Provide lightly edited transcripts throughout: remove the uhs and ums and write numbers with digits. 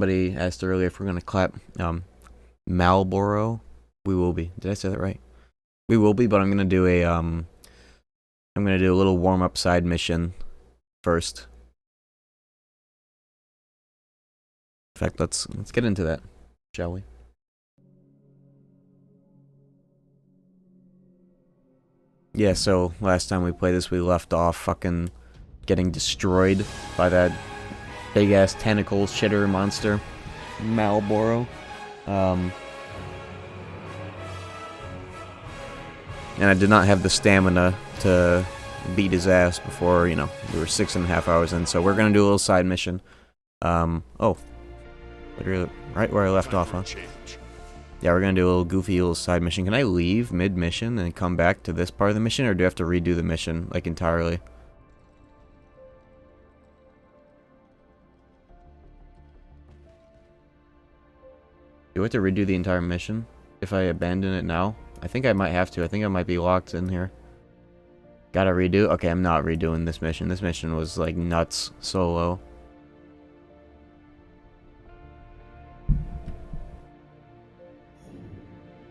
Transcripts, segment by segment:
Somebody asked earlier if we're gonna clap Malboro. We will be. Did I say that right? We will be, but I'm gonna do a little warm-up side mission first. In fact, let's get into that, shall we? Yeah, so last time we played this, we left off fucking getting destroyed by that big-ass tentacle shitter monster, Malboro. And I did not have the stamina to beat his ass before, you know, we were 6.5 hours in, so we're gonna do a little side mission. Oh. Literally right where I left off, huh? Yeah, we're gonna do a little goofy little side mission. Can I leave mid-mission and come back to this part of the mission, or do I have to redo the mission, like, entirely? Do I have to redo the entire mission if I abandon it now? I think I might have to. I think I might be locked in here. Gotta redo? Okay, I'm not redoing this mission. This mission was, like, nuts solo.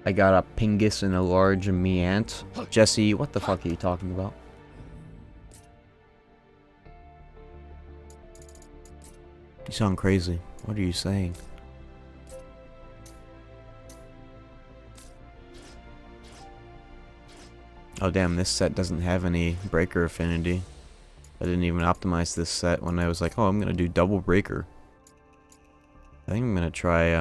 I got a Pingus and a large Meant. Jesse, what the fuck are you talking about? You sound crazy. What are you saying? Oh damn, this set doesn't have any breaker affinity. I didn't even optimize this set when I was like, oh, I'm gonna do double breaker. I think I'm gonna try,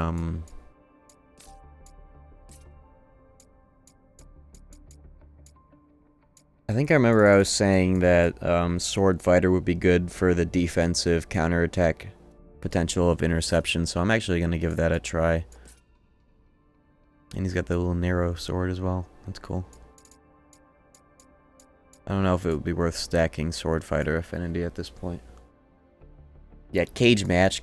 I think I remember I was saying that Sword Fighter would be good for the defensive counterattack potential of interception, so I'm actually going to give that a try. And he's got the little narrow sword as well. That's cool. I don't know if it would be worth stacking Sword Fighter affinity at this point. Yeah, cage match.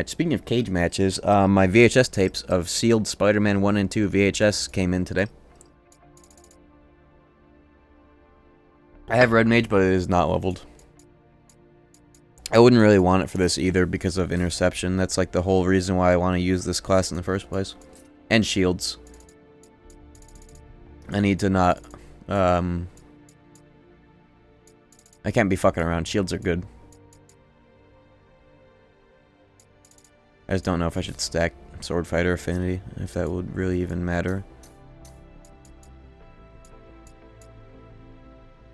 Speaking of cage matches, my VHS tapes of sealed Spider-Man 1 and 2 VHS came in today. I have Red Mage, but it is not leveled. I wouldn't really want it for this either because of interception. That's like the whole reason why I want to use this class in the first place. And shields. I need to not... I can't be fucking around. Shields are good. I just don't know if I should stack Sword Fighter affinity, if that would really even matter.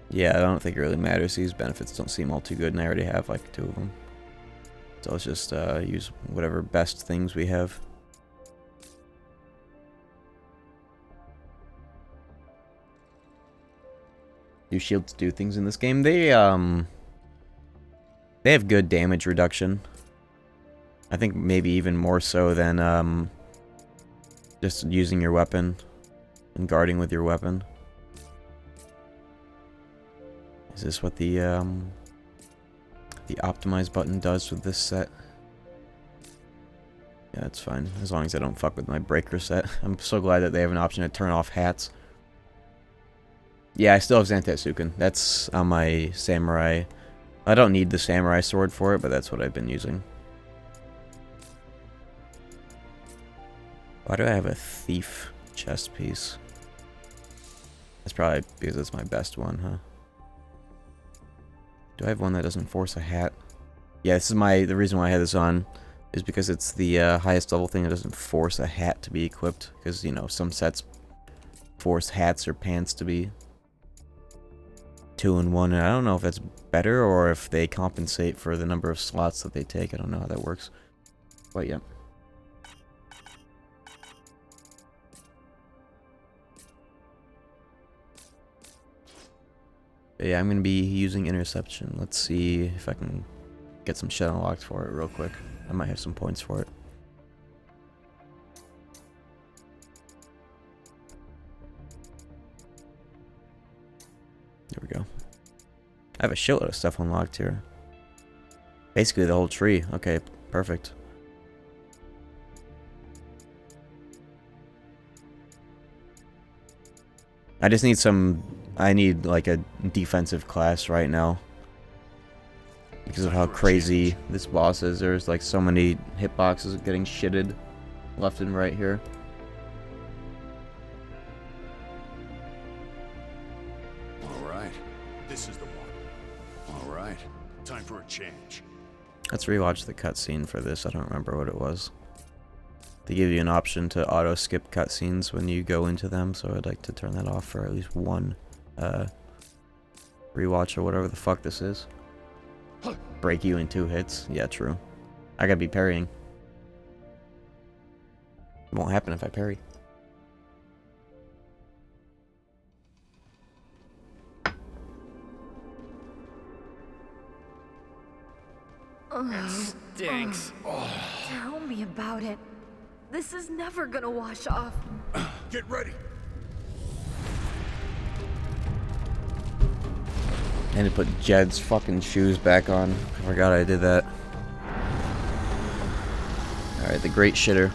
Yeah, I don't think it really matters. These benefits don't seem all too good, and I already have like 2 of them. So let's just use whatever best things we have. Do shields do things in this game? They have good damage reduction. I think maybe even more so than just using your weapon and guarding with your weapon. Is this what the optimize button does with this set? Yeah, that's fine. As long as I don't fuck with my breaker set. I'm so glad that they have an option to turn off hats. Yeah, I still have Zantetsuken. That's on my samurai. I don't need the samurai sword for it, but that's what I've been using. Why do I have a thief chest piece? That's probably because it's my best one, huh? Do I have one that doesn't force a hat? Yeah, this is the reason why I had this on is because it's the highest level thing that doesn't force a hat to be equipped. Because, you know, some sets force hats or pants to be 2 in 1, and I don't know if that's better or if they compensate for the number of slots that they take. I don't know how that works. But yeah. But yeah, I'm going to be using interception. Let's see if I can get some shit unlocked for it real quick. I might have some points for it. There we go. I have a shitload of stuff unlocked here. Basically the whole tree. Okay, perfect. I just need some... I need like a defensive class right now. because of how crazy this boss is. There's like so many hitboxes getting shitted left and right here. Alright, this is the one. Alright, time for a change. Let's rewatch the cutscene for this. I don't remember what it was. They give you an option to auto skip cutscenes when you go into them, so I'd like to turn that off for at least one rewatch or whatever the fuck this is. Break you in 2 hits. Yeah, true. I gotta be parrying. It won't happen if I parry. It stinks. Tell me about it. This is never gonna wash off. Get ready. I had to put Jed's fucking shoes back on. I forgot I did that. Alright, the great shitter.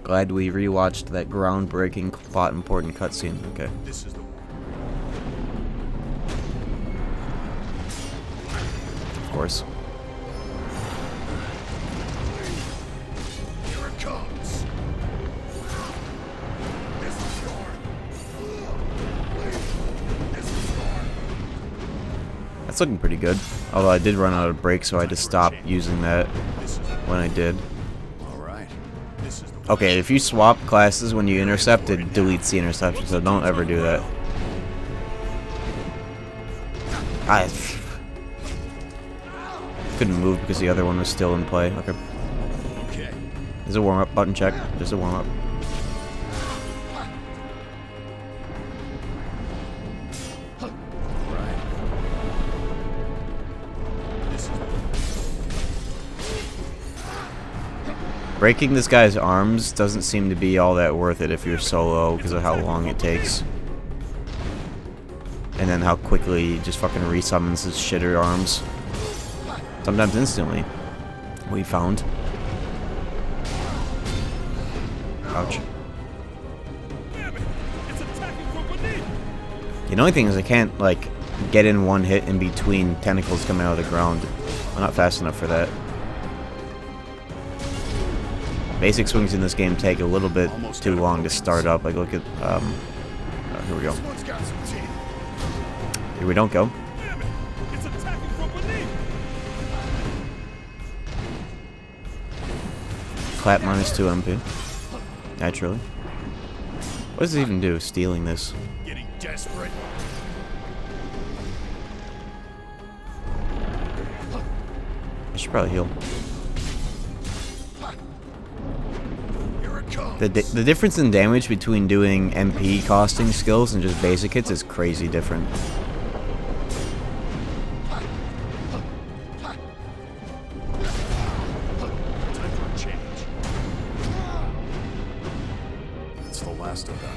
Glad we rewatched that groundbreaking, plot important cutscene. Okay. This is the one. Of course. Here it comes. This is yours. This is yours. That's looking pretty good. Although I did run out of brakes, so I had to stop using that when I did. Alright, this is the one. Okay, if you swap classes when you intercept, it deletes the interception, so don't ever do that. I couldn't move because the other one was still in play. Okay. Okay. There's a warm-up button check. There's a warm-up. Alright. This is the one. Breaking this guy's arms doesn't seem to be all that worth it if you're solo because of how long it takes. And then how quickly he just fucking resummons his shitter arms. Sometimes instantly. We found. Ouch. The only thing is I can't, like, get in one hit in between tentacles coming out of the ground. I'm not fast enough for that. Basic swings in this game take a little bit too long to start up. Like, look at, here we go. This one's got some teeth. Here we don't go. Clap minus 2 MP. Naturally. What does it even do, stealing this? Getting desperate. I should probably heal. Here it comes. The difference in damage between doing MP costing skills and just basic hits is crazy different. Time for a change. It's the last of them.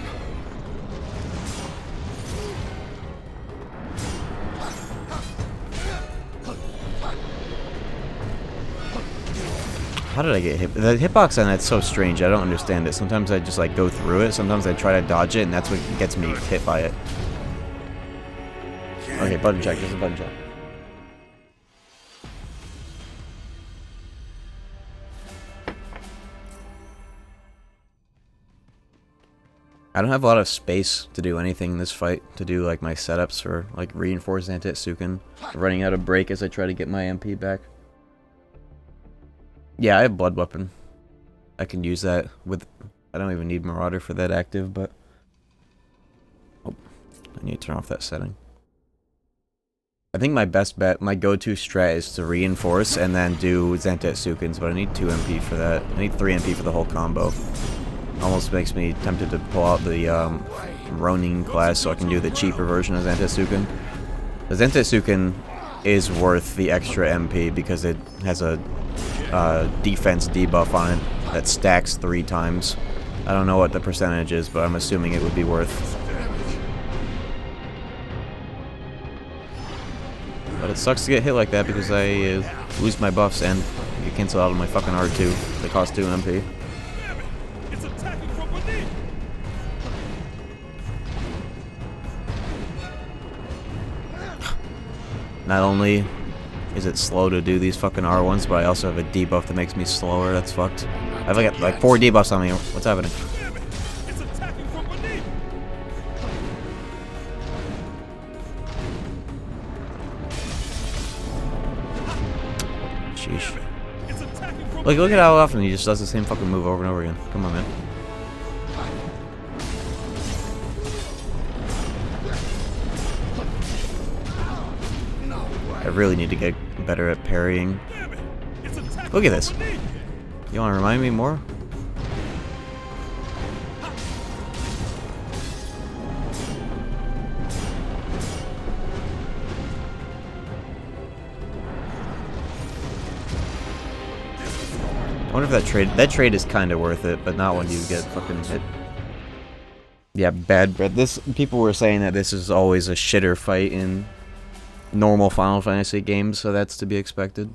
How did I get hit? The hitbox on that's so strange. I don't understand it. Sometimes I just like go through it. Sometimes I try to dodge it, and that's what gets me hit by it. Okay, button check. There's a button check. I don't have a lot of space to do anything in this fight. To do like my setups for like reinforced anti-Sukin. Running out of break as I try to get my MP back. Yeah, I have Blood Weapon. I can use that with... I don't even need Marauder for that active, but... Oh, I need to turn off that setting. I think my best bet, my go-to strat is to reinforce and then do Zentet Sukins, but I need 2 MP for that. I need 3 MP for the whole combo. Almost makes me tempted to pull out the Ronin class so I can do the cheaper version of Zentet Sukin. The Zentet Sukin is worth the extra MP because it has a defense debuff on it that stacks 3 times. I don't know what the percentage is, but I'm assuming it would be worth. But it sucks to get hit like that because I lose my buffs and get canceled out of my fucking R2. They cost 2 MP. not only is it slow to do these fucking R1s, but I also have a debuff that makes me slower. That's fucked. I've got like 4 debuffs on me. What's happening? Damn it! It's attacking from beneath! Sheesh. It's attacking from Look at how often he just does the same fucking move over and over again. Come on, man. I really need to get better at parrying. Damn it! It's attacking Look at this. from beneath! You want to remind me more? I wonder if that trade is kind of worth it, but not when you get fucking hit. Yeah, bad bread. People were saying that this is always a shitter fight in normal Final Fantasy games, so that's to be expected.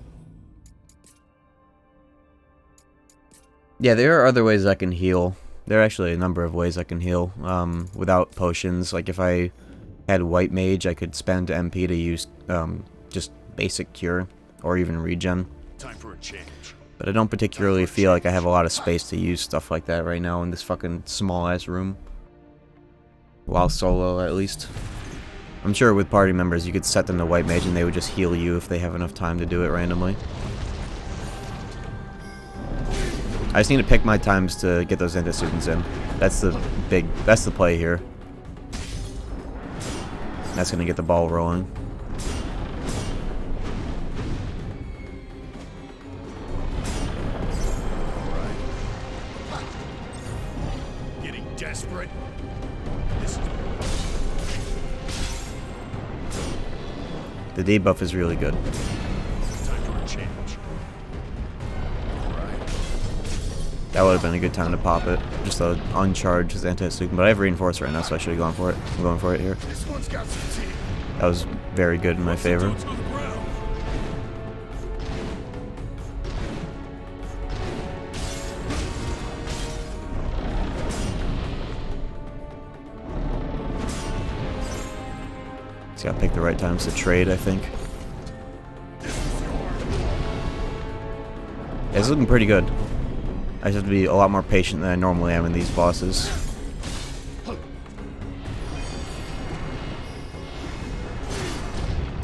Yeah, there are other ways I can heal. There are actually a number of ways I can heal without potions. Like if I had White Mage, I could spend MP to use just basic cure or even regen. Time for a change. But I don't particularly feel like I have a lot of space to use stuff like that right now in this fucking small-ass room. While solo, at least. I'm sure with party members you could set them to White Mage and they would just heal you if they have enough time to do it randomly. I just need to pick my times to get those Antisuitans in. That's the play here. That's gonna get the ball rolling. Getting desperate. This is The debuff is really good. time for a change. Alright. That would have been a good time to pop it. Just to uncharge his anti-Sukin, but I have reinforce right now, so I should have gone for it. I'm going for it here. This one's got some teeth. That was very good in my favor. To the ground. Just gotta pick the right times to trade, I think. Yeah, it's looking pretty good. I just have to be a lot more patient than I normally am in these bosses.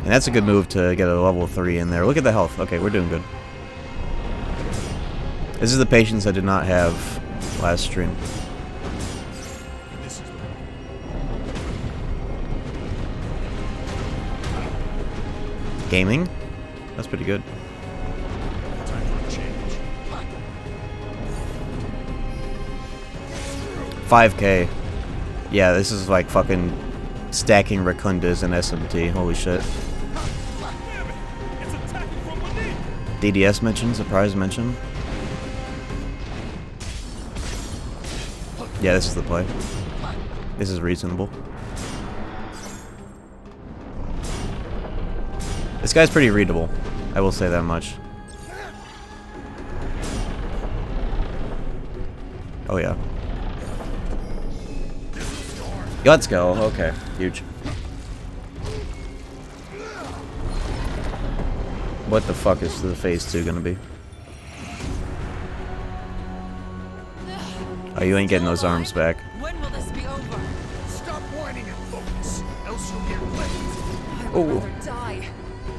And that's a good move to get a level 3 in there. Look at the health. Okay, we're doing good. This is the patience I did not have last stream. This is Gaming? That's pretty good. time for a change. 5k. Yeah, this is like fucking stacking Rakundas and SMT. Holy shit. Damn it! It's attacking from beneath. DDS mention, surprise mention. Yeah, this is the play. This is reasonable. This guy's pretty readable. I will say that much. Oh yeah. Let's go. Okay, huge. What the fuck is the phase 2 gonna be? Oh, you ain't getting those arms back. When will this be over? Stop whining and focus, else you'll get late. I would Oh. rather die.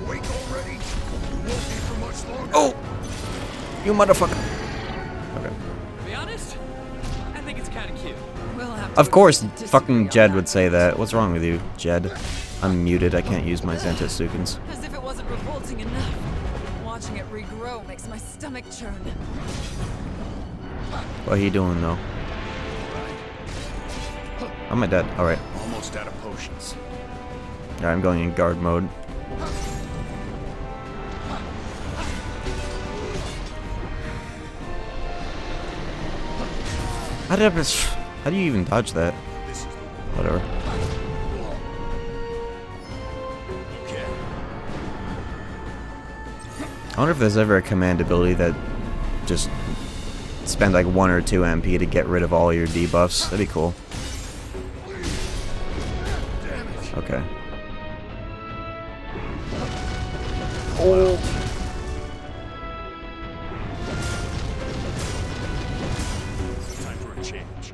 Wake already? You won't be for much longer. Oh! You motherfucker. Okay. To be honest, I think it's kind of cute. We'll have to Of course, disagree fucking on Jed would say that. What's wrong with you, Jed? I'm muted. I can't use my Zentasukins. As if it wasn't revolting enough. Watching it regrow makes my stomach churn. What are you doing, though? I'm dead. Alright. Almost out of potions. Alright, I'm going in guard mode. How do you even dodge that? This is Whatever. okay. I wonder if there's ever a command ability that just spend like 1 or 2 MP to get rid of all your debuffs. That'd be cool. Damn it. Okay. Oh. Time for a change.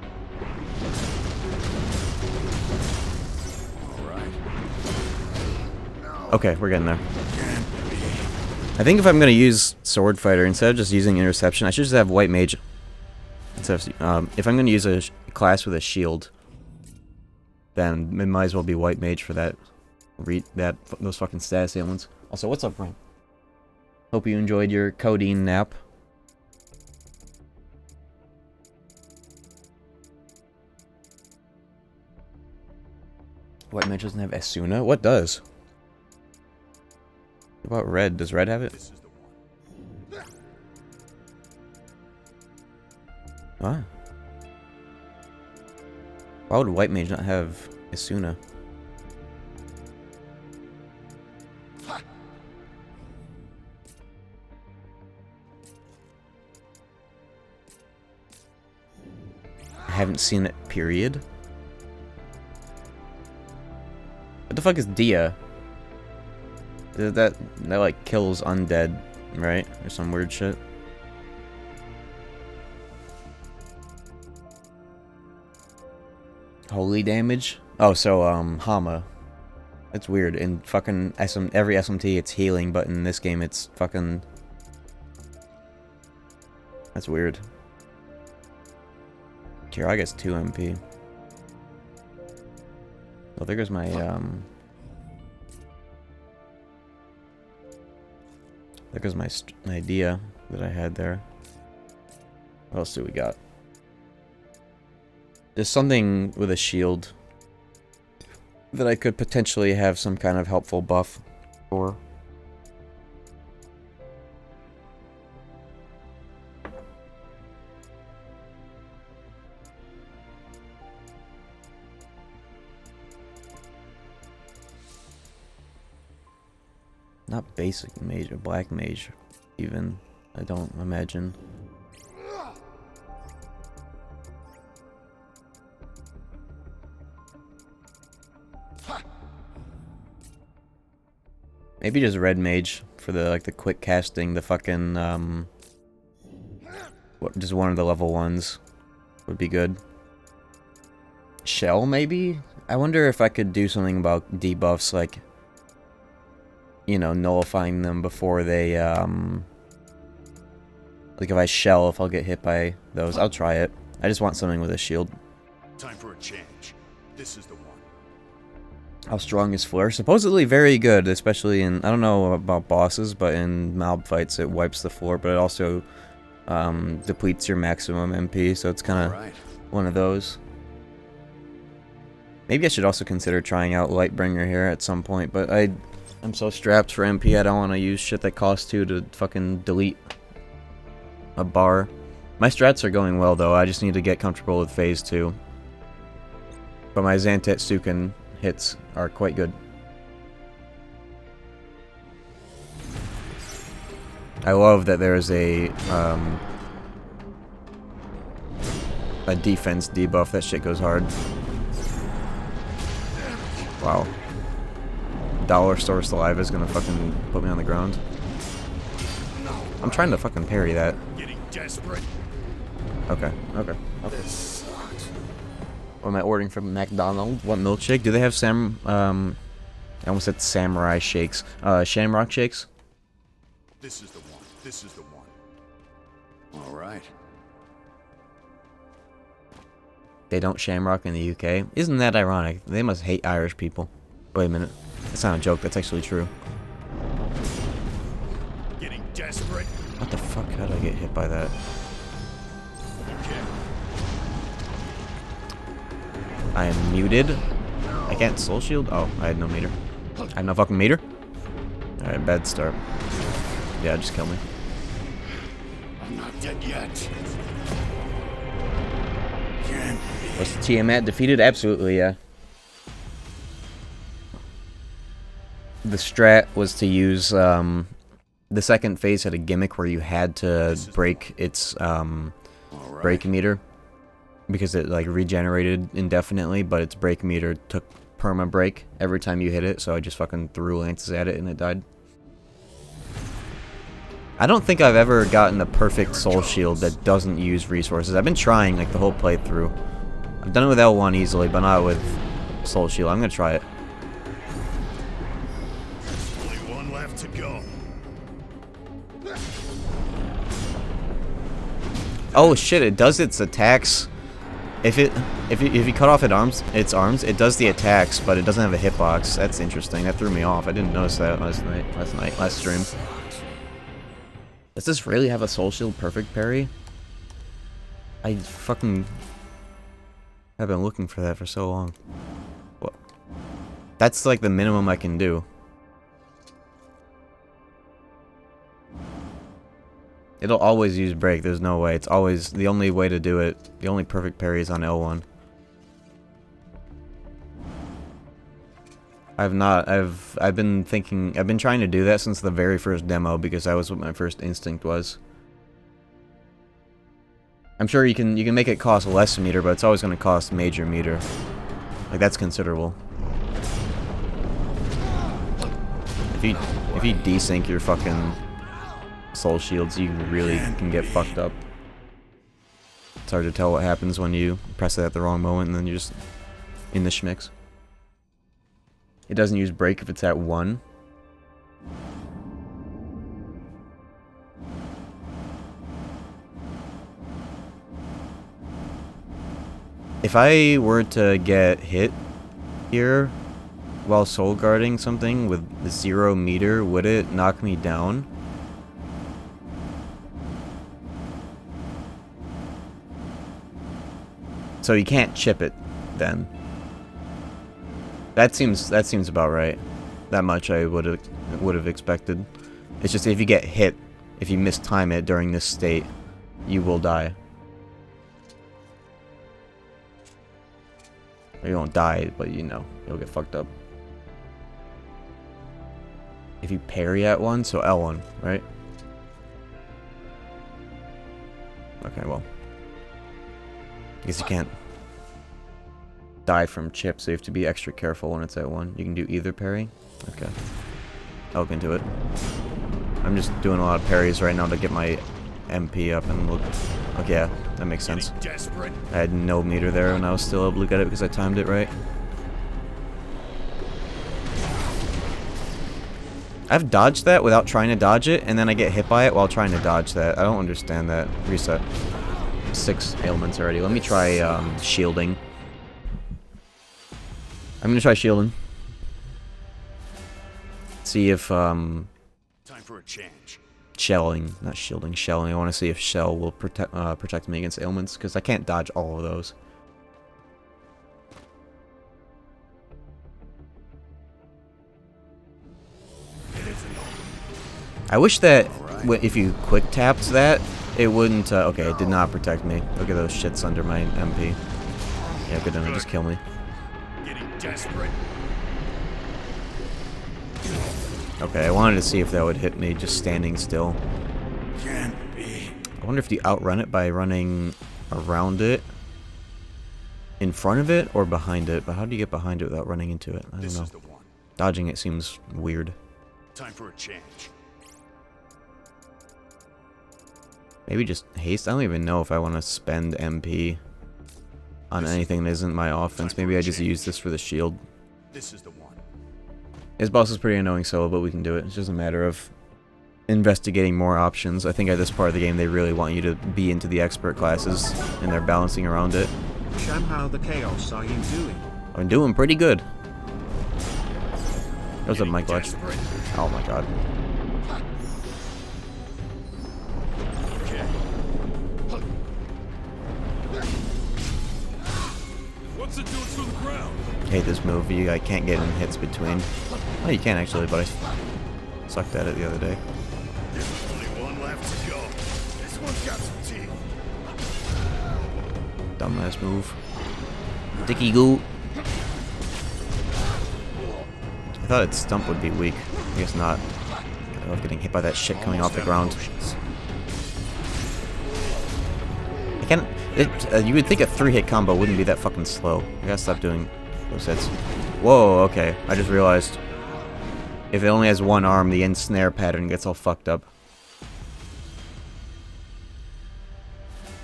All right. Okay, we're getting there. I think if I'm gonna use Sword Fighter instead of just using Interception, I should just have White Mage. Instead of, if I'm gonna use a class with a shield, then it might as well be White Mage for that. Those fucking status ailments. Also, what's up, Brent? Hope you enjoyed your codeine nap. White Mage doesn't have Asuna? What does? What about Red? Does Red have it? This is the one. What? Why would White Mage not have Asuna? I haven't seen it, period. What the fuck is Dia? That like kills undead, right? Or some weird shit. Holy damage? Oh, so Hama. That's weird. In fucking every SMT it's healing, but in this game it's fucking... That's weird. Kira gets 2 MP. Well, there goes my there goes my idea that I had there. What else do we got? There's something with a shield that I could potentially have some kind of helpful buff for. Not basic mage, or black mage, even. I don't imagine. Maybe just red mage for the the quick casting, the fucking just one of the level 1s would be good. Shell maybe? I wonder if I could do something about debuffs, like, you know, nullifying them before they like if I shell, if I'll get hit by those. I'll try it. I just want something with a shield. Time for a change. This is the one. How strong is Flare? Supposedly very good, especially in, I don't know about bosses, but in Malb fights it wipes the floor, but it also depletes your maximum MP, so it's kind of one of those. Maybe I should also consider trying out Lightbringer here at some point, but I'm so strapped for MP, I don't want to use shit that costs 2 to fucking delete a bar. My strats are going well though, I just need to get comfortable with phase 2. But my Zantetsuken hits are quite good. I love that there's a defense debuff. That shit goes hard. Wow. Dollar Store Saliva is gonna fucking put me on the ground. I'm trying to fucking parry that. Getting desperate. Okay. What am I ordering from McDonald's? What milkshake? Do they have I almost said samurai shakes. Shamrock shakes? This is the one. This is the one. All right. They don't shamrock in the UK? Isn't that ironic? They must hate Irish people. Wait a minute. That's not a joke. That's actually true. Getting desperate. What the fuck? How did I get hit by that? Okay. I am muted. I can't soul shield? Oh, I had no meter. I had no fucking meter? Alright, bad start. Yeah, just kill me. I'm not dead yet. Was Tiamat defeated? Absolutely, yeah. The strat was to use, the second phase had a gimmick where you had to break its, break meter. Because it, like, regenerated indefinitely, but its break meter took perma break every time you hit it, so I just fucking threw lances at it and it died. I don't think I've ever gotten a perfect soul shield that doesn't use resources. I've been trying like the whole playthrough. I've done it with L1 easily, but not with soul shield. I'm gonna try it. Only one left to go. Oh shit! It does its attacks. If you cut off its arms, it does the attacks, but it doesn't have a hitbox. That's interesting. That threw me off. I didn't notice that last stream. Does this really have a soul shield perfect parry? I fucking have been looking for that for so long. What? That's like the minimum I can do. It'll always use break. There's no way. It's always the only way to do it. The only perfect parry is on L1. I've been trying to do that since the very first demo because that was what my first instinct was. I'm sure you can make it cost less meter, but it's always going to cost major meter. Like that's considerable. If you desync your fucking soul shields, you really can get fucked up. It's hard to tell what happens when you press it at the wrong moment and then you're just in the schmicks. It doesn't use break if it's at 1. If I were to get hit here while soul guarding something with 0 meter, would it knock me down? So you can't chip it then. That seems about right. That much I would have expected. It's just if you get hit, if you mistime it during this state, you will die. Or you won't die, but you know, you'll get fucked up. If you parry at 1, so L1, right? Okay, well. I guess you can't die from chips, so you have to be extra careful when it's at 1. You can do either parry? Okay. I'll look into it. I'm just doing a lot of parries right now to get my MP up and look. Okay, yeah, that makes sense. I had no meter there and I was still able to get it because I timed it right. I've dodged that without trying to dodge it, and then I get hit by it while trying to dodge that. I don't understand that. Reset. 6 ailments already. Let me try shielding. I'm gonna try shielding. See if Time for a change. shelling, not shielding, shelling. I want to see if shell will protect me against ailments because I can't dodge all of those. I wish that if you quick tapped that, it wouldn't. Okay, it did not protect me. Look at those shits under my MP. Yeah, good enough. Just kill me. Getting desperate. Okay, I wanted to see if that would hit me just standing still. Can't be. I wonder if you outrun it by running around it, in front of it, or behind it. But how do you get behind it without running into it? I don't know. Is the one. Dodging it seems weird. Time for a change. Maybe just haste. I don't even know if I want to spend MP on anything that isn't my offense. Maybe I just use this for the shield. This is the one. His boss is pretty annoying solo, but we can do it. It's just a matter of investigating more options. I think at this part of the game, they really want you to be into the expert classes, and they're balancing around it. Sham, how the chaos are you doing? I'm doing pretty good. What's up, Mike Watch? Oh my god. Okay. What's it doing to the ground? I hate this move. You can't get in hits between. Oh, you can actually, but I sucked at it the other day. There's only one left to go. This one's got some teeth. Dumbass move. Dicky goo. I thought its stump would be weak. I guess not. I love getting hit by that shit coming off the ground. I can't. You would think a 3-hit combo wouldn't be that fucking slow. I gotta stop doing those hits. Whoa, okay. I just realized if it only has one arm, the ensnare pattern gets all fucked up.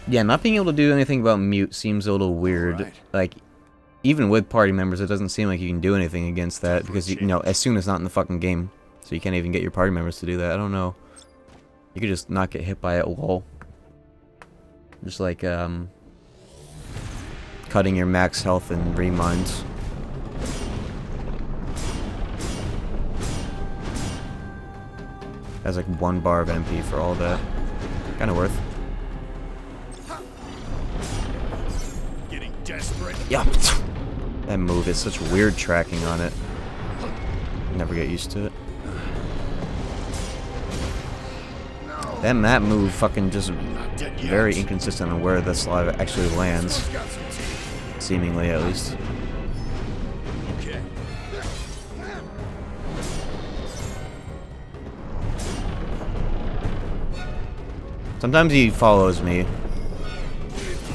Yeah, not being able to do anything about mute seems a little weird. Right. Like, even with party members, it doesn't seem like you can do anything against that because, you know, as soon as it's not in the fucking game. So you can't even get your party members to do that. I don't know. You could just not get hit by it, lol. Just like, cutting your max health and remines. Has like 1 bar of MP for all that. Kinda worth. Getting desperate. Yup. That move is such weird tracking on it. Never get used to it. Then that move fucking just Not dead yet. very inconsistent on where the slide actually lands. Got some teeth. Seemingly, at least. Okay. Sometimes he follows me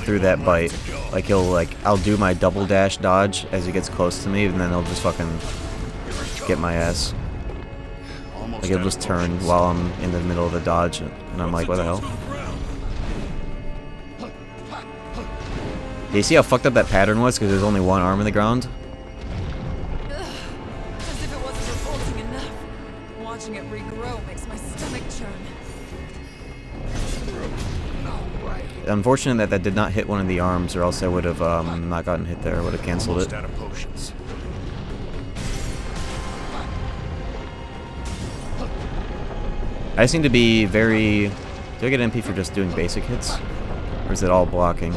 through that bite. Like I'll do my double dash dodge as he gets close to me, and then he'll just fucking get my ass. Almost Like he'll out just of turn potions. while I'm in the middle of the dodge, and I'm like, what the hell? Do you see how fucked up that pattern was? Because there's only 1 arm in the ground? As if it wasn't revolting enough. Watching it regrow makes my stomach churn. Unfortunate that that did not hit one of the arms, or else I would have not gotten hit there. I would have canceled Almost it. out of potions. I seem to be very... Do I get MP for just doing basic hits? Or is it all blocking?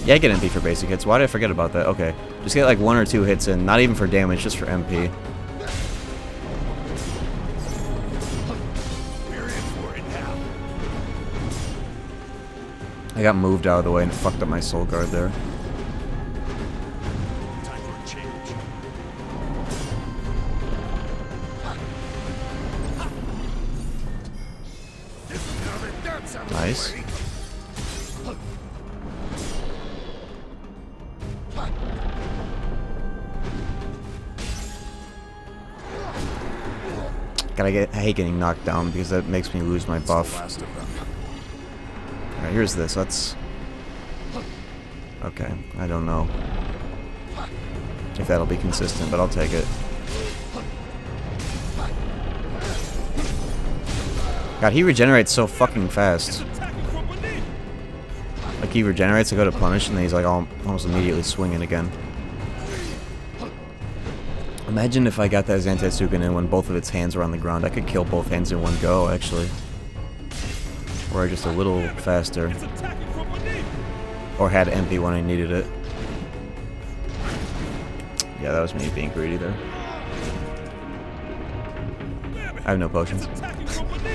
Yeah, I get MP for basic hits. Why did I forget about that? Okay. Just get like 1 or 2 hits in. Not even for damage, just for MP. We're in for it now. I got moved out of the way and fucked up my soul guard there. Time for a change. Now that that's out of the Nice. way. I hate getting knocked down because that makes me lose my It's the buff. last of them. Alright, here's this. Let's... Okay, I don't know if that'll be consistent, but I'll take it. God, he regenerates so fucking fast. Like, he regenerates to go to punish, and then he's like almost immediately swinging again. Imagine if I got that Zantetsuken in when both of its hands were on the ground. I could kill both hands in one go, actually. Or just a little faster. Or had MP when I needed it. Yeah, that was me being greedy there. I have no potions.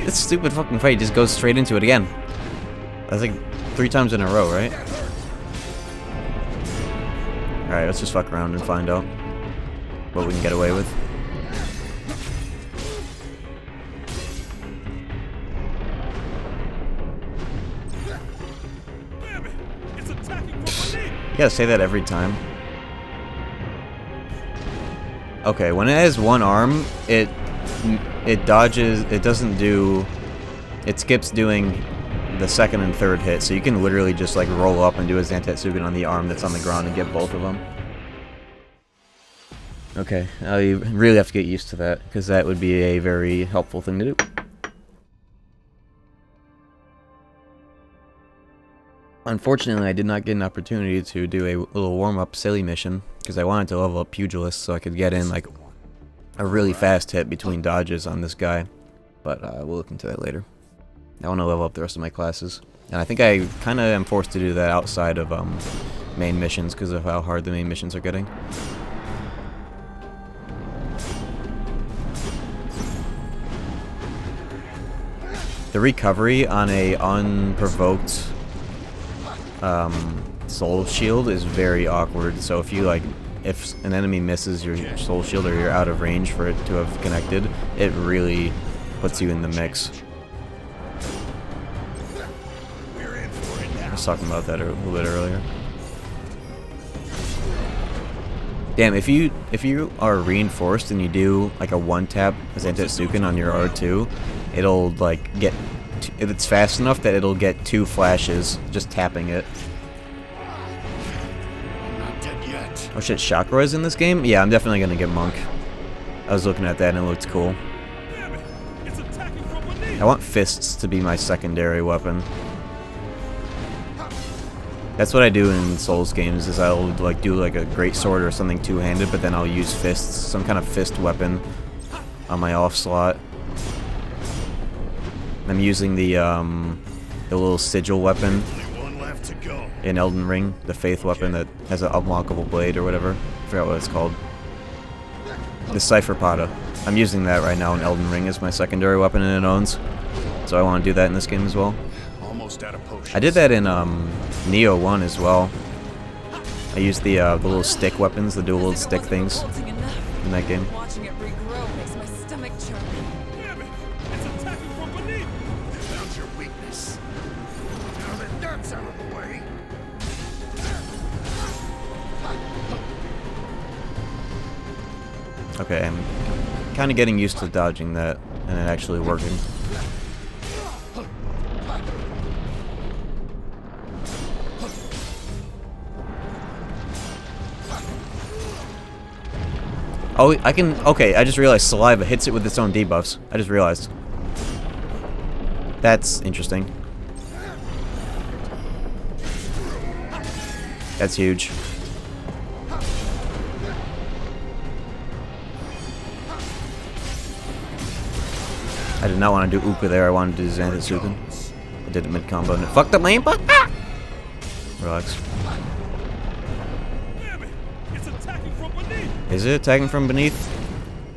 This stupid fucking fight just goes straight into it again. That's like 3 times in a row, right? Alright, let's just fuck around and find out what we can get away with. You gotta say that every time. Okay, when it has 1 arm, it dodges, it doesn't do, it skips doing the 2nd and 3rd hit, so you can literally just like roll up and do a Zantetsuken on the arm that's on the ground and get both of them. Okay, you really have to get used to that, because that would be a very helpful thing to do. Unfortunately, I did not get an opportunity to do a little warm-up silly mission, because I wanted to level up Pugilist so I could get in like a really fast hit between dodges on this guy. But we'll look into that later. I want to level up the rest of my classes. And I think I kind of am forced to do that outside of main missions because of how hard the main missions are getting. The recovery on a unprovoked soul shield is very awkward, so if you like, if an enemy misses your soul shield or you're out of range for it to have connected, it really puts you in the mix. I was talking about that a little bit earlier. Damn, if you are reinforced and you do like a 1-tap Zantetsuken on your R2, it'll like get it's fast enough that it'll get 2 flashes just tapping it. I'm not dead yet. Oh shit, Chakra is in this game? Yeah, I'm definitely gonna get Monk. I was looking at that and it looked cool. Damn it! It's attacking from beneath. I want fists to be my secondary weapon. That's what I do in Souls games, is I'll like do like a great sword or something two-handed, but then I'll use fists, some kind of fist weapon on my off slot. I'm using the little sigil weapon Only one left to go. in Elden Ring, the faith weapon that has an unlockable blade or whatever. I forgot what it's called. The Cipher Pada. I'm using that right now in Elden Ring as my secondary weapon in it owns. So I want to do that in this game as well. Almost out of potions. I did that in Neo 1 as well. I used the little stick weapons, the dual little As if it stick wasn't things revolting enough, in that game. watching it regrow makes my stomach churn. Damn it! It's attacking from beneath. Found your weakness. Now that that's out of the way. Okay, I'm kind of getting used to dodging that and it actually working. Oh, I can... Okay, I just realized Saliva hits it with its own debuffs. I just realized. That's interesting. That's huge. I did not want to do Uka there. I wanted to do Xanthasuken. I did it mid-combo and it fucked up my input. Ah! Relax. Damn it! It's attacking from beneath. Is it attacking from beneath?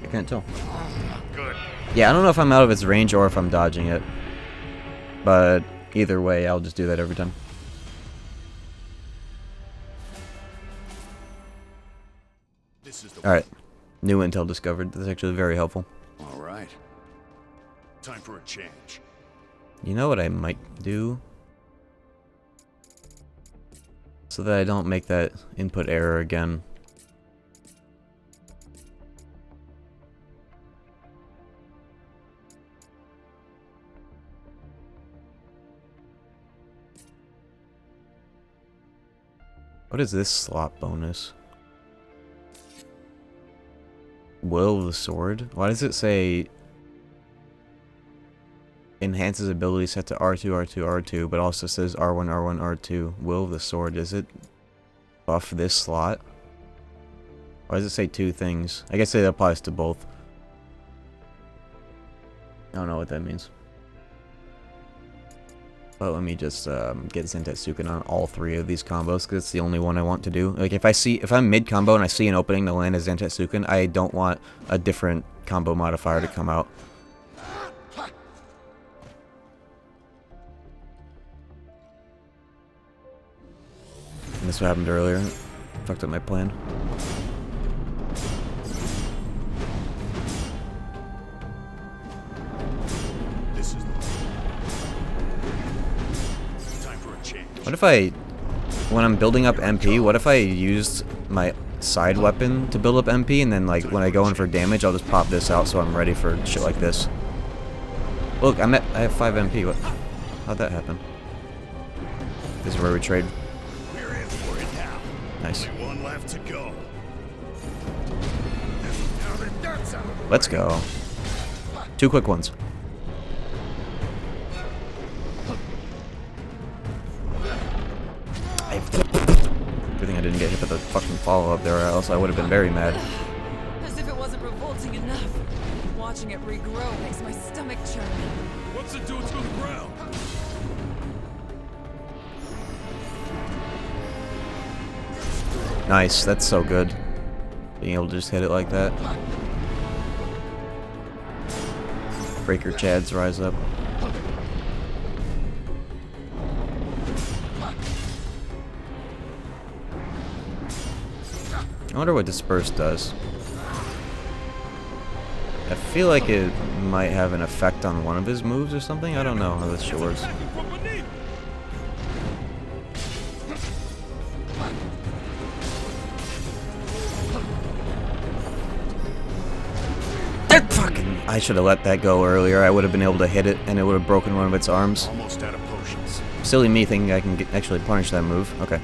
I can't tell. Good. Yeah, I don't know if I'm out of its range or if I'm dodging it. But either way, I'll just do that every time. This is the Alright. New intel discovered. That's actually very helpful. All right. Time for a change. You know what I might do? So that I don't make that input error again. What is this slot bonus? Will of the Sword? Why does it say enhances ability set to R2, R2, R2, but also says R1, R1, R2. Will of the Sword, does it buff this slot? Why does it say 2 things? I guess it applies to both. I don't know what that means. But let me just get Xanthasuken on all 3 of these combos, because it's the only one I want to do. Like, if I'm mid-combo and I see an opening to land a Xanthasuken, I don't want a different combo modifier to come out. And this is what happened earlier. Fucked up my plan. This is the time for a change. What if I, when I'm building up MP, what if I used my side weapon to build up MP, and then like when I go in for damage, I'll just pop this out so I'm ready for shit like this. Look, I have 5 MP. What? How'd that happen? This is where we trade. We're in for it now. Nice. Only one left to go. Now that that's out of the Let's way. go. 2 quick ones. Good thing I didn't get hit with the fucking follow-up there, or else I would have been very mad. As if it wasn't revolting enough. Watching it regrow makes my stomach churn. What's it doing to the ground? Nice, that's so good. Being able to just hit it like that. Breaker Chads rise up. I wonder what Disperse does. I feel like it might have an effect on one of his moves or something. I don't know how this shit works. Attacking from beneath. That fucking I should have let that go earlier. I would have been able to hit it, and it would have broken one of its arms. Almost out of potions. Silly me thinking I can actually punish that move. Okay.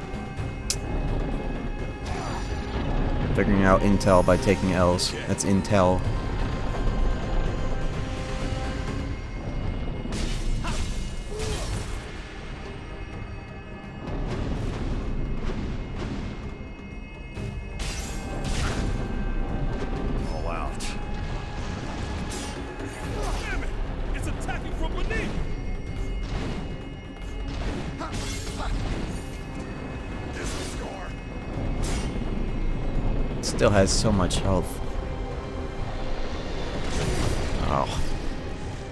Figuring out intel by taking L's. That's intel. All out. Damn it! It's attacking from beneath! This will score. Still has so much health. Oh.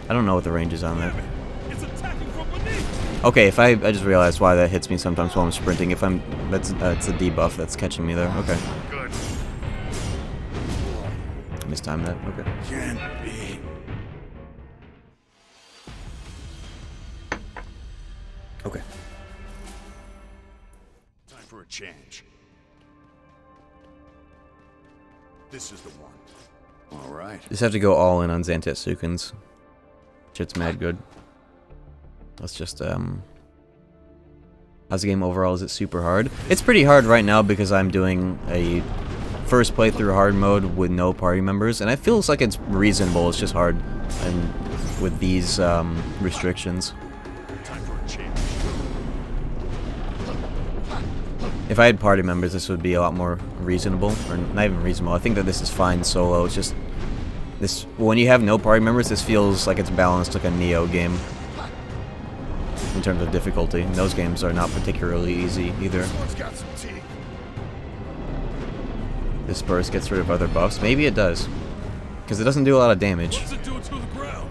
I don't know what the range is on that. Damn it! It's attacking from beneath! Okay, if I just realized why that hits me sometimes while I'm sprinting. If I'm... That's it's a debuff that's catching me there. Okay. Good. Mistimed that. Okay. Can't be. Okay. Time for a change. This is the one. All right. Just have to go all in on Zantetsuken's. Shit's mad good. Let's just, how's the game overall? Is it super hard? It's pretty hard right now because I'm doing a first playthrough hard mode with no party members, and it feels like it's reasonable. It's just hard, and with these restrictions. Time for a change. If I had party members, this would be a lot more reasonable, or not even reasonable. I think that this is fine solo. It's just this when you have no party members, this feels like it's balanced like a Neo game in terms of difficulty. And those games are not particularly easy either. This one's got some teeth. This burst gets rid of other buffs. Maybe it does, because it doesn't do a lot of damage. What's it doing to the ground?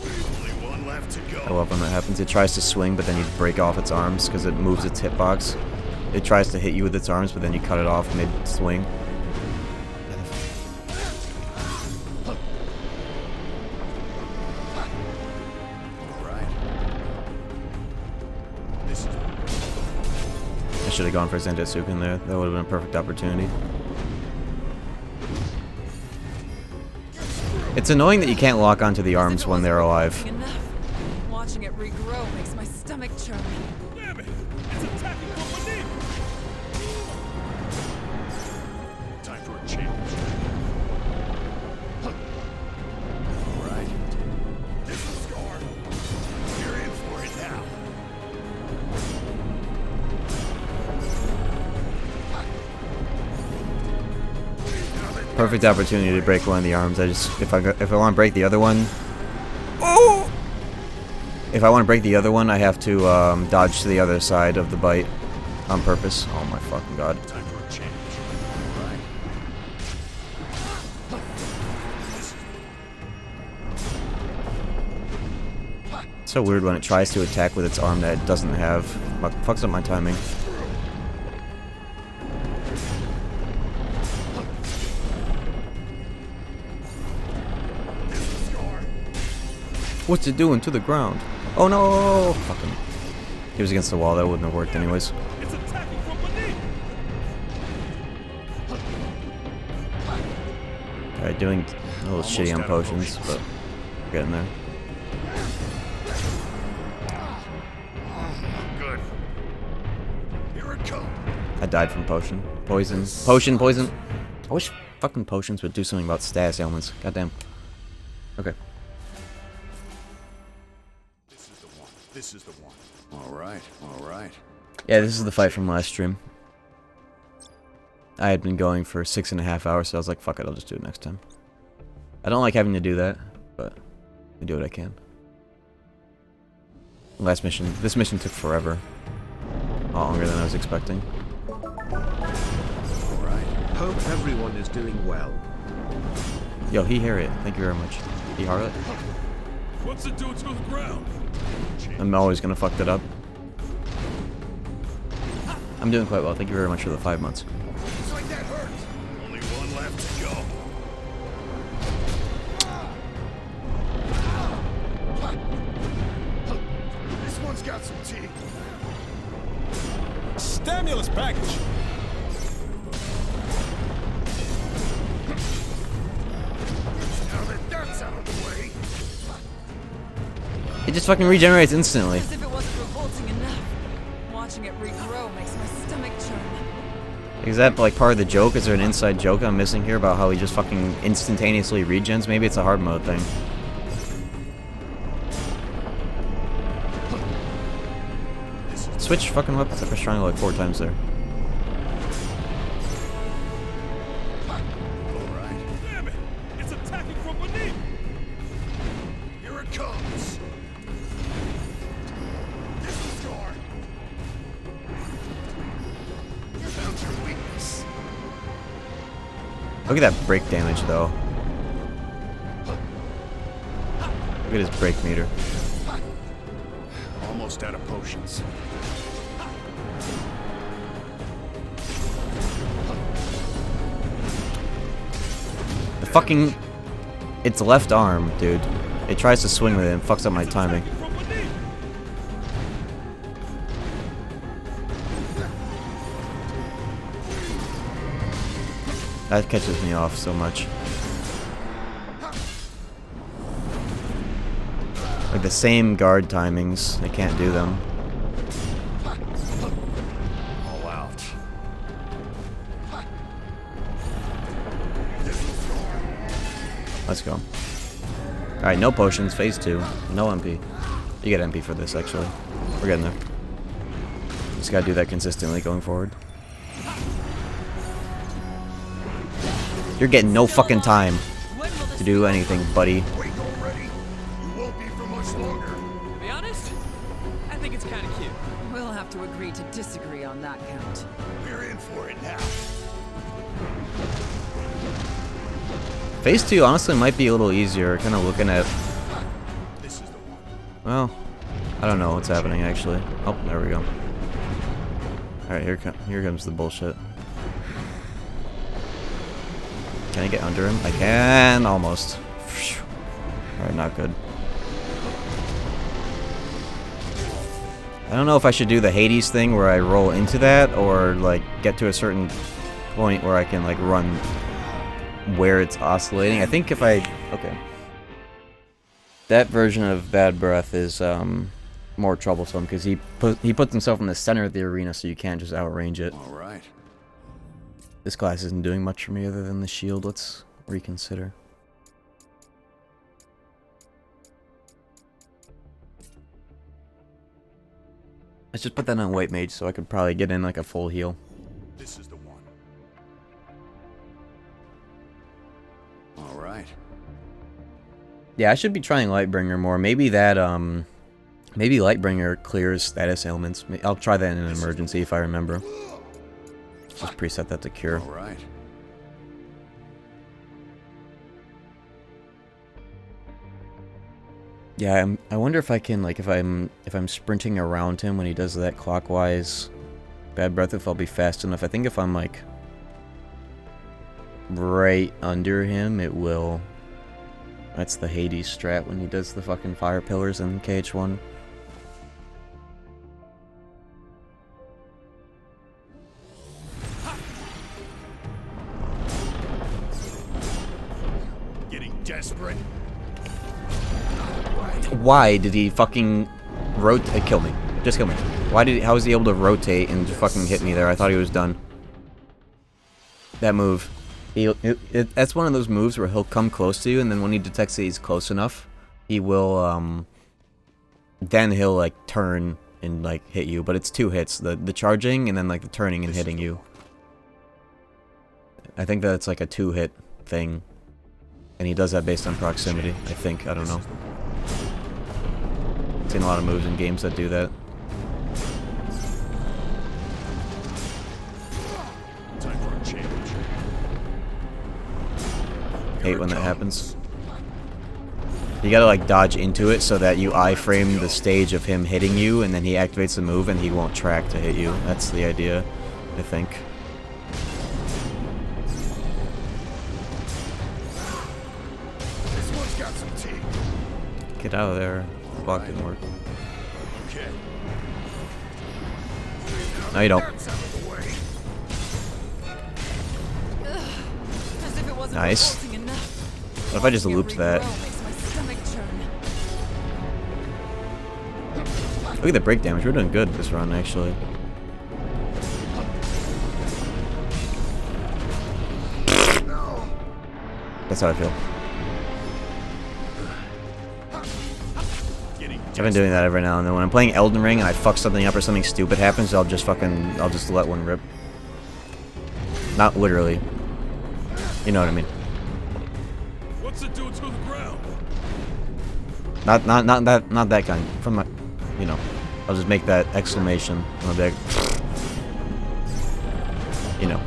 Only one left to go. I love when that happens. It tries to swing, but then you break off its arms because it moves its hitbox. It tries to hit you with its arms, but then you cut it off mid-swing. All right. This is I should have gone for Zantetsuken there. That would have been a perfect opportunity. It's annoying that you can't lock onto the arms when they're alive. Enough. Watching it regrow makes my stomach churn. Damn it! It's attacking from beneath! Time for a change. All right. This will score. You're in for it now. Perfect opportunity to break one of the arms. I just if I want to break the other one. Oh! If I want to break the other one, I have to dodge to the other side of the bite on purpose. Oh my fucking god. Time for a change. All right. It's so weird when it tries to attack with its arm that it doesn't have. Fucks up my timing. What's it doing to the ground? Oh no! Fucking. He was against the wall. That wouldn't have worked anyways. It's attacking from beneath. Alright, doing a little shitty on potions, but getting there. Good. Here it comes. I died from potion. Poison. Potion, poison! I wish fucking potions would do something about status ailments. Goddamn. Okay. This is the one. This is the one. All right. All right. Yeah, this is the fight from last stream. I had been going for 6.5 hours, so I was like, fuck it, I'll just do it next time. I don't like having to do that, but I do what I can. Last mission. This mission took forever. A lot longer than I was expecting. All right. Hope everyone is doing well. Yo, he Harriet. Thank you very much. He Harlot. What's it doing to the ground? I'm always gonna fuck that up. I'm doing quite well. Thank you very much for the 5 months. Looks like that hurt. Only one left to go. This one's got some teeth. Stimulus package. It just fucking regenerates instantly. As if it wasn't revolting enough. Watching it regrow makes my stomach churn. Is that like part of the joke? Is there an inside joke I'm missing here about how he just fucking instantaneously regens? Maybe it's a hard mode thing. Switch fucking weapons. I was trying like 4 times there. Alright. Damn it! It's attacking from beneath! Here it comes! This is your... You found your weakness. Look at that break damage though. Look at his break meter. Almost out of potions. The fucking... Its left arm, dude. It tries to swing with it and fucks up my timing. From beneath! That catches me off so much. Like the same guard timings, I can't do them. All out. Let's go. Alright, no potions, phase 2. No MP. You get MP for this, actually. We're getting there. Just gotta do that consistently going forward. You're getting no fucking time When will this to do anything, buddy. Wait already. You won't be for much longer. To be honest, I think it's kind of cute. We'll have to agree to disagree on that count. We're in for it now. Phase 2 honestly might be a little easier, kind of looking at... This is the one. Well, I don't know what's happening actually. Oh, there we go. Alright, here comes the bullshit. Can I get under him? I can, almost. Alright, not good. I don't know if I should do the Hades thing where I roll into that, or like get to a certain point where I can like run where it's oscillating. I think if I... Okay. That version of Bad Breath is more troublesome because he puts himself in the center of the arena, so you can't just outrange it. All right. This class isn't doing much for me other than the shield. Let's reconsider. Let's just put that on White Mage so I could probably get in like a full heal. This is the one. All right. Yeah, I should be trying Lightbringer more. Maybe that, maybe Lightbringer clears status ailments. I'll try that in an emergency if I remember. Just preset that to cure. All right. Yeah, I wonder if I can, like, if I'm sprinting around him when he does that clockwise Bad Breath, if I'll be fast enough. I think if I'm, like, right under him, it will. That's the Hades strat when he does the fucking fire pillars in KH1. Getting desperate. Why did he fucking rotate? Kill me. Just kill me. How was he able to rotate and just fucking hit me there? I thought he was done. That move. That's one of those moves where he'll come close to you, and then when he detects that he's close enough, he will, then he'll, like, turn and, like, hit you. But it's 2 hits. The charging and then, like, the turning and hitting you. I think that's, like, a 2-hit thing. And he does that based on proximity, I think. I don't know. I've seen a lot of moves in games that do that. Time for a change. Hate when that happens. You gotta like dodge into it so that you iframe the stage of him hitting you, and then he activates the move and he won't track to hit you. That's the idea, I think. This one's got some teeth. Get out of there. Block didn't work. Okay. No, you don't. That's out of the way. As if it wasn't Nice. revolting enough. What if I just Watching it looped that? regrow makes my stomach churn. Look at the break damage. We're doing good this run, actually. That's how I feel. I've been doing that every now and then. When I'm playing Elden Ring and I fuck something up or something stupid happens, I'll just let one rip. Not literally. You know what I mean. What's it doing to the ground? Not that kind. From my, you know, I'll just make that exclamation. And I'll be like, you know.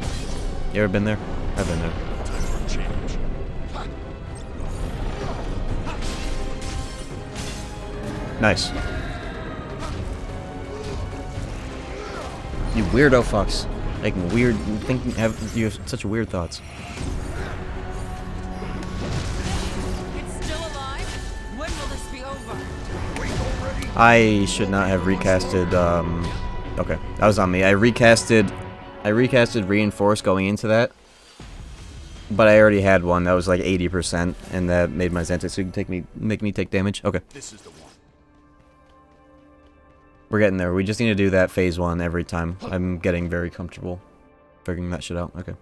You ever been there? I've been there. Time for a change. Nice. You weirdo fucks. Making weird, you have such weird thoughts. It's still alive? When will this be over? I should not have recasted, okay, that was on me. I recasted Reinforce going into that, but I already had one that was like 80%, and that made my Xantic suit make me take damage. Okay. This is the one. We're getting there. We just need to do that phase 1 every time. I'm getting very comfortable figuring that shit out. Okay.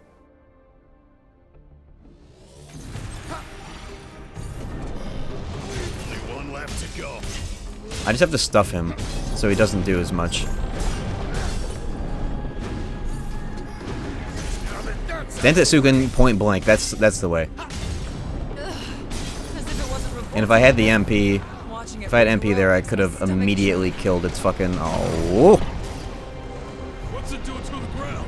Only one left to go. I just have to stuff him so he doesn't do as much. Dentetsuken point blank, that's the way. And if I had the MP, if I had MP there, I could have immediately killed its fucking... Oh! What's it doing to the ground?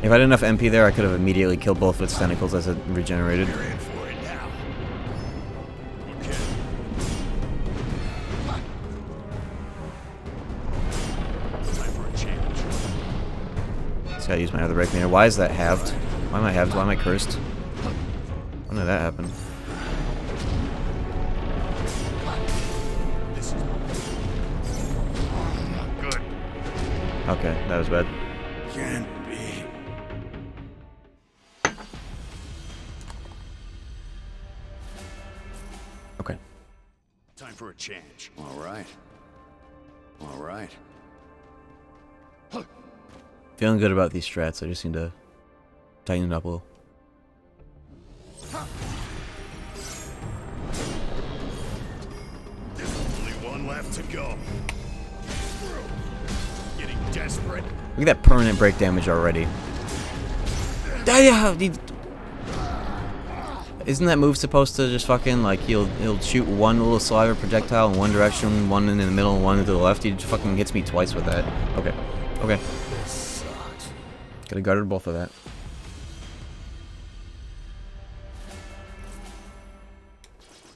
If I had enough MP there, I could have immediately killed both of its tentacles as it regenerated. You're in for it now. Okay. Time for a change. Just gotta use my other break meter. Why is that halved? Why am I halved? Why am I cursed? When did that happen? This is not good. Okay, that was bad. Can't be. Okay. Time for a change. All right. All right. Feeling good about these strats. I just need to tighten it up a little. There's only one left to go. Getting desperate. Look at that permanent break damage already. Isn't that move supposed to just fucking, like, he'll shoot one little saliva projectile in one direction, one in the middle, and one to the left? He just fucking hits me twice with that. Okay. Okay. This sucks. Could've guarded both of that.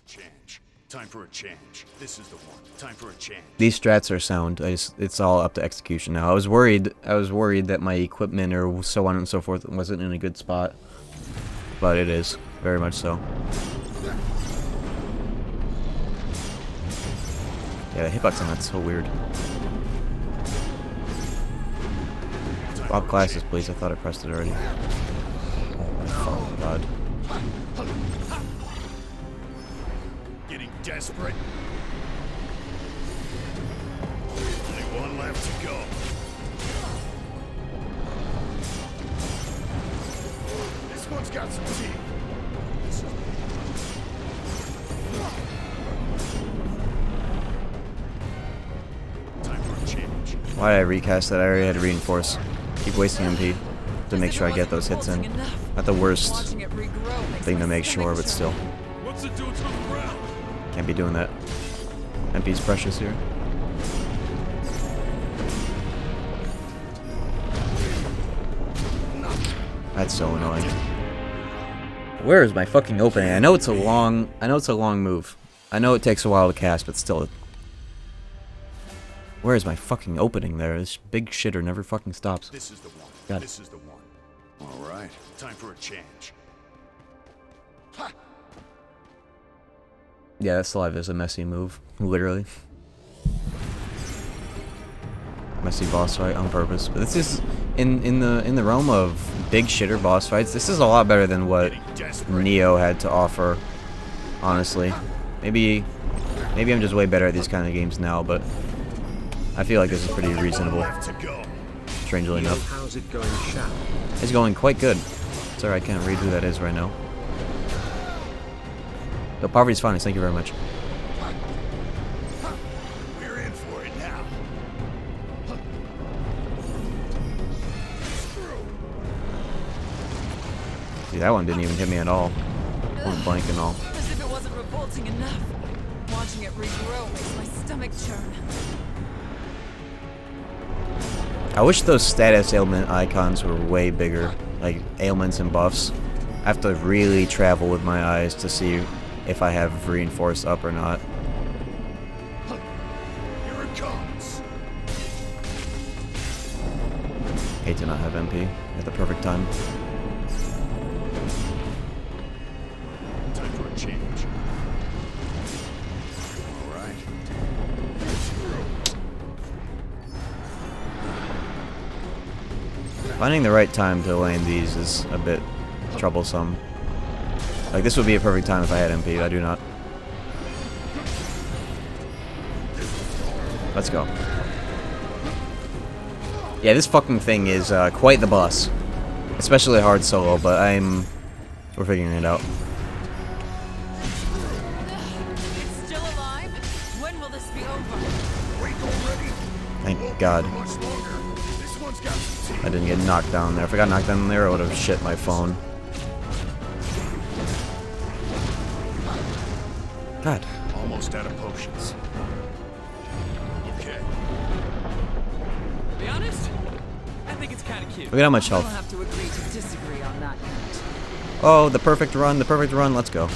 Change. Time for a change. This is the one. Time for a change. These strats are sound. It's all up to execution now. I was worried that my equipment or so on and so forth wasn't in a good spot, but it is very much so. Yeah, the hitbox on that's so weird. Swap classes, please. I thought I pressed it already. Oh my god. Getting desperate. Only one left to go. This one's got some teeth. This is time for a change. Why did I recast that? I already had to reinforce. Keep wasting MP to make sure I get those hits in. Not the worst thing to make sure, but still. What's it doing to the ground? Can't be doing that. MP's precious here. That's so annoying. Where is my fucking opening? I know it's a long move. I know it takes a while to cast, but still. Where is my fucking opening there? This big shitter never fucking stops. This is the one. Got it. This is the one. All right. Time for a change. Ha! Yeah, that saliva is a messy move. Literally. Messy boss fight on purpose. But this is in the realm of big shitter boss fights, this is a lot better than what Neo had to offer, honestly. Maybe I'm just way better at these kind of games now, but I feel like this is pretty reasonable, Left to go. strangely Yo, enough. how's it going, chap? It's going quite good. Sorry, I can't read who that is right now. The Poverty's Finest, thank you very much. We're in for it now. See, that one didn't even hit me at all. Point blank and all. As if it wasn't revolting enough. Watching it regrow makes my stomach churn. I wish those status ailment icons were way bigger, like ailments and buffs. I have to really travel with my eyes to see if I have reinforced up or not. Here it comes. Hate to not have MP at the perfect time. Time for a change. All right. Finding the right time to land these is a bit troublesome. Like, this would be a perfect time if I had MP, I do not. Let's go. Yeah, this fucking thing is quite the boss. Especially hard solo, but we're figuring it out. It's still alive? When will this be over? Wait already. Thank God. Much longer. This one's got some teeth. I didn't get knocked down there. If I got knocked down there, I would have shit my phone. God. Almost out of potions. Okay. To be honest, I think it's kind of cute. Look at how much We'll health. have to agree to disagree on that note. Oh, the perfect run, let's go.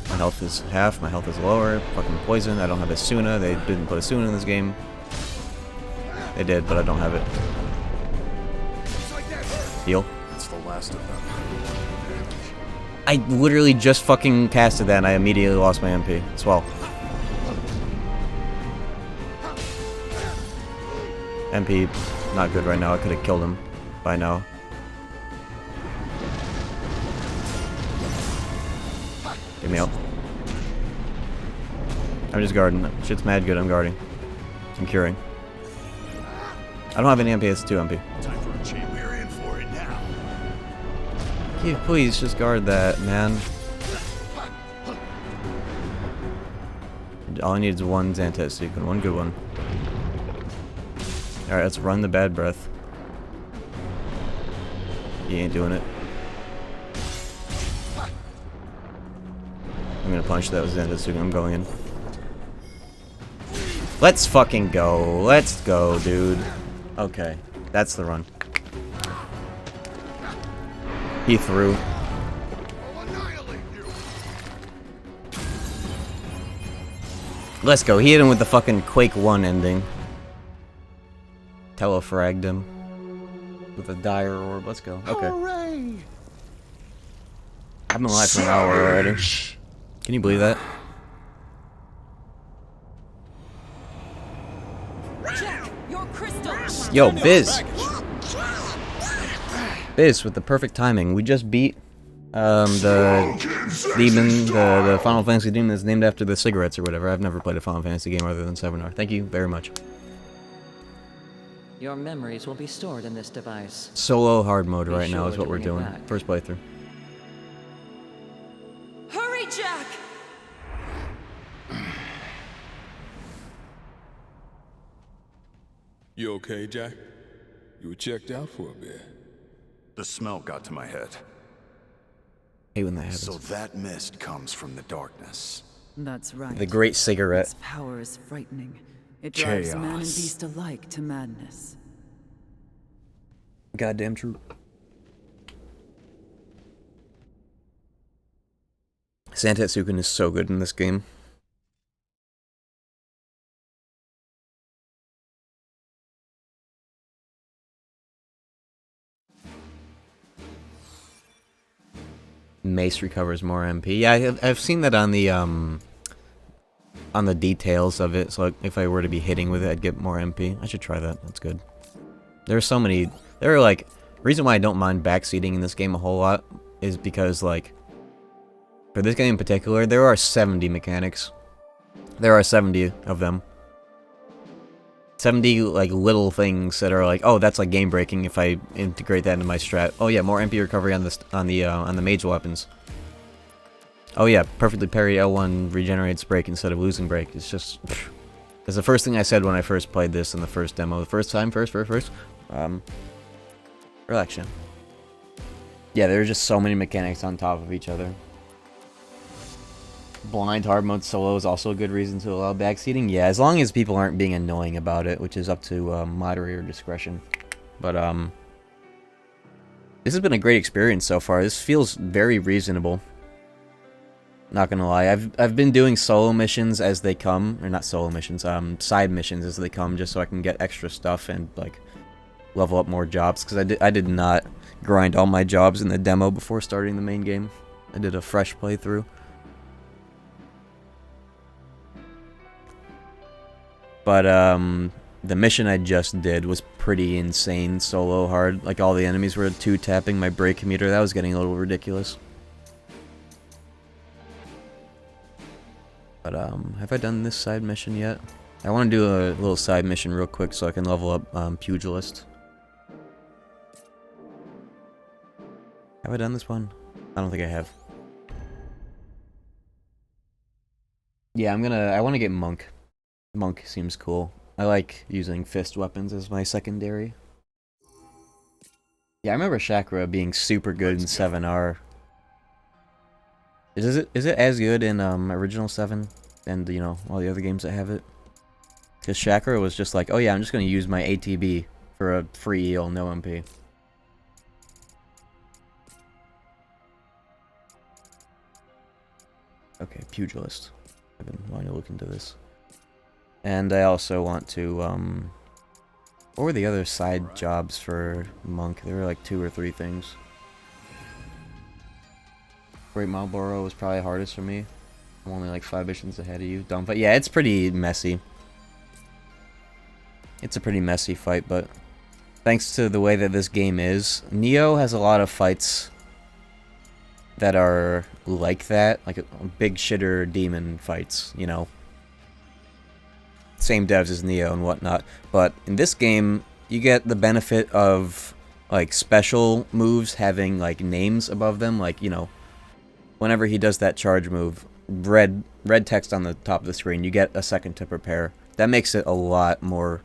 My health is half, my health is lower. Fucking poison, I don't have a Suna. They didn't put a Suna in this game. They did, but I don't have it. It's like that. Heal. It's the last of them. I literally just fucking casted that and I immediately lost my MP. Swell. MP, not good right now. I could have killed him by now. Get me out. I'm just guarding. Shit's mad good, I'm guarding. I'm curing. I don't have any MP, it's 2 MP. Time for a change. We're in for it now. Yeah, please, just guard that, man. All I need is one Xantet sequence, one good one. Alright, let's run the bad breath. He ain't doing it. I'm gonna punch that with Xantet sequence, I'm going in. Let's fucking go. Let's go, dude. Okay, that's the run. He threw. I'll annihilate you. Let's go. He hit him with the fucking Quake 1 ending. Telefragged him. With a dire orb. Let's go. Okay. Hooray! I've been alive for an hour already. Can you believe that? Jack, your crystal! Yo, Biz! Biz with the perfect timing. We just beat the demon, the Final Fantasy demon that's named after the cigarettes or whatever. I've never played a Final Fantasy game other than 7R. Thank you very much. Your memories will be stored in this device. Solo hard mode Be right now sure is what to we're bring it doing. back. First playthrough. Hurry, Jack! You okay, Jack? You were checked out for a bit. The smell got to my head. Hate when that happens. So that mist comes from the darkness. That's right. The great cigarette. Its power is frightening. It drives man and Chaos. beast alike to madness. Goddamn true. Santetsuken is so good in this game. Mace recovers more MP. Yeah, I've seen that on the details of it. So like, if I were to be hitting with it, I'd get more MP. I should try that. That's good. There's so many. There are like reason why I don't mind backseating in this game a whole lot is because like for this game in particular, there are 70 mechanics. There are 70 of them. 70 like little things that are like, oh, that's like game breaking if I integrate that into my strat. Oh yeah, more MP recovery on the mage weapons. Oh yeah, perfectly parry L1 regenerates break instead of losing break. It's just, that's the first thing I said when I first played this in the first demo. The first time, first. Relaxation. Yeah, there are just so many mechanics on top of each other. Blind hard mode solo is also a good reason to allow backseating. Yeah, as long as people aren't being annoying about it, which is up to moderator discretion. But this has been a great experience so far. This feels very reasonable. Not gonna lie, I've been doing solo missions as they come, or not solo missions, side missions as they come, just so I can get extra stuff and like level up more jobs. Because I did not grind all my jobs in the demo before starting the main game. I did a fresh playthrough. But the mission I just did was pretty insane solo hard. Like all the enemies were 2-tapping my break meter. That was getting a little ridiculous. But have I done this side mission yet? I want to do a little side mission real quick so I can level up Pugilist. Have I done this one? I don't think I have. Yeah, I want to get Monk. Monk seems cool. I like using fist weapons as my secondary. Yeah, I remember Chakra being super good in 7R. Is it as good in original 7 and you know all the other games that have it? Because Chakra was just like, oh yeah, I'm just gonna use my ATB for a free heal, no MP. Okay, Pugilist. I've been wanting to look into this. And I also want to, what were the other side jobs for Monk? There were like 2 or 3 things. Great Malboro was probably hardest for me. I'm only like 5 missions ahead of you. Don't fight. Yeah, it's pretty messy. It's a pretty messy fight, but thanks to the way that this game is, Neo has a lot of fights that are like that, like big shitter demon fights, you know. Same devs as Neo and whatnot, but in this game you get the benefit of like special moves having like names above them, like, you know, whenever he does that charge move, red text on the top of the screen, you get a second to prepare. That makes it a lot more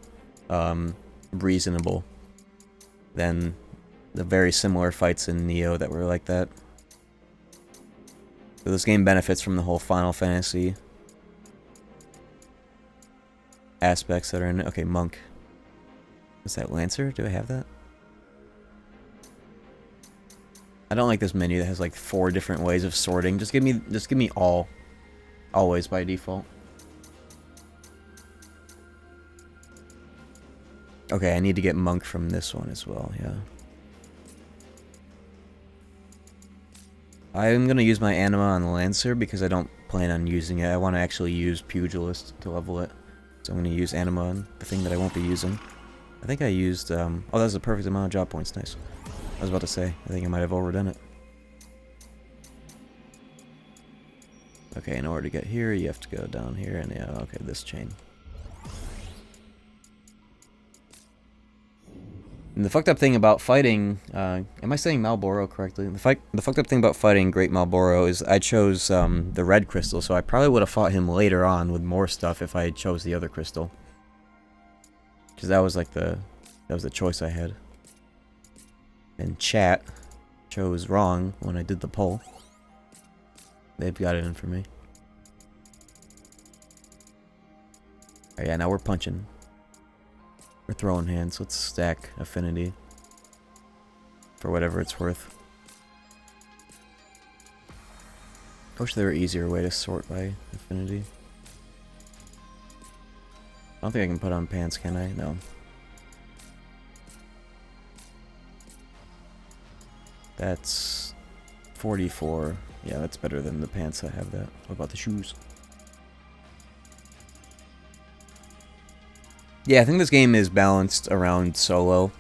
reasonable than the very similar fights in Neo that were like that. So this game benefits from the whole Final Fantasy aspects that are in it. Okay, Monk. Is that Lancer? Do I have that? I don't like this menu that has like 4 different ways of sorting. Just give me all. Always by default. Okay, I need to get Monk from this one as well, yeah. I'm gonna use my anima on the Lancer because I don't plan on using it. I want to actually use Pugilist to level it. So I'm gonna use anima on the thing that I won't be using. I think I used, oh, that was the perfect amount of job points, nice. I was about to say, I think I might have overdone it. Okay, in order to get here, you have to go down here, and yeah, okay, this chain. And the fucked up thing about fighting, am I saying Malboro correctly? The fucked up thing about fighting Great Malboro is I chose the red crystal, so I probably would have fought him later on with more stuff if I chose the other crystal. Because that was like that was the choice I had. And chat chose wrong when I did the poll. They've got it in for me. Oh yeah, now we're punching. We're throwing hands. Let's stack affinity for whatever it's worth. I wish there were easier way to sort by affinity. I don't think I can put on pants, can I? No. That's 44. Yeah, that's better than the pants that have that. What about the shoes? Yeah, I think this game is balanced around solo.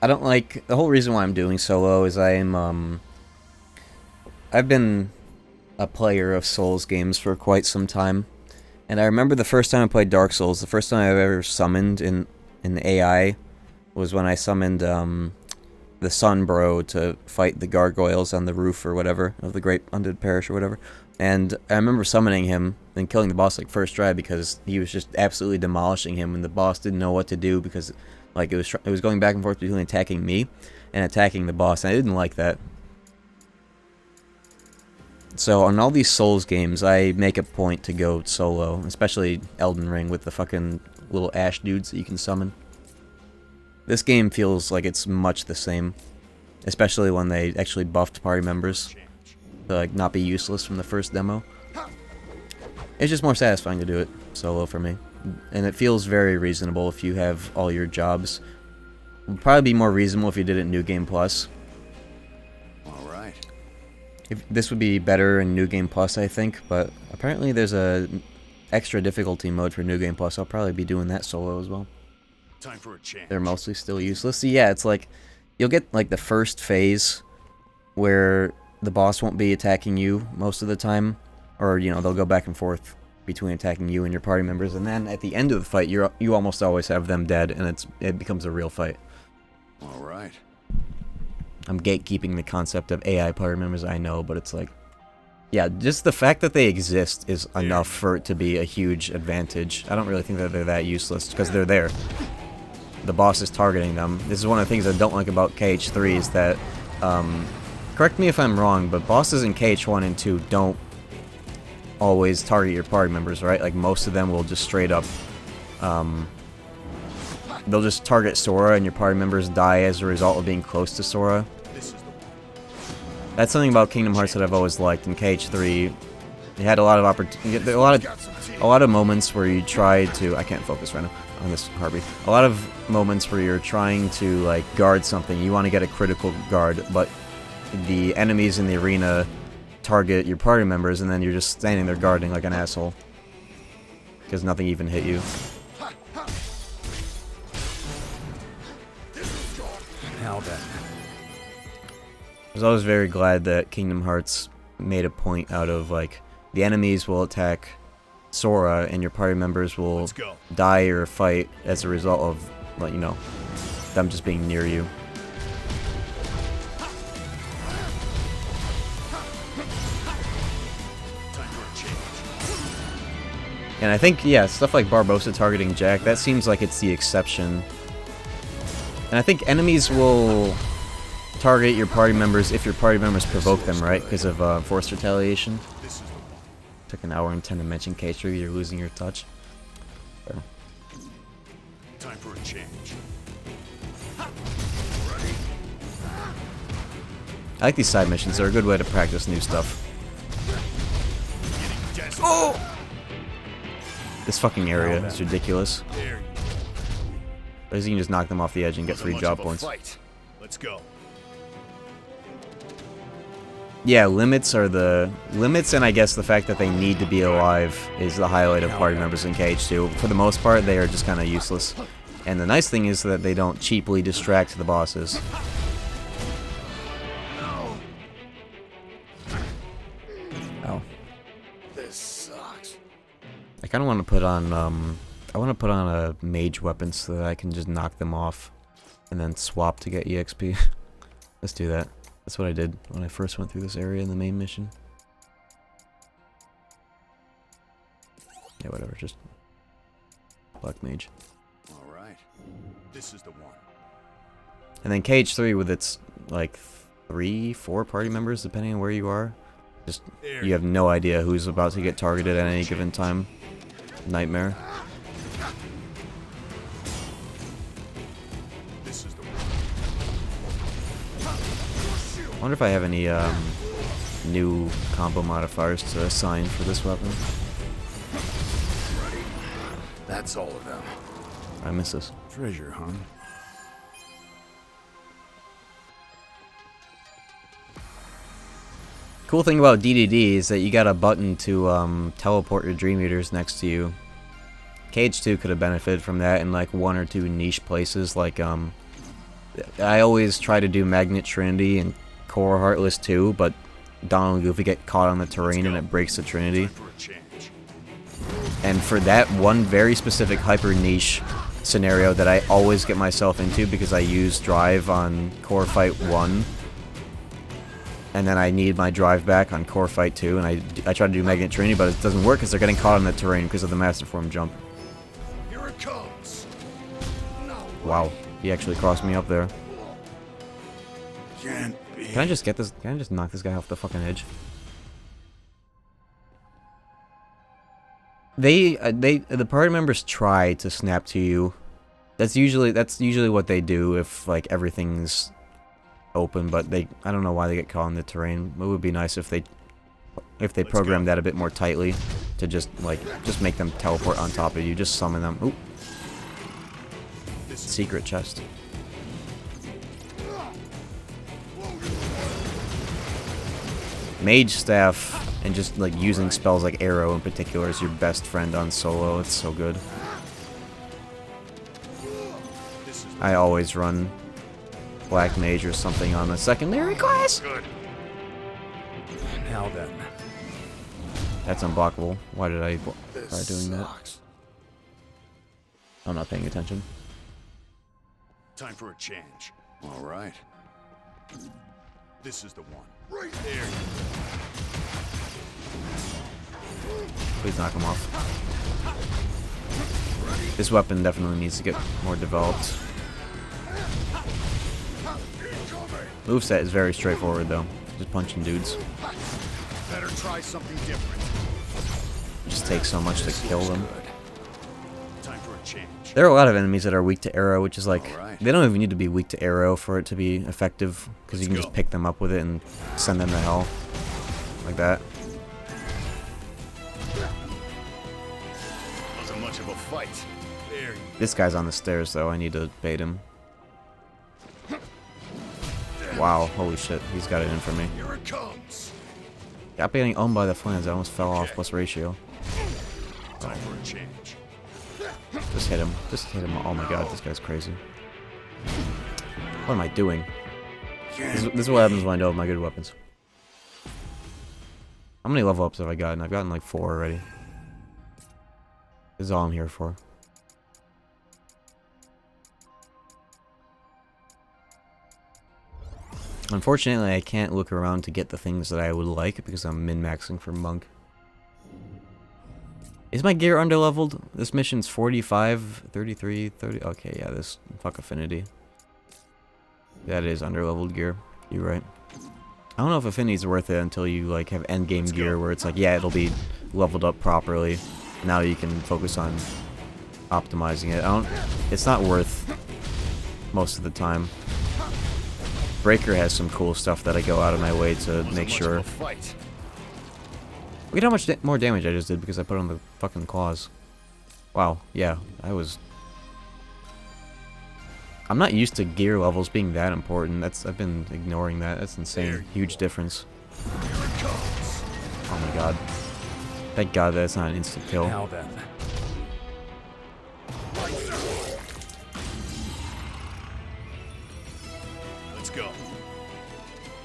I don't like... The whole reason why I'm doing solo is I've been a player of Souls games for quite some time. And I remember the first time I played Dark Souls, the first time I've ever summoned in in the AI was when I summoned the Sun Bro to fight the gargoyles on the roof or whatever of the Great Undead Parish or whatever. And I remember summoning him and killing the boss like first try because he was just absolutely demolishing him, and the boss didn't know what to do because like it was going back and forth between attacking me and attacking the boss, and I didn't like that. So on all these Souls games, I make a point to go solo, especially Elden Ring with the fucking little ash dudes that you can summon. This game feels like it's much the same, especially when they actually buffed party members to like not be useless from the first demo. It's just more satisfying to do it solo for me, and it feels very reasonable if you have all your jobs. It would probably be more reasonable if you did it in New Game Plus. All right. This would be better in New Game Plus, I think, but apparently there's a extra difficulty mode for New Game Plus. I'll probably be doing that solo as well. Time for a change. They're mostly still useless. So yeah, it's like you'll get like the first phase where the boss won't be attacking you most of the time, or you know, they'll go back and forth between attacking you and your party members, and then at the end of the fight you almost always have them dead, and it becomes a real fight. All right. I'm gatekeeping the concept of AI party members, I know, but it's like, yeah, just the fact that they exist is enough for it to be a huge advantage. I don't really think that they're that useless because they're there. The boss is targeting them. This is one of the things I don't like about KH3 is that, correct me if I'm wrong, but bosses in KH1 and 2 don't always target your party members, right? Like most of them will just straight up, they'll just target Sora and your party members die as a result of being close to Sora. That's something about Kingdom Hearts that I've always liked. In KH3, you had a lot of a lot of moments where you tried to. I can't focus right now on this Harvey. A lot of moments where you're trying to like guard something. You want to get a critical guard, but the enemies in the arena target your party members, and then you're just standing there guarding like an asshole because nothing even hit you. Now then. I was always very glad that Kingdom Hearts made a point out of like the enemies will attack Sora and your party members will die or fight as a result of, like, you know, them just being near you. And I think, yeah, stuff like Barbossa targeting Jack, that seems like it's the exception. And I think enemies will target your party members if your party members provoke them, right? Because of forced retaliation. Took an hour and 10 to mention KH3, you're losing your touch. So. Time for a change. I like these side missions, they're a good way to practice new stuff. Oh! This fucking area is ridiculous. But you can just knock them off the edge and get 3 job points. Let's go. Yeah, limits are the limits, and I guess the fact that they need to be alive is the highlight of party members in KH2. For the most part, they are just kind of useless. And the nice thing is that they don't cheaply distract the bosses. Oh. This sucks. I kind of want to put on, I want to put on a mage weapon so that I can just knock them off and then swap to get EXP. Let's do that. That's what I did when I first went through this area in the main mission. Yeah, whatever, just Black Mage. Alright. This is the one. And then KH3 with its, like, 3-4 party members, depending on where you are. Just, you have no idea who's about to get targeted at any given time. Nightmare. I wonder if I have any new combo modifiers to assign for this weapon. That's all of them. I miss this. Treasure, huh? Cool thing about DDD is that you got a button to teleport your Dream Eaters next to you. KH2 could have benefited from that in like 1 or 2 niche places. Like I always try to do Magnet Trinity and Core Heartless too, but Donald and Goofy get caught on the terrain and it breaks the Trinity. And for that one very specific hyper niche scenario that I always get myself into because I use drive on Core Fight 1. And then I need my drive back on Core Fight 2, and I try to do Magnet Trini, but it doesn't work because they're getting caught on the terrain because of the Master Form jump. Here it comes. Wow, he actually crossed me up there. Can't be. Can I just get this? Can I just knock this guy off the fucking edge? The party members try to snap to you. That's usually what they do if like everything's open, but I don't know why they get caught in the terrain. It would be nice if they program that a bit more tightly to just make them teleport on top of you, just summon them. Oop. Secret chest. Mage staff and just like using spells like arrow in particular is your best friend on solo. It's so good. I always run Black Mage or something on a secondary class. Good. Now then. That's unblockable. Why did I try doing that? Sucks. I'm not paying attention. Time for a change. All right. This is the one. Right there. Please knock him off. This weapon definitely needs to get more developed. Moveset is very straightforward though. Just punching dudes. Better try something different. It just takes so much to kill them. Time for a change. There are a lot of enemies that are weak to arrow, which is like, Alright. they don't even need to be weak to arrow for it to be effective, because you can just pick them up with it and send them to hell. Like that. Wasn't much of a fight. There you This guy's on the stairs though, I need to bait him. Wow, holy shit, he's got it in for me. Here it comes. Got getting owned by the flans, I almost fell off plus ratio. Time for a change. Just hit him. Just hit him. Oh my god, this guy's crazy. What am I doing? This is what happens when I don't have my good weapons. How many level ups have I gotten? I've gotten like 4 already. This is all I'm here for. Unfortunately, I can't look around to get the things that I would like because I'm min-maxing for Monk. Is my gear underleveled? This mission's 45, 33, 30... Okay, yeah, this... Fuck Affinity. That is underleveled gear. You're right. I don't know if Affinity's worth it until you, like, have endgame gear where it's like, yeah, it'll be leveled up properly. Now you can focus on optimizing it. It's not worth most of the time. Breaker has some cool stuff that I go out of my way to make sure. Look at how much more damage I just did because I put on the fucking claws. Wow, yeah, I'm not used to gear levels being that important. I've been ignoring that. That's insane. Huge difference. Oh my god. Thank god that's not an instant kill. Now then. Let's go.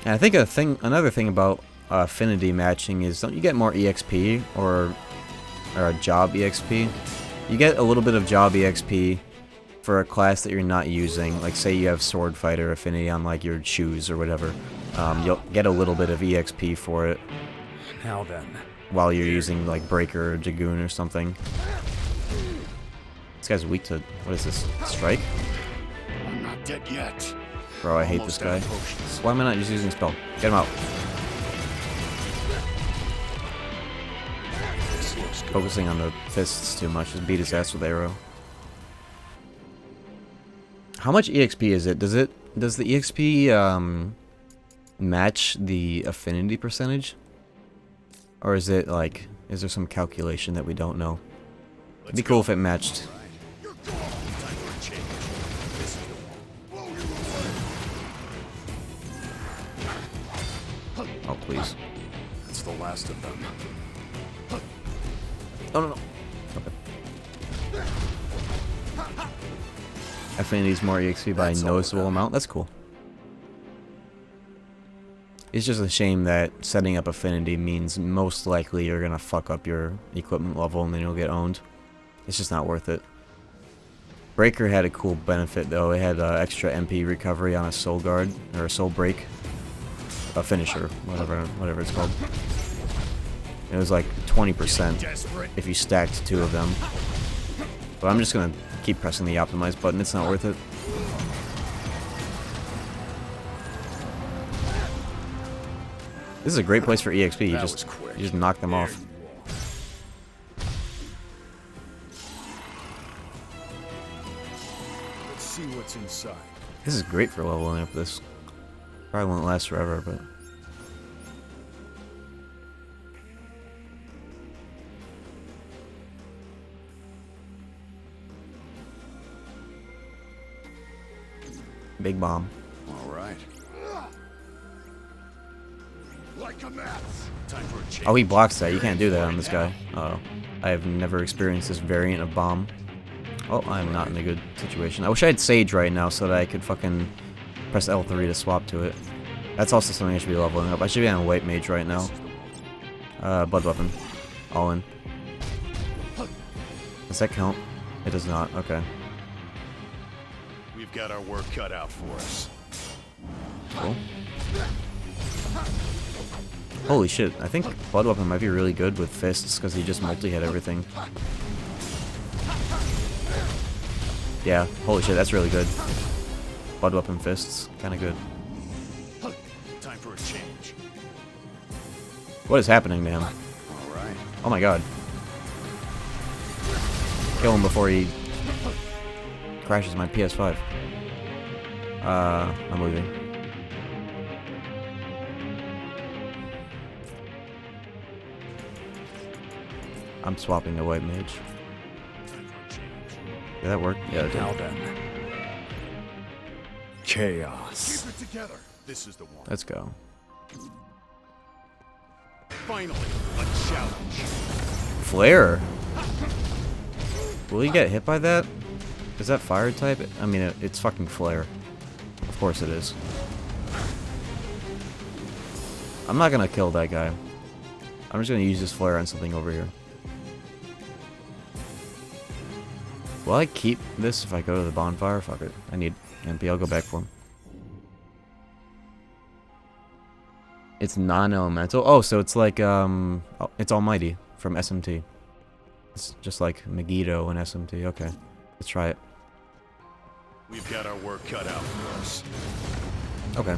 And I think another thing about affinity matching is, don't you get more EXP or a job EXP? You get a little bit of job EXP for a class that you're not using. Like say you have sword fighter affinity on like your shoes or whatever. You'll get a little bit of EXP for it. Now then. While you're using like breaker or dragoon or something. This guy's weak to, what is this, strike? I'm not dead yet. Bro, I hate this guy. Why am I not just using spell? Get him out. Focusing on the fists too much. Just beat his ass with arrow. How much EXP is it? Does the EXP match the affinity percentage? Or is it like, is there some calculation that we don't know? It'd be cool if it matched. Oh, please. It's the last of them. Oh, no, no. Okay. Affinity's more EXP by a noticeable amount. That's cool. It's just a shame that setting up affinity means most likely you're gonna fuck up your equipment level and then you'll get owned. It's just not worth it. Breaker had a cool benefit though. It had extra MP recovery on a soul guard or a soul break, a finisher, whatever it's called. It was like 20% if you stacked 2 of them. But I'm just gonna keep pressing the optimize button. It's not worth it. This is a great place for EXP. You just knock them off. Let's see what's inside. This is great for leveling up. This probably won't last forever, but. Big bomb. All right. Like a mat. Time for a change. Oh, he blocks that. You can't do that on this guy. Oh, I have never experienced this variant of bomb. Oh, I'm not in a good situation. I wish I had Sage right now so that I could fucking press L3 to swap to it. That's also something I should be leveling up. I should be on a White Mage right now. Blood Weapon. All in. Does that count? It does not. Okay. We've got our work cut out for us. Cool. Holy shit, I think Blood Weapon might be really good with fists because he just multi-hit everything. Yeah, holy shit, that's really good. Blood Weapon fists, kinda good. Time for a change. What is happening to him? All right. Oh my god. Kill him before he crashes my PS5. I'm leaving. I'm swapping to White Mage. Did that work? Yeah, it Now did. then. Chaos. Keep it together. This is the one. Let's go. Finally, a challenge. Flare! Will he get hit by that? Is that fire type? I mean, it's fucking Flare. Of course it is. I'm not gonna kill that guy. I'm just gonna use this Flare on something over here. Will I keep this if I go to the bonfire? Fuck it. I need MP. I'll go back for him. It's non-elemental. Oh, so it's like, it's Almighty from SMT. It's just like Megiddo and SMT. Okay. Let's try it. We've got our work cut out for us. Okay.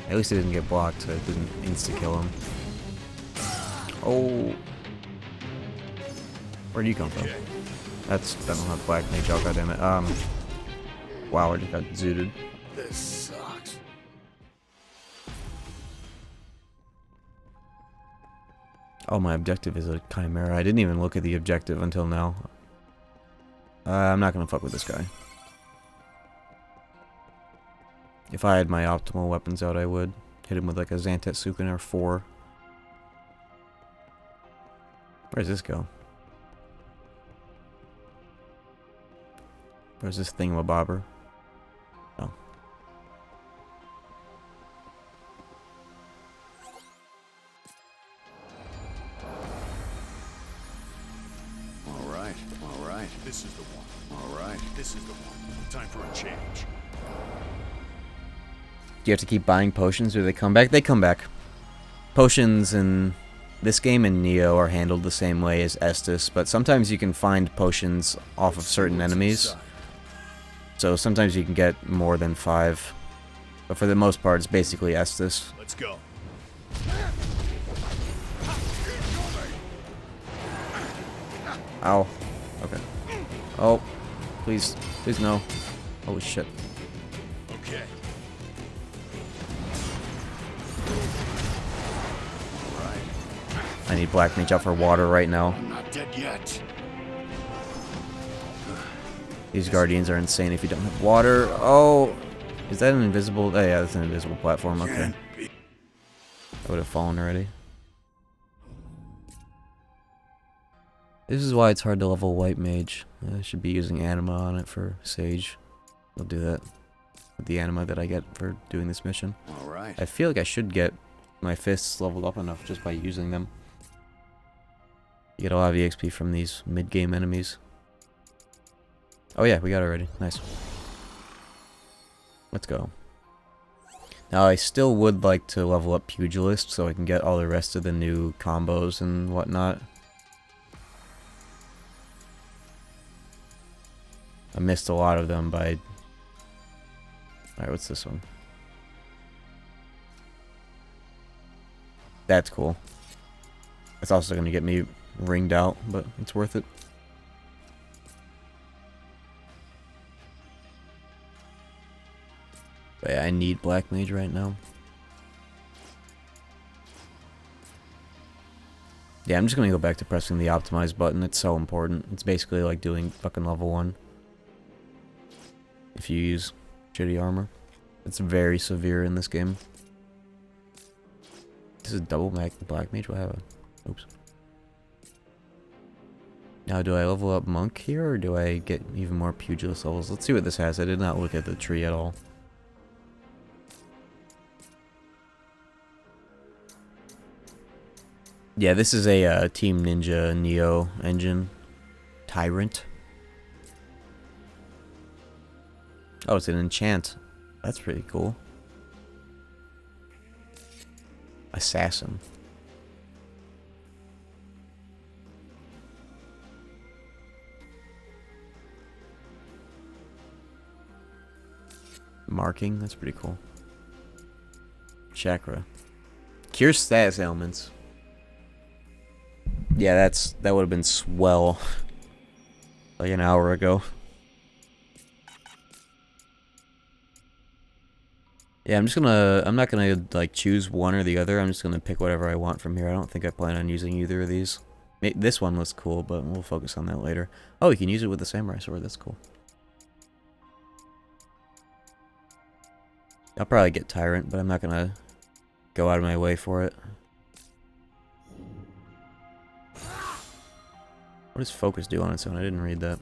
At least it didn't get blocked, so it didn't insta-kill him. Oh. Where'd you come from? Okay. That's not Black Mage. Oh, goddammit. Wow, I just got zooted. This sucks. Oh, my objective is a Chimera. I didn't even look at the objective until now. I'm not gonna fuck with this guy. If I had my optimal weapons out, I would. Hit him with like a Zantetsuken or 4. Where does this go? Where's this thingamabobber? Oh. All right. All right. This is the one. All right. This is the one. Time for a change. Do you have to keep buying potions or do they come back? They come back. Potions in this game and Neo are handled the same way as Estus, but sometimes you can find potions off of certain enemies. So sometimes you can get more than 5. But for the most part, it's basically Estus. Let's go. Ow. Okay. Oh. Please. Please no. Holy shit. Okay. I need Black Mage out for water right now. I'm not dead yet. These Guardians are insane if you don't have water. Oh. Is that an invisible? Oh yeah, that's an invisible platform. Okay. I would have fallen already. This is why it's hard to level White Mage. I should be using Anima on it for Sage. I'll do that with the Anima that I get for doing this mission. All right. I feel like I should get my fists leveled up enough just by using them. You get a lot of EXP from these mid-game enemies. Oh yeah, we got it already. Nice. Let's go. Now I still would like to level up Pugilist so I can get all the rest of the new combos and whatnot. I missed a lot of them by... Alright, what's this one? That's cool. It's also going to get me ringed out, but it's worth it. But yeah, I need Black Mage right now. Yeah, I'm just going to go back to pressing the optimize button. It's so important. It's basically like doing fucking level 1. If you use shitty armor. It's very severe in this game. This is double Black Mage? What happened? Oops. Now, do I level up Monk here, or do I get even more Pugilist levels? Let's see what this has. I did not look at the tree at all. Yeah, this is a Team Ninja Neo engine. Tyrant. Oh, it's an enchant. That's pretty cool. Assassin. Marking, that's pretty cool. Chakra. Cure status ailments. Yeah, that would have been swell. Like an hour ago. Yeah, I'm not gonna like choose one or the other. I'm just gonna pick whatever I want from here. I don't think I plan on using either of these. This one looks cool, but we'll focus on that later. Oh, you can use it with the samurai sword. That's cool. I'll probably get Tyrant, but I'm not gonna go out of my way for it. What does focus do on its own? I didn't read that.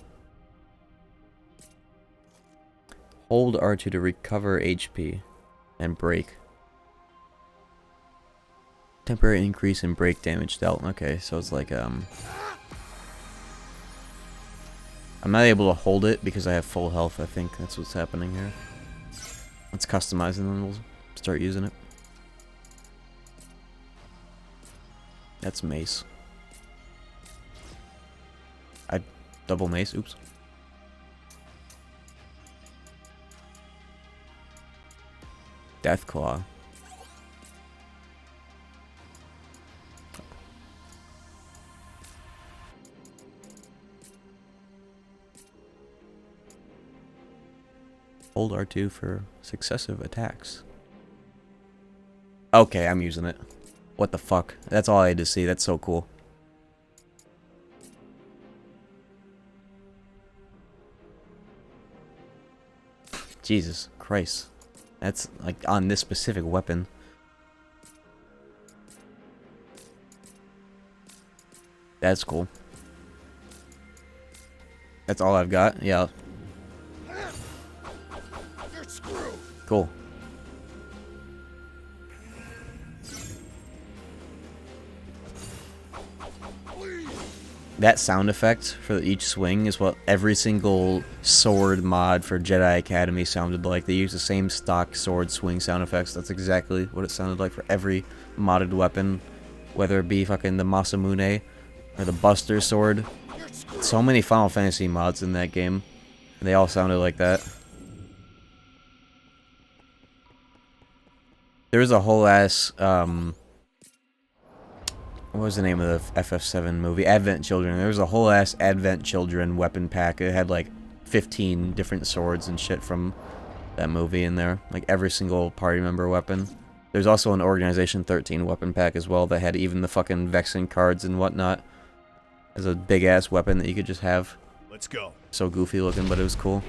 Hold R2 to recover HP and break. Temporary increase in break damage dealt. Okay, so it's like I'm not able to hold it because I have full health. I think that's what's happening here. Let's customize and then we'll start using it. That's mace. I double mace. Oops. Deathclaw. Hold R2 for successive attacks. Okay, I'm using it. What the fuck? That's all I had to see. That's so cool. Jesus Christ. That's like on this specific weapon. That's cool. That's all I've got. Yeah. You're screwed. Cool. That sound effect for each swing is what every single sword mod for Jedi Academy sounded like. They use the same stock sword swing sound effects. That's exactly what it sounded like for every modded weapon. Whether it be fucking the Masamune or the Buster sword. So many Final Fantasy mods in that game. And they all sounded like that. There was a whole ass, what was the name of the FF7 movie? Advent Children. There was a whole ass Advent Children weapon pack. It had like 15 different swords and shit from that movie in there. Like every single party member weapon. There's also an Organization 13 weapon pack as well that had even the fucking Vexen cards and whatnot. As a big ass weapon that you could just have. Let's go. So goofy looking, but it was cool.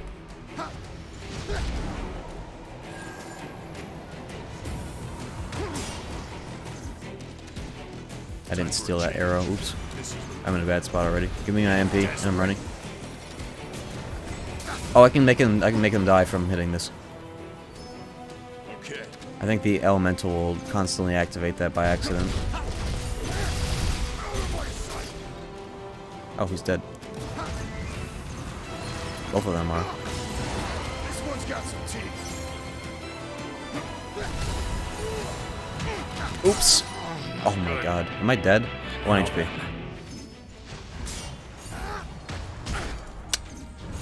I didn't steal that arrow. Oops. I'm in a bad spot already. Give me my MP and I'm running. Oh, I can make him die from hitting this. Okay. I think the elemental will constantly activate that by accident. Oh, he's dead. Both of them are. This one's got some teeth. Oops. Oh my god. Am I dead? 1 HP.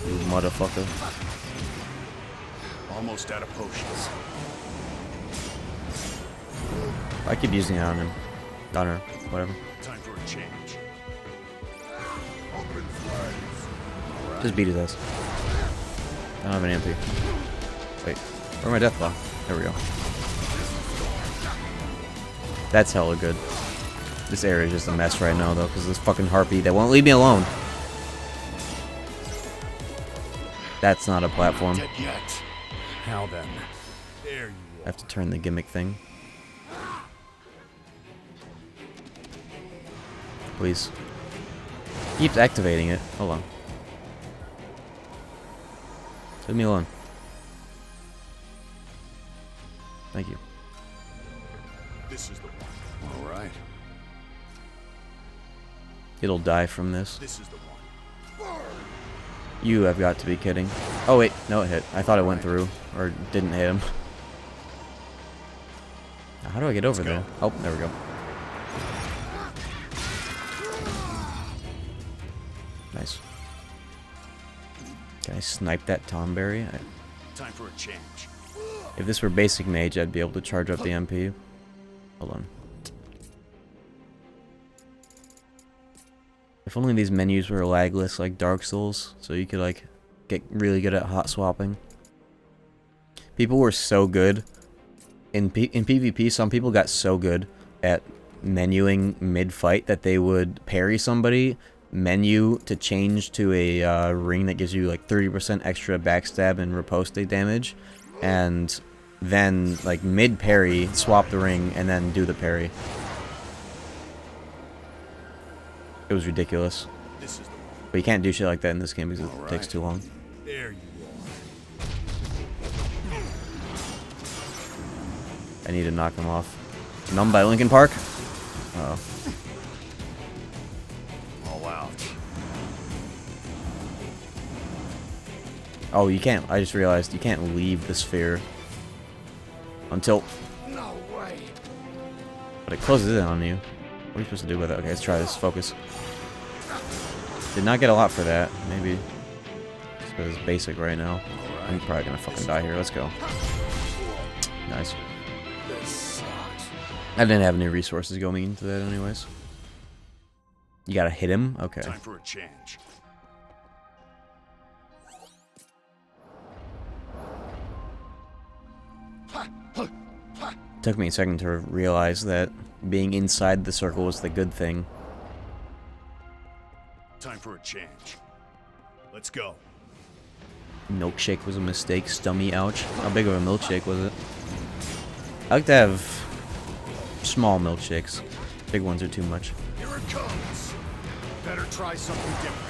You motherfucker. Almost out of potions. I keep using it on him. On her. Whatever. Time for a change. Just beat his ass. I don't have an MP. Wait. Where's my death claw? There we go. That's hella good. This area is just a mess right now, though, because this fucking harpy that won't leave me alone. That's not a platform. Dead yet. Now then. There you I have to turn the gimmick thing. Please. Keeps activating it. Hold on. Leave me alone. Thank you. This is the one. All right. It'll die from this. This is the one. You have got to be kidding. Oh wait, no it hit. I thought it went through. Or didn't hit him. How do I get over there? Oh, there we go. Nice. Can I snipe that Tomberry? Time for a change. If this were basic mage, I'd be able to charge up the MP. Hold on. If only these menus were lagless like Dark Souls, so you could like get really good at hot swapping. People were so good in PvP. Some people got so good at menuing mid-fight that they would parry somebody, menu to change to a ring that gives you like 30% extra backstab and riposte damage, and then like mid-parry swap the ring and then do the parry. It was ridiculous. This is the one. But you can't do shit like that in this game because it takes too long. There you I need to knock him off. Numb by Linkin Park? Uh oh. are. All out. Oh, you can't. I just realized you can't leave the sphere until. No way. But it closes in on you. What are you supposed to do with it? Okay, let's try this. Focus. Did not get a lot for that. Maybe just because it's basic right now. I'm probably gonna fucking die here. Let's go. Nice. This sucks. I didn't have any resources going into that anyways. You gotta hit him? Okay. Time for a change. Took me a second to realize that being inside the circle was the good thing. Time for a change. Let's go. Milkshake was a mistake. Stummy, ouch. How big of a milkshake was it? I like to have small milkshakes. Big ones are too much. Here it comes. Better try something different.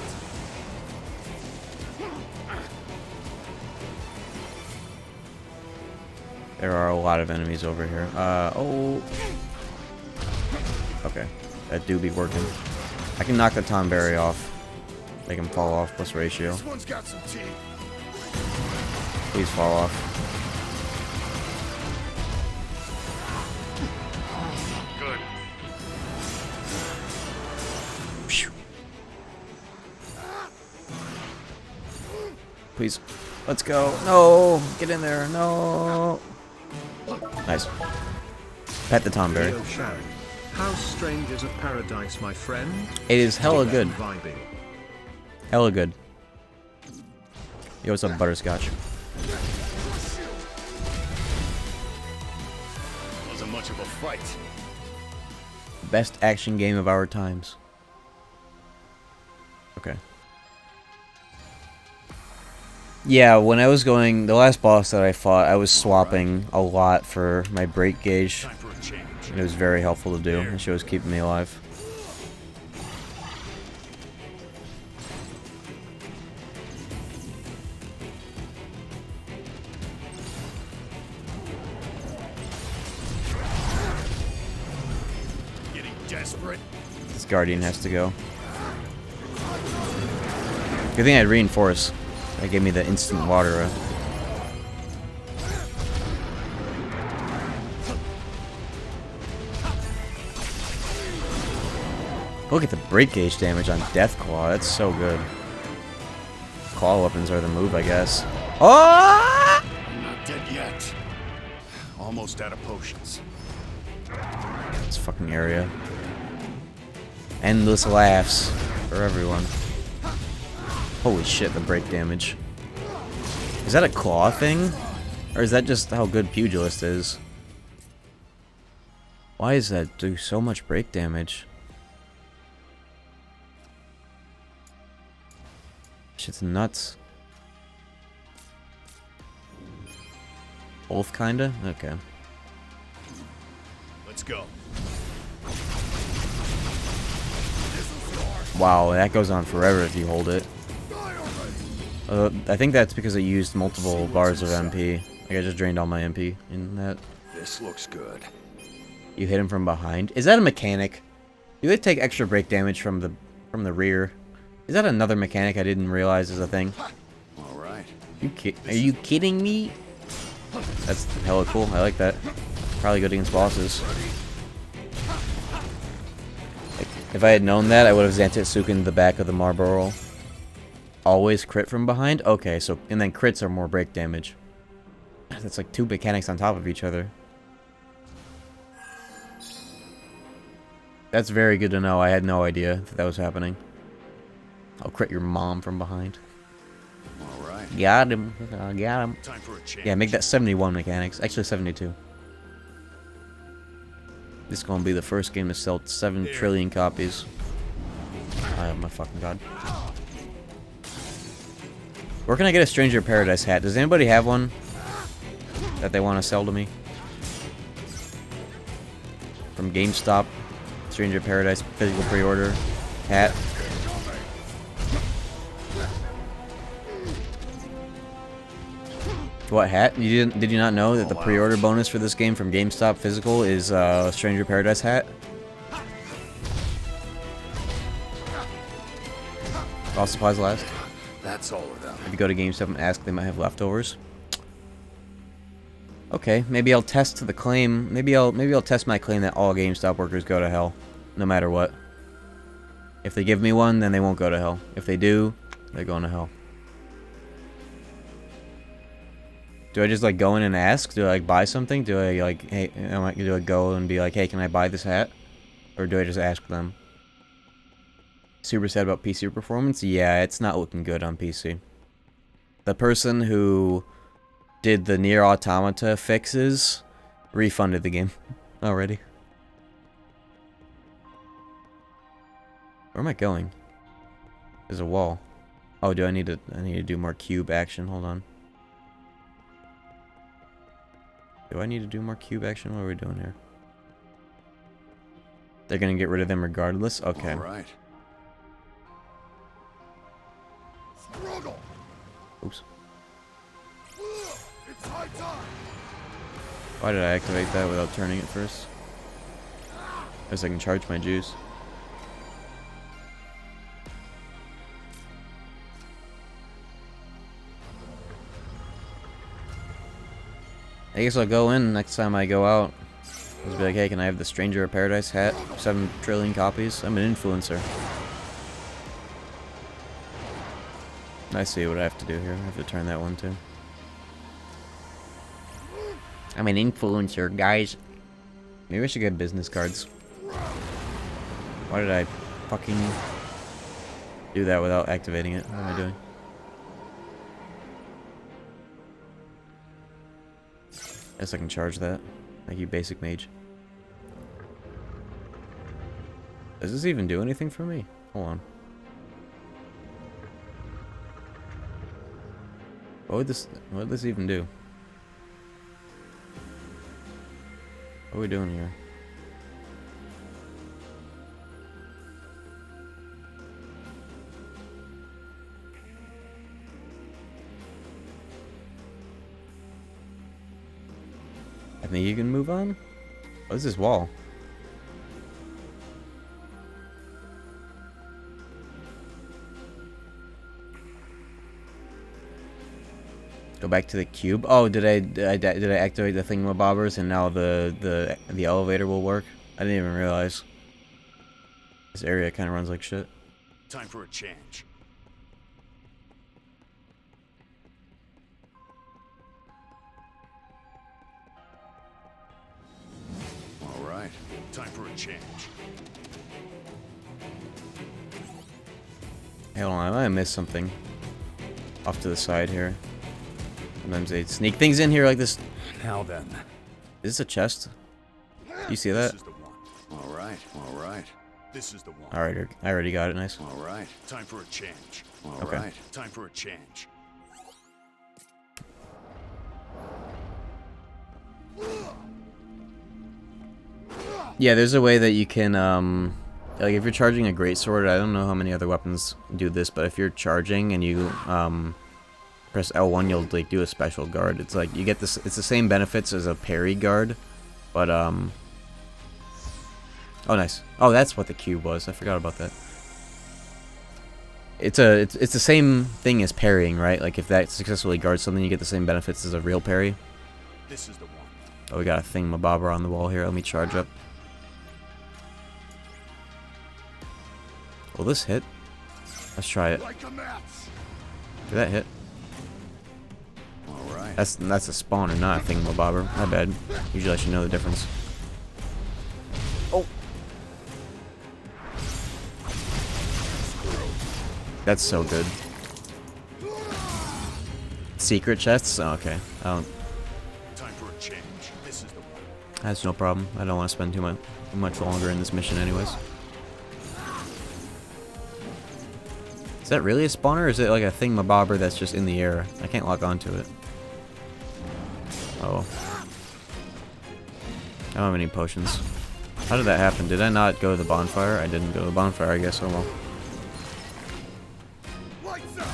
There are a lot of enemies over here. Oh. Okay. That do be working. I can knock the Tomberry off. Make him fall off plus ratio. This one's got some teeth. Please fall off. Good. Phew. Please. Let's go. No. Get in there. No. Nice. Pet the Tomberry. Yo, Sharon. How strange is a paradise, my friend? It is hella good. Vibing. Hella good. Yo, what's up, Butterscotch? Wasn't much of a fight. Best action game of our times. Okay. Yeah, when I was going, the last boss that I fought, I was swapping a lot for my break gauge. Time for a change. It was very helpful to do. It was keeping me alive. Getting desperate. This Guardian has to go. Good thing I had Reinforce. That gave me the instant water. Look at the break gauge damage on Deathclaw. That's so good. Claw weapons are the move, I guess. Oh! I'm not dead yet. Almost out of potions. This fucking area. Endless laughs for everyone. Holy shit, the break damage. Is that a claw thing? Or is that just how good Pugilist is? Why does that do so much break damage? Shit's nuts. Both kinda? Okay. Let's go. Wow, that goes on forever if you hold it. I think that's because it used multiple bars of MP. Like I just drained all my MP in that. This looks good. You hit him from behind. Is that a mechanic? Do they take extra break damage from the rear? Is that another mechanic I didn't realize is a thing? All right. Are you kidding me? That's hella cool. I like that. Probably good against bosses. Like, if I had known that, I would have Zantetsuken the back of the Malboro. Always crit from behind? Okay, so... And then crits are more break damage. That's like two mechanics on top of each other. That's very good to know. I had no idea that was happening. I'll crit your mom from behind. All right. Got him. Got him. Time for a change. Yeah, make that 71 mechanics. Actually, 72. This is gonna be the first game to sell 7 trillion copies. Oh my fucking god. Where can I get a Stranger of Paradise hat? Does anybody have one that they want to sell to me? From GameStop. Stranger of Paradise physical pre-order hat. What hat? Did you not know that the pre-order bonus for this game from GameStop physical is Stranger of Paradise hat? All supplies last. That's all of them. If you go to GameStop and ask, they might have leftovers. Okay, maybe I'll test the claim. Maybe I'll test my claim that all GameStop workers go to hell, no matter what. If they give me one, then they won't go to hell. If they do, they're going to hell. Do I just like go in and ask? Do I like buy something? Do I like, hey, do I go and be like, hey, can I buy this hat? Or do I just ask them? Super sad about PC performance? Yeah, it's not looking good on PC. The person who did the Nier Automata fixes refunded the game already. Where am I going? There's a wall. Oh, I need to do more cube action. Hold on. Do I need to do more cube action? What are we doing here? They're gonna get rid of them regardless? Okay. All right. Struggle. Oops. It's high time. Why did I activate that without turning it first? I guess I can charge my juice. I guess I'll go in next time I go out. Just be like, hey, can I have the Stranger of Paradise hat? 7 trillion copies? I'm an influencer. I see what I have to do here. I have to turn that one too. I'm an influencer, guys. Maybe I should get business cards. Why did I fucking do that without activating it? What am I doing? Guess I can charge that. Thank you, basic mage. Does this even do anything for me? Hold on. What would this even do? What are we doing here? I think you can move on? What is this wall? Go back to the cube. Oh, did I activate the thingamabobbers and now the elevator will work? I didn't even realize. This area kind of runs like shit. Time for a change. All right, time for a change. Hey, hold on, I might have missed something. Off to the side here. Sometimes they sneak things in here like this. Now then. Is this a chest? You see that? This is the one. All right, all right. This is the one. Alright, I already got it, nice. All right, time for a change. All Okay. right, time for a change. Yeah, there's a way that you can, like if you're charging a greatsword, I don't know how many other weapons do this, but if you're charging and you, press L1, you'll, like, do a special guard. It's like, you get this, it's the same benefits as a parry guard, but, oh, nice. Oh, that's what the cube was. I forgot about that. It's the same thing as parrying, right? Like, if that successfully guards something, you get the same benefits as a real parry. This is the one. Oh, we got a thingamabobber on the wall here. Let me charge up. Will this hit? Let's try it. Like a match. Did that hit? All right. That's a spawner, not a thingamabobber. My bad. Usually I should know the difference. Oh. That's so good. Secret chests? Oh, okay. I don't. Time for a change. This is the one. That's no problem. I don't want to spend too much longer in this mission, anyways. Is that really a spawner, or is it like a thingamabobber that's just in the air? I can't lock onto it. Oh. I don't have any potions. How did that happen? Did I not go to the bonfire? I didn't go to the bonfire, I guess. Oh well. Lights out.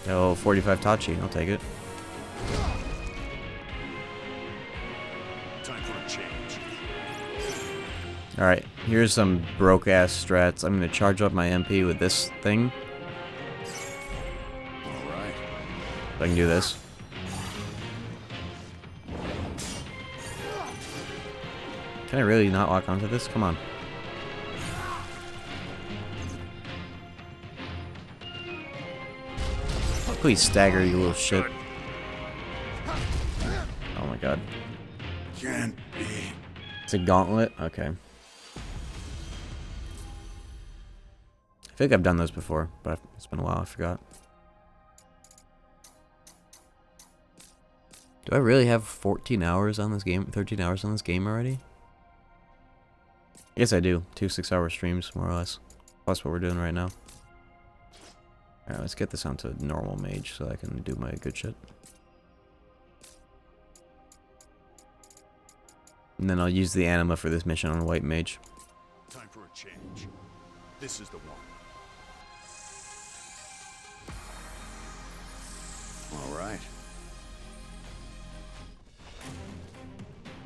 Oh, 45 Tachi. I'll take it. Time for a change. Alright, here's some broke-ass strats. I'm gonna charge up my MP with this thing. All right. So I can do this. Can I really not lock onto this? Come on. Please stagger, you little shit. Oh my god. Can't be. It's a gauntlet? Okay. I feel like I've done those before, but it's been a while, I forgot. Do I really have 14 hours on this game? 13 hours on this game already? Yes, I do. 2 6-hour streams, more or less. Plus what we're doing right now. Alright, let's get this onto normal mage so I can do my good shit. And then I'll use the anima for this mission on white mage. Time for a change. This is the one. All right.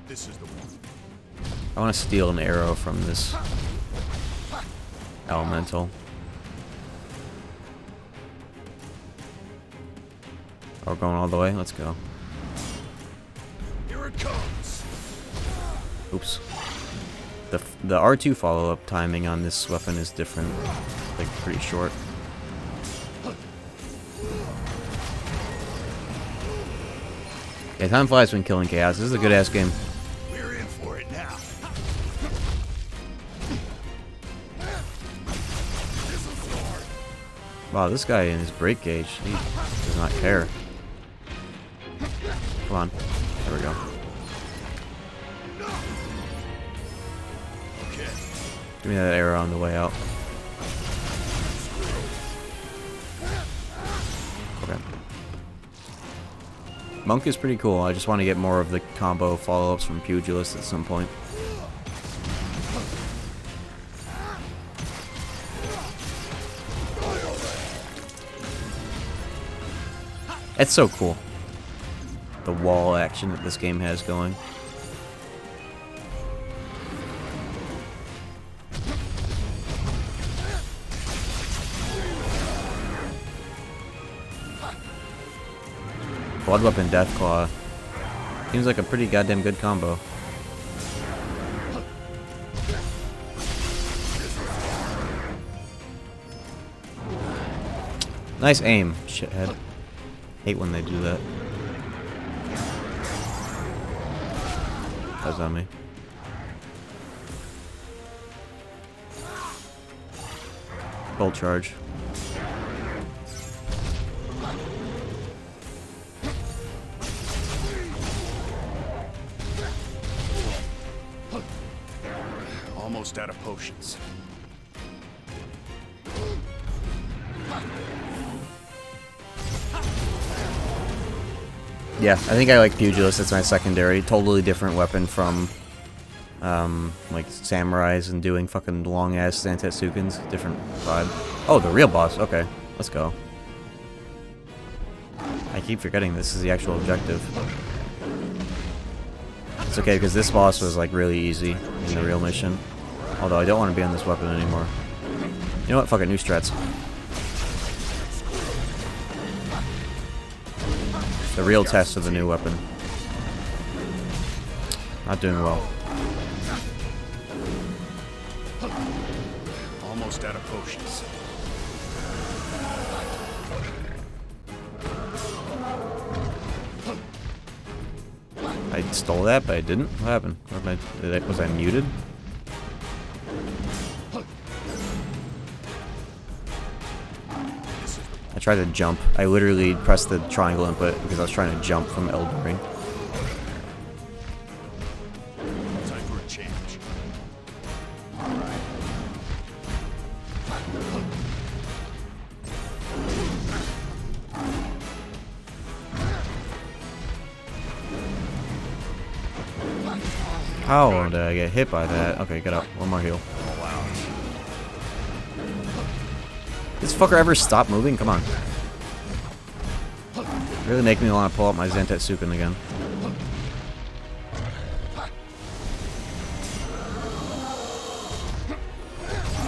This is the one. I want to steal an arrow from this elemental. Oh, we're going all the way? Let's go. Here it comes. Oops. The R2 follow-up timing on this weapon is different. Like, pretty short. Yeah, time flies when killing chaos. This is a good-ass game. We're in for it now. Wow, this guy in his break gauge, he does not care. Come on. There we go. Okay. Give me that arrow on the way out. Okay. Monk is pretty cool. I just want to get more of the combo follow-ups from Pugilist at some point. It's so cool. The wall action that this game has going. Blood Weapon, Death Claw. Seems like a pretty goddamn good combo. Nice aim, shithead. Hate when they do that. That was on me. Bolt charge. Almost out of potions. Yeah, I think I like Pugilist. It's my secondary. Totally different weapon from, like, samurais and doing fucking long-ass Zantetsugens. Different vibe. Oh, the real boss. Okay, let's go. I keep forgetting this is the actual objective. It's okay, because this boss was, like, really easy in the real mission. Although I don't want to be on this weapon anymore. You know what? Fuck it, new strats. The real test of the new weapon. Not doing well. Almost out of potions. I stole that, but I didn't. What happened? Was I muted? I tried to jump. I literally pressed the triangle input because I was trying to jump from Elden Ring. Time for a change. How did I get hit by that? Okay, get up. One more heal. This fucker ever stop moving? Come on. Really make me want to pull out my Zantetsuken again.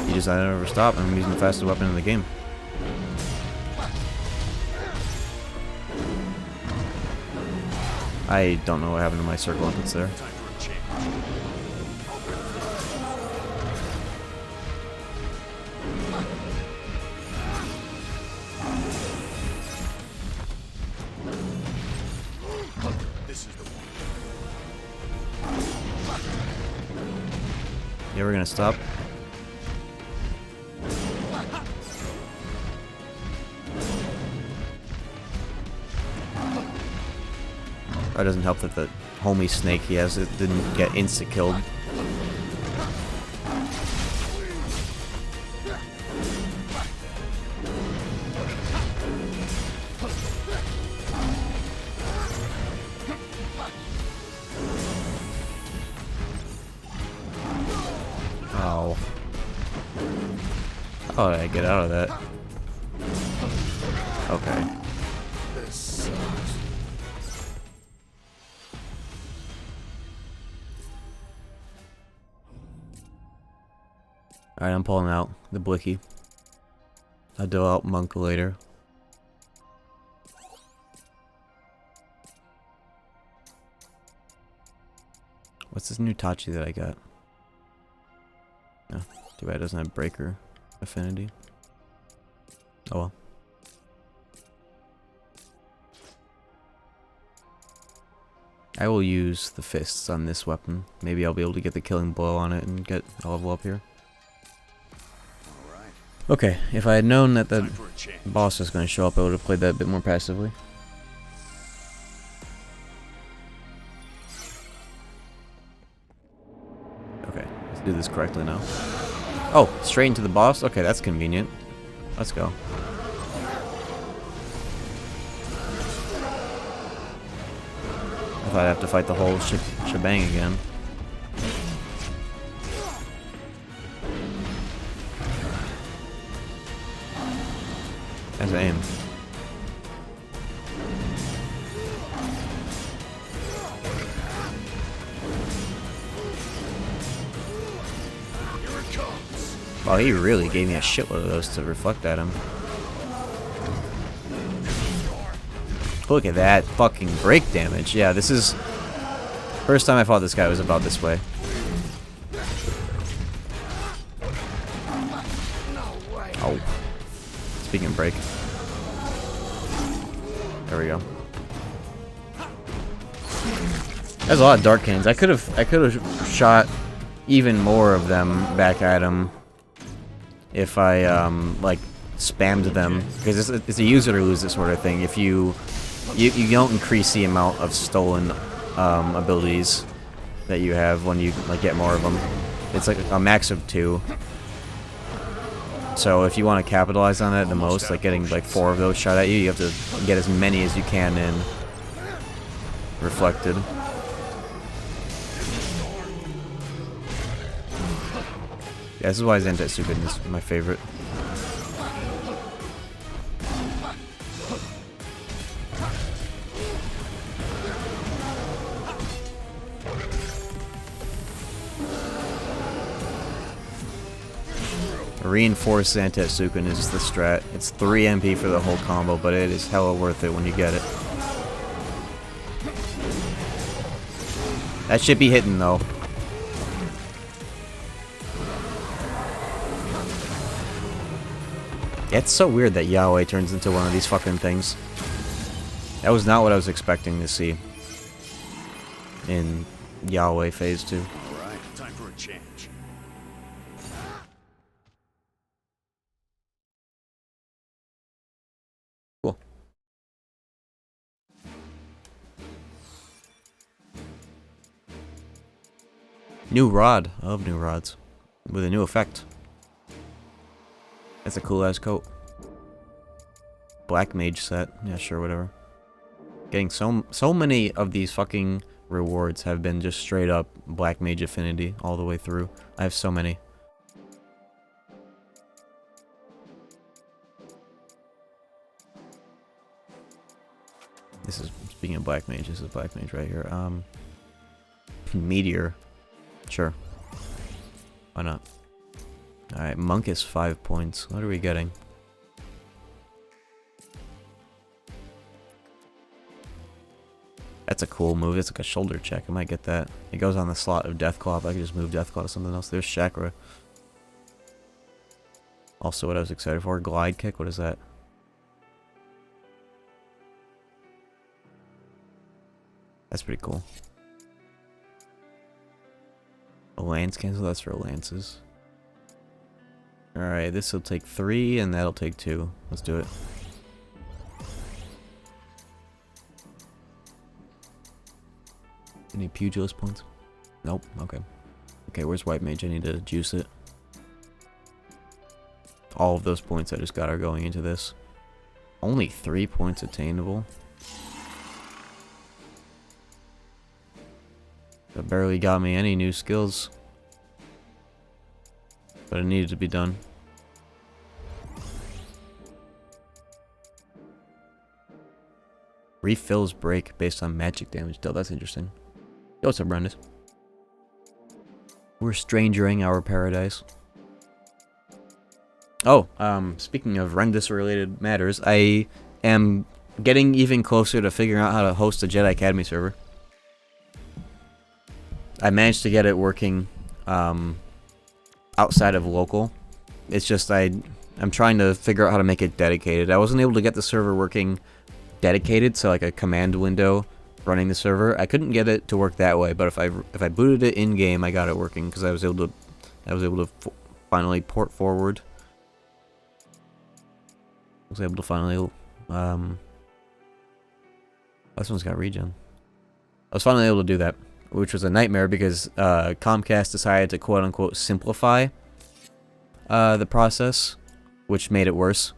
He decided to never stop, and I'm using the fastest weapon in the game. I don't know what happened to my circle inputs there. Yeah, we're gonna stop. That doesn't help that the homie snake he has it didn't get insta-killed. Oh. How did I get out of that? Okay. Alright, I'm pulling out the Blicky. I'll do out Monk later. What's this new Tachi that I got? Oh, too bad it doesn't have breaker affinity. Oh well. I will use the fists on this weapon. Maybe I'll be able to get the killing blow on it and get a level up here. Okay, if I had known that the boss was going to show up, I would have played that a bit more passively. Okay, let's do this correctly now. Oh, straight into the boss? Okay, that's convenient. Let's go. I thought I'd have to fight the whole shebang again. As I aim. Wow, he really gave me a shitload of those to reflect at him. Look at that fucking break damage. Yeah, this is... First time I fought this guy was about this way. Oh. Speaking of break. There we go. There's a lot of dark cannons. I could have shot even more of them back at him if I like spammed them, because it's a use it or lose it sort of thing. If you don't increase the amount of stolen abilities that you have when you like get more of them. It's like a max of 2. So if you want to capitalize on it the most, like getting like 4 of those shot at you, you have to get as many as you can in reflected. Yeah, this is why Zantetsuken is my favorite. Reinforced Zantetsuken is the strat. It's 3 MP for the whole combo, but it is hella worth it when you get it. That should be hitting though. Yeah, it's so weird that Yahweh turns into one of these fucking things. That was not what I was expecting to see in Yahweh Phase 2. Alright, time for a change. Cool. New rod. I love new rods. With a new effect. That's a cool ass coat. Black mage set. Yeah, sure, whatever. Getting so many of these fucking rewards have been just straight up black mage affinity all the way through. I have so many. This is, speaking of black mage, this is black mage right here. Meteor. Sure. Why not? Alright, monk is 5 points. What are we getting? That's a cool move. It's like a shoulder check. I might get that. It goes on the slot of Deathclaw. I can just move Deathclaw to something else. There's Chakra. Also what I was excited for. Glide kick. What is that? That's pretty cool. A lance cancel. That's for lances. Alright, this will take 3 and that'll take 2. Let's do it. Any pugilist points? Nope. Okay. Okay, where's white mage? I need to juice it. All of those points I just got are going into this. Only 3 points attainable. That barely got me any new skills. But it needed to be done. Refills break based on magic damage dealt. That's interesting. Yo, what's up, Brandis? We're strangering our paradise. Oh, speaking of Rendis-related matters, I am getting even closer to figuring out how to host a Jedi Academy server. I managed to get it working outside of local. It's just I'm trying to figure out how to make it dedicated. I wasn't able to get the server working dedicated, so like a command window running the server. I couldn't get it to work that way, but if I booted it in game, I got it working because I was able to finally port forward. I was able to finally this one's got regen. I was finally able to do that, which was a nightmare because Comcast decided to quote-unquote simplify the process, which made it worse.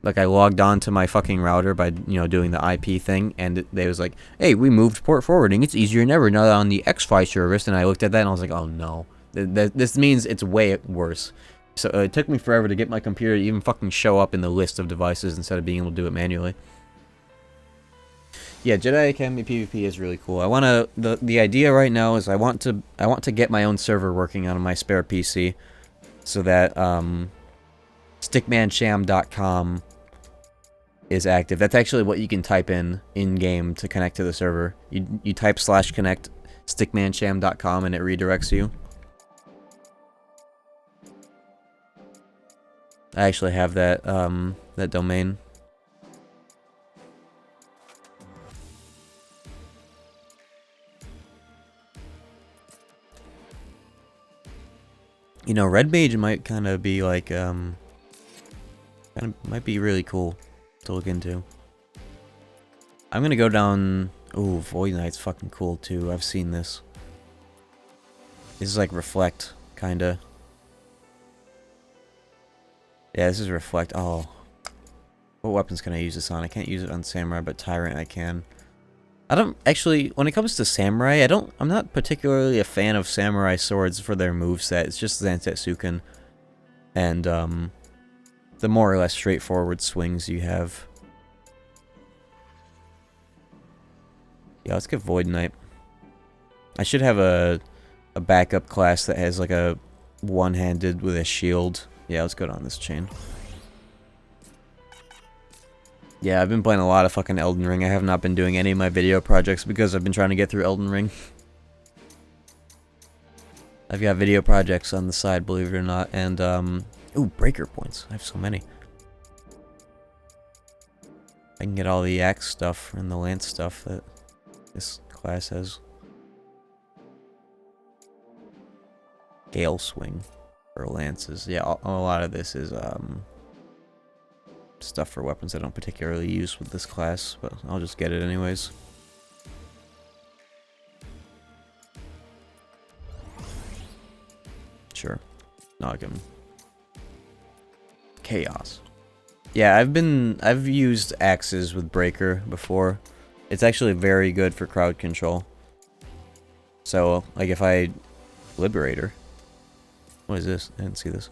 Like, I logged on to my fucking router by, doing the IP thing, and they was like, hey, we moved port forwarding. It's easier than ever now on the X5 service. And I looked at that, and I was like, oh, no. This means it's way worse. So it took me forever to get my computer to even fucking show up in the list of devices instead of being able to do it manually. Yeah, Jedi Academy PvP is really cool. I want to the idea right now is I want to get my own server working on my spare PC so that stickmansham.com is active. That's actually what you can type in game to connect to the server. You type /connect stickmansham.com and it redirects you. I actually have that that domain. You know, Red Mage might kind of be like might be really cool to look into. I'm gonna go down. Ooh, Void Knight's fucking cool too. I've seen this. This is like Reflect, kinda. Yeah, this is Reflect. Oh. What weapons can I use this on? I can't use it on Samurai, but Tyrant I can. I don't actually, when it comes to Samurai, I'm not particularly a fan of Samurai swords for their moveset. It's just Zantetsuken and the more or less straightforward swings you have. Yeah, let's get Void Knight. I should have a backup class that has like a one-handed with a shield. Yeah, let's go down this chain. Yeah, I've been playing a lot of fucking Elden Ring. I have not been doing any of my video projects because I've been trying to get through Elden Ring. I've got video projects on the side, believe it or not, and ooh, breaker points. I have so many. I can get all the axe stuff and the lance stuff that this class has. Gale swing for lances. Yeah, a lot of this is stuff for weapons I don't particularly use with this class, but I'll just get it anyways. Sure. Noggin. Chaos. Yeah, I've used axes with breaker before. It's actually very good for crowd control. So, like if I Liberator. What is this? I didn't see this.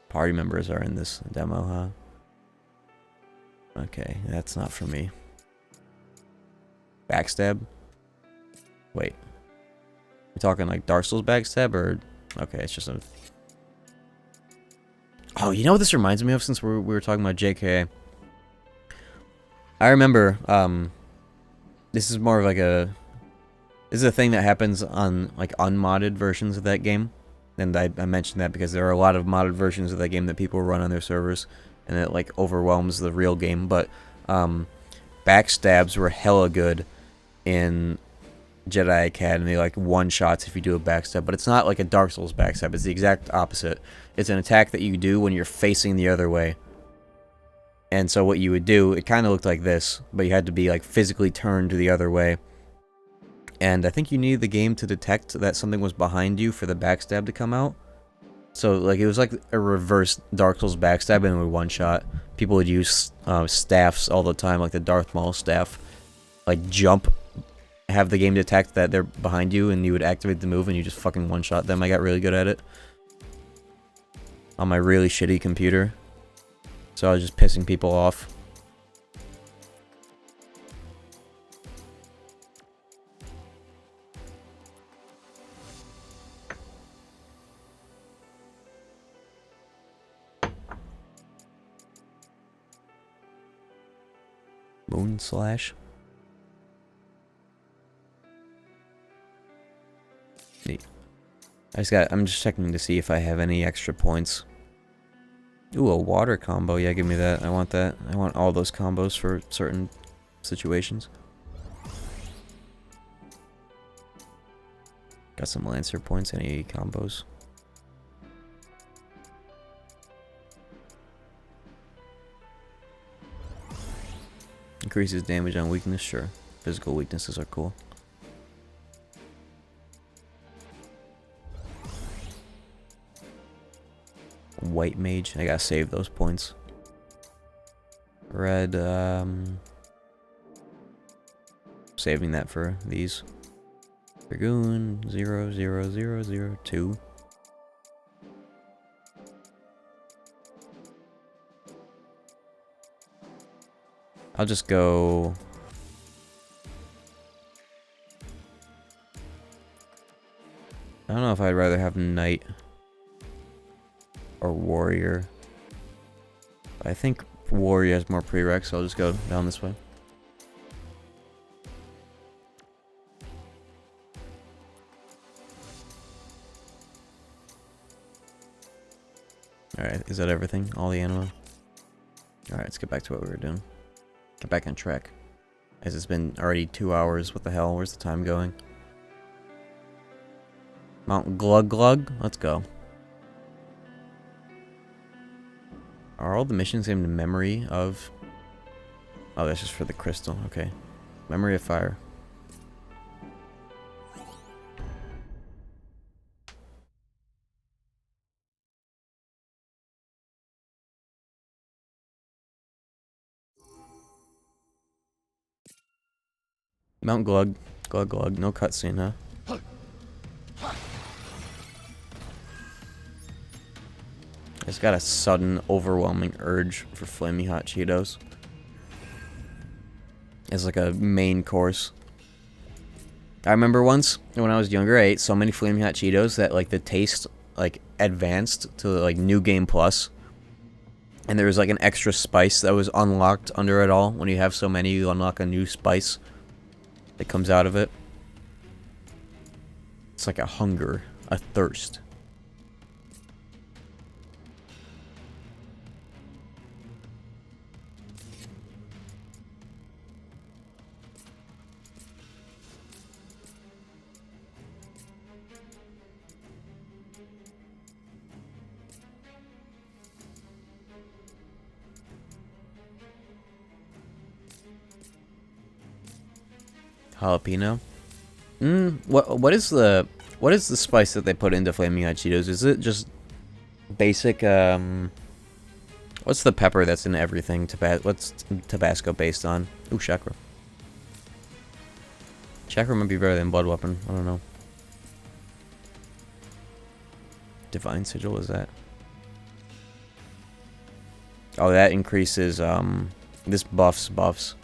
Party members are in this demo, huh? Okay, that's not for me. Backstab? Wait. We're talking like Dark Souls backstab or... Okay, it's just a... Oh, you know what this reminds me of since we were talking about JKA? I remember, this is more of like a... This is a thing that happens on like unmodded versions of that game. And I mentioned that because there are a lot of modded versions of that game that people run on their servers, and it like overwhelms the real game. But backstabs were hella good in Jedi Academy, like one shots if you do a backstab. But it's not like a Dark Souls backstab. It's the exact opposite. It's an attack that you do when you're facing the other way. And so what you would do, it kind of looked like this, but you had to be like physically turned the other way. And I think you needed the game to detect that something was behind you for the backstab to come out. So, like, it was like a reverse Dark Souls backstab and with one shot. People would use staffs all the time, like the Darth Maul staff. Like, jump, have the game detect that they're behind you, and you would activate the move, and you just fucking one-shot them. I got really good at it. On my really shitty computer. So I was just pissing people off. Moon Slash. Neat. I'm just checking to see if I have any extra points. Ooh, a water combo. Yeah, give me that. I want that. I want all those combos for certain situations. Got some Lancer points. Any combos? Increases damage on weakness, sure. Physical weaknesses are cool. White Mage, I gotta save those points. Red, saving that for these. Dragoon, 00002. I'll just go... I don't know if I'd rather have Knight or Warrior. I think Warrior has more prereqs, so I'll just go down this way. Alright, is that everything? All the ammo? Alright, let's get back to what we were doing. Get back on track. As it's been already 2 hours, what the hell? Where's the time going? Mount Glug Glug? Let's go. Are all the missions named Memory of... Oh, that's just for the crystal. Okay. Memory of Fire. Mount Glug. Glug Glug. No cutscene, huh? I just got a sudden, overwhelming urge for Flaming Hot Cheetos. As like a main course. I remember once, when I was younger, I ate so many Flaming Hot Cheetos that like the taste like advanced to like New Game Plus. And there was like an extra spice that was unlocked under it all. When you have so many, you unlock a new spice that comes out of it. It's like a hunger, a thirst. Jalapeno? What is the spice that they put into Flaming Hot Cheetos? Is it just basic what's the pepper that's in everything? What's Tabasco based on? Ooh, chakra. Chakra might be better than Blood Weapon. I don't know. Divine Sigil is that? Oh, that increases this buffs.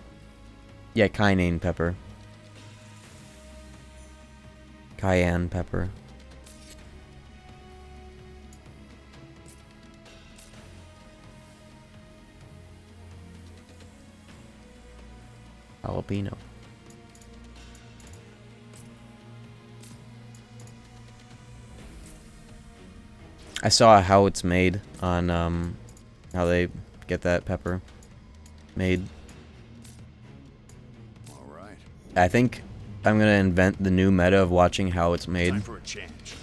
Yeah, cayenne pepper. Cayenne pepper. Jalapeno. I saw how it's made on how they get that pepper made. All right. I think I'm gonna invent the new meta of watching how it's made Time for a change.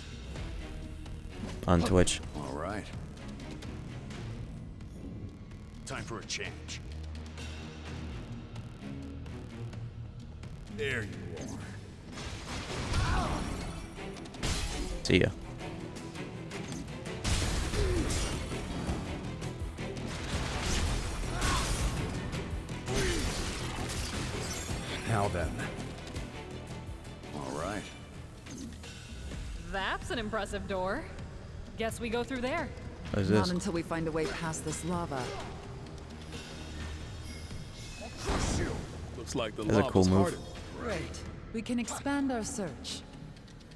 on Twitch. All right. Time for a change. There you are. See ya. Now then. All right. That's an impressive door. Guess we go through there. What is Not this? until we find a way past this lava. Looks like the That's a lava's cool move. hardened. Great. We can expand our search.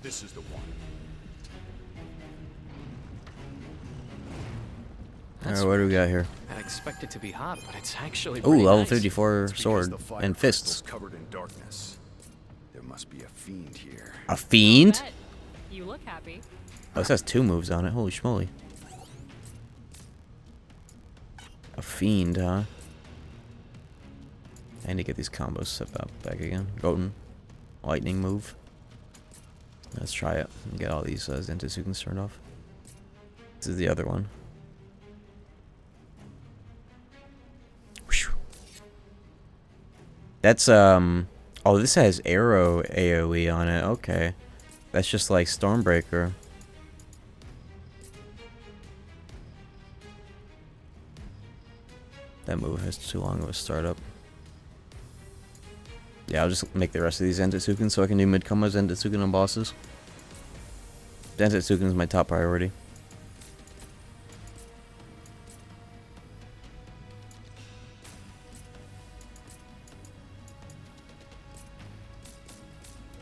This is the one. Alright, what do we got here? I expect it to be hot, but it's actually Ooh, pretty level nice. 54 It's because sword the fire and fists. crystal's covered in darkness. There must be a fiend here. A fiend? Bet. You look happy. Oh, this has 2 moves on it. Holy schmoly. A fiend, huh? I need to get these combos set up back again. Goten. Lightning move. Let's try it and get all these Zentasukens turned off. This is the other one. Whew. That's, oh, this has arrow AoE on it. Okay. That's just like Stormbreaker. That move has too long of a startup. Yeah, I'll just make the rest of these Zentatsuken so I can do mid-combo Zentatsuken on bosses. Zentatsuken is my top priority.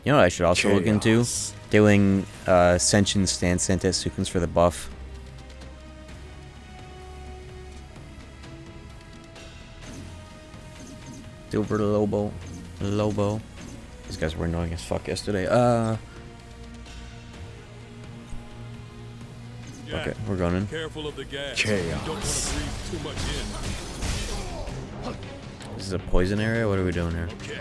You know what I should also look into? Doing Senshin stance Zentatsuken's for the buff. Silver Lobo. Lobo. These guys were annoying as fuck yesterday. Okay, we're going in. Careful of the gas. Chaos. You don't want to breathe too much in. This is a poison area? What are we doing here? Okay.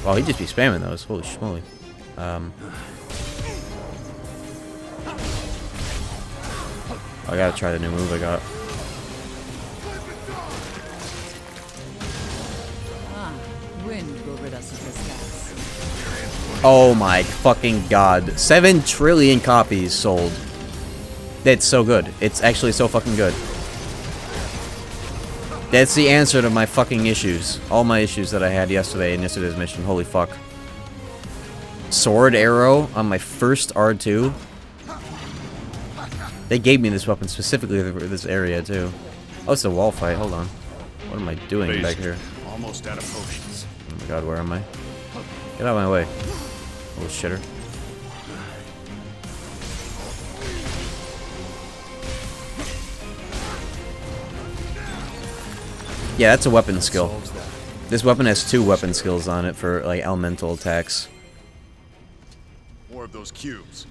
Oh, he'd just be spamming those. Holy schmoly. I gotta try the new move I got. Wind will rid us of this gas. Oh my fucking god. 7 trillion copies sold. That's so good. It's actually so fucking good. That's the answer to my fucking issues. All my issues that I had yesterday in yesterday's mission. Holy fuck. Sword arrow on my first R2. They gave me this weapon specifically for this area too. Oh, it's a wall fight. Hold on. What am I doing back here? Almost out of potions. Oh my god, where am I? Get out of my way. Little shitter. Yeah, that's a weapon skill. This weapon has 2 weapon skills on it for like elemental attacks. More of those cubes.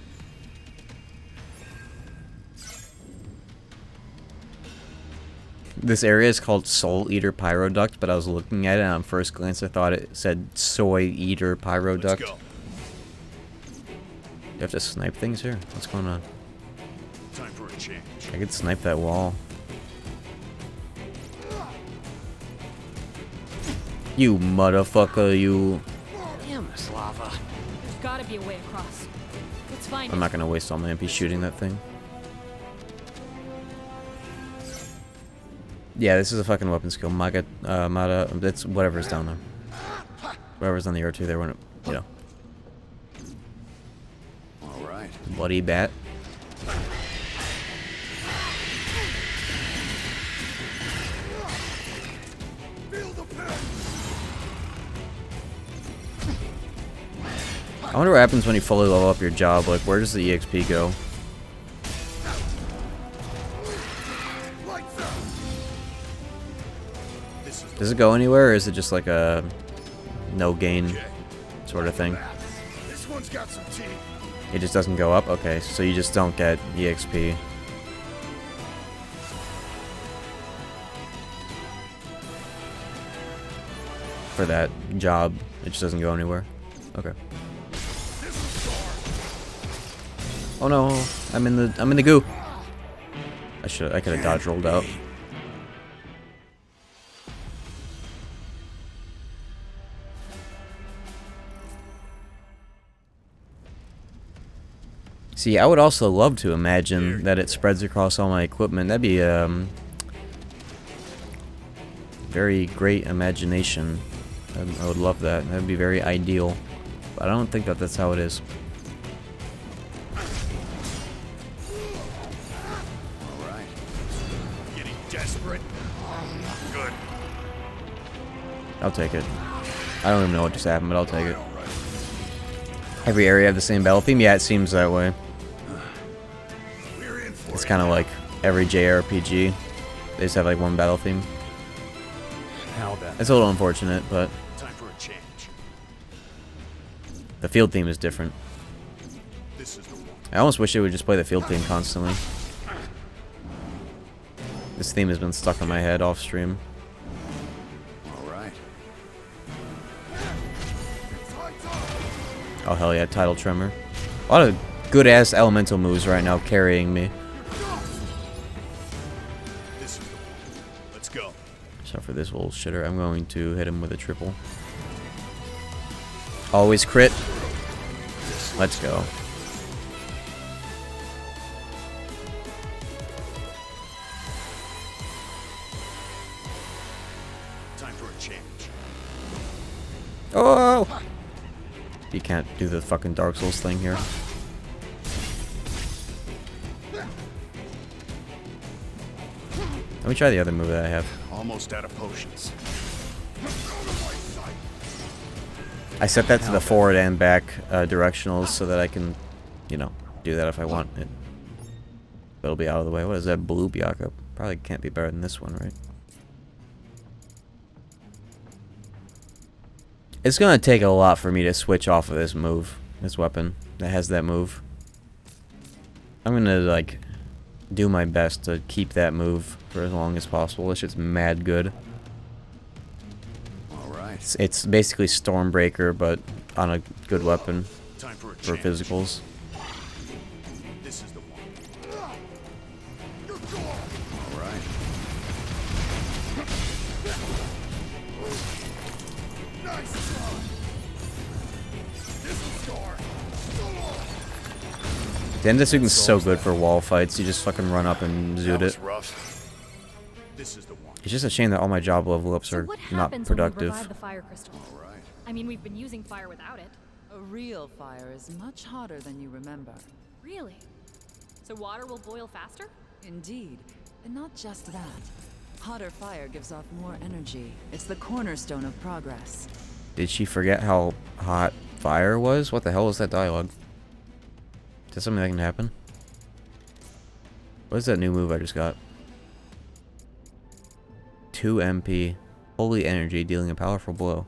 This area is called Soul Eater Pyroduct, but I was looking at it and on first glance I thought it said Soy Eater Pyroduct. Let's go. You have to snipe things here? What's going on? Time for a change. I could snipe that wall. You motherfucker, you... Damn this lava. There's gotta be a way across. Let's find I'm it. not gonna waste all my MP shooting that thing. Yeah, this is a fucking weapon skill. Mada, it's whatever's down there. Whatever's on the R2 there, when it, you know. All right. Bloody bat. I wonder what happens when you fully level up your job. Like, where does the EXP go? Does it go anywhere, or is it just like a no gain sort of thing? This one's got some teeth. It just doesn't go up? Okay, so you just don't get EXP. For that job, it just doesn't go anywhere. Okay. Oh no, I'm in the goo. I could have dodge rolled out. See, I would also love to imagine that it spreads across all my equipment. That'd be very great imagination. I would love that. That'd be very ideal. But I don't think that that's how it is. All right. Getting desperate. Good. I'll take it. I don't even know what just happened, but I'll take it. Every area have the same battle theme? Yeah, it seems that way. It's kind of like every JRPG. They just have like one battle theme. How then? It's a little unfortunate, but Time for a change. the field theme is different. This is the one. I almost wish they would just play the field theme constantly. This theme has been stuck in my head off stream. All right. Oh hell yeah, Tidal Tremor. A lot of good ass elemental moves right now carrying me. This is the one. Let's go. So for this little shitter, I'm going to hit him with a triple. Always crit. Let's go. Time for a change. Oh! You can't do the fucking Dark Souls thing here. Let me try the other move that I have. Almost out of potions. I set that to the forward and back directionals so that I can, you know, do that if I want it. But it'll be out of the way. What is that blue Byakuya? Probably can't be better than this one, right? It's gonna take a lot for me to switch off of this move, this weapon that has that move. I'm gonna like do my best to keep that move for as long as possible. This shit's mad good. Alright. It's basically Stormbreaker, but on a good weapon Time for a for change. physicals. This is the one. Alright. Nice try. This will score. Dendasuken's so good for wall fights. You just fucking run up and zoot That was it. rough. This is the one. It's just a shame that all my job level ups So are what not happens when we productive. revive the fire crystal? Alright. I mean, we've been using fire without it. A real fire is much hotter than you remember. Really? So water will boil faster? Indeed. And not just that. Hotter fire gives off more energy. It's the cornerstone of progress. Did she forget how hot fire was? What the hell was that dialogue? Is that something that can happen? What is that new move I just got? 2 MP. Holy energy, dealing a powerful blow.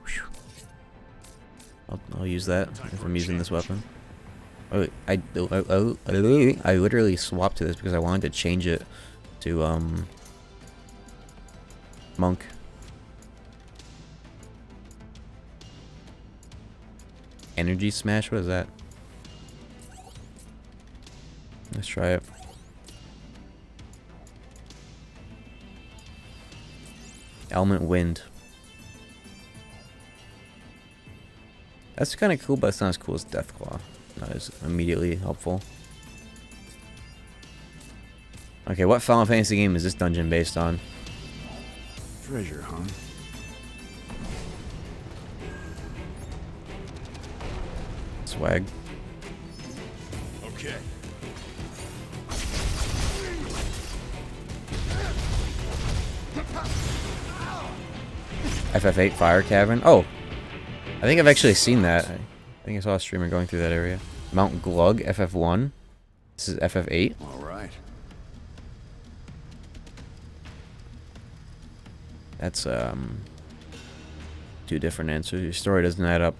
Whew. I'll use that if I'm using this weapon. Oh, I literally swapped to this because I wanted to change it to Monk. Energy smash? What is that? Let's try it. Element wind. That's kind of cool, but it's not as cool as Deathclaw. Not as immediately helpful. Okay, what Final Fantasy game is this dungeon based on? Treasure, huh? Swag. Okay. FF8 Fire Cavern. Oh, I think I've actually seen that. I think I saw a streamer going through that area. Mount Glug, FF1. This is FF8. Alright. That's, 2 different answers. Your story doesn't add up.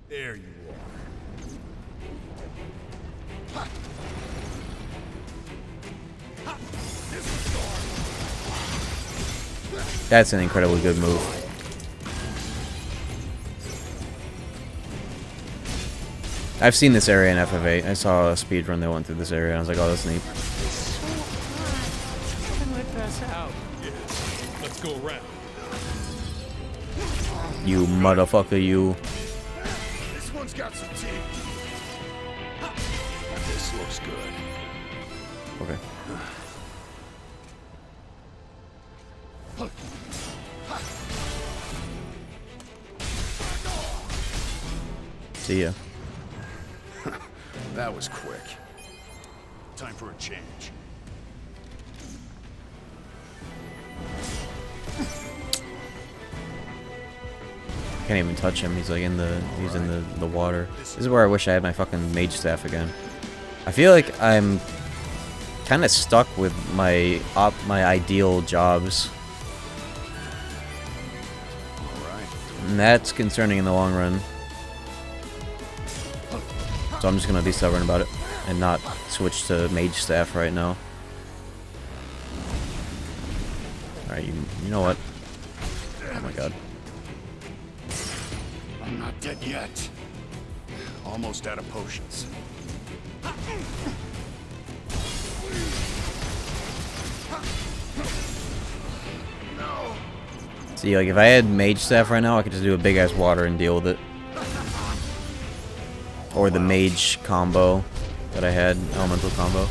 There you are. That's an incredibly good move. I've seen this area in FF8. I saw a speedrun that went through this area and I was like, oh, that's neat. Let's go around. You motherfucker, you. This one's got some teeth. This looks good. Okay. See ya. That was quick. Time for a change. Can't even touch him. He's like in the the water. This is where I wish I had my fucking mage staff again. I feel like I'm kind of stuck with my ideal jobs. Alright. And that's concerning in the long run. So I'm just gonna be stubborn about it and not switch to mage staff right now. Alright, you know what? Oh my god. I'm not dead yet. Almost out of potions. No. See, like if I had mage staff right now, I could just do a big ass water and deal with it. Or the mage combo that I had, elemental combo.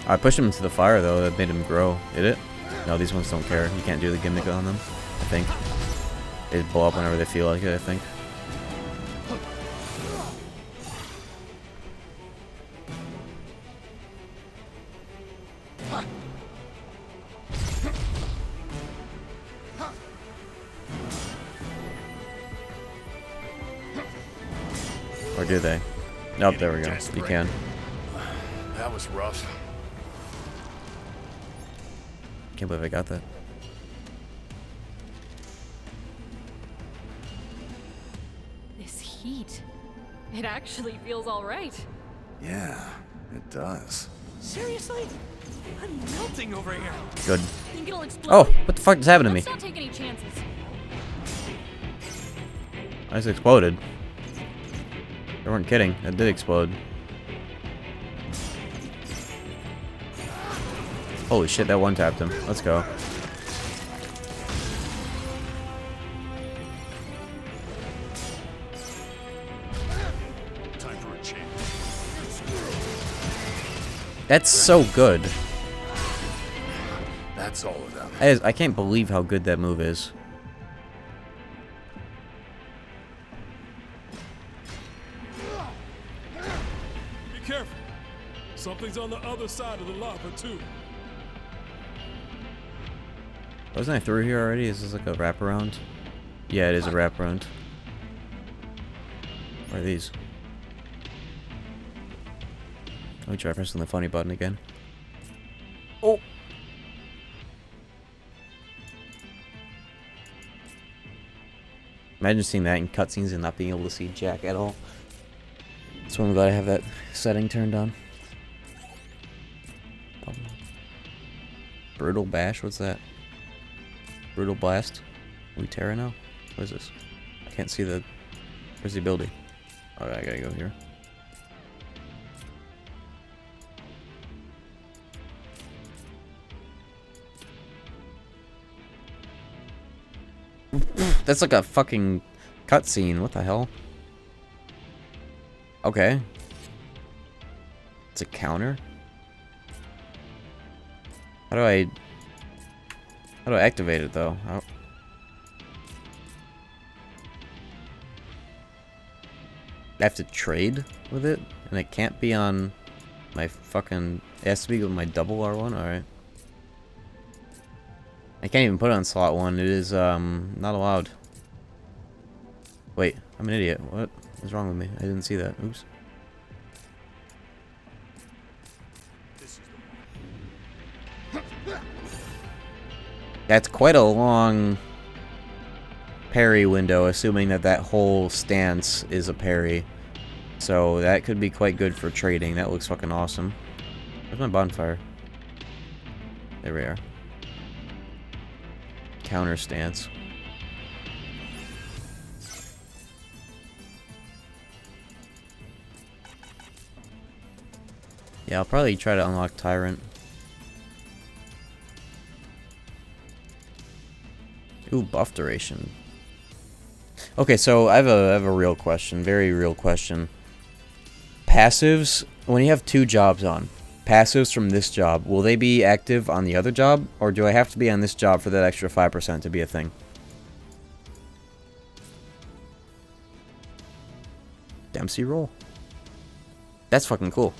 I pushed him into the fire though, that made him grow. Did it? No, these ones don't care. You can't do the gimmick on them, I think. They just blow up whenever they feel like it, I think. Or do they? Nope, there we go. You Desperate. can. That was rough. Can't believe I got that. This heat. It actually feels alright. Yeah, it does. Seriously? I'm melting over here. Good. Think it'll explode? Oh, what the fuck just happened to me? Let's not take any chances. I just exploded. They weren't kidding. It did explode. Holy shit, that one tapped him. Let's go. Time for a change. That's so good. That's all of them. I can't believe how good that move is. Be careful. Something's on the other side of the lava, too. Wasn't I through here already? Is this like a wraparound? Yeah, it is a wraparound. What are these? Let me try pressing the funny button again. Oh! Imagine seeing that in cutscenes and not being able to see Jack at all. That's why I'm glad I have that setting turned on. Brutal Bash? What's that? Brutal Blast? Are we Terra now? What is this? I can't see the... Where's the ability? Oh, I gotta go here. That's like a fucking cutscene. What the hell? Okay. It's a counter? How do I activate it though? I have to trade with it? And it can't be on my fucking... It has to be with my double R1? Alright. I can't even put it on slot 1. It is, not allowed. Wait, I'm an idiot. What is wrong with me? I didn't see that. Oops. That's quite a long parry window, assuming that that whole stance is a parry. So that could be quite good for trading. That looks fucking awesome. Where's my bonfire? There we are. Counter stance. Yeah, I'll probably try to unlock Tyrant. Ooh, buff duration. Okay, so I have a real question, very real question. Passives, when you have 2 jobs on, passives from this job, will they be active on the other job, or do I have to be on this job for that extra 5% to be a thing? Dempsey roll. That's fucking cool.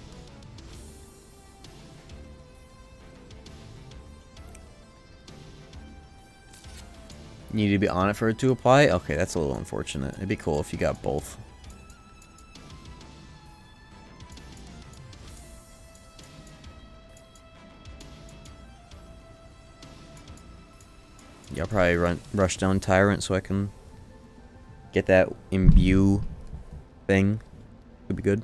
You need to be on it for it to apply? Okay, that's a little unfortunate. It'd be cool if you got both. Yeah, I'll probably rush down Tyrant so I can get that imbue thing. Could be good.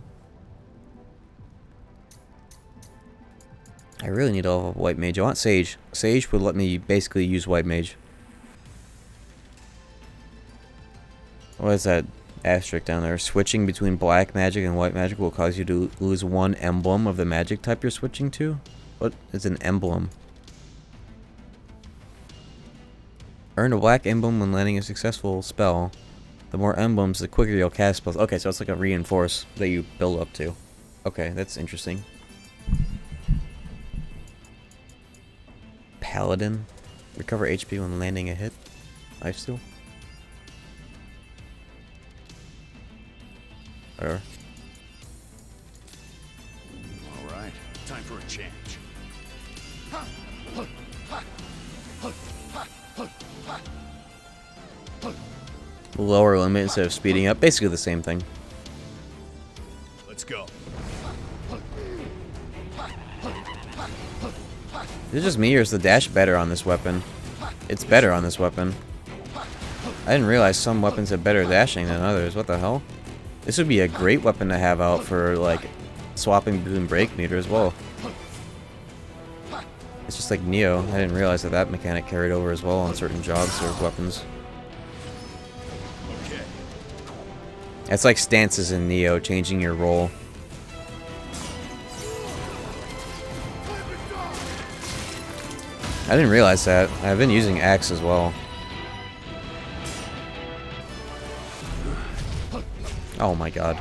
I really need all of White Mage. I want Sage. Sage would let me basically use White Mage. What is that asterisk down there? Switching between black magic and white magic will cause you to lose 1 emblem of the magic type you're switching to? What is an emblem? Earn a black emblem when landing a successful spell. The more emblems, the quicker you'll cast spells. Okay, so it's like a reinforce that you build up to. Okay, that's interesting. Paladin. Recover HP when landing a hit. Lifesteal. Or All right, time for a change. lower limit instead of speeding up. Basically the same thing. Let's go. Is it just me or is the dash better on this weapon? It's better on this weapon. I didn't realize some weapons have better dashing than others. What the hell? This would be a great weapon to have out for, like, swapping between brake meter as well. It's just like Neo. I didn't realize that that mechanic carried over as well on certain jobs or weapons. Okay. It's like stances in Neo, changing your role. I didn't realize that. I've been using Axe as well. Oh my god.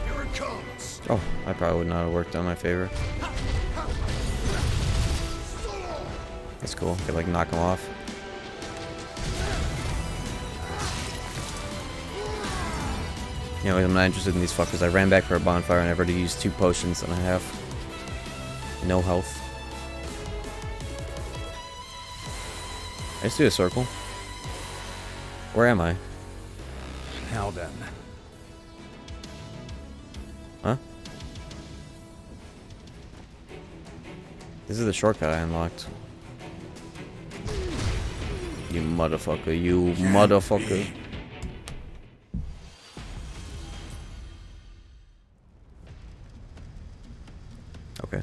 Here it comes. Oh, I probably would not have worked on my favor. That's cool. Could like knock him off. You know, I'm not interested in these fuckers. I ran back for a bonfire and I've already used 2 potions and I have no health. I just do a circle. Where am I? Now then. Huh? This is the shortcut I unlocked. You motherfucker, you motherfucker. Okay.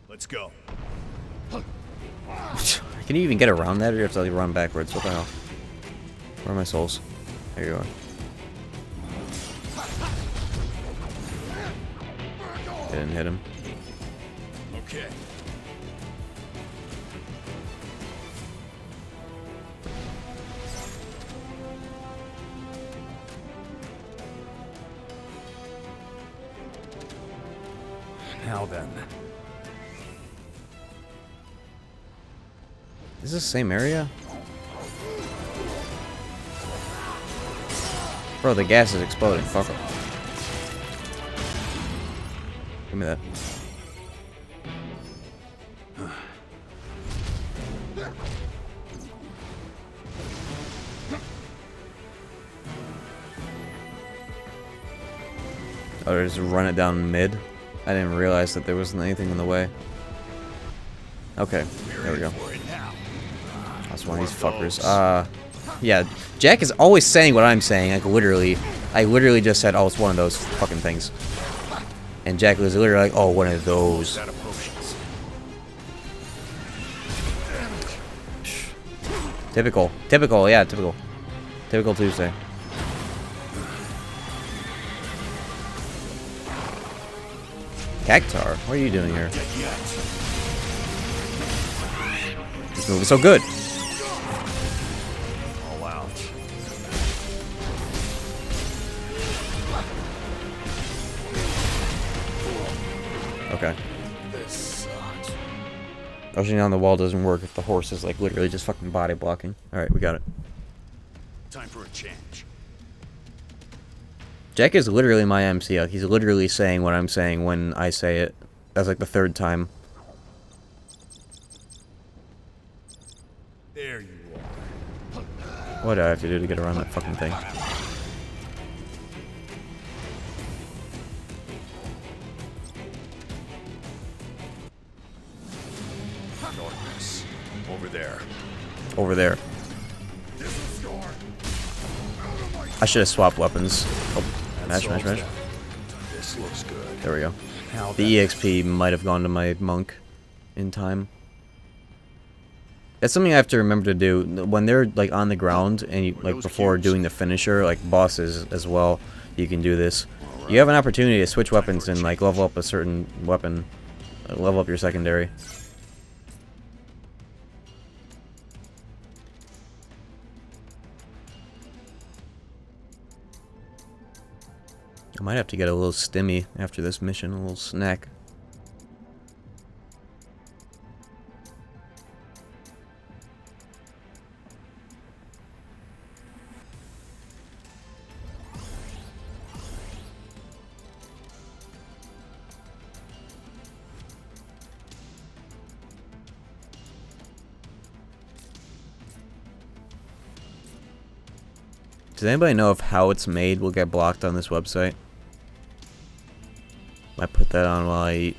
Let's go. Can you even get around that, or do you have to like run backwards? What the hell? Where are my souls? There you are. Didn't hit him. Okay. Now then. Is this the same area? Bro, the gas is exploding. Fuck it. Give me that. Oh, just run it down mid? I didn't realize that there wasn't anything in the way. Okay, there we go. That's one of these fuckers. Yeah, Jack is always saying what I'm saying. Like, literally. I literally just said, oh, it's one of those fucking things. And Jack was literally like, oh, one of those. Typical. Typical, yeah, typical. Typical Tuesday. Cactar, what are you doing here? This move is so good. All out. Okay. This sucks. Rushing down the wall doesn't work if the horse is like literally just fucking body blocking. Alright, we got it. Time for a change. Jack is literally my MC. Like, he's literally saying what I'm saying when I say it. That's like the 3rd time. There you are. What do I have to do to get around that fucking thing? Darkness. Over there. Over there. I should have swapped weapons. Oh, mash. This looks good. There we go. The EXP might have gone to my monk in time. That's something I have to remember to do when they're like on the ground and you, like before doing the finisher, like bosses as well. You can do this. You have an opportunity to switch weapons and like level up a certain weapon, level up your secondary. I might have to get a little stimmy after this mission, a little snack. Does anybody know if how it's made will get blocked on this website? Might put that on while I eat.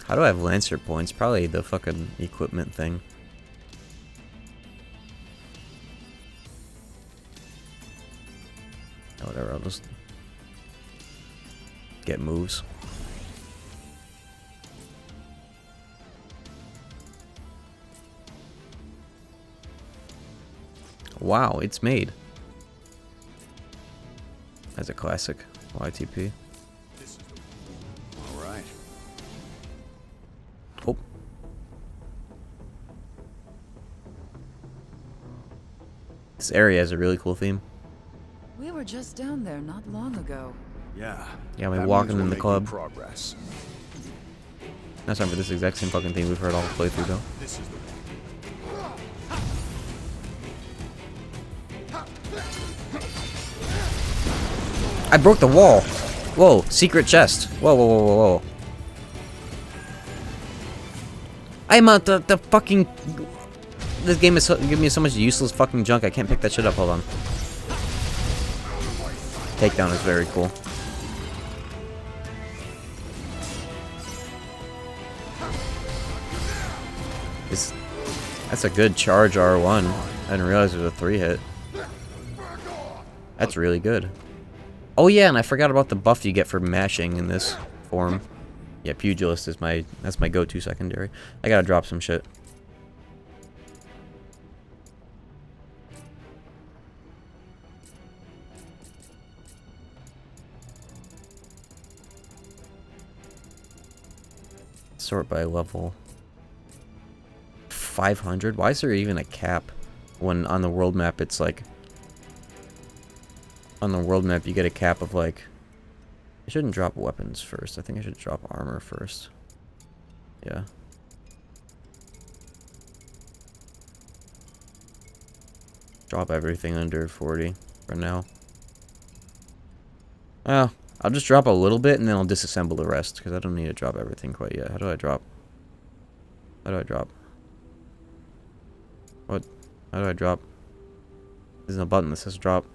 How do I have Lancer points? Probably the fucking equipment thing. Oh, whatever, I'll just get moves. Wow, it's made. That's a classic YTP. All right. Oh. This area has a really cool theme. We were just down there not long ago. Yeah. Yeah, we're that walking means in the we're club. making progress. That's time for this exact same fucking theme we've heard all the playthrough though. This is the I broke the wall! Whoa, secret chest. Whoa, whoa, whoa, whoa, whoa. I'm out the fucking... This game is giving me so much useless fucking junk, I can't pick that shit up, hold on. Takedown is very cool. That's a good charge R1. I didn't realize it was a 3-hit. That's really good. Oh yeah, and I forgot about the buff you get for mashing in this form. Yeah, Pugilist is that's my go-to secondary. I gotta drop some shit. Sort by level. 500? Why is there even a cap when on the world map it's like... On the world map you get a cap of like... I shouldn't drop weapons first. I think I should drop armor first. Yeah. Drop everything under 40 for now. Well, I'll just drop a little bit and then I'll disassemble the rest because I don't need to drop everything quite yet. How do I drop? How do I drop? What? How do I drop? There's no button that says drop.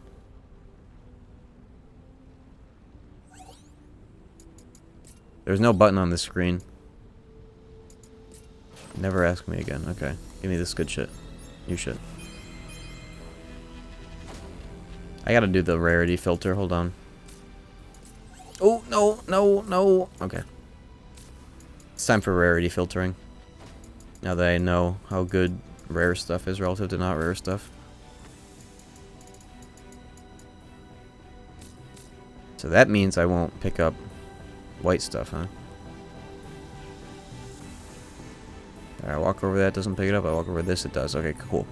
There's no button on this screen. Never ask me again. Okay. Give me this good shit. New shit. I gotta do the rarity filter. Hold on. Oh, no, no, no. Okay. It's time for rarity filtering. Now that I know how good rare stuff is relative to not rare stuff. So that means I won't pick up white stuff, huh? Alright, I walk over that, doesn't pick it up. I walk over this, it does. Okay, cool.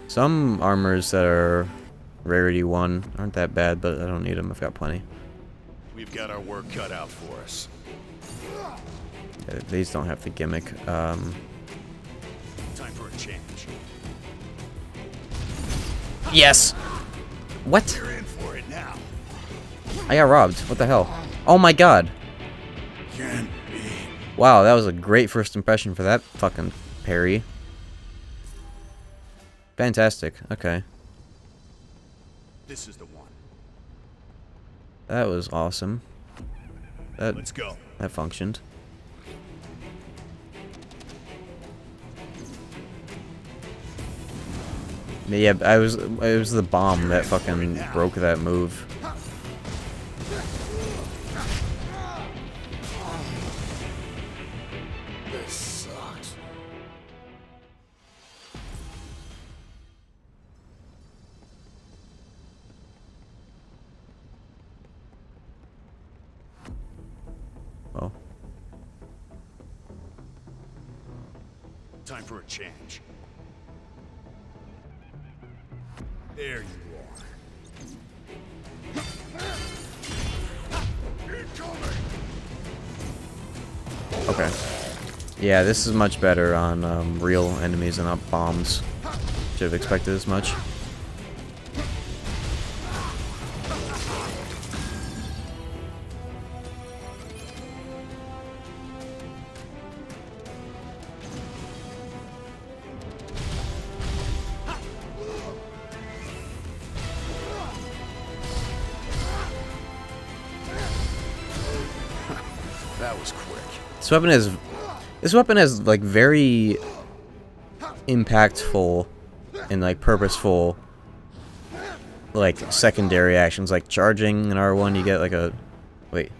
Some armors that are rarity 1 aren't that bad, but I don't need them. I've got plenty. We've got our work cut out for us. Yeah, these don't have the gimmick. Time for a change. Yes! What? You're in for it now. I got robbed. What the hell? Oh my god. Can't be. Wow, that was a great first impression for that fucking parry. Fantastic. Okay. This is the one. That was awesome. Let's go. That functioned. Yeah, it was the bomb that fucking broke that move. This sucks. Oh. Time for a change. There you are. Okay. Yeah, this is much better on real enemies and not bombs. Should have expected as much. That was quick. This weapon has like very impactful and like purposeful like secondary actions, like charging in R1 you get like a wait.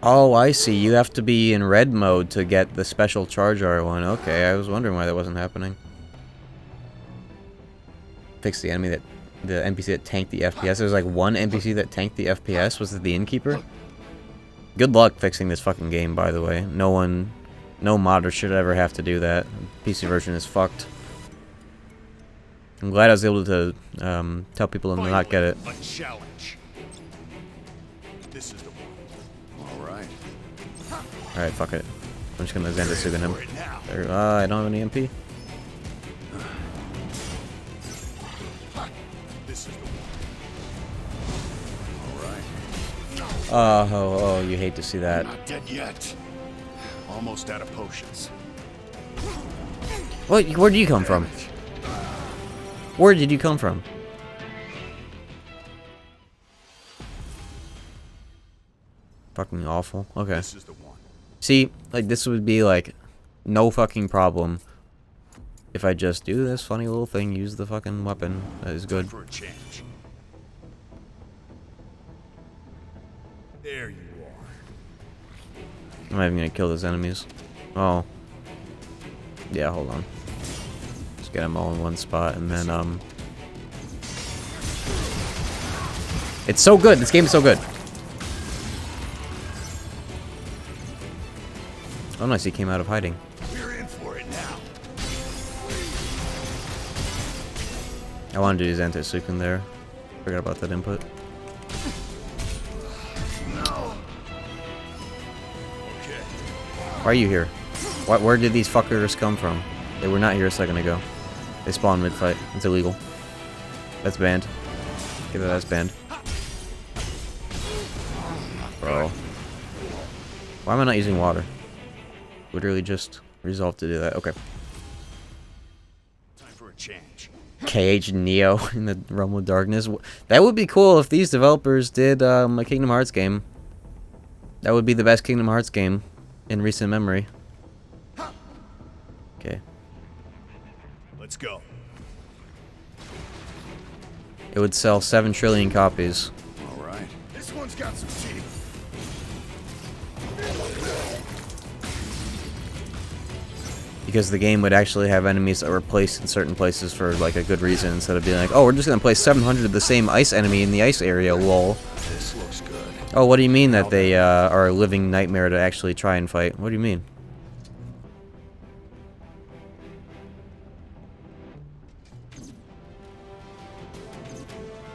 Oh, I see. You have to be in red mode to get the special charge R1. Okay, I was wondering why that wasn't happening. Fix the enemy the NPC that tanked the FPS. There was like one NPC that tanked the FPS. Was it the innkeeper? Good luck fixing this fucking game, by the way. No modder should ever have to do that. PC version is fucked. I'm glad I was able to tell people to not get it. A challenge. This is the one. All right. All right, fuck it. I'm just gonna Zendesuga him. There, I don't have any MP. This is the one. All right. Oh, you hate to see that. Not dead yet. Almost out of potions. What? Where did you come from? Where did you come from? Fucking awful. Okay. This is the one. See, like this would be like no fucking problem if I just do this funny little thing, use the fucking weapon. That is good. For a change. There you are. I'm not even gonna kill those enemies. Oh. Yeah, hold on. Just get them all in one spot and then it's so good. This game is so good. Oh, nice. He came out of hiding. We're in for it now. I wanted to use anti-Sukin there. Forgot about that input. No. Okay. Why are you here? Where did these fuckers come from? They were not here a second ago. They spawned mid-fight. It's illegal. That's banned. Give it that's banned. Bro. Why am I not using water? Literally just resolved to do that. Okay. Time for a change. KH Neo in the Realm of Darkness. That would be cool if these developers did a Kingdom Hearts game. That would be the best Kingdom Hearts game in recent memory. Okay. Let's go. It would sell 7 trillion copies. All right. This one's got some teeth. Because the game would actually have enemies that were placed in certain places for like a good reason, instead of being like, oh, we're just gonna place 700 of the same ice enemy in the ice area, lol. This looks good. Oh, what do you mean that they are a living nightmare to actually try and fight? What do you mean?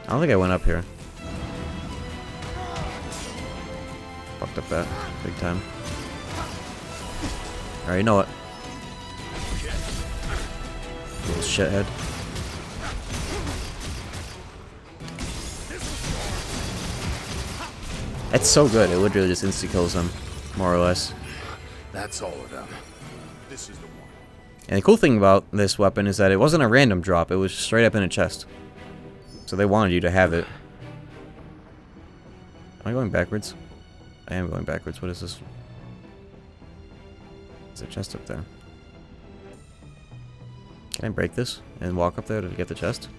I don't think I went up here. Fucked up that big time. Alright, you know what? Little shithead. That's so good. It literally just insta kills them, more or less. That's all of them. This is the one. And the cool thing about this weapon is that it wasn't a random drop. It was straight up in a chest. So they wanted you to have it. Am I going backwards? I am going backwards. What is this? There's a chest up there. Can I break this and walk up there to get the chest?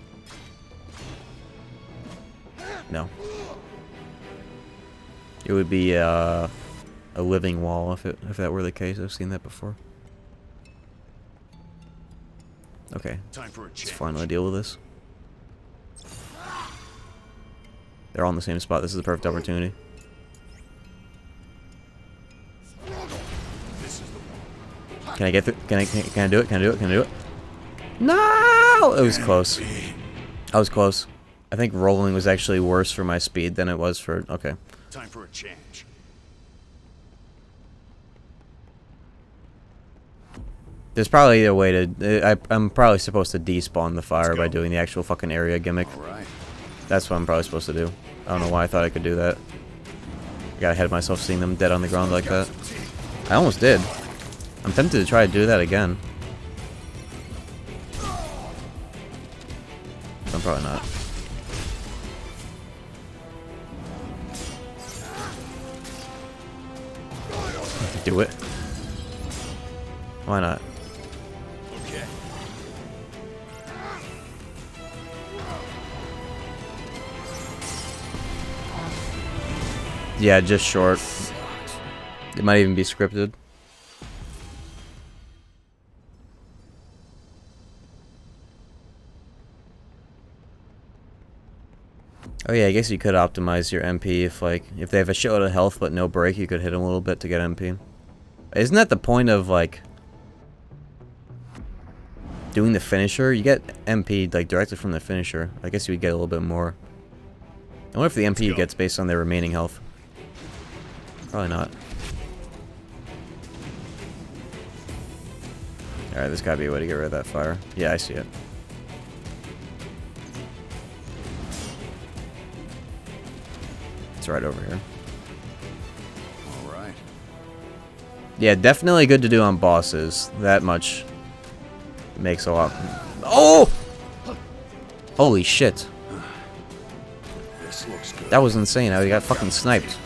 No. It would be a living wall if that were the case. I've seen that before. Okay. Time for a change. Let's finally deal with this. They're all in the same spot. This is the perfect opportunity. This is the one. Can I get through? Can I do it? Can I do it? Can I do it? No! It was close. I was close. I think rolling was actually worse for my speed than it was for... Okay. Time for a change. There's probably a way to... I'm probably supposed to despawn the fire by doing the actual fucking area gimmick. All right. That's what I'm probably supposed to do. I don't know why I thought I could do that. I got ahead of myself seeing them dead on the ground like that. I almost did. I'm tempted to try to do that again. I'm probably not. do it. Why not? Okay. Yeah, just short. It might even be scripted. Oh yeah, I guess you could optimize your MP if they have a shitload of health but no break, you could hit them a little bit to get MP. Isn't that the point of like doing the finisher? You get MP like directly from the finisher. I guess you would get a little bit more. I wonder if the MP gets based on their remaining health. Probably not. Alright, there's gotta be a way to get rid of that fire. Yeah, I see it. It's right over here. Alright. Yeah, definitely good to do on bosses. That much makes a lot. Oh! Holy shit. This looks good. That was insane. I got fucking sniped.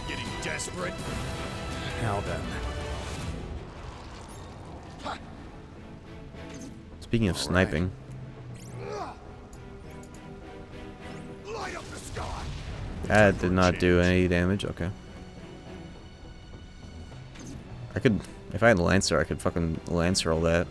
Getting desperate. Now then. Speaking of sniping. Light up the sky. That did not do any damage. Okay. I could, if I had Lancer, I could fucking Lancer all that.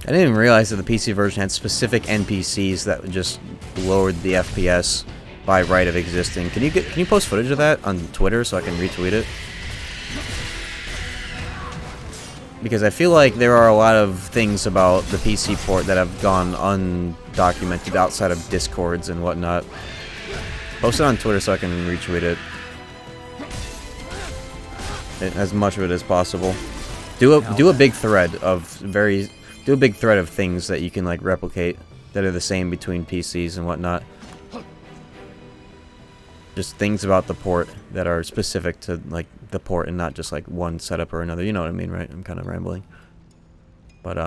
I didn't even realize that the PC version had specific NPCs that just lowered the FPS by right of existing. Can you post footage of that on Twitter so I can retweet it? Because I feel like there are a lot of things about the PC port that have gone undocumented outside of Discords and whatnot. Post it on Twitter so I can retweet it. As much of it as possible. Do a big thread of things that you can like replicate that are the same between PCs and whatnot. Just things about the port that are specific to like the port and not just like one setup or another. You know what I mean, right? I'm kind of rambling. But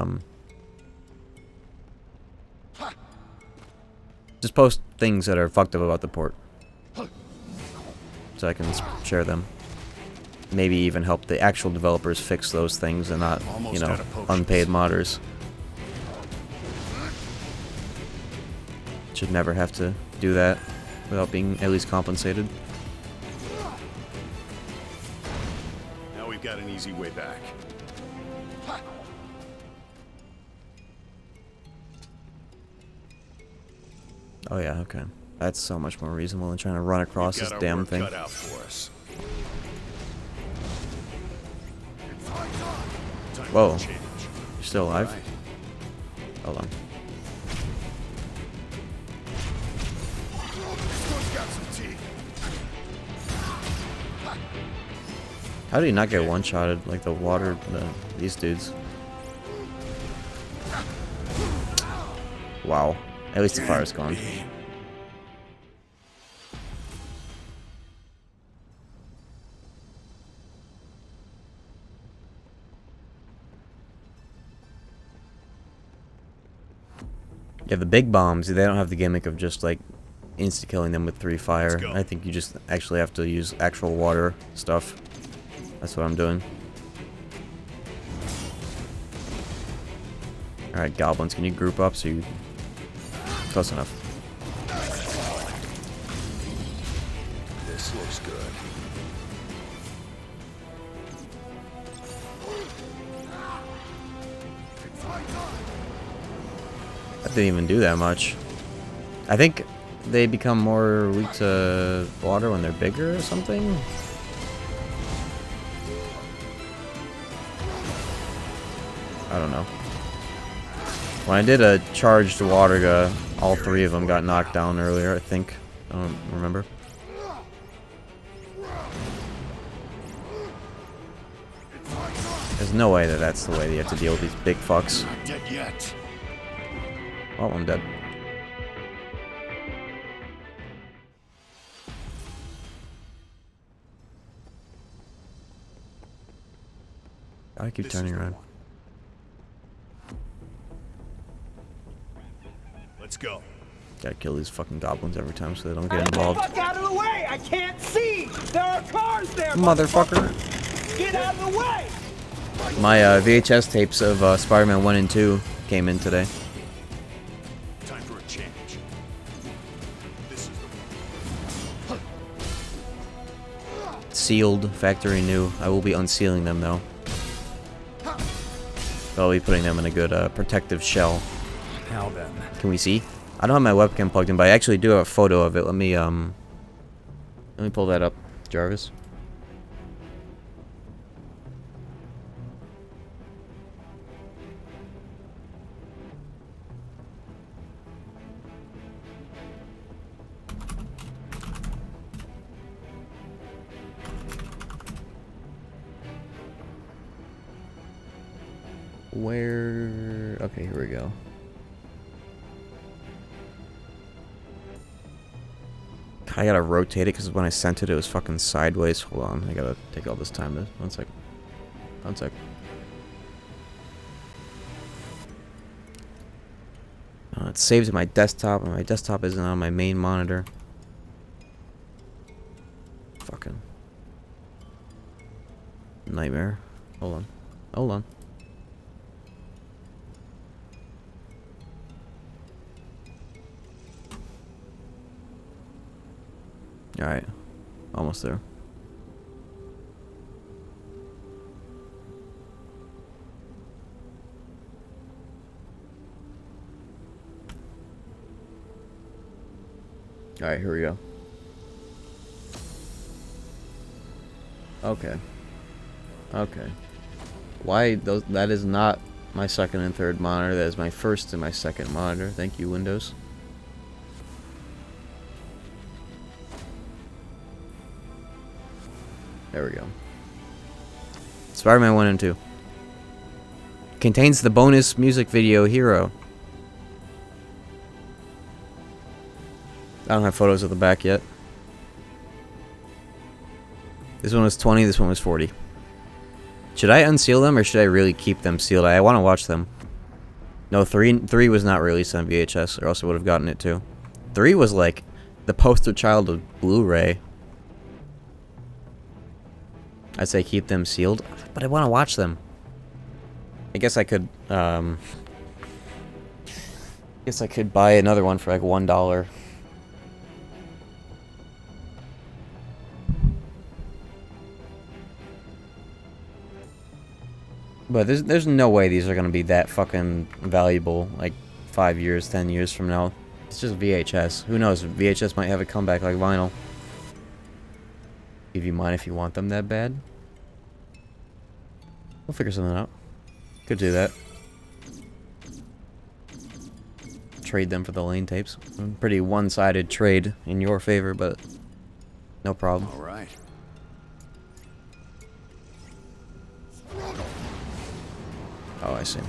just post things that are fucked up about the port so I can share them. Maybe even help the actual developers fix those things and not, you know, unpaid modders. Should never have to do that without being at least compensated. Now we've got an easy way back. Oh yeah, okay. That's so much more reasonable than trying to run across this damn thing. Cut out for us. Whoa. You're still alive? Hold on. How do you not get one-shotted like the water, these dudes? Wow. At least the fire's gone. Yeah, the big bombs, they don't have the gimmick of just like insta-killing them with 3 fire. I think you just actually have to use actual water stuff. That's what I'm doing. Alright, goblins, can you group up so you... Close enough. This looks good. That didn't even do that much. I think they become more weak to water when they're bigger or something? I don't know. When I did a charged water gun, all 3 of them got knocked down earlier, I think. I don't remember. There's no way that that's the way that you have to deal with these big fucks. Not dead yet. Oh, I'm dead. I keep turning around. Let's go. Gotta kill these fucking goblins every time so they don't get involved. Fuck out of the way! I can't see! There are cars there! Motherfucker! Get out of the way! My VHS tapes of Spider-Man 1 and 2 came in today. Time for a change. This is the Sealed, factory new. I will be unsealing them though. I'll be putting them in a good protective shell. Now then. Can we see? I don't have my webcam plugged in, but I actually do have a photo of it. Let me pull that up, Jarvis. Where? Okay, here we go. I gotta rotate it because when I sent it, it was fucking sideways. Hold on, I gotta take all this time. One sec. One sec. It's saved to my desktop, and my desktop isn't on my main monitor. Fucking nightmare. Hold on. Hold on. Alright. Almost there. Alright, here we go. Okay. Okay. Why those? That is not my second and third monitor. That is my first and my second monitor. Thank you, Windows. There we go. Spider-Man 1 and 2. Contains the bonus music video Hero. I don't have photos of the back yet. This one was 20, this one was 40. Should I unseal them or should I really keep them sealed? I want to watch them. No, 3 was not released on VHS or else I would have gotten it too. 3 was like the poster child of Blu-ray. I'd say keep them sealed, but I want to watch them. I guess I could, buy another one for like $1. But there's no way these are gonna be that fucking valuable, like 5 years, 10 years from now. It's just VHS. Who knows? VHS might have a comeback like vinyl. Give you mine if you want them that bad. We'll figure something out. Could do that. Trade them for the Lane tapes. Pretty one-sided trade in your favor, but no problem. All right. Oh, I see.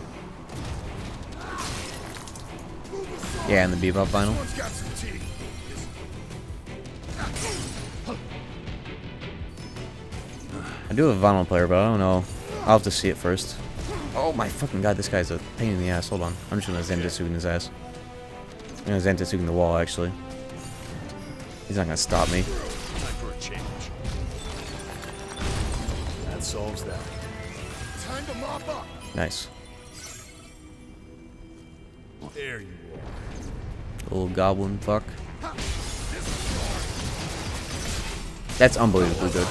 Yeah, and the Bebop vinyl. Someone's got some tea. I do have a vinyl player, but I don't know. I'll have to see it first. Oh my fucking god, this guy's a pain in the ass. Hold on. I'm just gonna Zenitsu in his ass. I'm gonna Zenitsu in the wall, actually. He's not gonna stop me. Time for a change. That solves that. Time to mop up. Nice. There you are. Little goblin fuck. That's unbelievably good.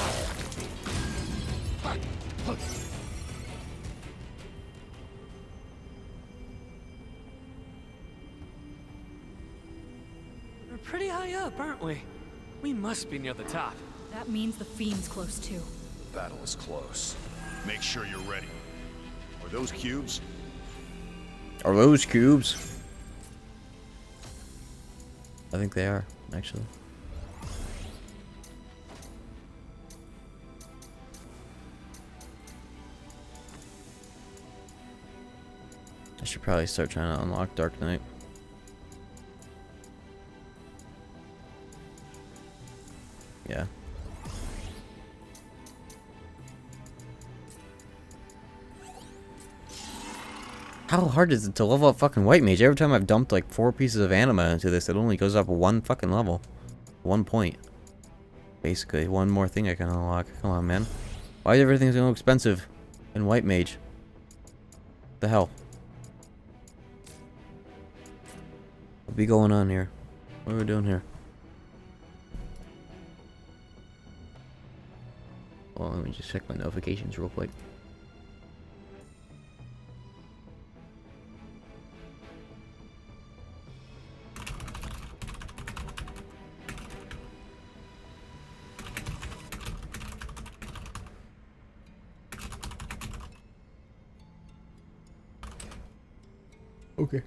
We're pretty high up, aren't we? We must be near the top. That means the Fiend's close too. The battle is close. Make sure you're ready. Are those cubes? Are those cubes? I think they are, actually. I should probably start trying to unlock Dark Knight. Yeah. How hard is it to level up fucking White Mage? Every time I've dumped like 4 pieces of anima into this, it only goes up 1 fucking level. 1 point. Basically, one more thing I can unlock. Come on, man. Why is everything so expensive in White Mage? What the hell? What be going on here? What are we doing here? Well, let me just check my notifications real quick. Okay.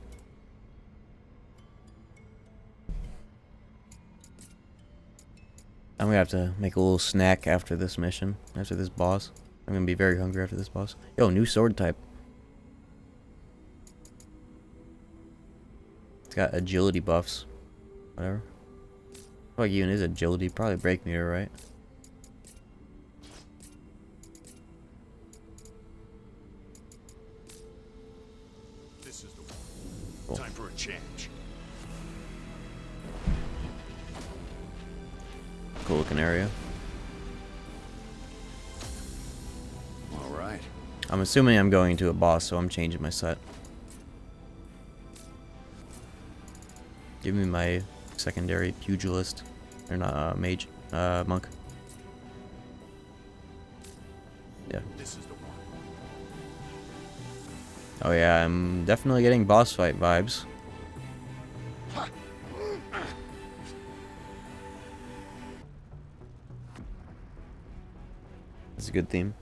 I'm gonna have to make a little snack after this mission, after this boss. I'm gonna be very hungry after this boss. Yo, new sword type. It's got agility buffs. Whatever. What even is agility? Probably break meter, right? This is the one. Time for a change. Cool looking area. All right. I'm assuming I'm going to a boss, so I'm changing my set. Give me my secondary pugilist. Or not, mage. Monk. Yeah. This is the one. Oh yeah, I'm definitely getting boss fight vibes. That's a good theme.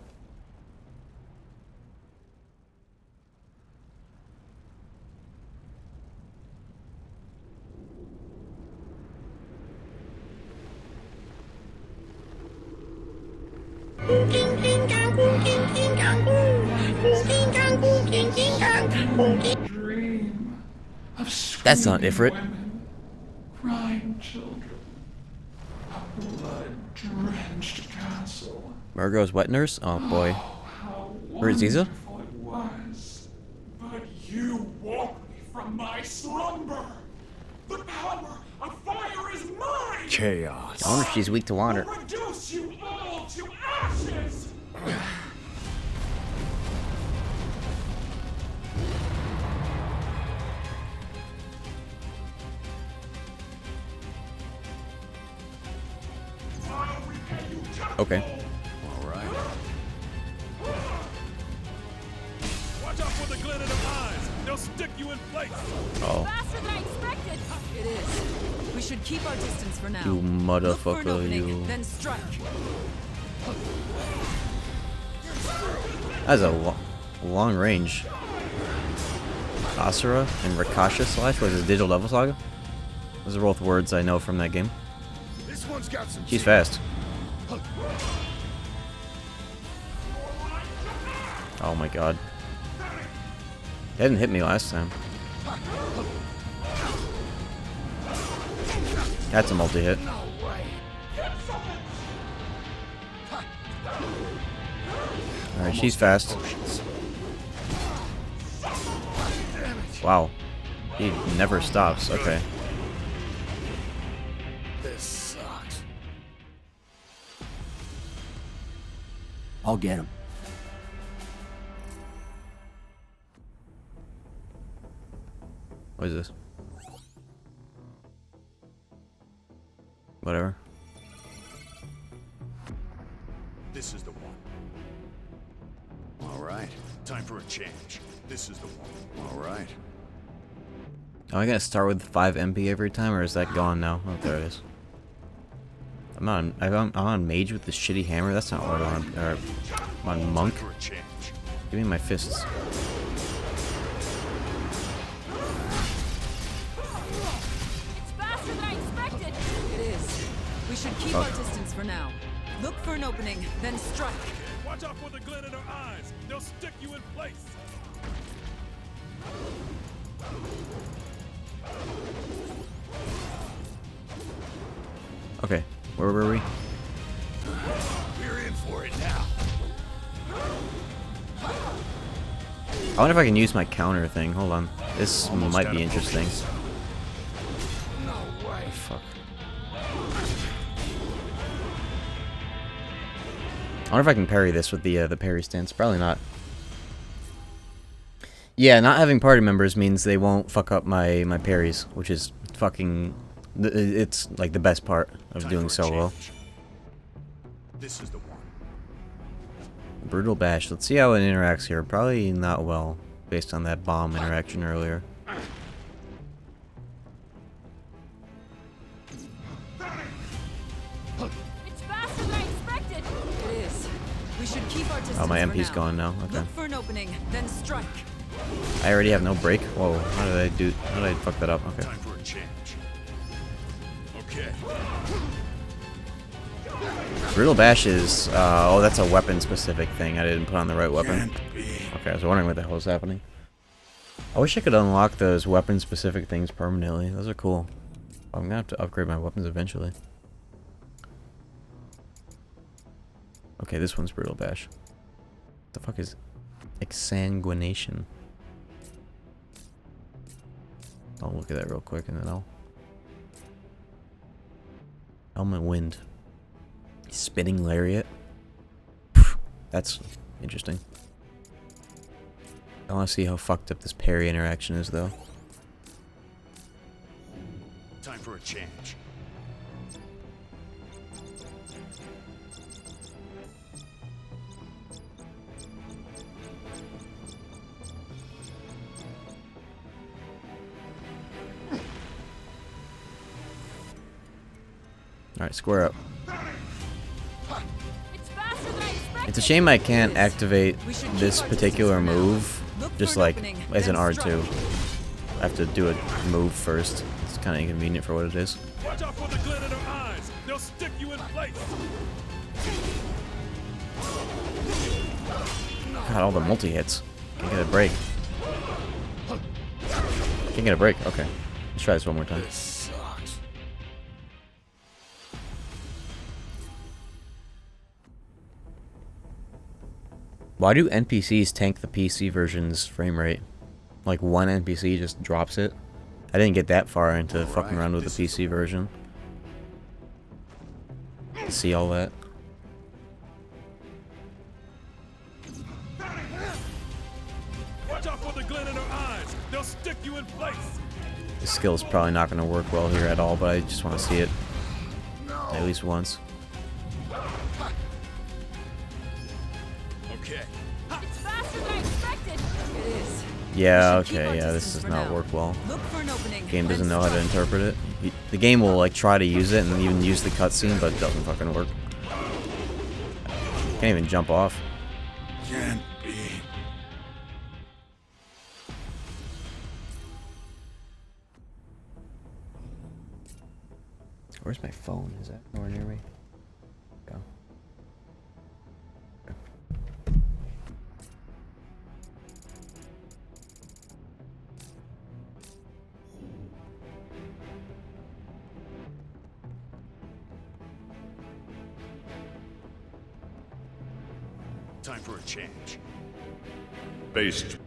That's not Ifrit. Crying children. A blood-drenched castle. Margot's wet nurse? Oh boy. Where's Ziza? It was. But you woke me from my slumber. The power of fire is mine. Chaos. I wonder if she's weak to water. Will reduce you all to ashes. Okay. All right. Watch out for the glint in the eyes. They'll stick you in place. Oh. Faster than I expected. It is. We should keep our distance for now. You Look for an motherfucker, opening, you. then strike. That's a long range. Asura and Rakasha slash was it Digital Devil Saga? Those are both words I know from that game. This one's got some. She's fast. Oh my god. He didn't hit me last time. That's a multi-hit. Alright, she's fast. Wow. He never stops. Okay. This sucks. I'll get him. What is this? Whatever. This is the one. All right. Time for a change. This is the one. All right. Am I gonna start with 5 MP every time, or is that gone now? Oh, there it is. I'm on mage with this shitty hammer. That's not what I want. Or I'm on monk. For a change. Give me my fists. It's faster than I expected. It is. We should keep our distance for now. Look for an opening, then strike. Watch out for the glint in her eyes. They'll stick you in place. Okay, where were we? We're in for it now. I wonder if I can use my counter thing. Hold on. This might be interesting. No way. Fuck. I wonder if I can parry this with the parry stance. Probably not. Yeah, not having party members means they won't fuck up my parries, which is fucking... It's like the best part of doing so well. This is the one. Brutal Bash. Let's see how it interacts here. Probably not well, based on that bomb interaction earlier. It's faster than I expected. It is. We should keep our distance. Oh, my for MP's now. gone now. Okay. Look for an opening, then strike. I already have no break. Whoa, how did I do? How did I fuck that up? Okay. Time for a change. Okay. Brutal Bash is, oh, that's a weapon-specific thing. I didn't put on the right weapon. Can't be. Okay, I was wondering what the hell was happening. I wish I could unlock those weapon-specific things permanently. Those are cool. I'm gonna have to upgrade my weapons eventually. Okay, this one's Brutal Bash. What the fuck is Exsanguination? I'll look at that real quick and then I'll... Element Wind. Spinning Lariat. That's interesting. I want to see how fucked up this parry interaction is, though. Time for a change. Alright, square up. It's faster than I expected. It's a shame I can't activate this particular move just like as an R2. I have to do a move first. It's kind of inconvenient for what it is. Watch out for the glint in their eyes. They'll stick you in place. God, all the multi-hits. Can't get a break. Can't get a break. Okay. Let's try this one more time. This sucks. Why do NPCs tank the PC version's frame rate? Like one NPC just drops it? I didn't get that far into fucking around with the PC version. See all that? Watch out for the glint in their eyes. They'll stick you in place. The skill's probably not going to work well here at all, but I just want to see it at least once. Okay. It's faster than I expected. It is. Yeah, We should keep okay, our yeah, this distance does for not now. work well. Look for an opening. The game then doesn't know how to strike. interpret it. The game will like try to use it and even use the cutscene, but it doesn't fucking work. Can't even jump off. Can't be. Where's my phone? Is that nowhere near me? Go. Time for a change. Based.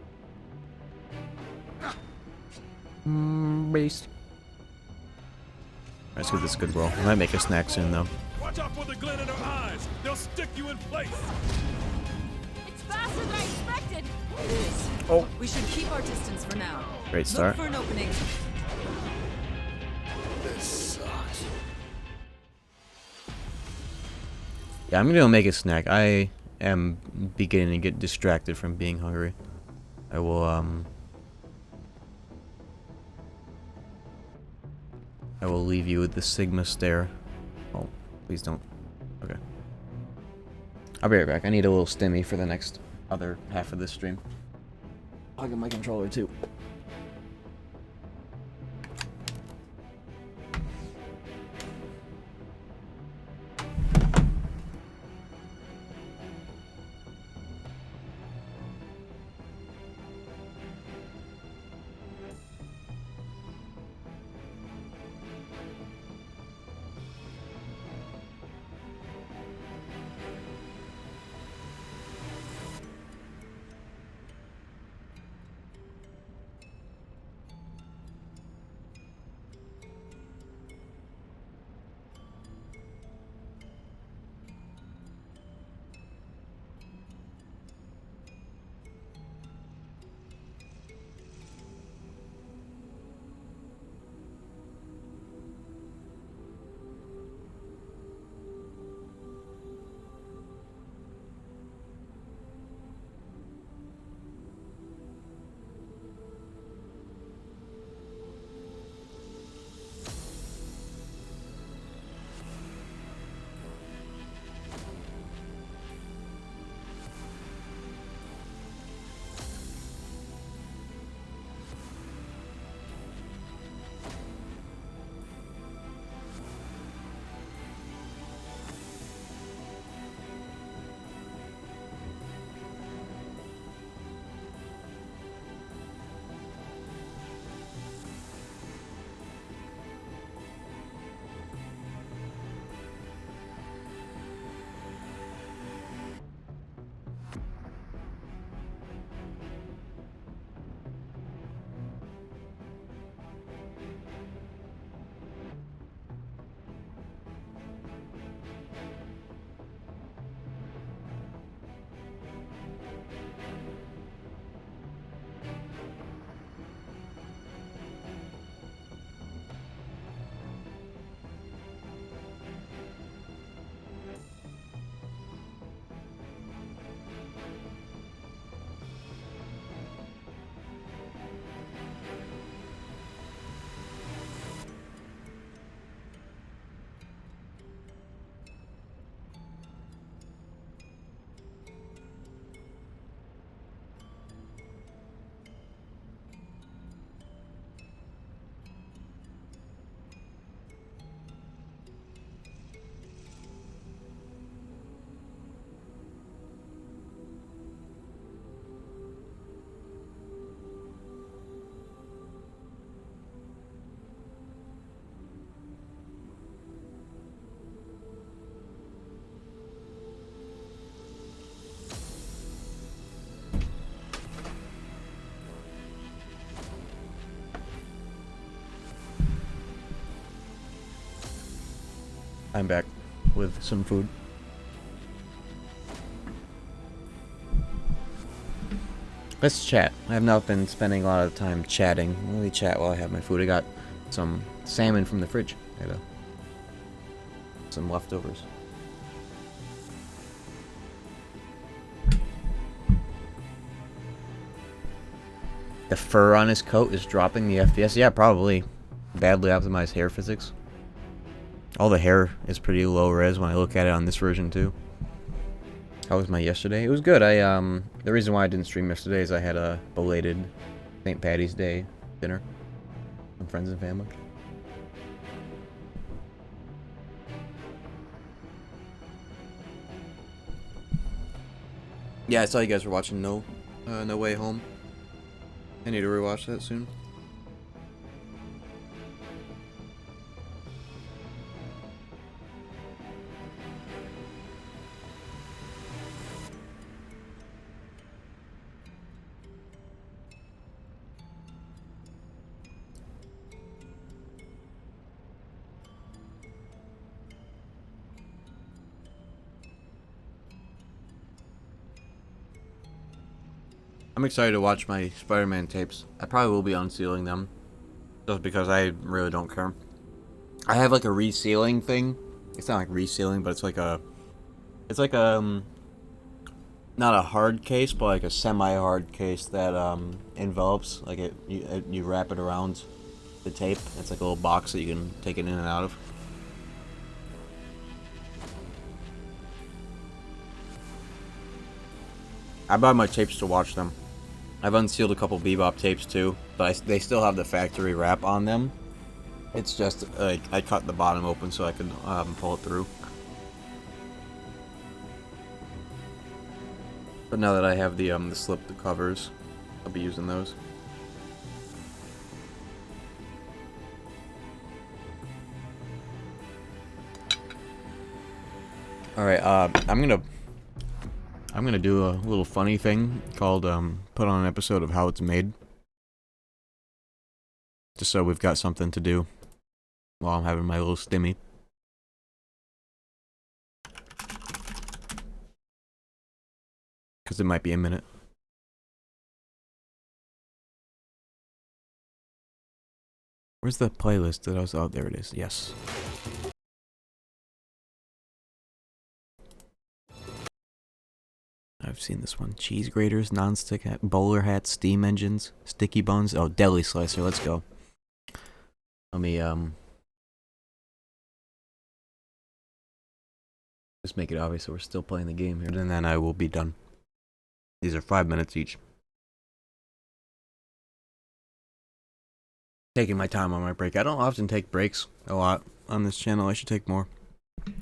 Beast. Let's get this good roll. I might make a snack soon though. Watch out for the glint in their eyes. They'll stick you in place. It's faster than I expected. It is. Oh. We should keep our distance for now. Great start. Look for an opening. This sucks. Yeah, I'm gonna go make a snack. I am beginning to get distracted from being hungry. I will leave you with the Sigma stare. Oh, please don't. Okay. I'll be right back. I need a little stimmy for the next other half of this stream. I'll get my controller too. I'm back with some food. Let's chat. I have not been spending a lot of time chatting. Let me chat while I have my food. I got some salmon from the fridge. I had some leftovers. The fur on his coat is dropping the FPS. Yeah, probably. Badly optimized hair physics. All the hair is pretty low res when I look at it on this version too. How was my yesterday? It was good. The reason why I didn't stream yesterday is I had a belated St. Patty's Day dinner from friends and family. Yeah, I saw you guys were watching No Way Home. I need to rewatch that soon. I'm excited to watch my Spider-Man tapes. I probably will be unsealing them, just because I really don't care. I have like a resealing thing. It's not like resealing, but it's like a, not a hard case, but like a semi-hard case that envelops. Like you wrap it around the tape. It's like a little box that you can take it in and out of. I buy my tapes to watch them. I've unsealed a couple Bebop tapes too, but they still have the factory wrap on them. It's just like I cut the bottom open so I could pull it through. But now that I have the slip covers, I'll be using those. All right, I'm gonna do a little funny thing called put on an episode of How It's Made. Just so we've got something to do while I'm having my little stimmy. Because it might be a minute. Where's the playlist that I was... Oh, there it is. Yes. I've seen this one. Cheese graters, non-stick hat, bowler hats, steam engines, sticky buns. Oh, deli slicer. Let's go. Let me just make it obvious that we're still playing the game here, and then I will be done. These are 5 minutes each. Taking my time on my break. I don't often take breaks a lot on this channel. I should take more.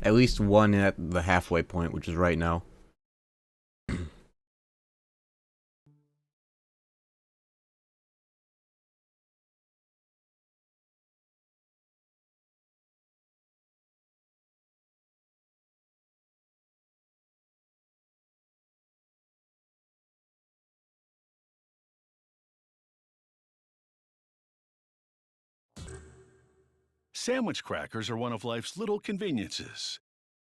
At least one at the halfway point, which is right now. Sandwich crackers are one of life's little conveniences.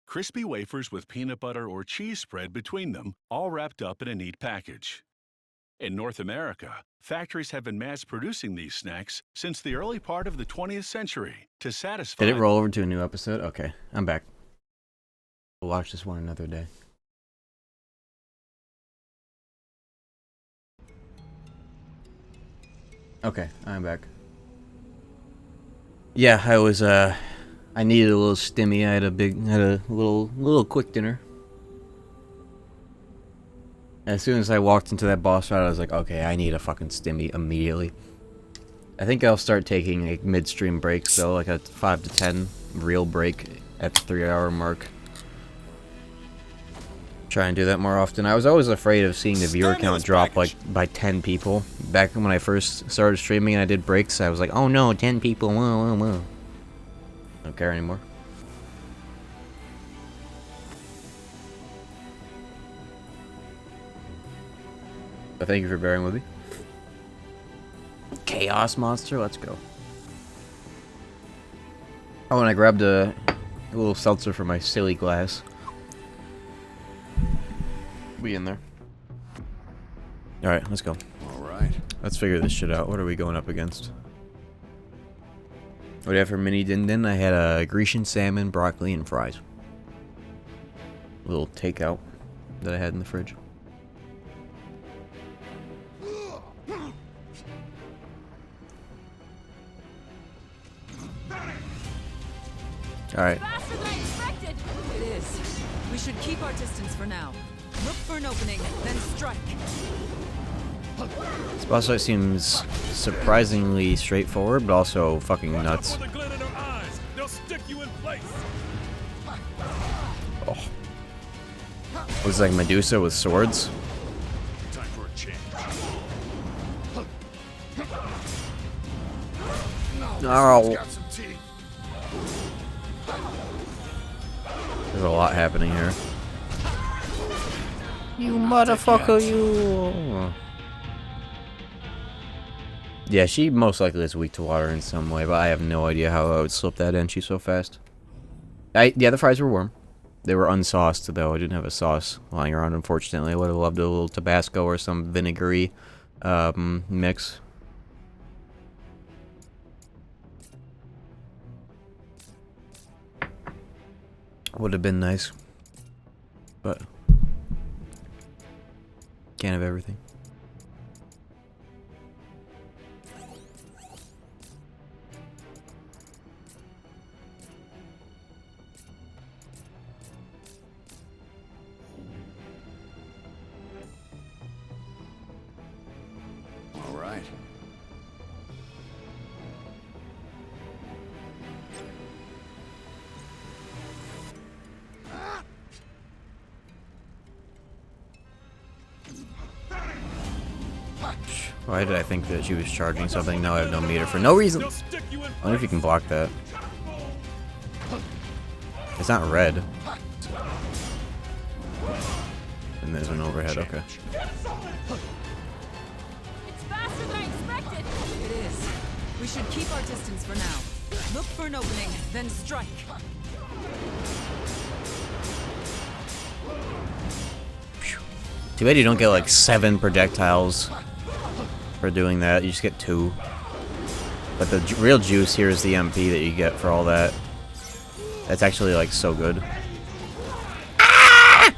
Crispy wafers with peanut butter or cheese spread between them, all wrapped up in a neat package. In North America, factories have been mass-producing these snacks since the early part of the 20th century to satisfy... Did it roll over to a new episode? Okay, I'm back. We'll watch this one another day. Okay, I'm back. Yeah, I was, I needed a little stimmy. I had a little quick dinner. As soon as I walked into that boss fight, I was like, okay, I need a fucking stimmy immediately. I think I'll start taking like midstream breaks, though, like a 5 to 10 real break at the 3-hour mark. Try and do that more often. I was always afraid of seeing the viewer count drop like by 10 people. Back when I first started streaming and I did breaks, I was like, oh no, 10 people, whoa, whoa, whoa. Don't care anymore. But thank you for bearing with me. Chaos monster, let's go. Oh, and I grabbed a A little seltzer for my silly glass. We in there. Alright, let's go. Alright. Let's figure this shit out. What are we going up against? What do you have for mini din din? I had a Grecian salmon, broccoli, and fries. A little takeout that I had in the fridge. Alright. Faster than I expected! It is. We should keep our distance for now. Look for an opening, then strike. This boss fight seems surprisingly straightforward, but also fucking nuts. Oh. Looks like Medusa with swords. Time for a change. Oh. There's a lot happening here. You motherfucker, you! Yeah, she most likely is weak to water in some way, but I have no idea how I would slip that in. She's so fast. Yeah, the fries were warm. They were unsauced, though. I didn't have a sauce lying around, unfortunately. I would have loved a little Tabasco or some vinegary mix. Would have been nice. But can't have everything. All right. Why did I think that she was charging something? Now I have no meter for no reason. I wonder if you can block that. It's not red. And there's an overhead, okay. It's faster than I expected! It is. We should keep our distance for now. Look for an opening, then strike. Too bad you don't get like 7 projectiles for doing that. You just get 2. But the real juice here is the MP that you get for all that. That's actually like so good. Ah!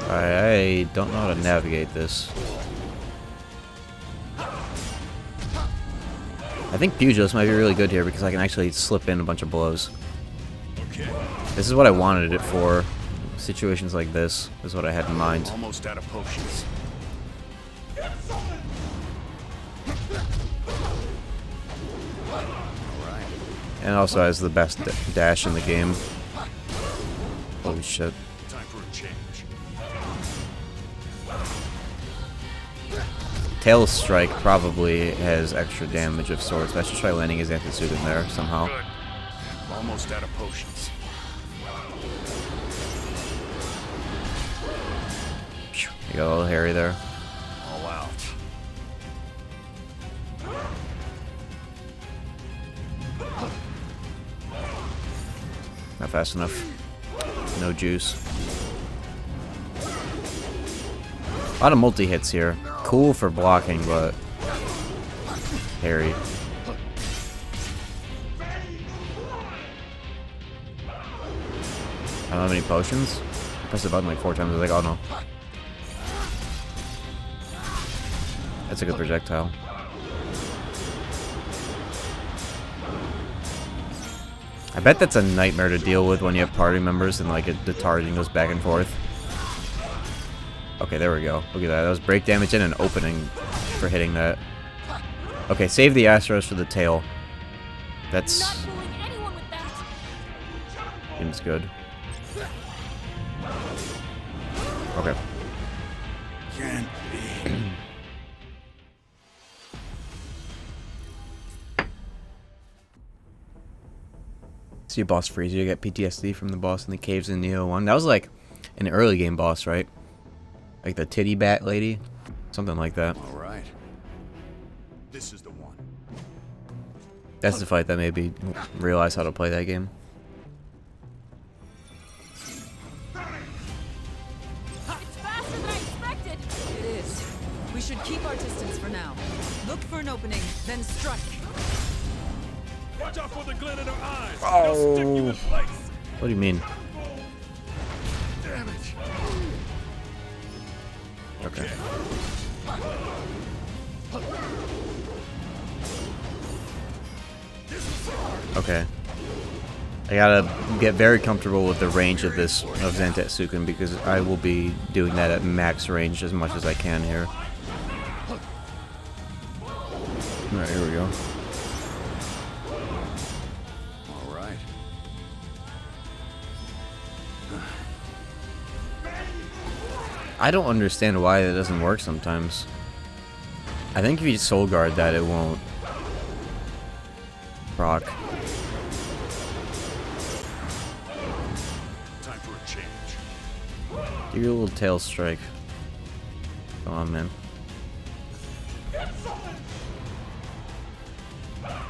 I don't know how to navigate this. I think Pugilist might be really good here because I can actually slip in a bunch of blows. Okay. This is what I wanted it for. Situations like this is what I had in mind. Almost out of potions. And also has the best dash in the game. Holy shit. Time for a change. Tail Strike probably has extra damage of sorts. I should try landing his anti-suit in there somehow. Good. Almost out of potions. You got a little hairy there. All out. Not fast enough. No juice. A lot of multi-hits here. Cool for blocking, but hairy. I don't have any potions. I pressed the button like 4 times. I was like, oh no. That's a good projectile. I bet that's a nightmare to deal with when you have party members and like the targeting goes back and forth. Okay, there we go. Look at that. That was break damage and an opening for hitting that. Okay, save the Astros for the tail. That's... seems good. Okay. Can't be. See a boss freeze you, get PTSD from the boss in the caves in Neo 1. That was like an early game boss, right? Like the titty bat lady? Something like that. Alright. This is the one. That's the fight that made me realize how to play that game. It's faster than I expected! It is. We should keep our distance for now. Look for an opening, then strike. Watch out for the glint in her eyes. Oh. They'll stick you in place. What do you mean? Damn it. Okay. Okay. I gotta get very comfortable with the range of this of Zantetsuken because I will be doing that at max range as much as I can here. Alright, here we go. Alright. I don't understand why that doesn't work sometimes. I think if you soul guard that, it won't proc. Time for a change. Do your little tail strike. Come on, man.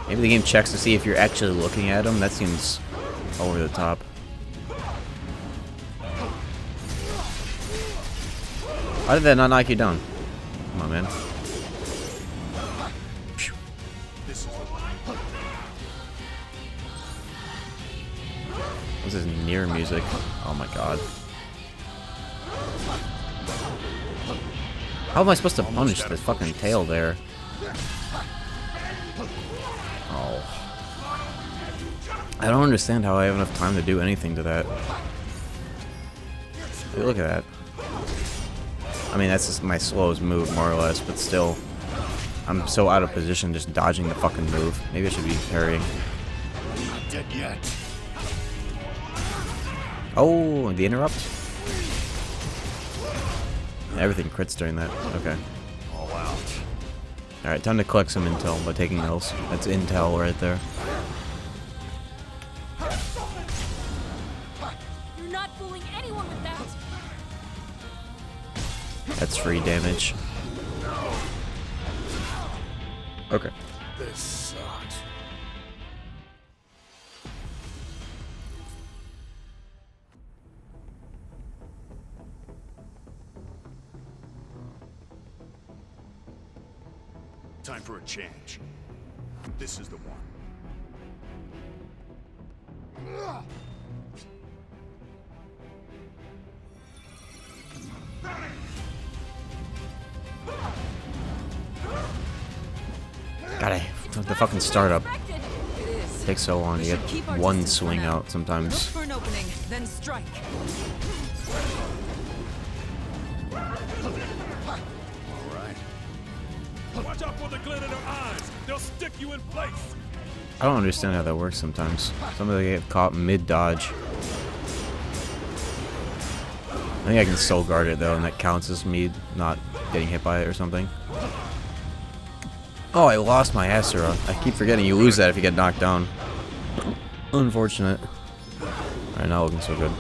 Maybe the game checks to see if you're actually looking at him. That seems over the top. Why did that not knock you down? Come on, man. What's this near music? Oh my god. How am I supposed to punish this fucking tail there? Oh. I don't understand how I have enough time to do anything to that. Hey, look at that. I mean, that's just my slowest move, more or less, but still. I'm so out of position just dodging the fucking move. Maybe I should be parrying. Not dead yet. Oh, the interrupt? Everything crits during that. Okay. All out. Alright, time to collect some intel by taking L's. That's intel right there. You're not fooling anyone with that! That's free damage. Okay. This sucks. Time for a change. This is the one. God, the fucking startup It is. takes so long to We get should keep our one distance for swing now. out Look sometimes. for an opening, then strike. Alright. Watch out for the glint in her eyes. They'll stick you in place. I don't understand how that works sometimes. Some of them get caught mid-dodge. I think I can soul guard it though, and that counts as me not getting hit by it or something. Oh, I lost my Asura. I keep forgetting you lose that if you get knocked down. Unfortunate. Alright, not looking so good.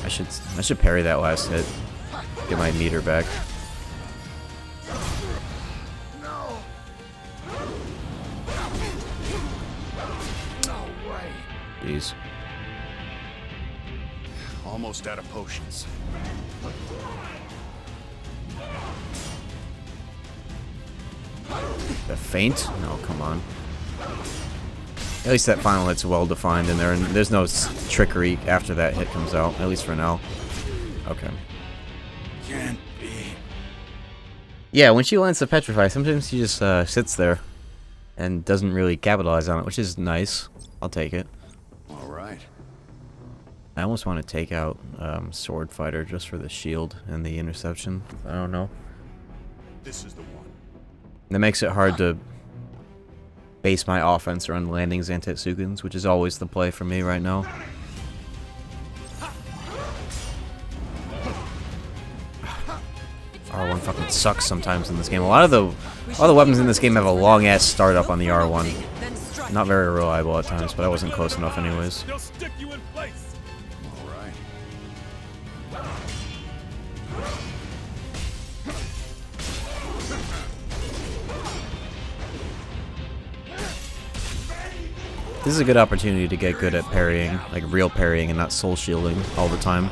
I should parry that last hit. Get my meter back. Jeez. Almost out of potions. The feint? No, come on. At least that final hit's well defined in there, and there's no trickery after that hit comes out, at least for now. Okay. Can't be. Yeah, when she lands the Petrify, sometimes she just sits there and doesn't really capitalize on it, which is nice. I'll take it. Alright. I almost want to take out Sword Fighter just for the shield and the interception. I don't know. This is the one. That makes it hard to base my offense around landing Zantetsugens, which is always the play for me right now. R1 fucking sucks sometimes in this game. A lot of the weapons in this game have a long ass startup on the R1. Not very reliable at times, but I wasn't close enough anyways. They'll stick you in place. This is a good opportunity to get good at parrying, like real parrying and not soul shielding all the time.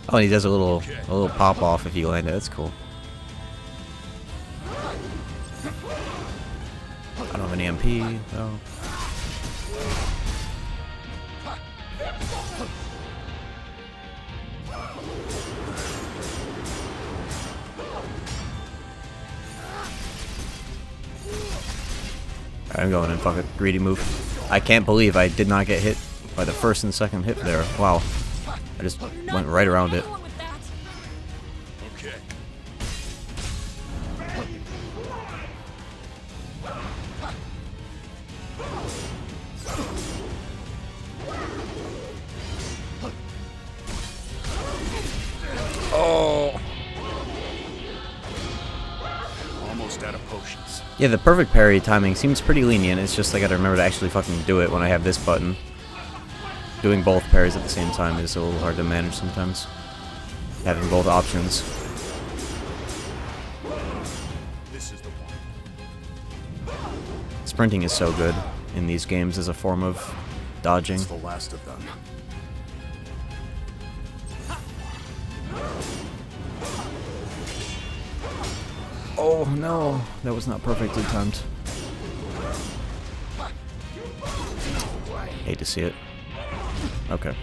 Oh, and he does a little pop off if you land it. That's cool. I don't have any MP though. I'm going in, fuck it. Greedy move. I can't believe I did not get hit by the first and second hit there. Wow. I just went right around it. Okay. Oh. Almost out of potions. Yeah, the perfect parry timing seems pretty lenient. It's just I gotta remember to actually fucking do it when I have this button. Doing both parries at the same time is a little hard to manage sometimes. Having both options. This is the one. Sprinting is so good in these games as a form of dodging. It's the last of them. Oh no, that was not perfectly timed. Hate to see it. Okay.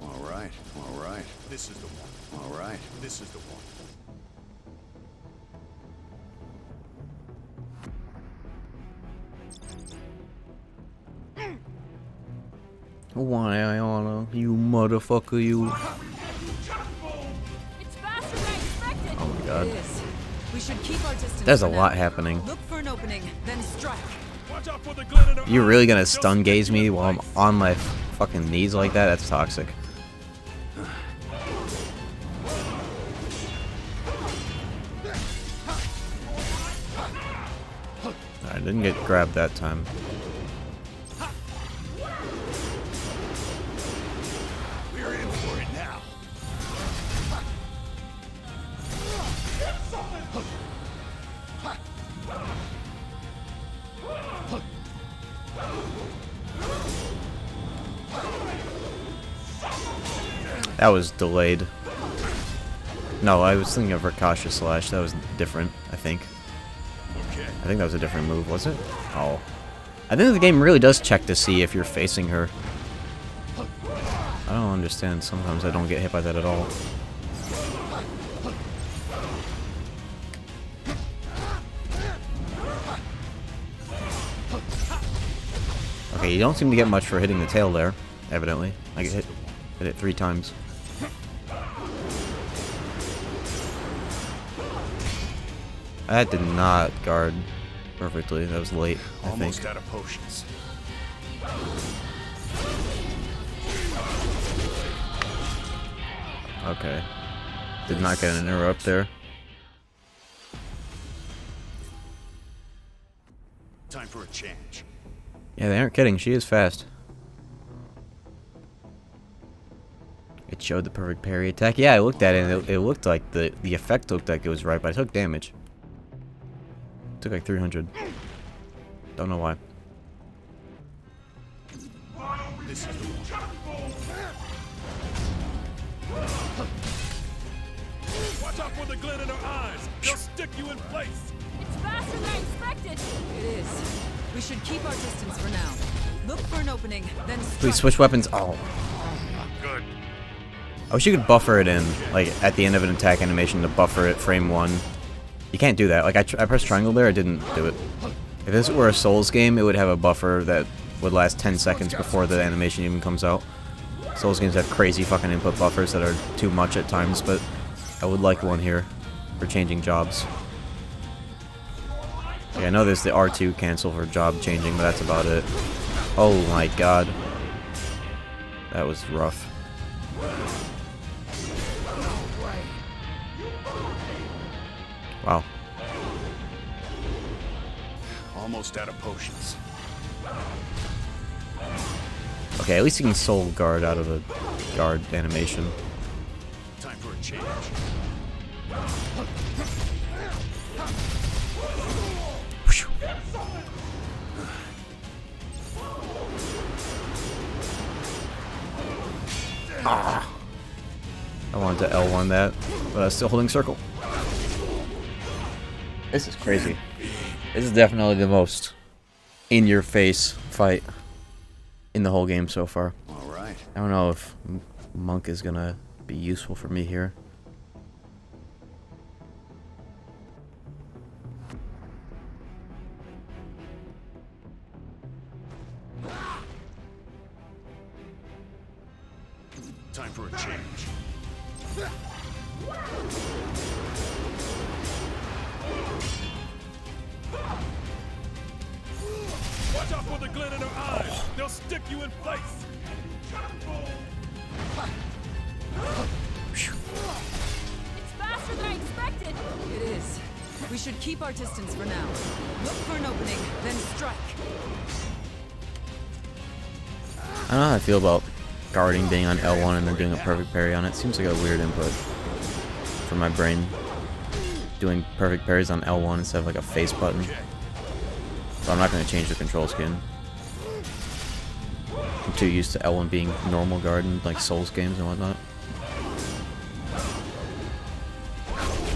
All right, all right. This is the one. All right, this is the one. Why, Ayana? You motherfucker, you. It's faster than I expected. Oh my god. It is. We should keep our distance. There's a for lot now. happening. Look for an opening, then strike. Watch out for the glitter. You're really gonna stun gaze me while I'm on my fucking knees like that? That's toxic. I didn't get grabbed that time. We're in for it now. That was delayed. No, I was thinking of Rikasha Slash. That was different, I think. Okay. I think that was a different move, was it? Oh. I think the game really does check to see if you're facing her. I don't understand. Sometimes I don't get hit by that at all. Okay, you don't seem to get much for hitting the tail there, evidently. I get hit it 3 times. That did not guard perfectly. That was late, I think. Almost out of potions. Okay. Did not get an interrupt there. Time for a change. Yeah, they aren't kidding. She is fast. It showed the perfect parry attack. Yeah, I looked at it and it looked like the effect looked like it was right, but I took damage. Took like 300. Don't know why. This is the one. Watch out for the glint in her eyes. They'll stick you in place. It's faster than I expected. It is. We should keep our distance for now. Look for an opening, then strike. Please switch weapons. Oh. Good. I wish you could buffer it in, like at the end of an attack animation to buffer it frame 1. You can't do that. Like I pressed triangle there, I didn't do it. If this were a Souls game, it would have a buffer that would last 10 seconds before the animation even comes out. Souls games have crazy fucking input buffers that are too much at times, but I would like one here for changing jobs. Yeah, I know there's the R2 cancel for job changing, but that's about it. Oh my god. That was rough. Wow. Almost out of potions. Okay, at least you can soul guard out of a guard animation. Time for a change. Ah. I wanted to L1 that, but I was still holding circle. This is crazy. This is definitely the most in-your-face fight in the whole game so far. Alright. I don't know if Monk is gonna be useful for me here. Time for a change. Watch out for the glint in her eyes. They'll stick you in place. It's faster than I expected! It is. We should keep our distance for now. Look for an opening, then strike. I don't know how I feel about guarding being on L1 and then doing a perfect parry on it. Seems like a weird input for my brain. Doing perfect parries on L1 instead of like a face button. So I'm not going to change the control scheme. I'm too used to L1 being normal guard in like Souls games and whatnot.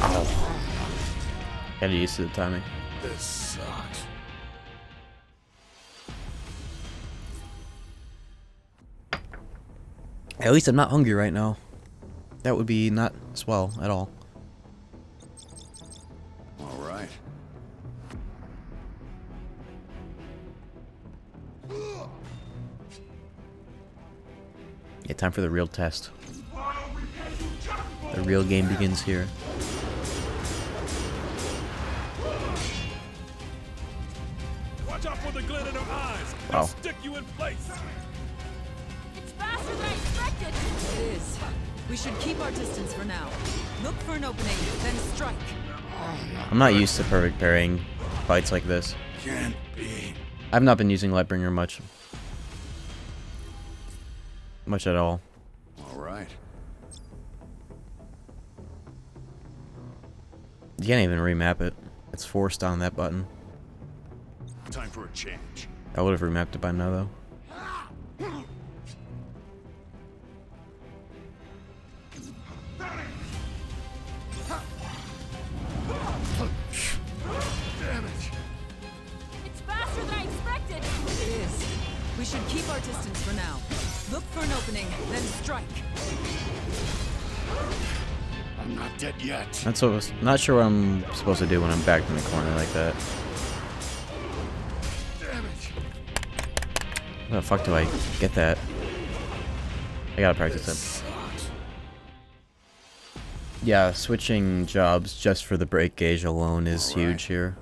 Ow. Gotta get used to the timing. This sucks. At least I'm not hungry right now. That would be not swell at all. Alright. Yeah, time for the real test. The real game begins here. Watch out for the glint in her eyes. Wow. They'll stick you in place. It's faster than I expected! It is. We should keep our distance for now. Look for an opening, then strike. I'm not used to perfect parrying fights like this. Can't be. I've not been using Lightbringer much. Much at all. Alright. You can't even remap it. It's forced on that button. Time for a change. I would have remapped it by now though. It's faster than I expected! It is. We should keep our distance for now. Look for an opening, then strike. I'm not dead yet. That's what I was not sure what I'm supposed to do when I'm backed in the corner like that. How the fuck do I get that? I gotta practice it. Yeah, switching jobs just for the break gauge alone is huge here.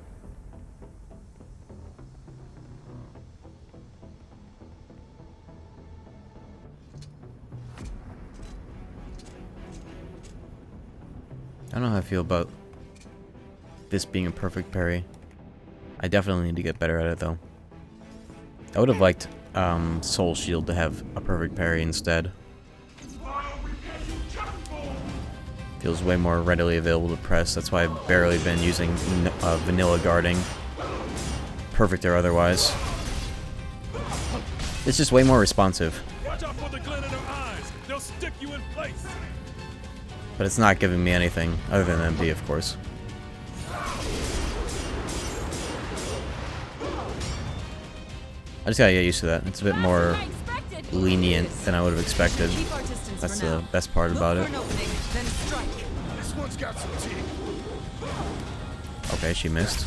I don't know how I feel about this being a perfect parry. I definitely need to get better at it though. I would have liked Soul Shield to have a perfect parry instead. Feels way more readily available to press. That's why I've barely been using vanilla guarding, perfect or otherwise. It's just way more responsive. Watch out for the glint in her eyes. They'll stick you in place. But it's not giving me anything other than MB, of course. I just gotta get used to that. It's a bit more lenient than I would have expected. That's the best part about it. This one's got some teeth. Okay, she missed.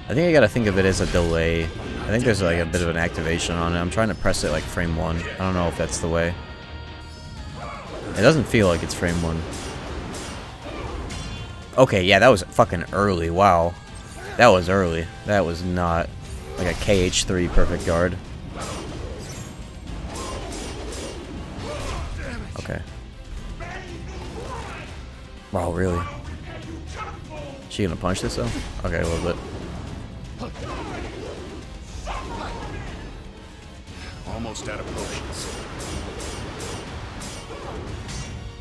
I think I gotta think of it as a delay. I think there's like a bit of an activation on it. I'm trying to press it like frame 1. I don't know if that's the way. It doesn't feel like it's frame 1. Okay, yeah, that was fucking early. Wow. That was early. That was not like a KH3 perfect guard. Okay. Wow, really? She gonna punch this though? Okay, a little bit. Almost out of potions.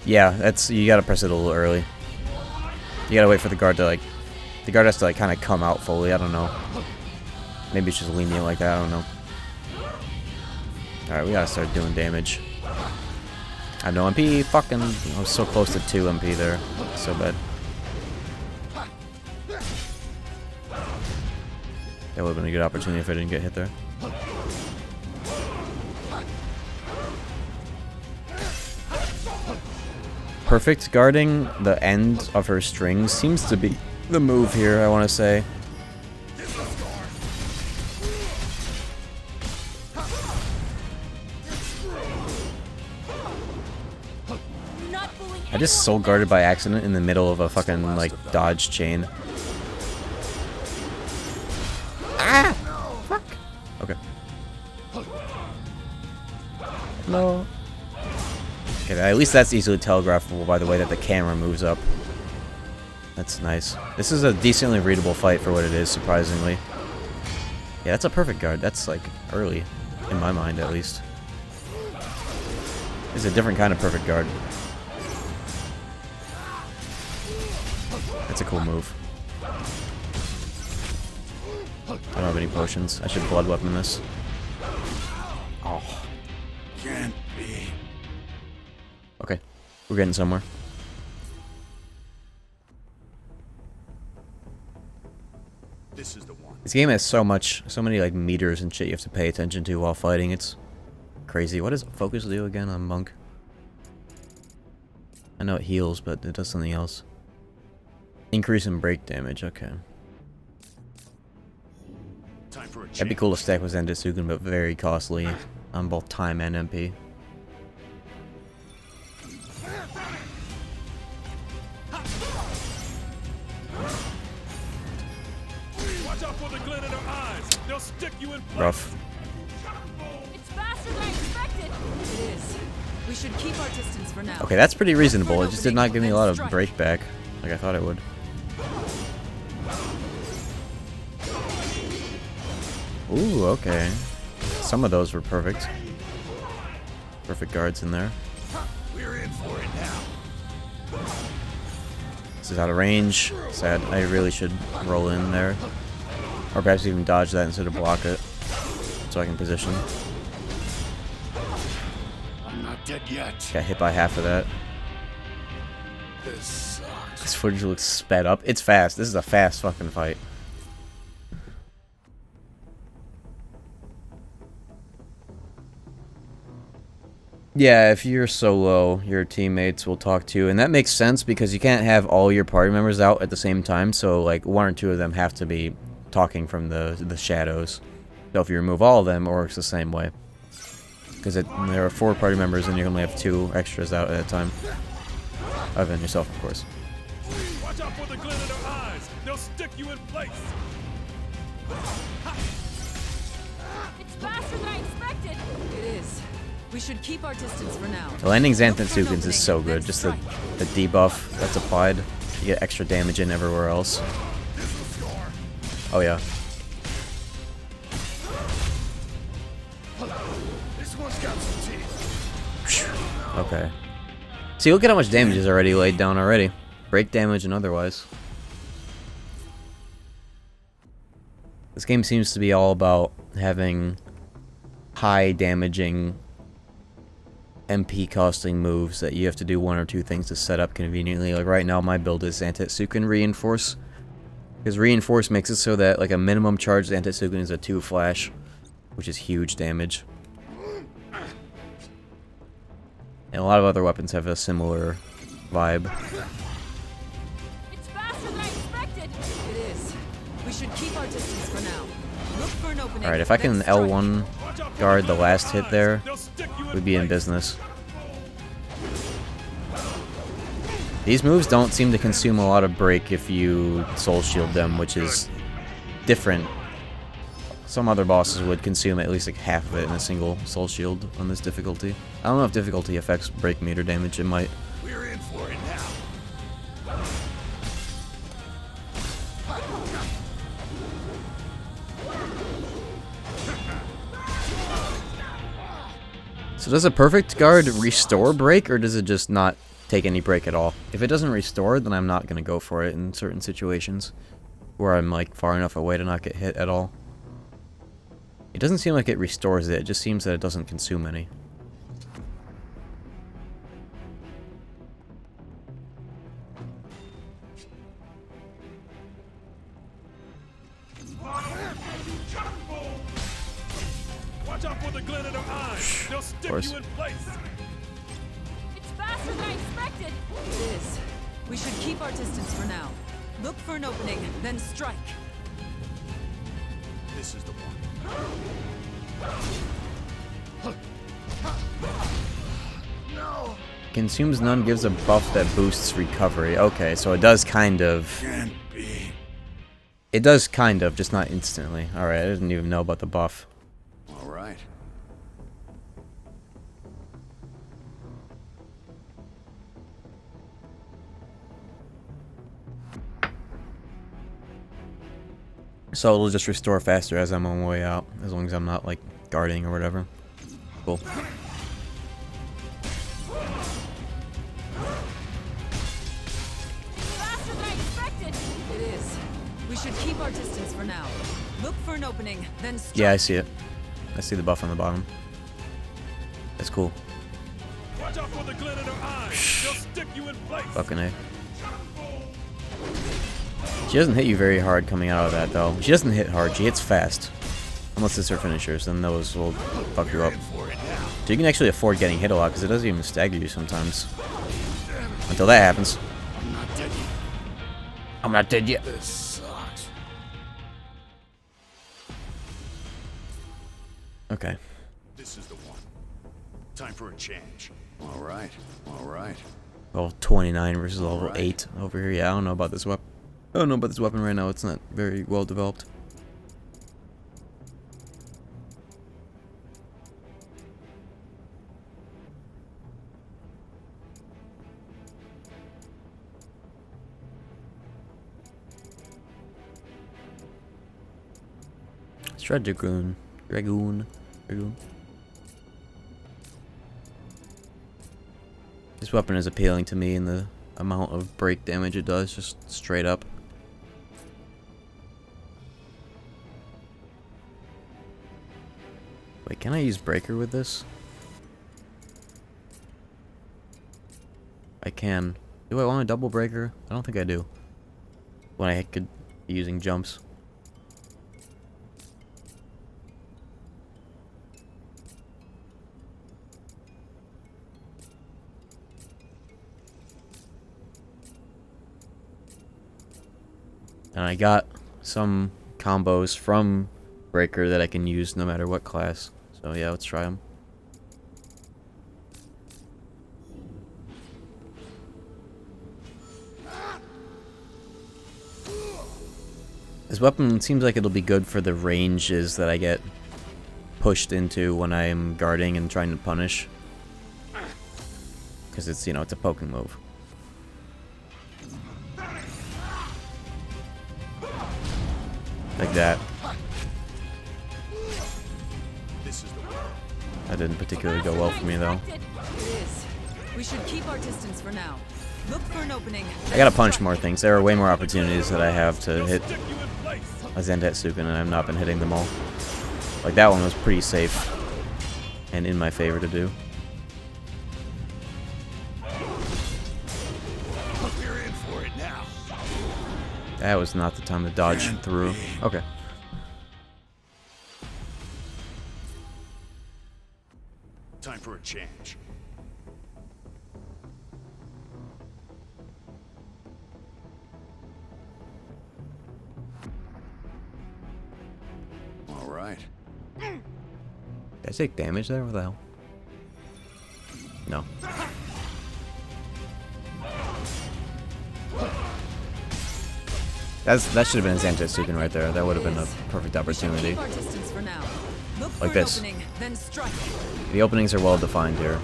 Yeah, that's, you gotta press it a little early. You gotta wait for the guard to like, the guard has to like kind of come out fully. I don't know. Maybe it's just lenient like that. I don't know. All right, we gotta start doing damage. I have no MP. Fucking, I was so close to 2 MP there. So bad. That would have been a good opportunity if I didn't get hit there. Perfect guarding the end of her strings seems to be the move here, I want to say. I just soul guarded by accident in the middle of a fucking, like, dodge chain. Ah! Fuck! Okay. No. Okay, at least that's easily telegraphable by the way that the camera moves up. That's nice. This is a decently readable fight for what it is, surprisingly. Yeah, that's a perfect guard. That's, like, early. In my mind, at least. It's a different kind of perfect guard. That's a cool move. I don't have any potions. I should blood weapon this. Oh. Can't be. Okay. We're getting somewhere. This is the one. This game has so many like meters and shit you have to pay attention to while fighting. It's crazy. What does focus do again on Monk? I know it heals, but it does something else. Increase in break damage. Okay. Time for a change. That'd be cool to stack with Zendesuken, but very costly on both time and MP. Watch out for the glint in their eyes. They'll stick you in place. Rough. It's faster than I expected. It is. We should keep our distance for now. Okay, that's pretty reasonable. It just did not give me a lot of break back like I thought it would. Ooh, okay. Some of those were perfect. Perfect guards in there. We're in for it now. This is out of range. Sad. I really should roll in there. Or perhaps even dodge that instead of block it. So I can position. I'm not dead yet. Got hit by half of that. This sucks. This footage looks sped up. It's fast. This is a fast fucking fight. Yeah, if you're solo, your teammates will talk to you, and that makes sense because you can't have all your party members out at the same time, so like 1 or 2 of them have to be talking from the shadows. So if you remove all of them, it works the same way. Because there are 4 party members and you only have 2 extras out at a time. Other than yourself, of course. Watch out for the glint in their eyes. They'll stick you in place. It's faster than I expected. It is. We should keep our distance for now. The landing Xanthantsuken's is so good. Just the debuff that's applied. You get extra damage in everywhere else. Oh yeah. This one's got some teeth. Okay. See, look at how much damage is already laid down already. Break damage and otherwise. This game seems to be all about having high damaging MP costing moves that you have to do 1 or 2 things to set up conveniently. Like right now my build is Xanthantsuken Reinforce. Because Reinforce makes it so that like a minimum charge Xanthantsuken is a 2 flash, which is huge damage. And a lot of other weapons have a similar vibe. It's faster than I expected. It is. We should keep our distance for now. Look for an opening. Alright, if I can L1 guard the last hit there, we'd be in business. These moves don't seem to consume a lot of break if you soul shield them, which is different. Some other bosses would consume at least like half of it in a single soul shield on this difficulty. I don't know if difficulty affects break meter damage, it might. We're in for it now. So does a perfect guard restore break, or does it just not take any break at all? If it doesn't restore, then I'm not going to go for it in certain situations where I'm like far enough away to not get hit at all. It doesn't seem like it restores it, it just seems that it doesn't consume any. Watch out for the glint in their eyes. They'll stick you in place. It's faster than I expected! It is. We should keep our distance for now. Look for an opening, then strike. This is the one. No. Consumes none, gives a buff that boosts recovery. Okay, so it does kind of... Can't be. It does kind of, just not instantly. Alright, I didn't even know about the buff. All right. So it'll just restore faster as I'm on my way out, as long as I'm not, like, guarding or whatever. Cool. Faster than I expected! It is. We should keep our distance for now. Look for an opening, then strike. Yeah, I see it. I see the buff on the bottom. That's cool. Watch out for the glint in their eyes. They'll stick you in place. Fucking A. She doesn't hit you very hard coming out of that, though. She doesn't hit hard, she hits fast. Unless it's her finishers, then those will fuck you up. So you can actually afford getting hit a lot, because it doesn't even stagger you sometimes. Until that happens. I'm not dead yet. I'm not dead yet. This sucks. Okay. This is the one. Time for a change. All right. All right. Level 29 versus level 8 over here. Yeah, I don't know about this weapon. I don't know about this weapon right now. It's not very well developed. Let's try Dragoon. Dragoon. This weapon is appealing to me in the amount of break damage it does, just straight up. Wait, can I use Breaker with this? I can. Do I want a double Breaker? I don't think I do. When I could be using jumps. And I got some combos from Breaker that I can use no matter what class. So yeah, let's try them. This weapon seems like it'll be good for the ranges that I get pushed into when I'm guarding and trying to punish. Because it's, you know, it's a poking move. Like that. That didn't particularly go well for me though. It is. We should keep our distance for now. Look for an opening. I gotta punch more things. There are way more opportunities that I have to hit a Zentetsuken, and I've not been hitting them all. Like that one was pretty safe and in my favor to do. We're in for it now. That was not the time to dodge through. Okay. Time for a change. All right. Did I take damage there? What the hell? No. That should have been a Zentetsuken right there. That would have been a perfect opportunity. Keep our distance for now. Look for Like an this. opening, then strike. The openings are well defined here.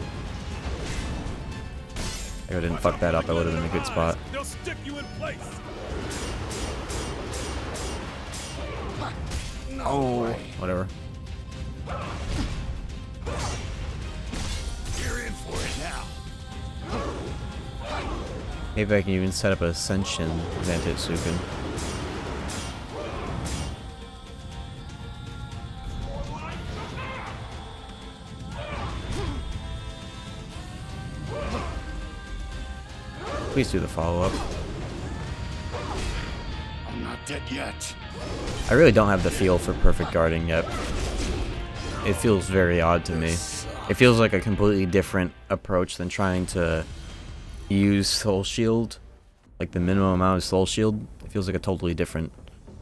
If I didn't fuck that up, I would have been in a good spot. They'll stick you in place. Oh, whatever. Maybe I can even set up a Ascension Zantetsuken. Please do the follow-up. I'm not dead yet. I really don't have the feel for perfect guarding yet. It feels very odd to me. It feels like a completely different approach than trying to use Soul Shield. Like the minimum amount of Soul Shield. It feels like a totally different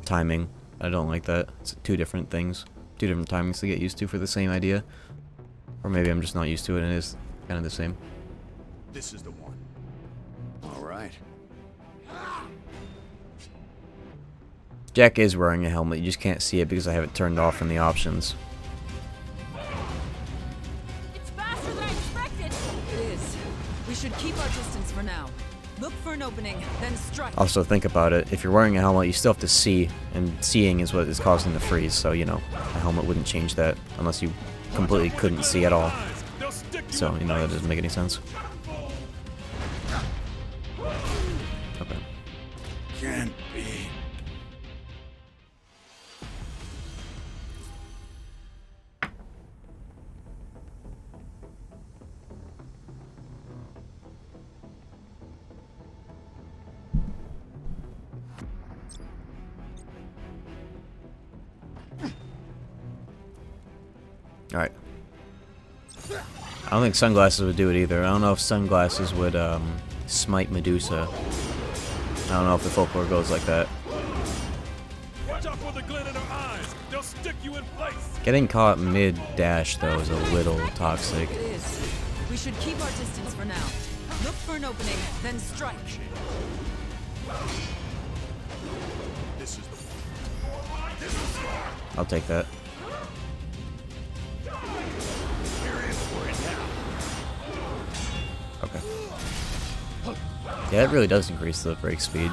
timing. I don't like that. It's two different things. Two different timings to get used to for the same idea. Or maybe I'm just not used to it and it is kind of the same. This is the one. All right. Jack is wearing a helmet. You just can't see it because I have it turned off in the options. It's faster than I expected! It is. We should keep our distance for now. Look for an opening, then strike. Also, think about it. If you're wearing a helmet, you still have to see, and seeing is what is causing the freeze. So, you know, a helmet wouldn't change that unless you completely couldn't see at all. So, you know, that doesn't make any sense. Okay. Can't be. Alright. I don't think sunglasses would do it either. I don't know if sunglasses would smite Medusa. I don't know if the folklore goes like that. Watch out for the glint in her eyes. They'll stick you in place. Getting caught mid-dash, though, is a little toxic. It is. We should keep our distance for now. Look for an opening, then strike. This is the one. I'll take that. Okay. Yeah, it really does increase the break speed.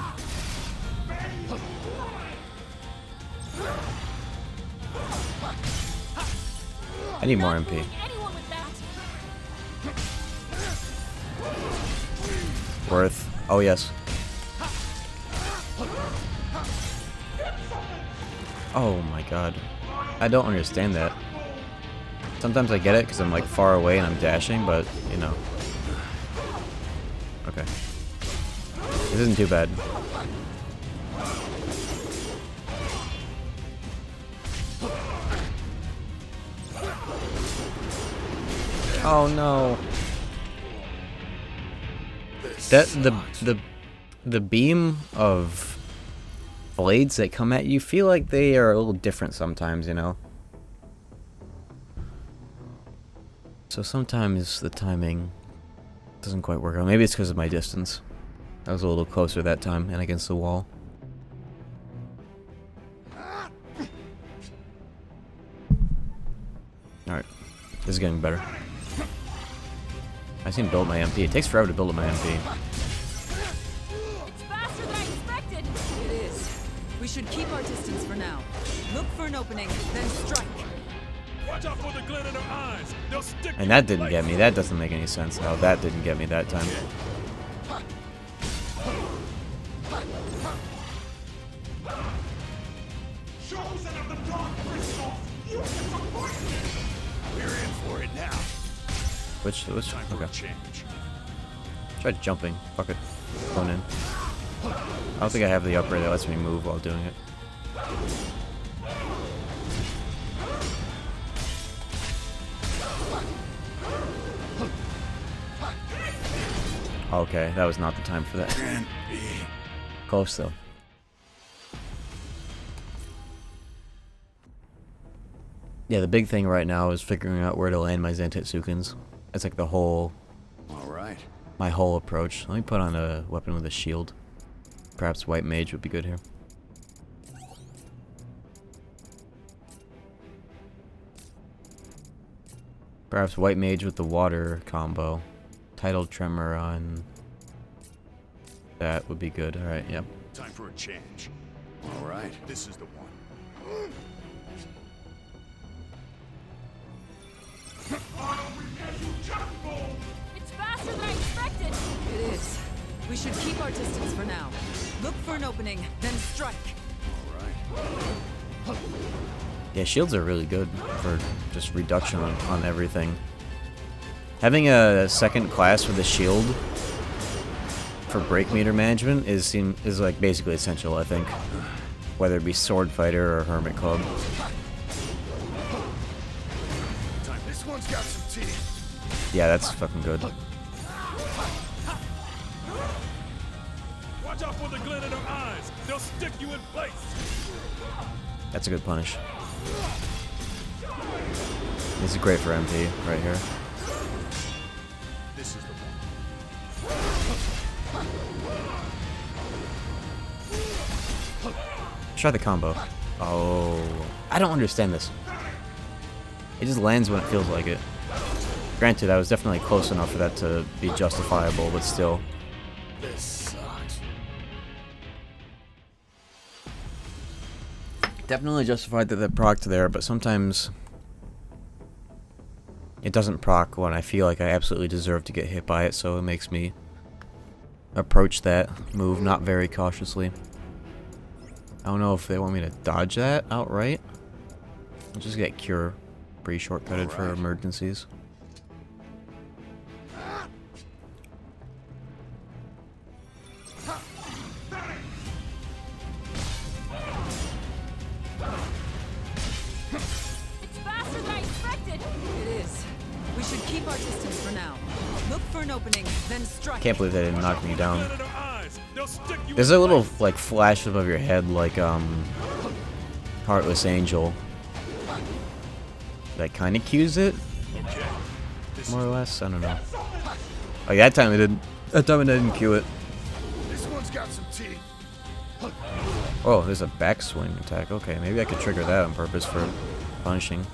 I need more MP. Worth. Oh, yes. Oh my god. I don't understand that. Sometimes I get it because I'm like far away and I'm dashing, but you know. Okay. This isn't too bad. Oh no. That the beam of blades that come at you feel like they are a little different sometimes, you know. So sometimes the timing doesn't quite work out. Maybe it's because of my distance. I was a little closer that time and against the wall. Alright. This is getting better. I seem to build my MP. It takes forever to build up my MP. It's faster than I expected! It is. We should keep our distance for now. Look for an opening, then strike. Watch out for the glint in her eyes. They'll stick. And that didn't get me. That doesn't make any sense how that didn't get me that time. Chosen of the dark crystal. You disappoint me. We're in for it now. Which Time for a okay. change. Try jumping. Fuck it. Going in. I don't think I have the upgrade that lets me move while doing it. Okay, that was not the time for that. Can't be. Close though. Yeah, the big thing right now is figuring out where to land my Zantetsuken's. That's like the whole, All right. my whole approach. Let me put on a weapon with a shield. Perhaps White Mage would be good here. Perhaps White Mage with the water combo. Tidal Tremor on that would be good. Alright, yep. Time for a change. All right. This is the one. It's faster than I expected! It is. We should keep our distance for now. Look for an opening, then strike. Yeah, shields are really good for just reduction on everything. Having a second class with a shield for break meter management is like basically essential, I think. Whether it be sword fighter or hermit club. This one's got some teeth. Yeah, that's fucking good. Watch out for the glint in their eyes. They'll stick you in place. That's a good punish. This is great for MP right here. This is the one. Try the combo. Oh, I don't understand this. It just lands when it feels like it. Granted, I was definitely close enough for that to be justifiable, but still. This sucks. Definitely justified that it procced there, but sometimes it doesn't proc when I feel like I absolutely deserve to get hit by it, so it makes me approach that move not very cautiously. I don't know if they want me to dodge that outright. I'll just get cure pretty shortcutted for emergencies. It's faster than I expected! It is. We should keep our distance for now. Look for an opening, then strike. Can't believe they didn't knock me down. Glint in their eyes. They'll stick you There's in a little place. like flash above your head, like Heartless Angel. That kind of cues it, more or less. I don't know. Like that time it didn't. That time it didn't cue it. This one's got some teeth. Oh, there's a backswing attack. Okay, maybe I could trigger that on purpose for punishing.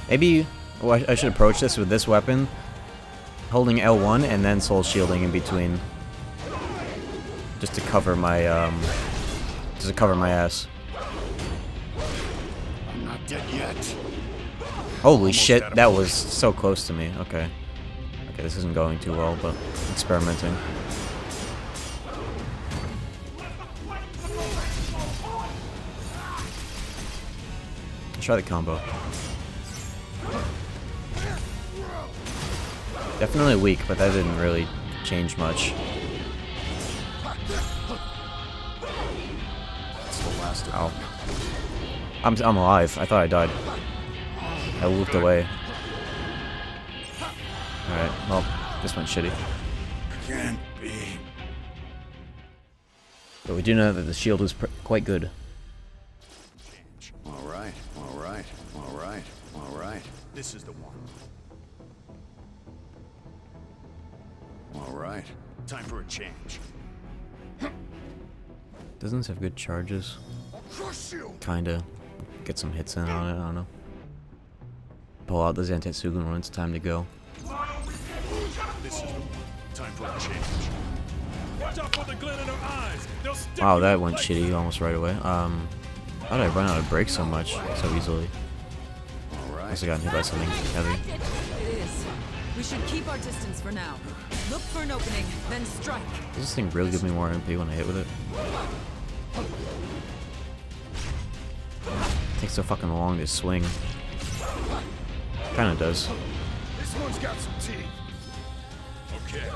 Maybe I should approach this with this weapon, holding L1 and then soul shielding in between, just to cover my ass. I'm not dead yet. Holy shit, that was so close to me. Okay, this isn't going too well, but experimenting. Let's try the combo. Definitely weak, but that didn't really change much. Ow. I'm alive. I thought I died. I looped away. Alright, well, this went shitty. Can't be. But we do know that the shield was quite good. Alright. This is the one. Alright. Time for a change. Doesn't this have good charges? Crush you! Kinda. Get some hits in on it, I don't know. Pull out the Zantetsugen when it's time to go. This is the one. Time for a change. Watch out for the glint in their eyes. They'll stick Wow, you that in went place. shitty almost right away. How did I run out of brakes so much, so easily? Must have gotten hit by something heavy. It is. We should keep our distance for now. Look for an opening, then strike. Does this thing really give me more MP when I hit with it? It takes so fucking long to swing. Kinda does. This one's got some teeth. Okay.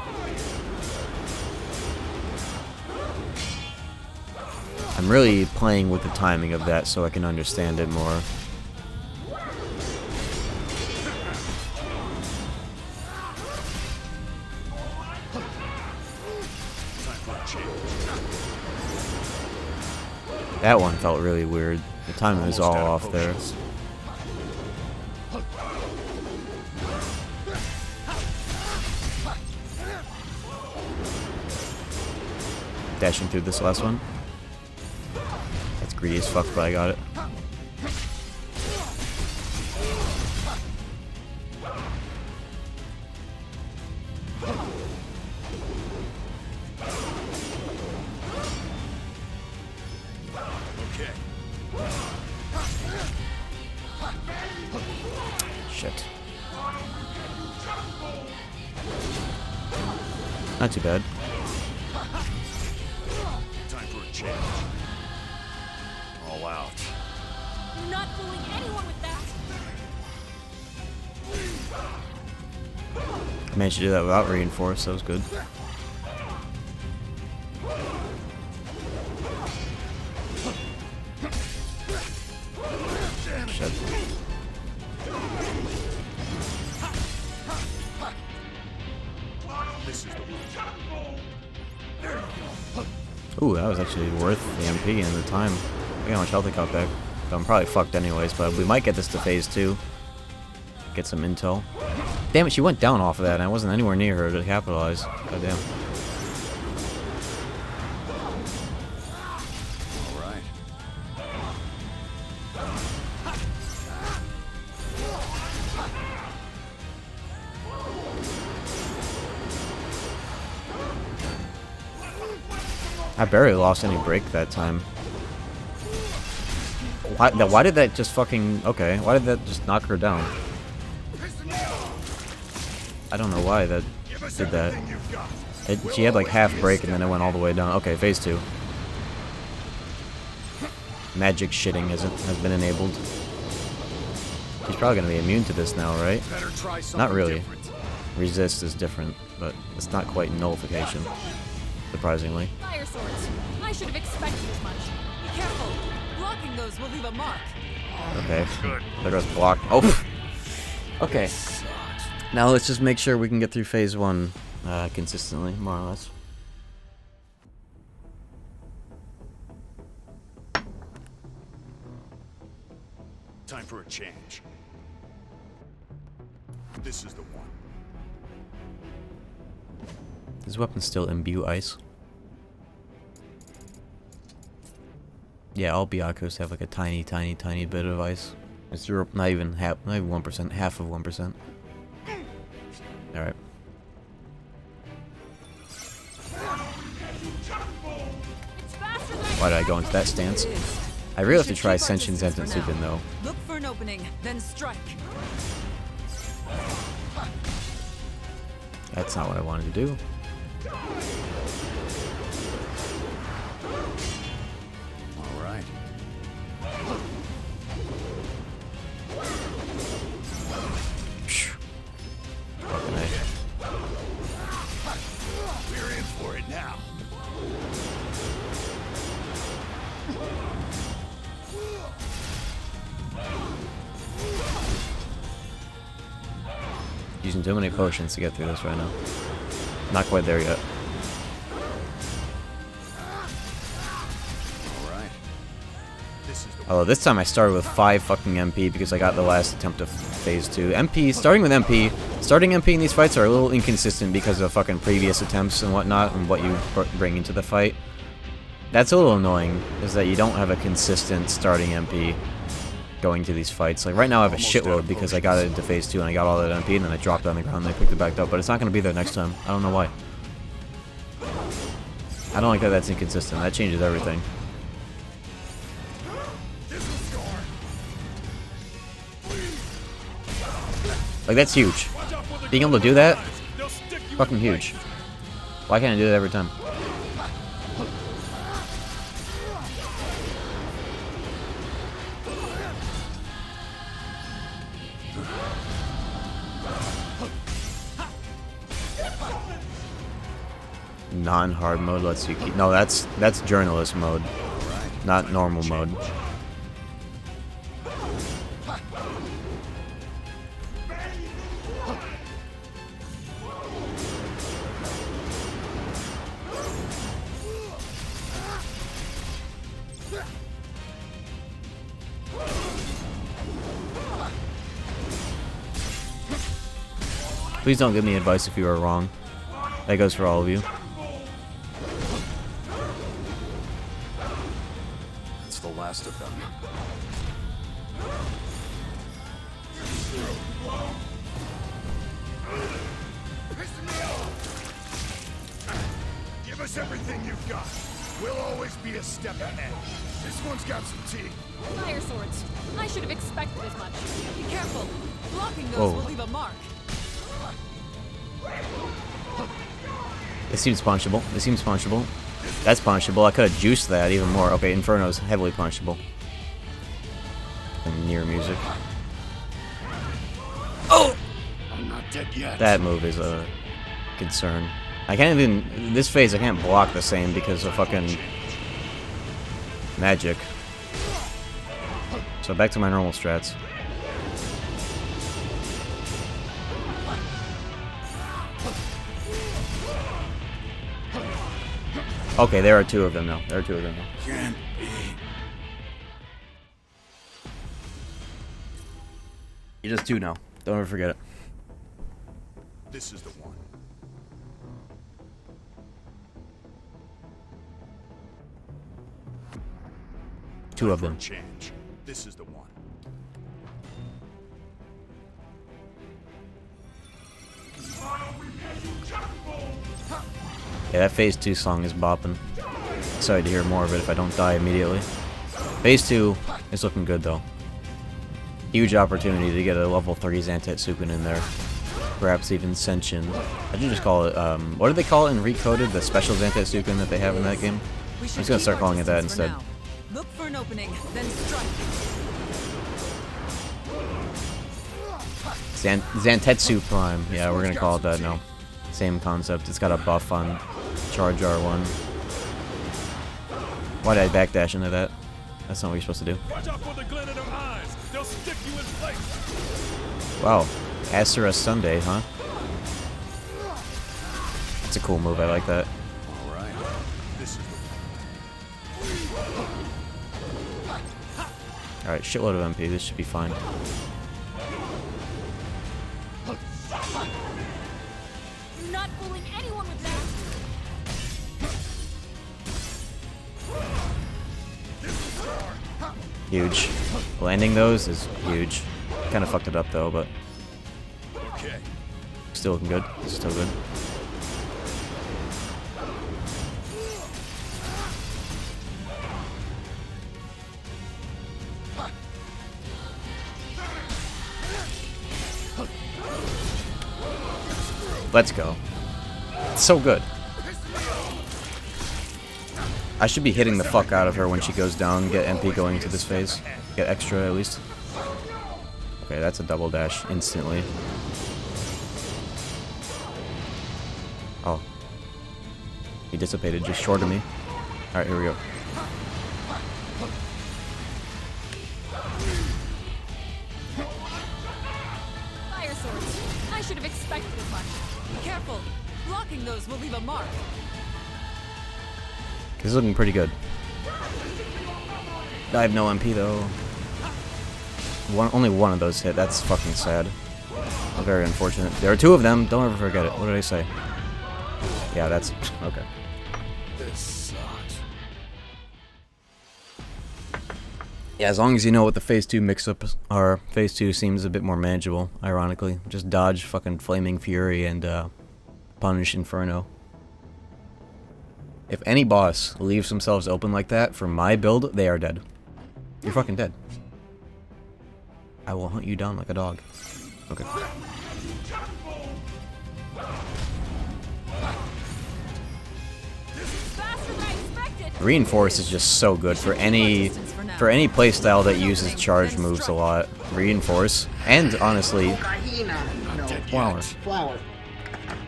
I'm really playing with the timing of that so I can understand it more. That one felt really weird. The timing was all off there. Dashing through this last one. That's greedy as fuck, but I got it. Not too bad. Time for a change. All out. You're not fooling anyone with that. I managed to do that without reinforce, that was good. Shit. Ooh, that was actually worth the MP and the time. Look how much health I got back. I'm probably fucked anyways, but we might get this to phase 2. Get some intel. Damn it, she went down off of that and I wasn't anywhere near her to capitalize. God damn. Alright. I barely lost any break that time. Why did that just fucking... Okay, why did that just knock her down? I don't know why that did that. She had like half break and then it went all the way down. Okay, phase 2. Magic shitting has been enabled. She's probably gonna be immune to this now, right? Not really. Resist is different, but it's not quite nullification. Surprisingly. Fire swords. I should have expected as much. Be careful. Blocking those will leave a mark. Okay. There goes block. Oh! Okay. Now let's just make sure we can get through phase 1 consistently, more or less. Time for a change. This is the one. Does weapon still imbue ice? Yeah, all Byakos have like a tiny bit of ice. It's zero, not even 1%, half of 1%. Alright. Why did I go into that stance? I really have to try Senshin Zentetsuken though. Look for an opening, then strike. That's not what I wanted to do. Alright. We're in for it now. Using too many potions to get through this right now. Not quite there yet. Alright. Although this time I started with 5 fucking MP because I got the last attempt of phase 2. Starting MP in these fights are a little inconsistent because of fucking previous attempts and whatnot and what you bring into the fight. That's a little annoying, is that you don't have a consistent starting MP going to these fights. Like right now I have a shitload because I got it into phase 2 and I got all that MP and then I dropped it on the ground and I picked it back up, but it's not going to be there next time. I don't know why. I don't like that that's inconsistent. That changes everything. Like that's huge. Being able to do that, fucking huge. Why can't I do that every time? Non-hard mode lets you keep... No, that's journalist mode, not normal mode. Please don't give me advice if you are wrong. That goes for all of you. It's the last of them. Give us everything you've got. We'll always be a step ahead. This one's got some teeth. Fire swords. I should have expected as much. Be careful. Blocking those Whoa. will leave a mark. It seems punchable. It seems punchable. That's punchable. I could have juiced that even more. Okay, Inferno's heavily punchable. And near music. Oh! I'm not dead yet. That move is a concern. I can't even... This phase, I can't block the same because of fucking... magic. So back to my normal strats. Okay, there are two of them now. There are two of them now. Can't be. You're just two now. Don't ever forget it. This is the one. Two of them. Change. This is the one. Yeah, that Phase 2 song is bopping. Excited to hear more of it if I don't die immediately. Phase 2 is looking good though. Huge opportunity to get a level 3 Zantetsuken in there. Perhaps even Senshin. I should just call it, what do they call it in Recoded? The special Zantetsuken that they have in that game? I'm just gonna start calling it that instead. Look for an opening, then strike. Zantetsu Prime. Yeah, we're gonna call it that now. Same concept. It's got a buff on Charge R1. Why did I backdash into that? That's not what you're supposed to do. Watch out for the glint in their eyes. They'll stick you in place. Wow. Asura Sunday, huh? It's a cool move. I like that. All right. This is the Alright, shitload of MP. This should be fine. Not fooling anyone with that. Huge. Landing those is huge. Kind of fucked it up though, but okay. still looking good. Still good. Let's go. It's so good. I should be hitting the fuck out of her when she goes down, get MP going into this phase. Get extra at least. Okay, that's a double dash instantly. Oh. He dissipated just short of me. Alright, here we go. Fire swords. I should have expected as much. Careful. Blocking those will leave a mark. This is looking pretty good. I have no MP though. Only one of those hit. That's fucking sad. Very unfortunate. There are two of them. Don't ever forget it. What did I say? Yeah, that's... okay. This sucks. Yeah, as long as you know what the Phase 2 mix-ups are, Phase 2 seems a bit more manageable, ironically. Just dodge fucking Flaming Fury and punish Inferno. If any boss leaves themselves open like that for my build, they are dead. You're fucking dead. I will hunt you down like a dog. Okay. Reinforce is just so good for any playstyle that uses charge moves a lot. Reinforce, and honestly, Flower.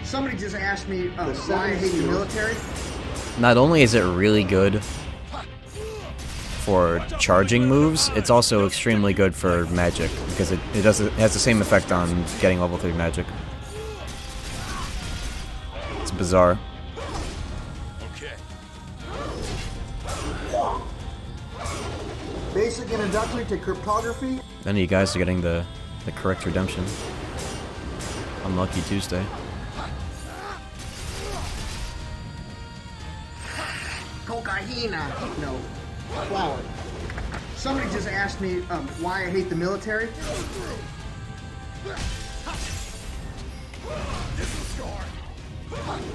Somebody just asked me why I hate the military. not only is it really good for charging moves, it's also extremely good for magic because it has the same effect on getting level 3 magic. It's bizarre. Okay. Basic introduction to cryptography. None of you guys are getting the correct redemption. Unlucky Tuesday. Cocaina. No. Flower. Somebody just asked me why I hate the military.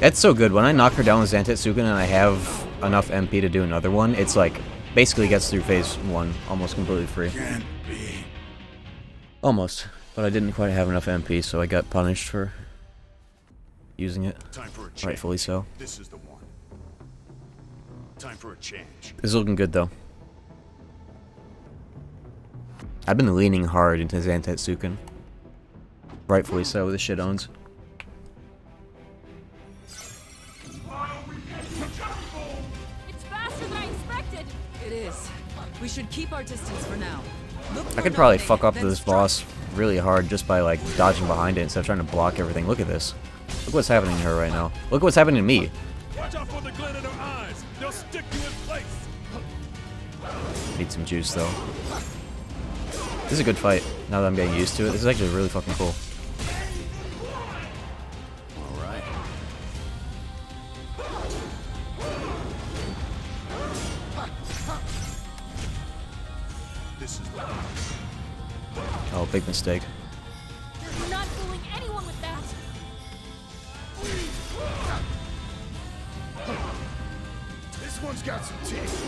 That's so good. When I knock her down with Zantetsuken and I have enough MP to do another one, it's like basically gets through phase 1 almost completely free. Can't be. Almost. But I didn't quite have enough MP, so I got punished for using it. Time for a change. Rightfully so. This is the one. Time for a change. This is looking good though. I've been leaning hard into Zantetsuken. Rightfully so, the shit owns. It's faster than I expected. It is. We should keep our distance for now. Look for I could an probably opening, fuck up then this strike. boss really hard just by like dodging behind it instead of trying to block everything. Look at this. Look what's happening to her right now. Look what's happening to me. Watch out for the glint in their eyes. They'll stick you in place. Need some juice though. This is a good fight. Now that I'm getting used to it, this is actually really fucking cool. Alright. This is the one. Oh, big mistake. You're not fooling anyone with that. This one's got some teeth.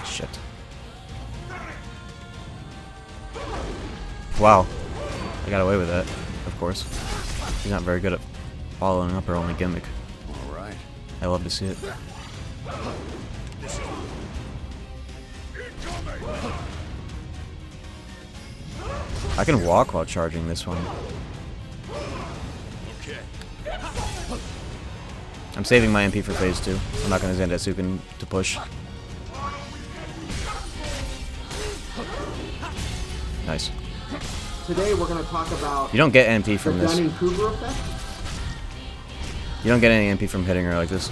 Shit. Wow. I got away with that, of course. She's not very good at following up her only gimmick. Alright. I love to see it. I can walk while charging this one. Okay. I'm saving my MP for phase 2. I'm not going to Zantetsuken to push. Nice. Today we're going to talk about You don't get MP the from this. Dunning-Kruger effect. You don't get any MP from hitting her like this.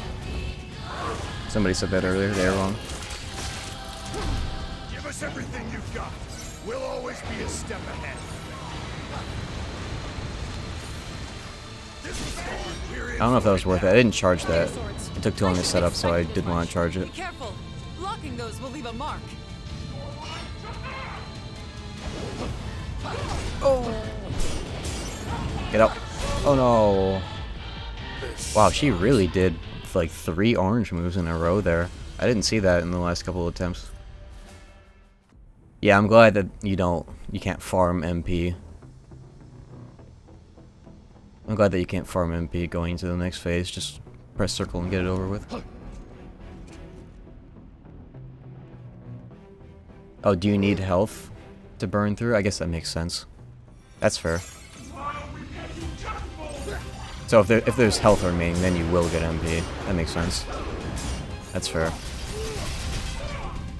Somebody said that earlier. They were wrong. Give us everything you've got. We'll always be a step ahead. I don't know if that was worth it. I didn't charge that. It took too long to set up, so I didn't want to charge it. Be careful. Blocking those will leave a mark. Get up. Oh no. Wow, she really did like 3 orange moves in a row there. I didn't see that in the last couple of attempts. Yeah, I'm glad that you can't farm MP. I'm glad that you can't farm MP going into the next phase. Just press circle and get it over with. Oh, do you need health to burn through? I guess that makes sense. That's fair. So if there's health remaining, then you will get MP. That makes sense. That's fair.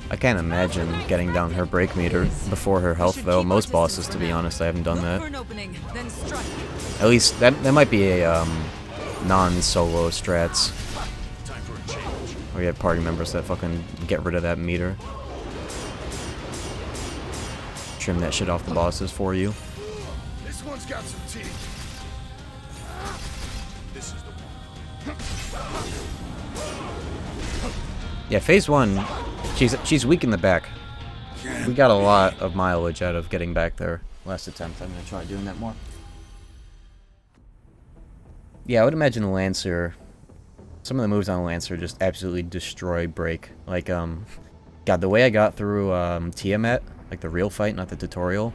I can't imagine getting down her break meter before her health, though. Most bosses, to be honest, I haven't done that. At least that might be a non-solo strats, where you have party members that fucking get rid of that meter, trim that shit off the bosses for you. This one's got some teeth. This is the one. Yeah, phase 1, she's weak in the back. We got a lot of mileage out of getting back there last attempt. I'm gonna try doing that more. Yeah, I would imagine Lancer, some of the moves on Lancer just absolutely destroy break. Like, God, the way I got through Tiamat, like the real fight, not the tutorial,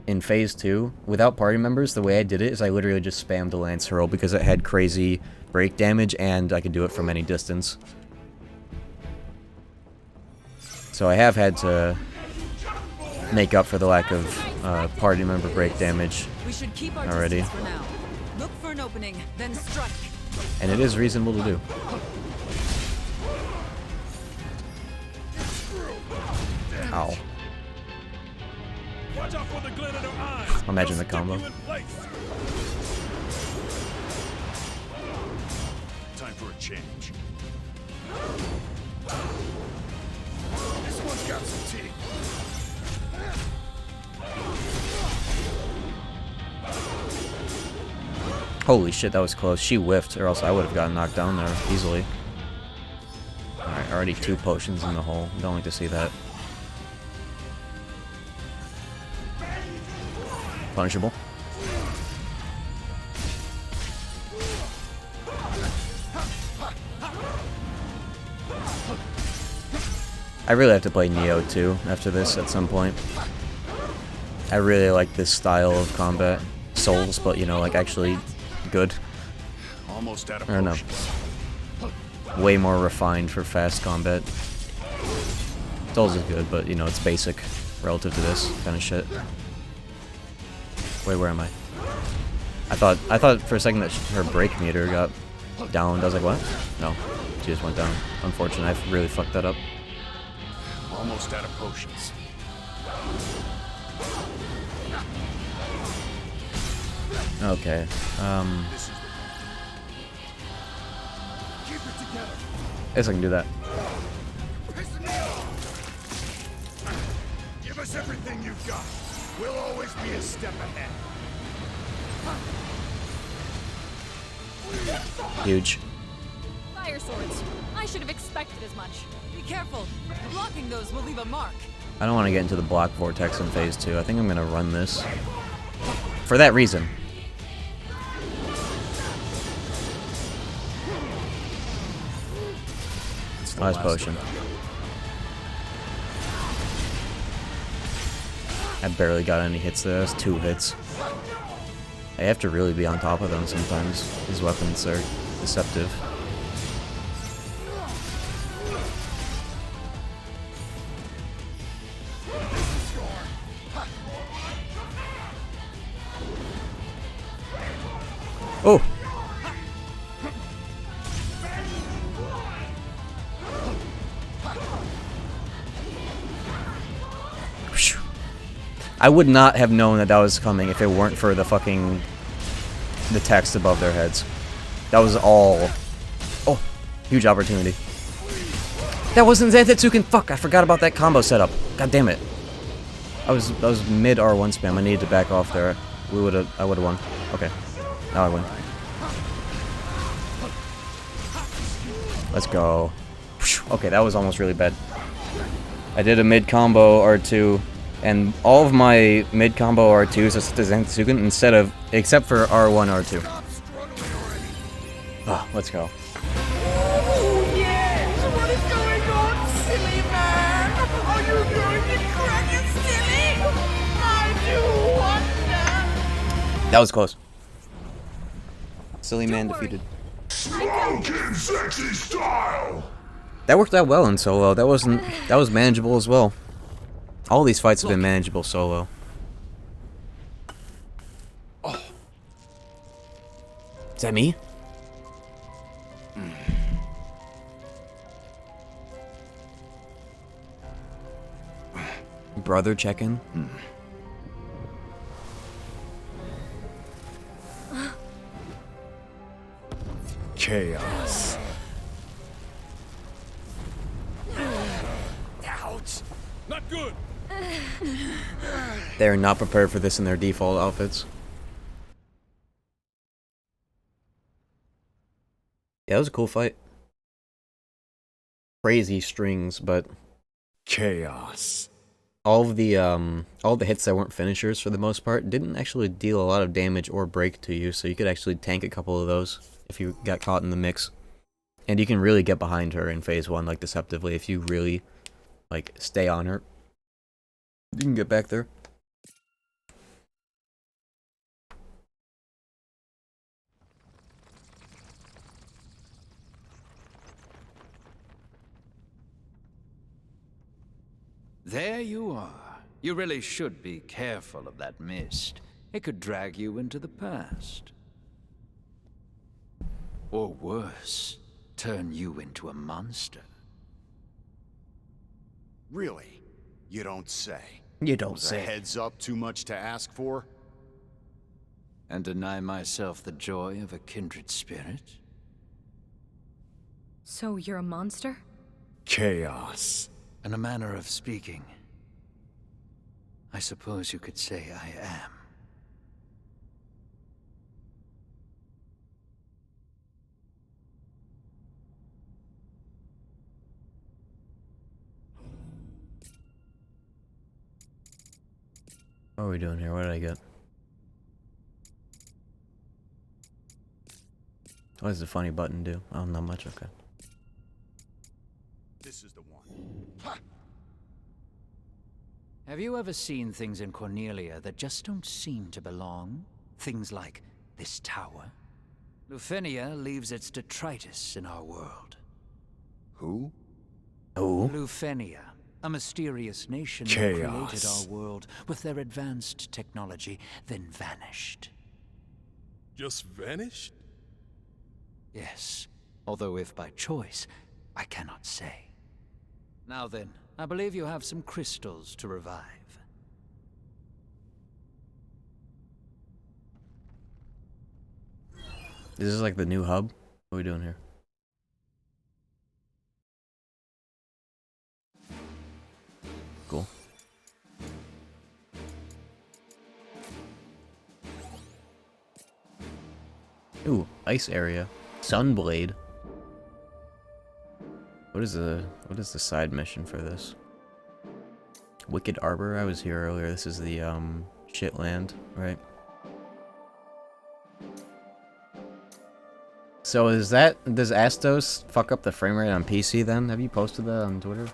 in phase 2, without party members, the way I did it is I literally just spammed the Lance Hurl because it had crazy break damage and I could do it from any distance. So I have had to make up for the lack of party member break damage already. Look for an opening, then strike. And it is reasonable to do. Ow. Watch out for the glint in their eyes. Imagine the combo. Time for a change. This one's got some teeth. Holy shit, that was close. She whiffed, or else I would have gotten knocked down there easily. Alright, already 2 potions in the hole. Don't like to see that. Punishable. I really have to play Neo too after this at some point. I really like this style of combat. Souls, but you know, like actually good. Almost out of I don't know. potions. Way more refined for fast combat. Souls is good, but you know, it's basic relative to this kind of shit. Wait, where am I? I thought for a second that her brake meter got down. I was like, what? No, she just went down. Unfortunately, I really fucked that up. Almost out of potions. Okay. I guess I can do that. Give us everything you've got. We'll always be a step ahead. Huge. Fire swords. I should have expected as much. Be careful. Blocking those will leave a mark. I don't want to get into the block vortex in phase 2. I think I'm gonna run this. For that reason. Last potion. I barely got any hits there. That's 2 hits. I have to really be on top of them sometimes. These weapons are deceptive. Oh! I would not have known that that was coming if it weren't for the fucking... the text above their heads. That was all... Oh! Huge opportunity. That wasn't Zantetsuken! Fuck! I forgot about that combo setup. God damn it. I was mid R1 spam. I needed to back off there. I would've won. Okay. Now I win. Let's go. Okay, that was almost really bad. I did a mid combo R2, and all of my mid combo R2s are set to Zantetsuken except for R1, R2. Ah, let's go. Oh, yes! What is going on, silly man? Are you going to crack it, silly? I do wonder. That was close. Silly man defeated. Smoking sexy style! That worked out well in solo. That was manageable as well. All these fights have been manageable solo. Oh. Is that me? Brother check-in? Chaos. Ouch! Not good. They're not prepared for this in their default outfits. Yeah, it was a cool fight. Crazy strings, but Chaos. all the hits that weren't finishers for the most part didn't actually deal a lot of damage or break to you, so you could actually tank a couple of those if you got caught in the mix. And you can really get behind her in phase 1, like, deceptively, if you really, like, stay on her. You can get back there. There you are. You really should be careful of that mist. It could drag you into the past. Or worse, turn you into a monster. Really? You don't say. You don't Was say. a heads up too much to ask for? And deny myself the joy of a kindred spirit? So you're a monster? Chaos. In a manner of speaking, I suppose you could say I am. What are we doing here? What did I get? What does the funny button do? Oh, not much, okay. This is the one. Have you ever seen things in Cornelia that just don't seem to belong? Things like this tower? Lufenia leaves its detritus in our world. Who? Who? Lufenia, a mysterious nation that Chaos. created our world with their advanced technology, then vanished. Just vanished? Yes, although if by choice, I cannot say. Now then, I believe you have some crystals to revive. This is like the new hub. What are we doing here? Cool. Ooh, ice area. Sunblade. What is the side mission for this? Wicked Arbor? I was here earlier. This is the shitland, right? So does Astos fuck up the frame rate on PC then? Have you posted that on Twitter?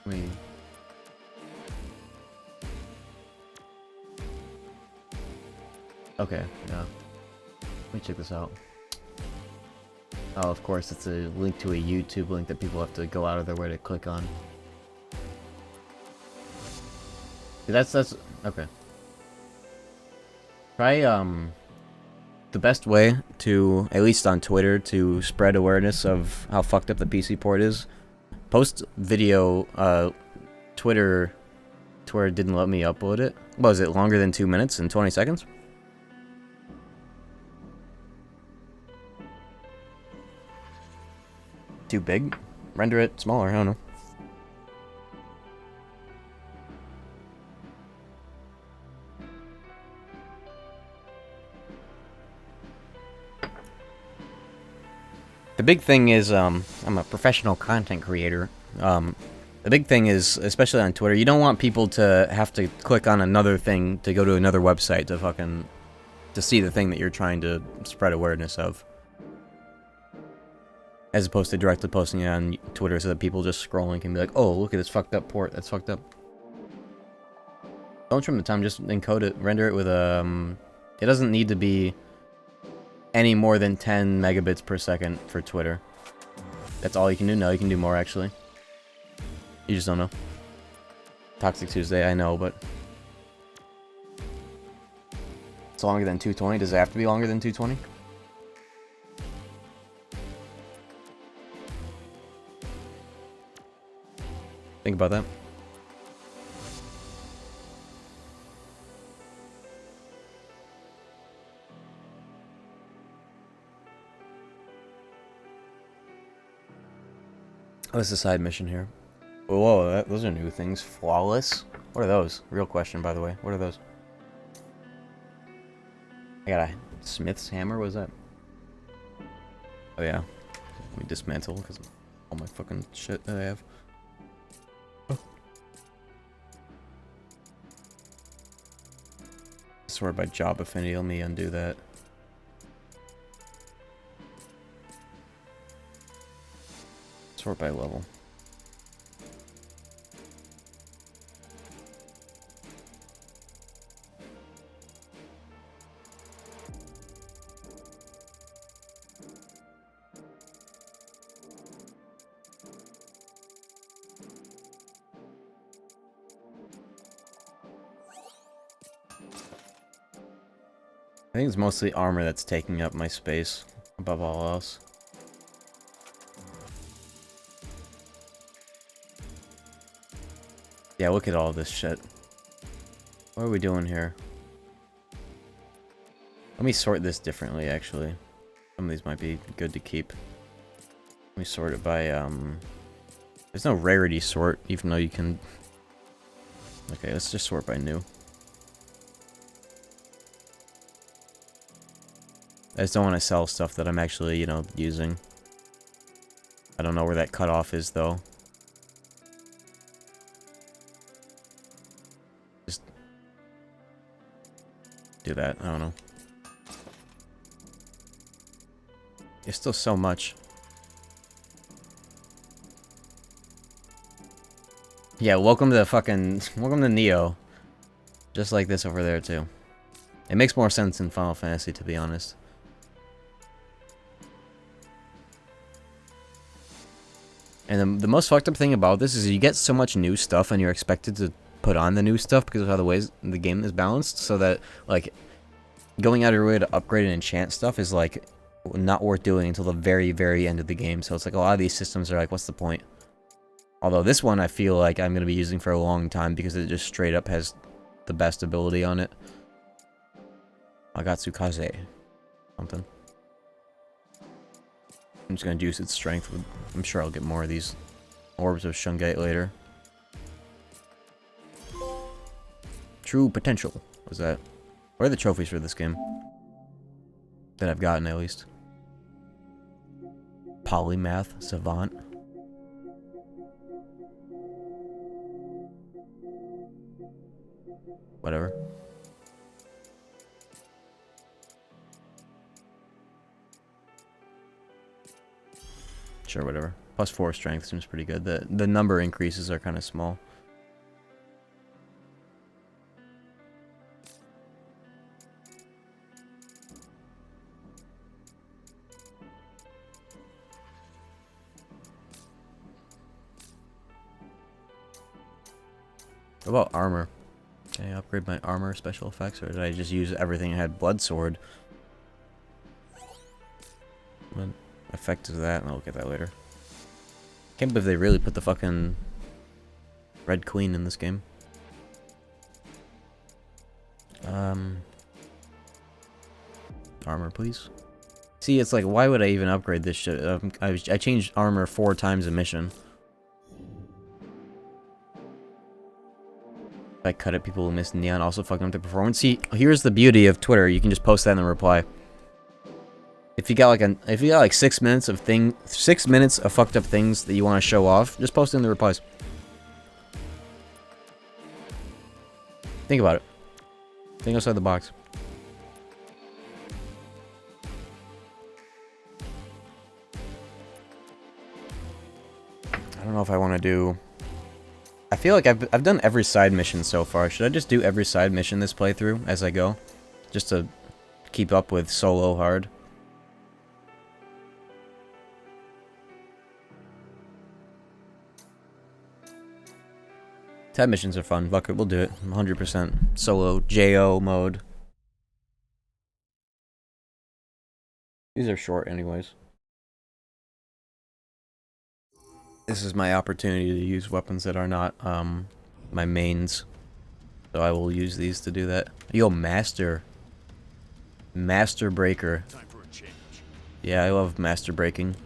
Wait. Okay, yeah. Let me check this out. Oh, of course, it's a link to a YouTube link that people have to go out of their way to click on. That's okay. Try the best way to, at least on Twitter, to spread awareness of how fucked up the PC port is. Post video Twitter to where it didn't let me upload it. Was it longer than 2 minutes and 20 seconds? Too big? Render it smaller, I don't know. The big thing is, I'm a professional content creator. The big thing is, especially on Twitter, you don't want people to have to click on another thing to go to another website to see the thing that you're trying to spread awareness of. As opposed to directly posting it on Twitter so that people just scrolling can be like, oh, look at this fucked up port, that's fucked up. Don't trim the time, just encode it, render it with it doesn't need to be any more than 10 megabits per second for Twitter. That's all you can do? No, you can do more actually. You just don't know. Toxic Tuesday, I know, but it's longer than 220. Does it have to be longer than 220? Think about that. What's the side mission here? Whoa, those are new things. Flawless? What are those? Real question, by the way. What are those? I got a Smith's hammer? What is that? Oh, yeah. Let me dismantle because all my fucking shit that I have. Sword by job affinity. Let me undo that. Sort by level. I think it's mostly armor that's taking up my space above all else. Yeah, look at all this shit. What are we doing here? Let me sort this differently, actually. Some of these might be good to keep. Let me sort it by, there's no rarity sort, even though you can... Okay, let's just sort by new. I just don't want to sell stuff that I'm actually, you know, using. I don't know where that cutoff is, though. Just do that. I don't know. There's still so much. Yeah, welcome to Neo. Just like this over there too. It makes more sense in Final Fantasy, to be honest. And the most fucked up thing about this is you get so much new stuff and you're expected to put on the new stuff because of how the ways the game is balanced, so that like going out of your way to upgrade and enchant stuff is like not worth doing until the very, very end of the game. So it's like a lot of these systems are like, what's the point? Although this one I feel like I'm going to be using for a long time because it just straight up has the best ability on it. Agatsukaze. Something. I'm just going to juice its strength. I'm sure I'll get more of these orbs of Shungite later. True potential. Was that? What are the trophies for this game? That I've gotten, at least. Polymath Savant. Whatever. Sure, whatever. +4 strength seems pretty good. The number increases are kind of small. What about armor? Can I upgrade my armor special effects, or did I just use everything that had blood sword? What effect is that? I'll look at that later. Can't believe they really put the fucking Red Queen in this game. Armor, please. See, it's like, why would I even upgrade this shit? I changed armor 4 times a mission. If I cut it, people will miss Neon, also fucking up the performance. See, here's the beauty of Twitter. You can just post that in the reply. If you got like 6 minutes of 6 minutes of fucked up things that you want to show off, just post it in the replies. Think about it. Think outside the box. I don't know if I want to do... I feel like I've done every side mission so far. Should I just do every side mission this playthrough as I go? Just to keep up with solo hard. Tab missions are fun. Fuck it, we'll do it. 100% solo JO mode. These are short anyways. This is my opportunity to use weapons that are not my mains. So I will use these to do that. Yo, Master Breaker. Time for a change. Yeah, I love Master Breaking.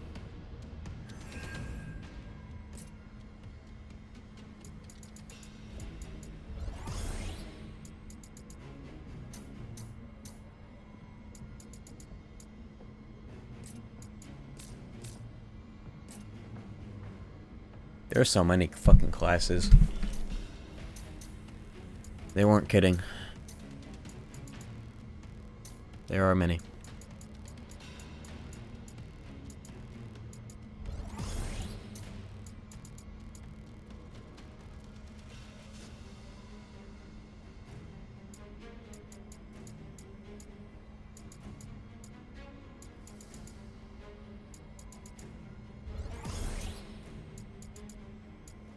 There are so many fucking classes. They weren't kidding. There are many.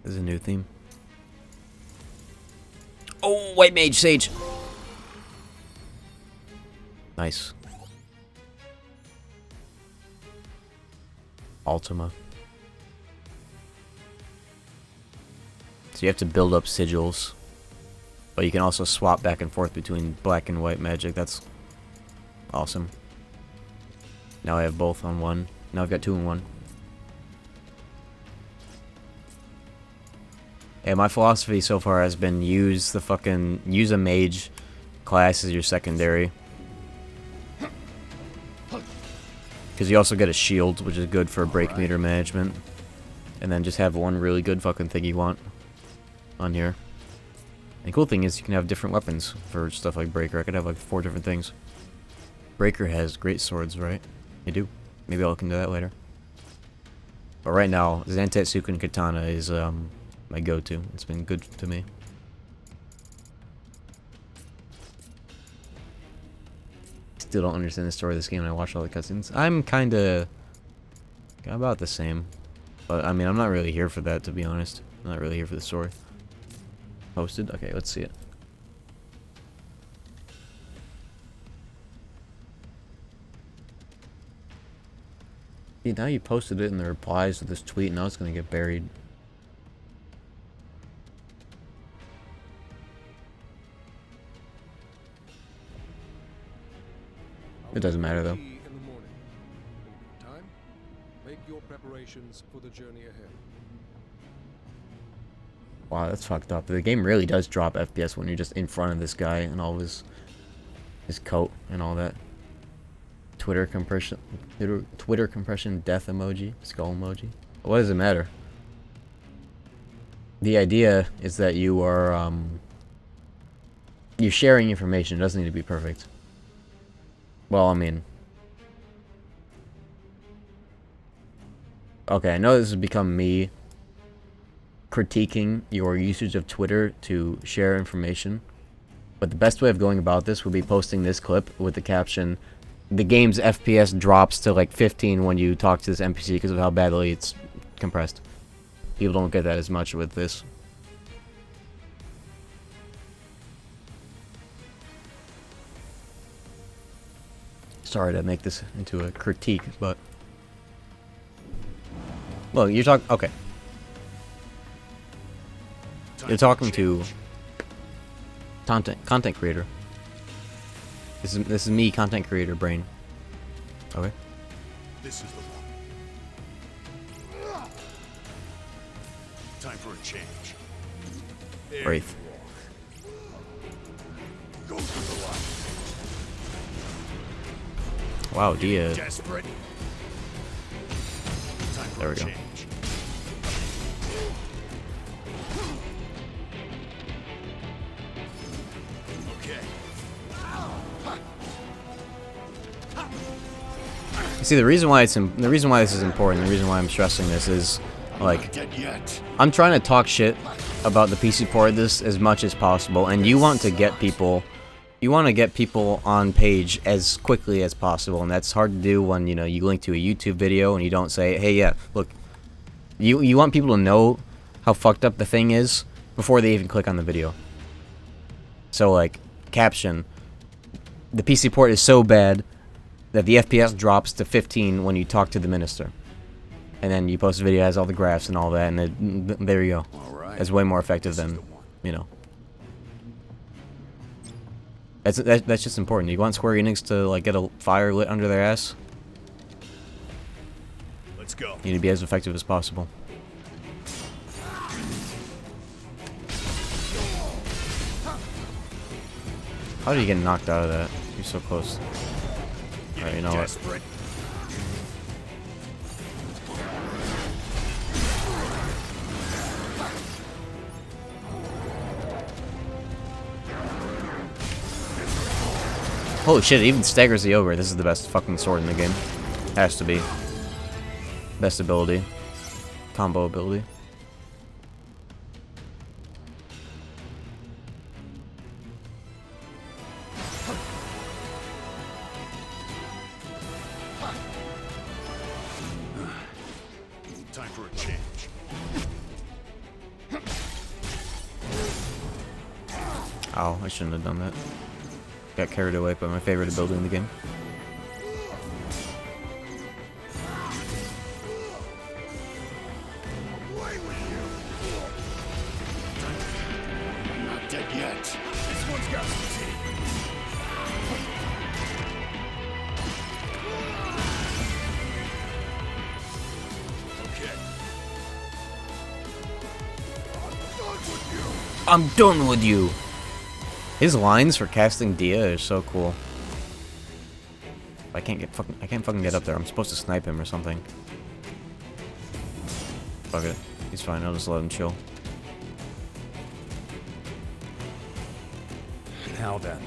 There's a new theme. Oh, White Mage Sage. Nice. Ultima. So you have to build up sigils. But you can also swap back and forth between black and white magic. That's awesome. Now I have both on one. Now I've got 2 in 1. Yeah, my philosophy so far has been use a mage class as your secondary. Because you also get a shield, which is good for break meter management. And then just have one really good fucking thing you want on here. And the cool thing is you can have different weapons for stuff like Breaker. I could have like 4 different things. Breaker has great swords, right? They do. Maybe I'll look into that later. But right now, Zantetsuken Katana is my go-to. It's been good to me. Still don't understand the story of this game, and I watched all the cutscenes. I'm kind of about the same, but I mean, I'm not really here for that, to be honest. I'm not really here for the story. Posted? Okay, let's see it. See, now you posted it in the replies to this tweet, now it's gonna get buried. It doesn't matter though. In the morning. Time? Make your preparations for the journey ahead. Wow, that's fucked up. The game really does drop FPS when you're just in front of this guy and all his coat and all that. Twitter compression, death emoji, skull emoji. What does it matter? The idea is that you are you're sharing information. It doesn't need to be perfect. Well, I mean, okay, I know this has become me critiquing your usage of Twitter to share information, but the best way of going about this would be posting this clip with the caption, "The game's FPS drops to like 15 when you talk to this NPC because of how badly it's compressed." People don't get that as much with this. Sorry to make this into a critique, but well, you're talking. Okay, you're talking to content creator. This is me, content creator brain. Okay. This is the one. Time for a change. Wraith. Go through the light. Wow, Dia. Desperate. Time for There we a go. change. Okay. See, the reason why this is important, the reason why I'm stressing this is, like, Dead yet. I'm trying to talk shit about the PC port of this as much as possible, and you want to get people on page as quickly as possible, and that's hard to do when, you know, you link to a YouTube video and you don't say, hey, yeah, look, you want people to know how fucked up the thing is before they even click on the video. So, like, caption, the PC port is so bad that the FPS drops to 15 when you talk to the minister. And then you post a video that has all the graphs and all that, and there you go. Alright. It's way more effective than, you know. That's just important. You want Square Enix to, like, get a fire lit under their ass? Let's go. You need to be as effective as possible. How did you get knocked out of that? You're so close. Alright, you know what? Desperate. Holy shit, it even staggers the ogre. This is the best fucking sword in the game. Has to be. Best ability. Combo ability. Time for a change. Ow, I shouldn't have done that. Got carried away by my favorite ability in the game. Not dead yet. This one's got some teeth. Okay. I'm done with you. His lines for casting Dia are so cool. I can't fucking get up there. I'm supposed to snipe him or something. Fuck it. He's fine. I'll just let him chill. Now then.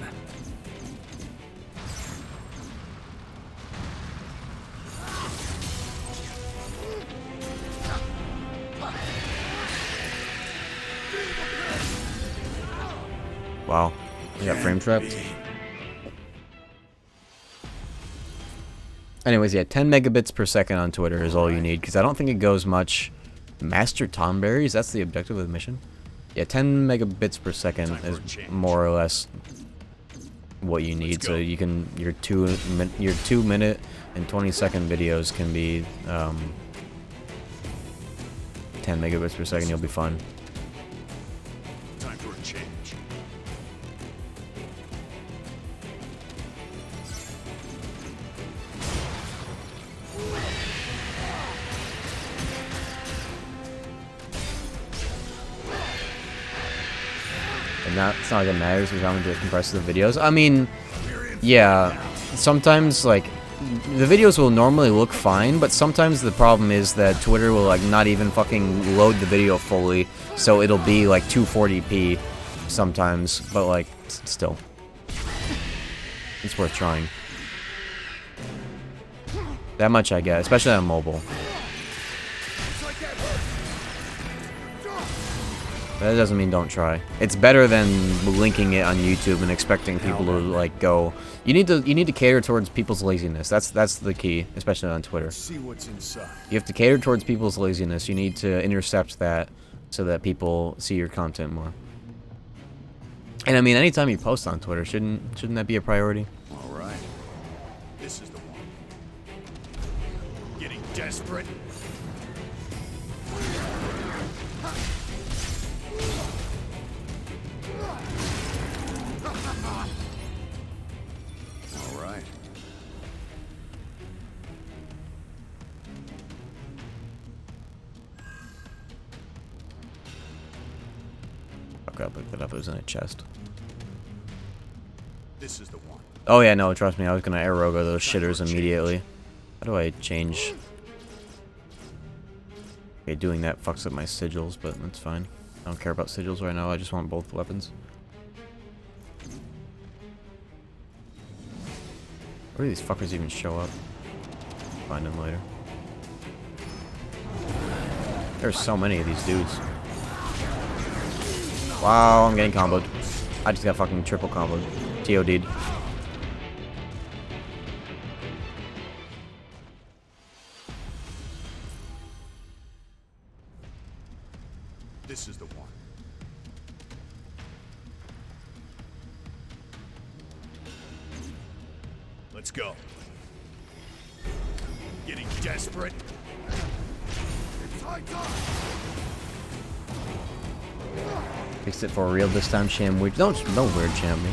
Wow. You got frame trapped? Anyways, yeah, 10 megabits per second on Twitter is all you need, because I don't think it goes much. Master Tomberries? That's the objective of the mission? Yeah, 10 megabits per second is more or less what you need. So you can, your 2 minute and 20-second videos can be 10 megabits per second, you'll be fine. Time for a change. And it's not like it matters because I'm going to compress the videos. I mean, yeah, sometimes, like, the videos will normally look fine, but sometimes the problem is that Twitter will, like, not even fucking load the video fully, so it'll be, like, 240p sometimes, but, like, still. It's worth trying. That much I get, especially on mobile. That doesn't mean don't try. It's better than linking it on YouTube and expecting people to like go. You need to cater towards people's laziness. That's the key, especially on Twitter. See what's inside. You have to cater towards people's laziness. You need to intercept that so that people see your content more. And I mean, anytime you post on Twitter, shouldn't that be a priority? All right. This is the one. Getting desperate. All right. Fuck, I picked it up. It was in a chest. This is the one. Oh yeah, no, trust me. I was gonna aerogo those shitters immediately. How do I change? Okay, doing that fucks up my sigils, but that's fine. I don't care about sigils right now. I just want both weapons. Where do these fuckers even show up? Find them later. There's so many of these dudes. Wow, I'm getting comboed. I just got fucking triple comboed. TOD'd. This is the one. Let's go. Getting desperate. It's high time. Fixed it for real this time, Sham. Don't weird Sham me.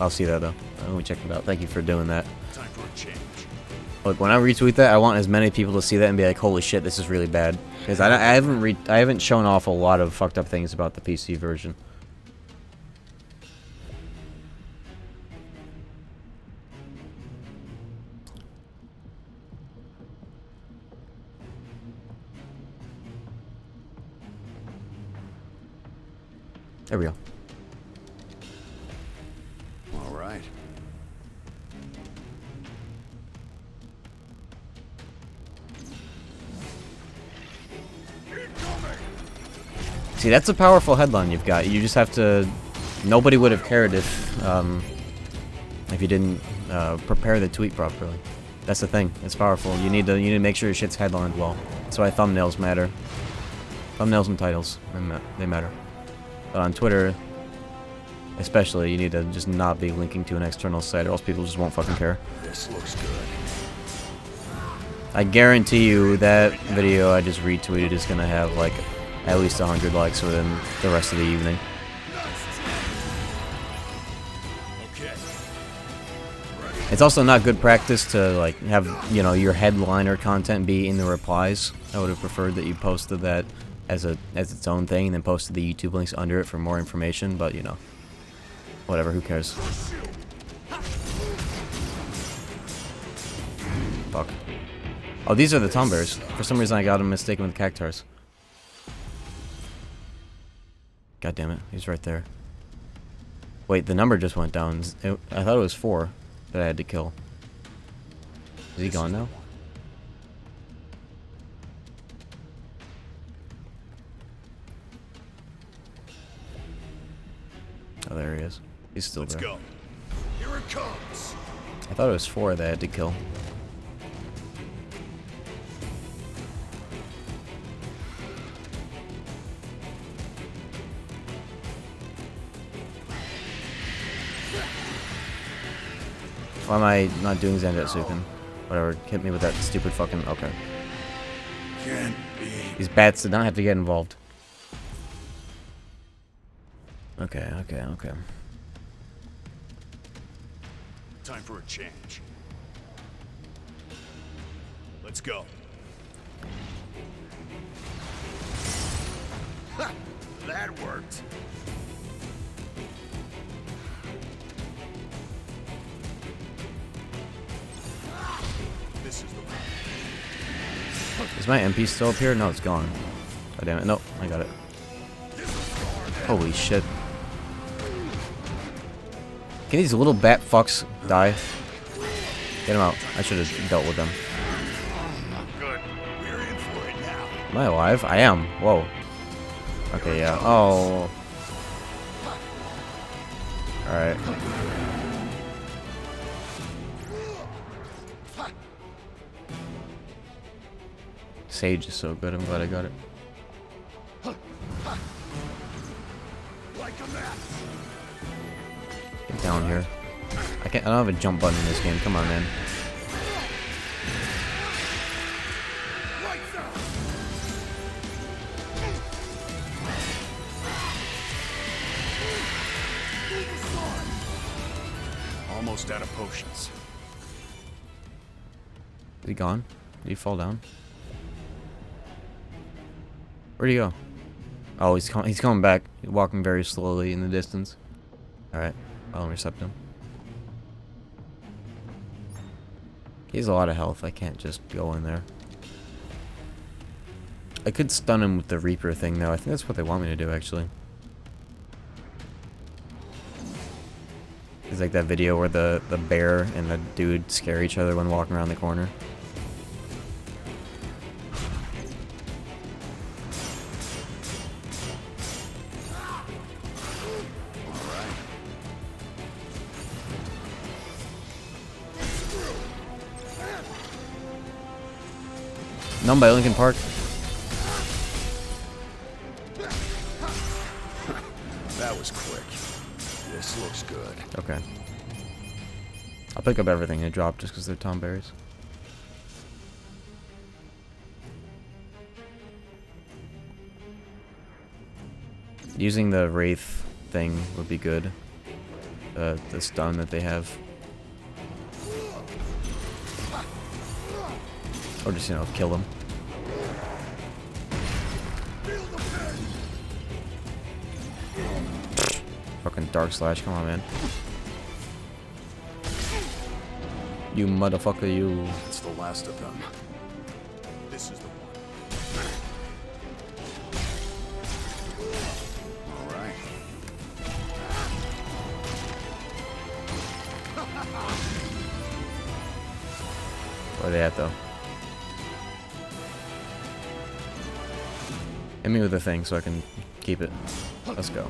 I'll see that though. Let me check it out. Thank you for doing that. Time for a change. Look, when I retweet that, I want as many people to see that and be like, "Holy shit, this is really bad." Because I haven't shown off a lot of fucked up things about the PC version. There we go. All right. See, that's a powerful headline you've got. You just have to. Nobody would have cared if you didn't prepare the tweet properly. That's the thing. It's powerful. You need to make sure your shit's headlined well. That's why thumbnails matter. Thumbnails and titles, they matter. But on Twitter, especially, you need to just not be linking to an external site, or else people just won't fucking care. This looks good. I guarantee you that video I just retweeted is gonna have like at least 100 likes within the rest of the evening. Okay. It's also not good practice to like have, you know, your headliner content be in the replies. I would have preferred that you posted that as its own thing and then posted the YouTube links under it for more information, but you know, whatever, who cares? Fuck. Oh, these are the Tombears. For some reason I got them mistaken with Cactars. God damn it, he's right there. Wait, the number just went down. I thought it was 4 that I had to kill. Is he gone now? Oh, there he is. He's still Let's there. go. Here it comes. I thought it was 4 that I had to kill. Why am I not doing Zanjutsuken? Whatever, hit me with that stupid fucking... Okay. Can't be. These bats did not have to get involved. Okay. Time for a change. Let's go. Ha! That worked. This is the one. Is my MP still up here? No, it's gone. God damn it. Nope, I got it. Holy shit. Can these little bat fucks die? Get them out. I should have dealt with them. Good. We're in for it now. Am I alive? I am. Whoa. Okay, yeah. Oh. Alright. Sage is so good. I'm glad I got it. Like a mess. Get down here. I don't have a jump button in this game. Come on, man. Lights out. Almost out of potions. Is he gone? Did he fall down? Where'd he go? Oh, he's coming back. He's walking very slowly in the distance. Alright, I'll intercept him. He has a lot of health. I can't just go in there. I could stun him with the Reaper thing, though. I think that's what they want me to do, actually. It's like that video where the bear and the dude scare each other when walking around the corner. Numb by Linkin Park. That was quick. This looks good. Okay. I'll pick up everything I dropped just because they're tomberries. Using the Wraith thing would be good. The stun that they have. Or just, you know, kill them. Fucking Dark Slash, come on, man. You motherfucker, you. It's the last of them. This is the one. All right. Where are they at, though? Hit me with the thing so I can keep it. Let's go.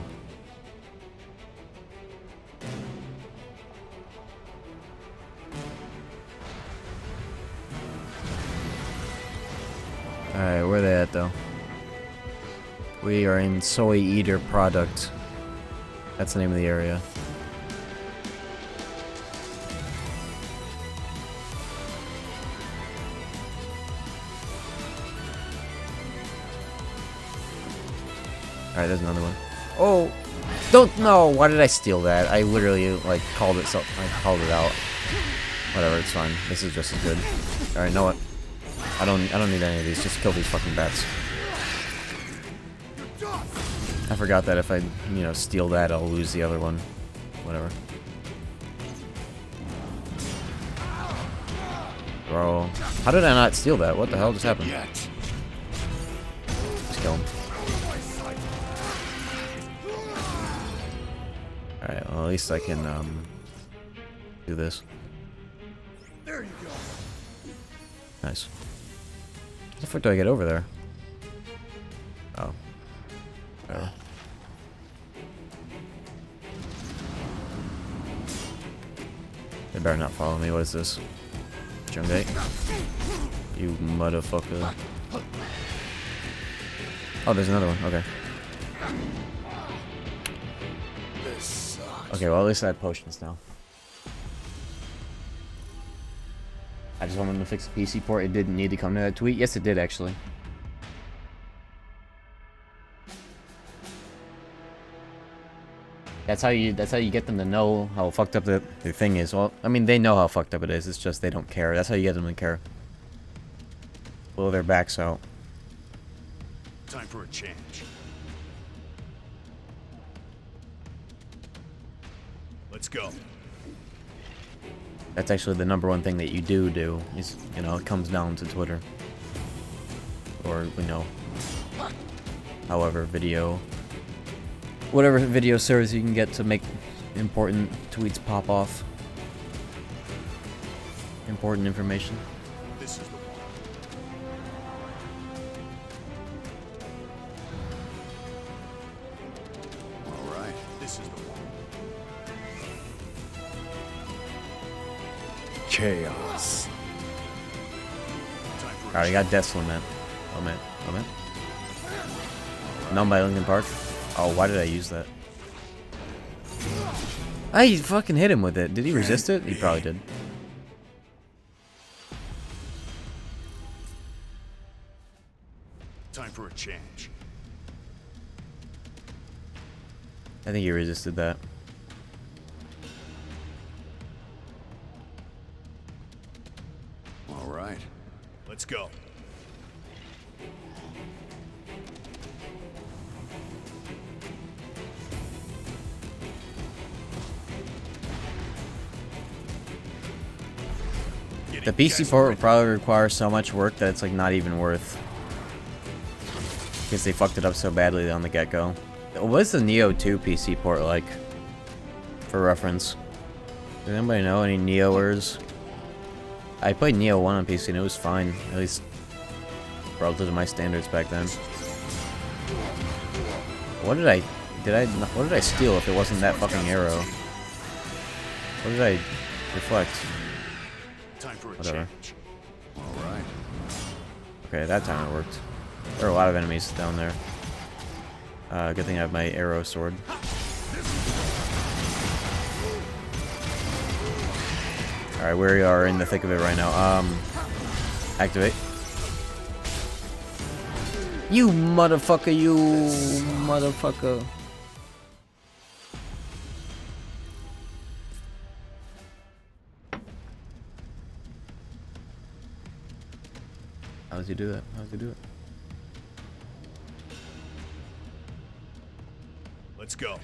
Alright, where are they at, though? We are in Soy Eater Product. That's the name of the area. Alright, there's another one. Oh! Don't know! Why did I steal that? I literally, like, called it so I called it out. Whatever, it's fine. This is just as good. Alright, know what? I don't need any of these. Just kill these fucking bats. I forgot that if I, you know, steal that, I'll lose the other one. Whatever. Bro. How did I not steal that? What the hell just happened? Just kill him. Alright, well, at least I can, do this. There you go. Nice. How the fuck do I get over there? Oh. Whatever. They better not follow me. What is this? Jungate? You motherfucker. Oh, there's another one. Okay. Okay, well, at least I have potions now. I just wanted to fix the PC port. It didn't need to come to that tweet. Yes, it did, actually. That's how you get them to know how fucked up their thing is. Well, I mean, they know how fucked up it is. It's just they don't care. That's how you get them to care. Blow their backs out. Time for a change. Let's go. That's actually the #1 thing that you do is, you know, it comes down to Twitter. Or, you know, however whatever video service you can get to make important tweets pop off. Important information. This is the one. All right, this is the one. Chaos. Alright, I got Death's Lament. Lament. Known by Linkin Park. Oh, why did I use that? I fucking hit him with it. Did he resist it? He probably did. Time for a change. I think he resisted that. All right, let's go. The PC port would probably require so much work that it's like not even worth. Because they fucked it up so badly on the get-go. What's the Neo 2 PC port like? For reference. Does anybody know any Neoers? I played Neo 1 on PC and it was fine. At least relative to my standards back then. What did I steal if it wasn't that fucking arrow? What did I reflect? Time for a Whatever. change. All right. Okay, that time it worked. There are a lot of enemies down there. Good thing I have my arrow sword. Alright, we are in the thick of it right now. Activate. You motherfucker, you motherfucker. How does he do that? How does he do it? Let's go.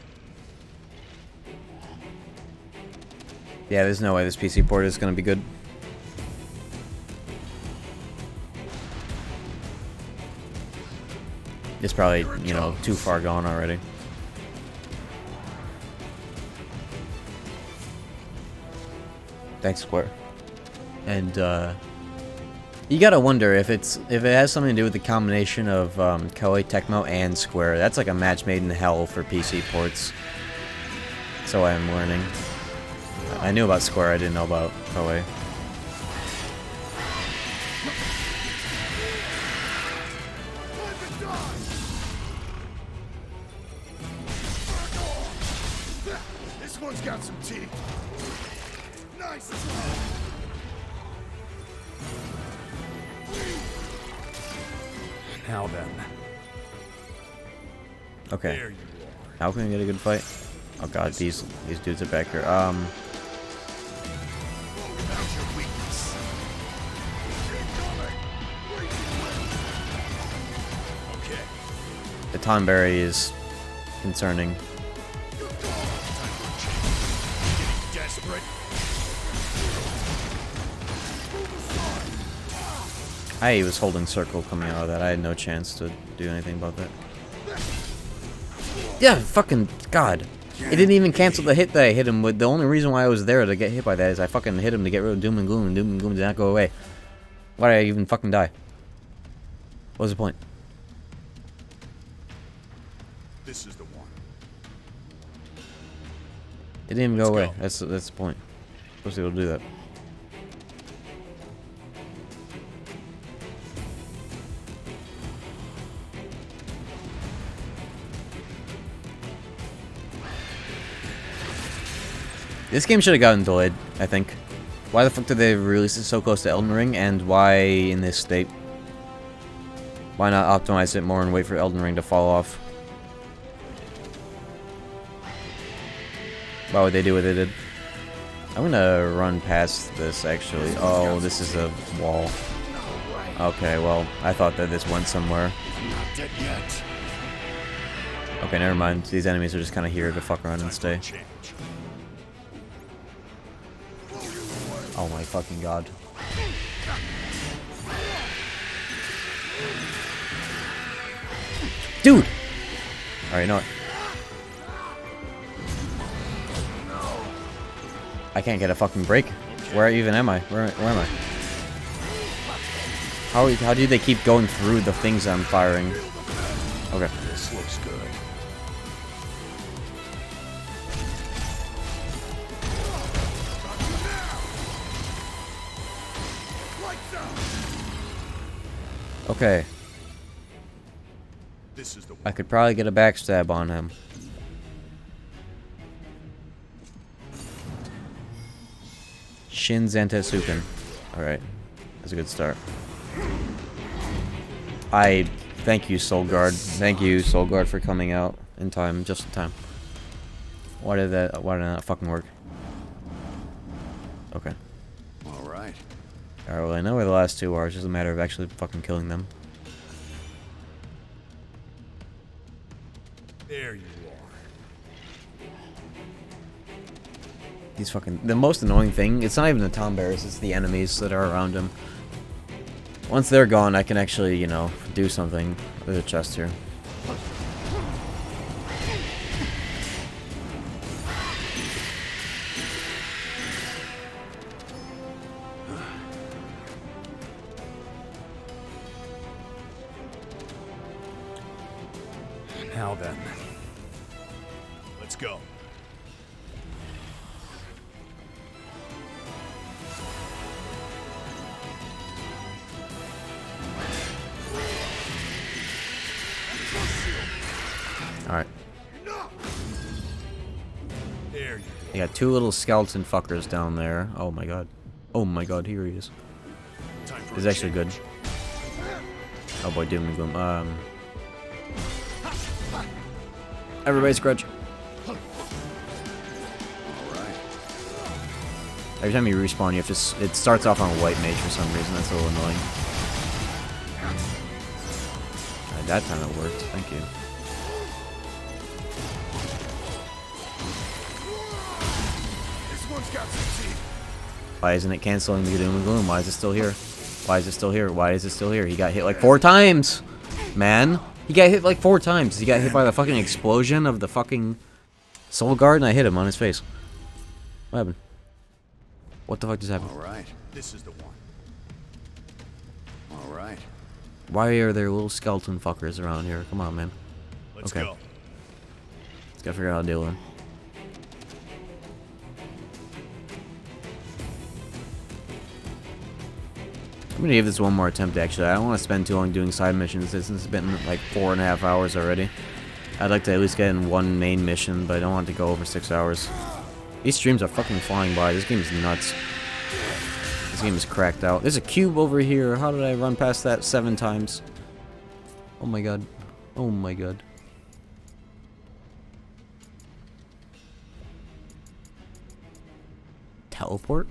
Yeah, there's no way this PC port is gonna be good. It's probably, you know, too far gone already. Thanks, Square. And you gotta wonder if it has something to do with the combination of Koei Tecmo and Square. That's like a match made in hell for PC ports. So I'm learning. I knew about Square, I didn't know about Koei. This one's got some teeth. Nice. Now then. Okay. How can we get a good fight? Oh god, these dudes are back here. The Tonberry is concerning. Desperate. I was holding circle coming out of that. I had no chance to do anything about that. Yeah, fucking god. It didn't even cancel the hit that I hit him with. The only reason why I was there to get hit by that is I fucking hit him to get rid of Doom and Gloom did not go away. Why did I even fucking die? What was the point? This is the one. It didn't even go away. That's the point. supposed to be able to do that. This game should have gotten delayed, I think. Why the fuck did they release it so close to Elden Ring, and why in this state? Why not optimize it more and wait for Elden Ring to fall off? Why would they do what they did? I'm gonna run past this, actually. Oh, this is a wall. Okay, well, I thought that this went somewhere. Not dead yet. Okay, never mind. These enemies are just kind of here to fuck around and stay. Oh my fucking god. Dude! Alright, you know what? I can't get a fucking break. Where even am I? Where am I? How do they keep going through the things I'm firing? Okay. This looks good. Okay. This is the I could probably get a backstab on him. Shin Zantetsuken. Alright. That's a good start. Thank you, Soul Guard. Thank you, Soul Guard, for coming out in time, just in time. Why did that fucking work? Okay. Alright. Alright, well, I know where the last two are. It's just a matter of actually fucking killing them. There you are. These fucking... The most annoying thing, it's not even the Tom Bears, it's the enemies that are around him. Once they're gone, I can actually, you know, do something. There's a chest here. Now then. Let's go. Alright. There you You got two little skeleton fuckers down there. Oh my god. Oh my god, here he is. He's actually good. Oh boy, Doom and Gloom. Everybody scrunch. Every time you respawn, you have to. It starts off on a white mage for some reason. That's a little annoying. Alright, that time it worked. Thank you. This one's got some teeth. Why isn't it canceling the Doom and Gloom? Why is it still here? Why is it still here? Why is it still here? He got hit like 4 times! Man! He got hit like 4 times. He got hit by the fucking explosion of the fucking Soul Guard, and I hit him on his face. What happened? What the fuck just happened? Alright. This is the one. Alright. Why are there little skeleton fuckers around here? Come on, man. Let's okay. go. Let's gotta figure out how to deal with him. I'm gonna give this one more attempt, actually. I don't want to spend too long doing side missions since it's been like 4.5 hours already. I'd like to at least get in one main mission, but I don't want it to go over 6 hours. These streams are fucking flying by. This game is nuts. This game is cracked out. There's a cube over here. How did I run past that 7 times? Oh my god. Oh my god. Teleport?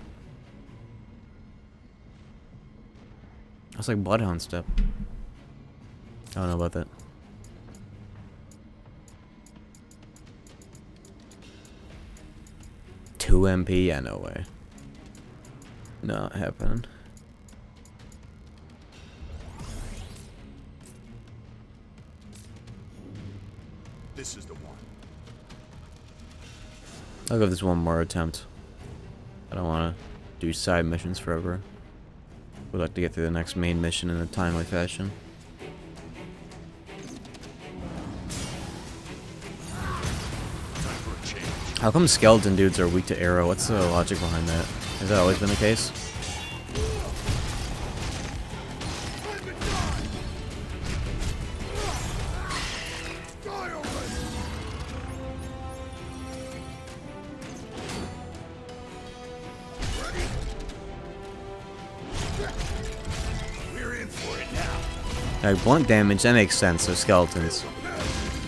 That's like Bloodhound step. I don't know about that. Two MP? Yeah, no way. Not happening. This is the one. I'll give this one more attempt. I don't want to do side missions forever. We'd like to get through the next main mission in a timely fashion. How come skeleton dudes are weak to arrow? What's the logic behind that? Has that always been the case? Like, blunt damage, that makes sense, so skeletons.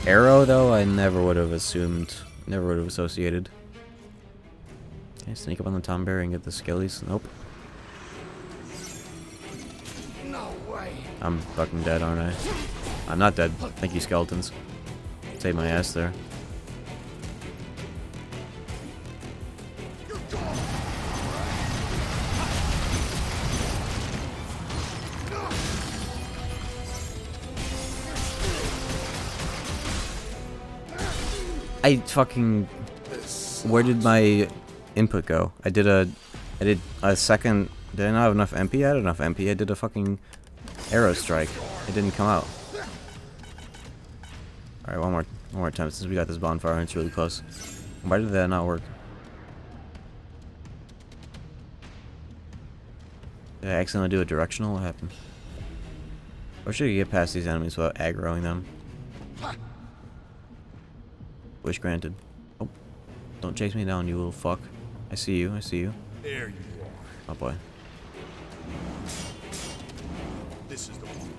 Arrow, though, I never would have assumed, never would have associated. Can I sneak up on the Tomberry and get the skillies? Nope. No way. I'm fucking dead, aren't I? I'm not dead. Thank you, skeletons. Saved my ass there. I fucking... Where did my input go? I did a second... Did I not have enough MP? I had enough MP. I did a fucking arrow strike. It didn't come out. Alright, one more time since we got this bonfire and it's really close. Why did that not work? Did I accidentally do a directional? What happened? Or should you get past these enemies without aggroing them? Wish granted. Oh. Don't chase me down, you little fuck. I see you, I see you. There you are. Oh boy. This is the one.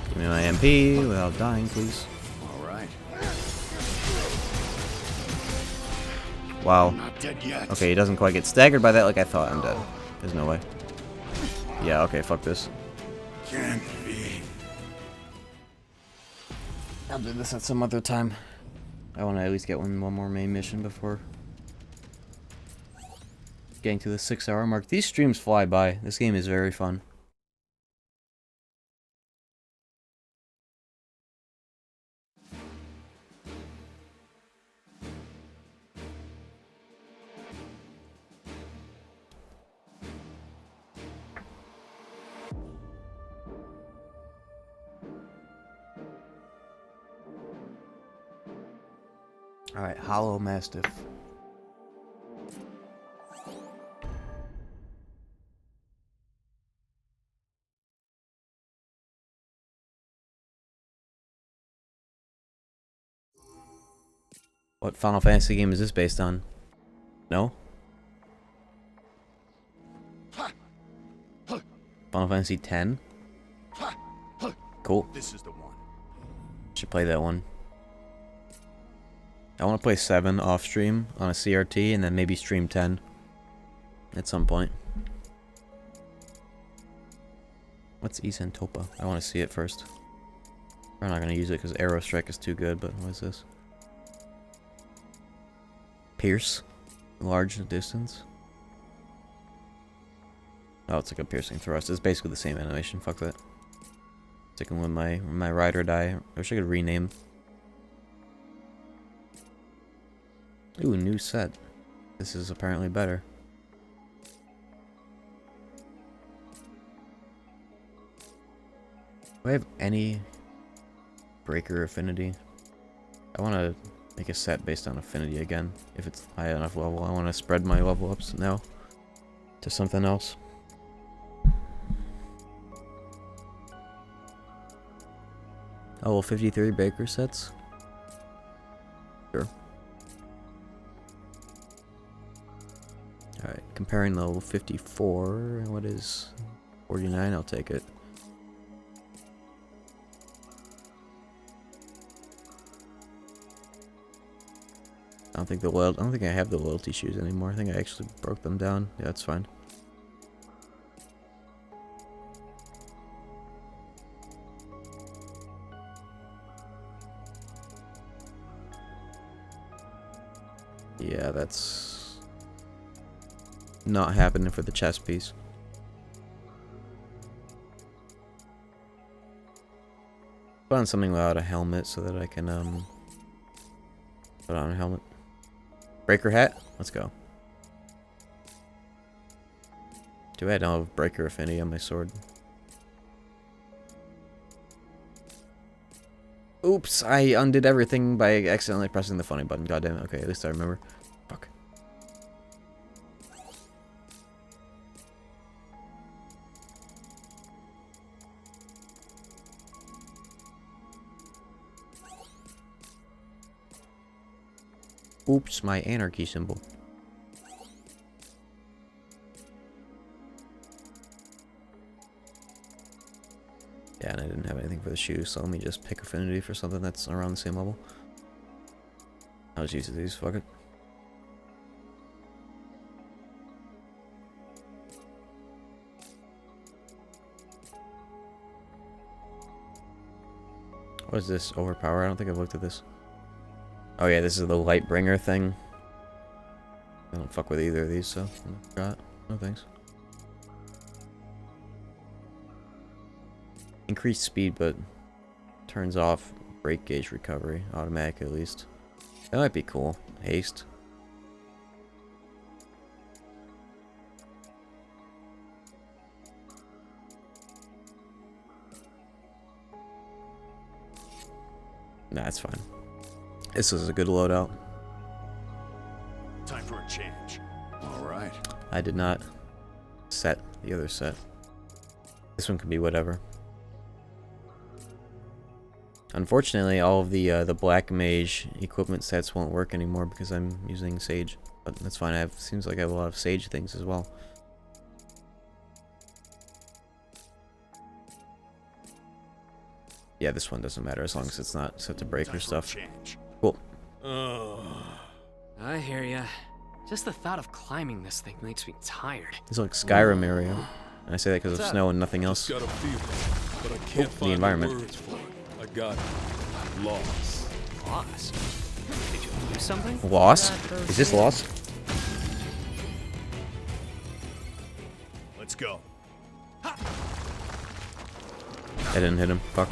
Give me my MP without dying, please. Alright. Wow. Not dead yet. Okay, he doesn't quite get staggered by that like I thought. I'm dead. There's no way. Yeah, okay, fuck this. Can't be. I'll do this at some other time. I want to at least get one more main mission before getting to the 6-hour mark. These streams fly by. This game is very fun. Alright, Hollow Mastiff. What Final Fantasy game is this based on? No? Final Fantasy X? Cool. This is the one. Should play that one. I want to play 7 off stream on a CRT and then maybe stream 10 at some point. What's Isentopa? I want to see it first. We're not going to use it because Arrow Strike is too good, but what is this? Pierce? Large distance? Oh, it's like a piercing thrust. It's basically the same animation. Fuck that. Sticking with my ride or die. I wish I could rename. Ooh, new set. This is apparently better. Do I have any breaker affinity? I want to make a set based on affinity again. If it's high enough level, I want to spread my level ups now to something else. Level 53 breaker sets? Sure. Alright, comparing level 54, what is 49? I'll take it. I don't think I have the loyalty shoes anymore. I think I actually broke them down. Yeah, that's fine. Yeah, that's not happening for the chest piece. Put on something without a helmet so that I can put on a helmet. Breaker hat? Let's go. Too bad I don't have breaker affinity on my sword. Oops, I undid everything by accidentally pressing the funny button. Goddamn it. Okay, at least I remember. Fuck. Oops, my anarchy symbol. Yeah, and I didn't have anything for the shoes, so let me just pick affinity for something that's around the same level. I'll just use these, fuck it. What is this? Overpower? I don't think I've looked at this. Oh yeah, this is the Lightbringer thing. I don't fuck with either of these, so I forgot. No thanks. Increased speed, but turns off brake gauge recovery automatic at least. That might be cool. Haste. Nah, it's fine. This is a good loadout. Time for a change. All right. I did not set the other set. This one could be whatever. Unfortunately, all of the Black Mage equipment sets won't work anymore because I'm using Sage. But that's fine. Seems like I have a lot of Sage things as well. Yeah, this one doesn't matter as long as it's not set to break or stuff. Cool. I hear ya. Just the thought of climbing this thing makes me tired. It's like Skyrim area. And I say that because of snow and nothing else. Got a feeling, but I can't find the environment. words for it. I got lost. Lost? Did you lose something? Lost? Is this lost? Let's go. I didn't hit him. Fuck.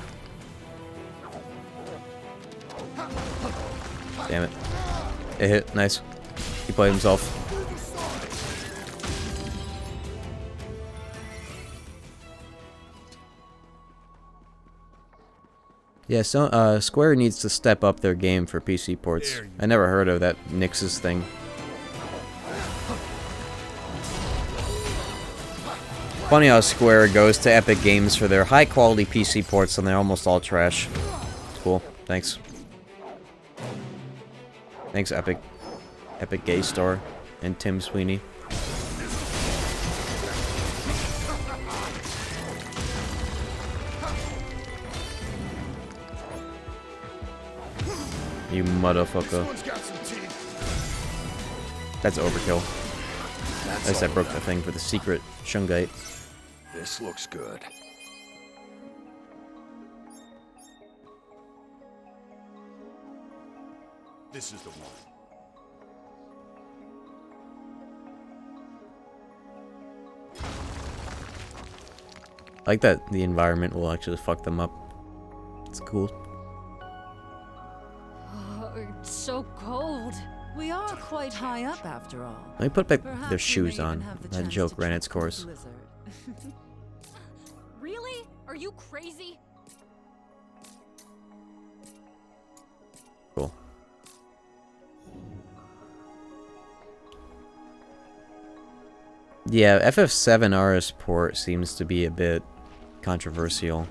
Damn it. It hit. Nice. He played himself. Yeah, so Square needs to step up their game for PC ports. I never heard of that Nix's thing. Funny how Square goes to Epic Games for their high-quality PC ports and they're almost all trash. Cool. Thanks. Thanks, Epic. Epic Gay Store and Tim Sweeney. You motherfucker. That's overkill. At least I broke the thing for the secret Shungite. This looks good. This is the one. I like that the environment will actually fuck them up. It's cool. Oh, it's so cold. We are quite high up after all. Let me put back Perhaps their we shoes may on. even have the That chance joke to ran check its the course. blizzard. Really? Are you crazy? Cool. Yeah, FF7 RS port seems to be a bit controversial.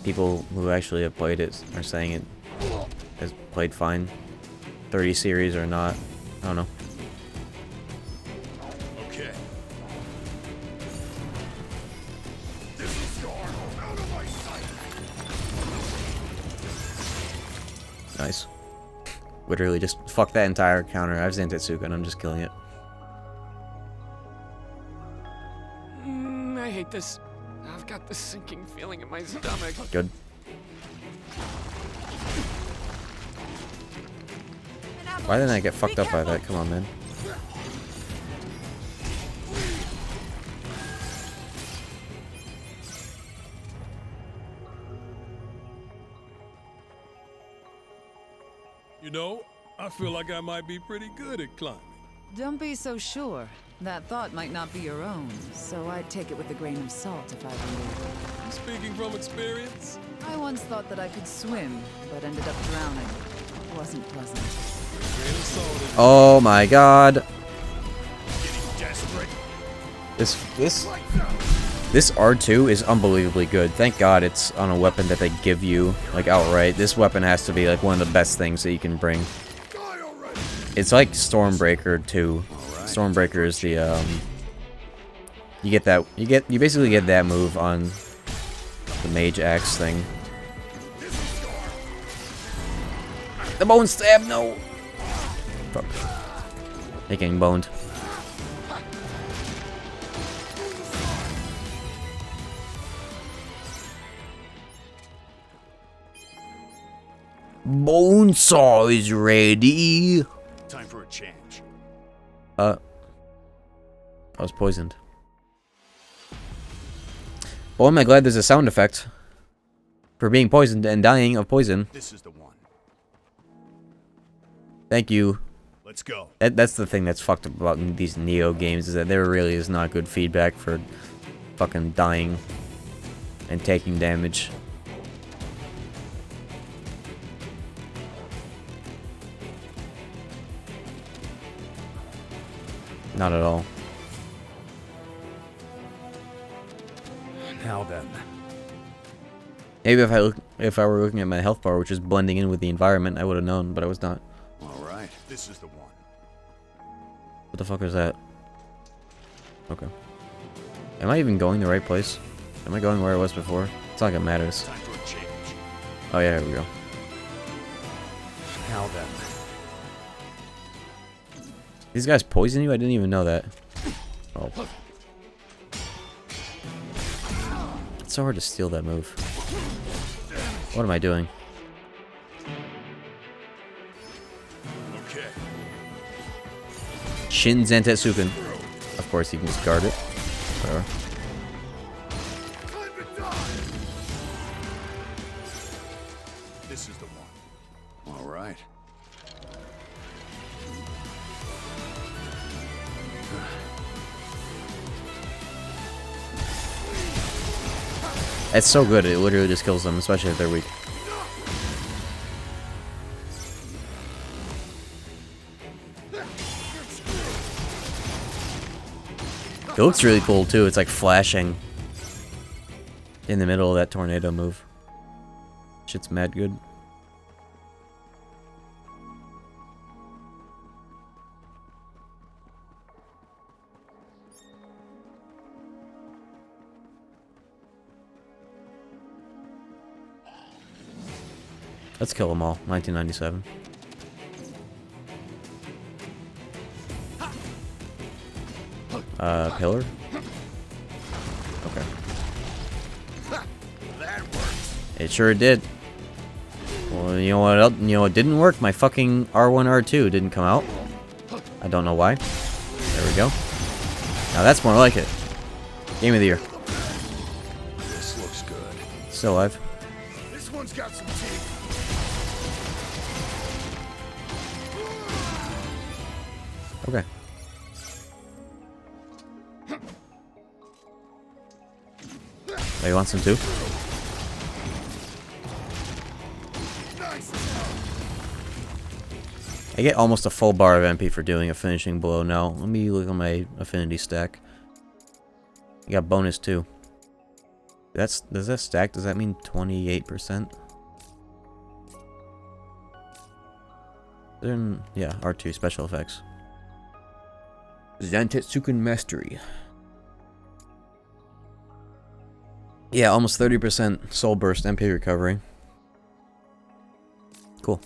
People who actually have played it are saying it has played fine. 30 series or not. I don't know. Okay. This is gone out of my sight. Nice. Literally just fuck that entire counter. I have Zantetsuka and I'm just killing it. I hate this. I've got this sinking feeling in my stomach. Good. Why didn't I get fucked up by that? Come on, man. You know, I feel like I might be pretty good at climbing. Don't be so sure. That thought might not be your own, so I'd take it with a grain of salt if I were you. Speaking from experience? I once thought that I could swim, but ended up drowning. It wasn't pleasant. Oh my god. This R2 is unbelievably good. Thank God it's on a weapon that they give you, like, outright. This weapon has to be, like, one of the best things that you can bring. It's like Stormbreaker 2. Stormbreaker is the, you basically get that move on the Mage Axe thing. The bone stab, no! Fuck. They're getting boned. Bonesaw is ready. Time for a change. I was poisoned. Well, am I glad there's a sound effect for being poisoned and dying of poison. This is the one. Thank you. Let's go. That's the thing that's fucked up about these Neo games, is that there really is not good feedback for fucking dying and taking damage. Not at all. Now then. Maybe if I were looking at my health bar, which is blending in with the environment, I would have known, but I was not. All right, this is the one. What the fuck is that? Okay. Am I even going the right place? Am I going where I was before? It's not like it matters. Time for a change. Oh yeah, here we go. Now then. These guys poison you? I didn't even know that. Oh. It's so hard to steal that move. What am I doing? Okay. Shin Zantetsuken. Of course, you can just guard it. Whatever. This is the one. All right. It's so good, it literally just kills them, especially if they're weak. It looks really cool too, it's like flashing in the middle of that tornado move. Shit's mad good. Let's kill them all. 1997. Pillar? Okay. That works. It sure did. Well, you know what else? You know what didn't work? My fucking R1, R2 didn't come out. I don't know why. There we go. Now that's more like it. Game of the year. This looks good. Still alive. This one's got some teeth. Okay. Oh, you want some too? I get almost a full bar of MP for doing a finishing blow now. Let me look at my affinity stack. I got bonus too. Does that stack? Does that mean 28%? Then yeah, R2 special effects. Zantetsuken Mastery. Yeah, almost 30% Soul Burst MP recovery. Cool.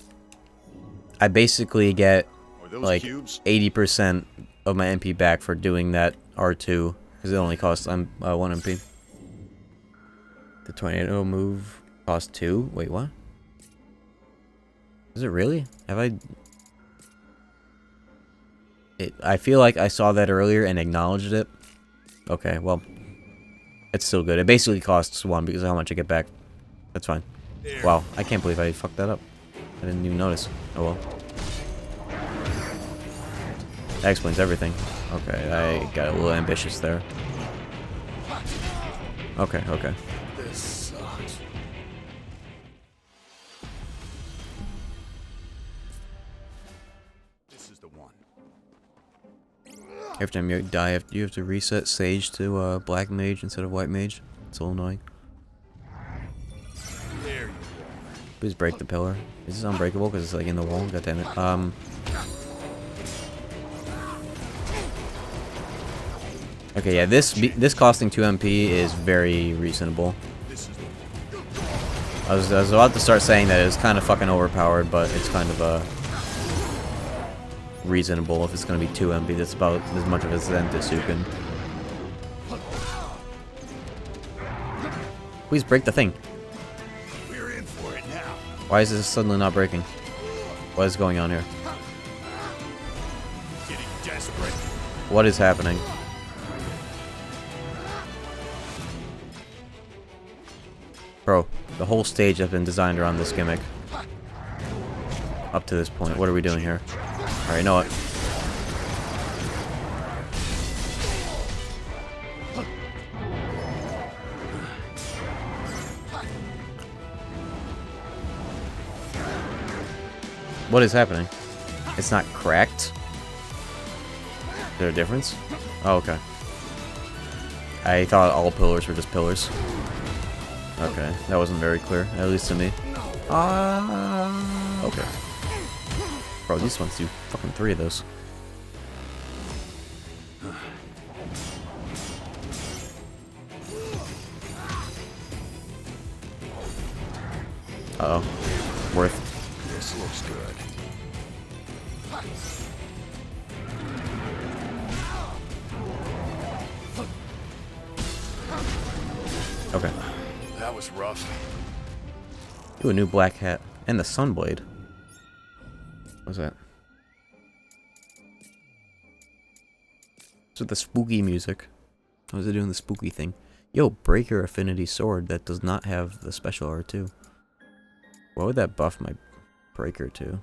I basically get like 80% of my MP back for doing that R2 because it only costs 1 MP. The tornado move costs 2. Wait, what? Is it really? Have I? I feel like I saw that earlier and acknowledged it. Okay, well, it's still good. It basically costs 1 because of how much I get back. That's fine. Wow, I can't believe I fucked that up. I didn't even notice. Oh well. That explains everything. Okay, I got a little ambitious there. Okay, okay. This sucks. Every time you die, you have to reset Sage to Black Mage instead of White Mage. It's a little annoying. There you Please break the pillar. Is this unbreakable because it's like in the wall? God damn it. Okay, yeah, this costing 2 MP is very reasonable. I was about to start saying that it was kind of fucking overpowered, but it's kind of reasonable if it's gonna be 2 MP. That's about as much of a Zen as you can. Please break the thing. We're in for it now. Why is this suddenly not breaking? What is going on here? Getting desperate. What is happening? Bro, the whole stage has been designed around this gimmick. Up to this point. What are we doing here? Alright, you know what? What is happening? It's not cracked? Is there a difference? Oh, okay. I thought all pillars were just pillars. Okay, that wasn't very clear, at least to me. Okay. Bro, these ones do fucking 3 of those. Uh-oh. Worth. This looks good. Okay. That was rough. Ooh, a new black hat. And the Sunblade. What's that? So the spooky music. How is it doing the spooky thing? Yo, Breaker Affinity Sword that does not have the special R2. What would that buff my Breaker to?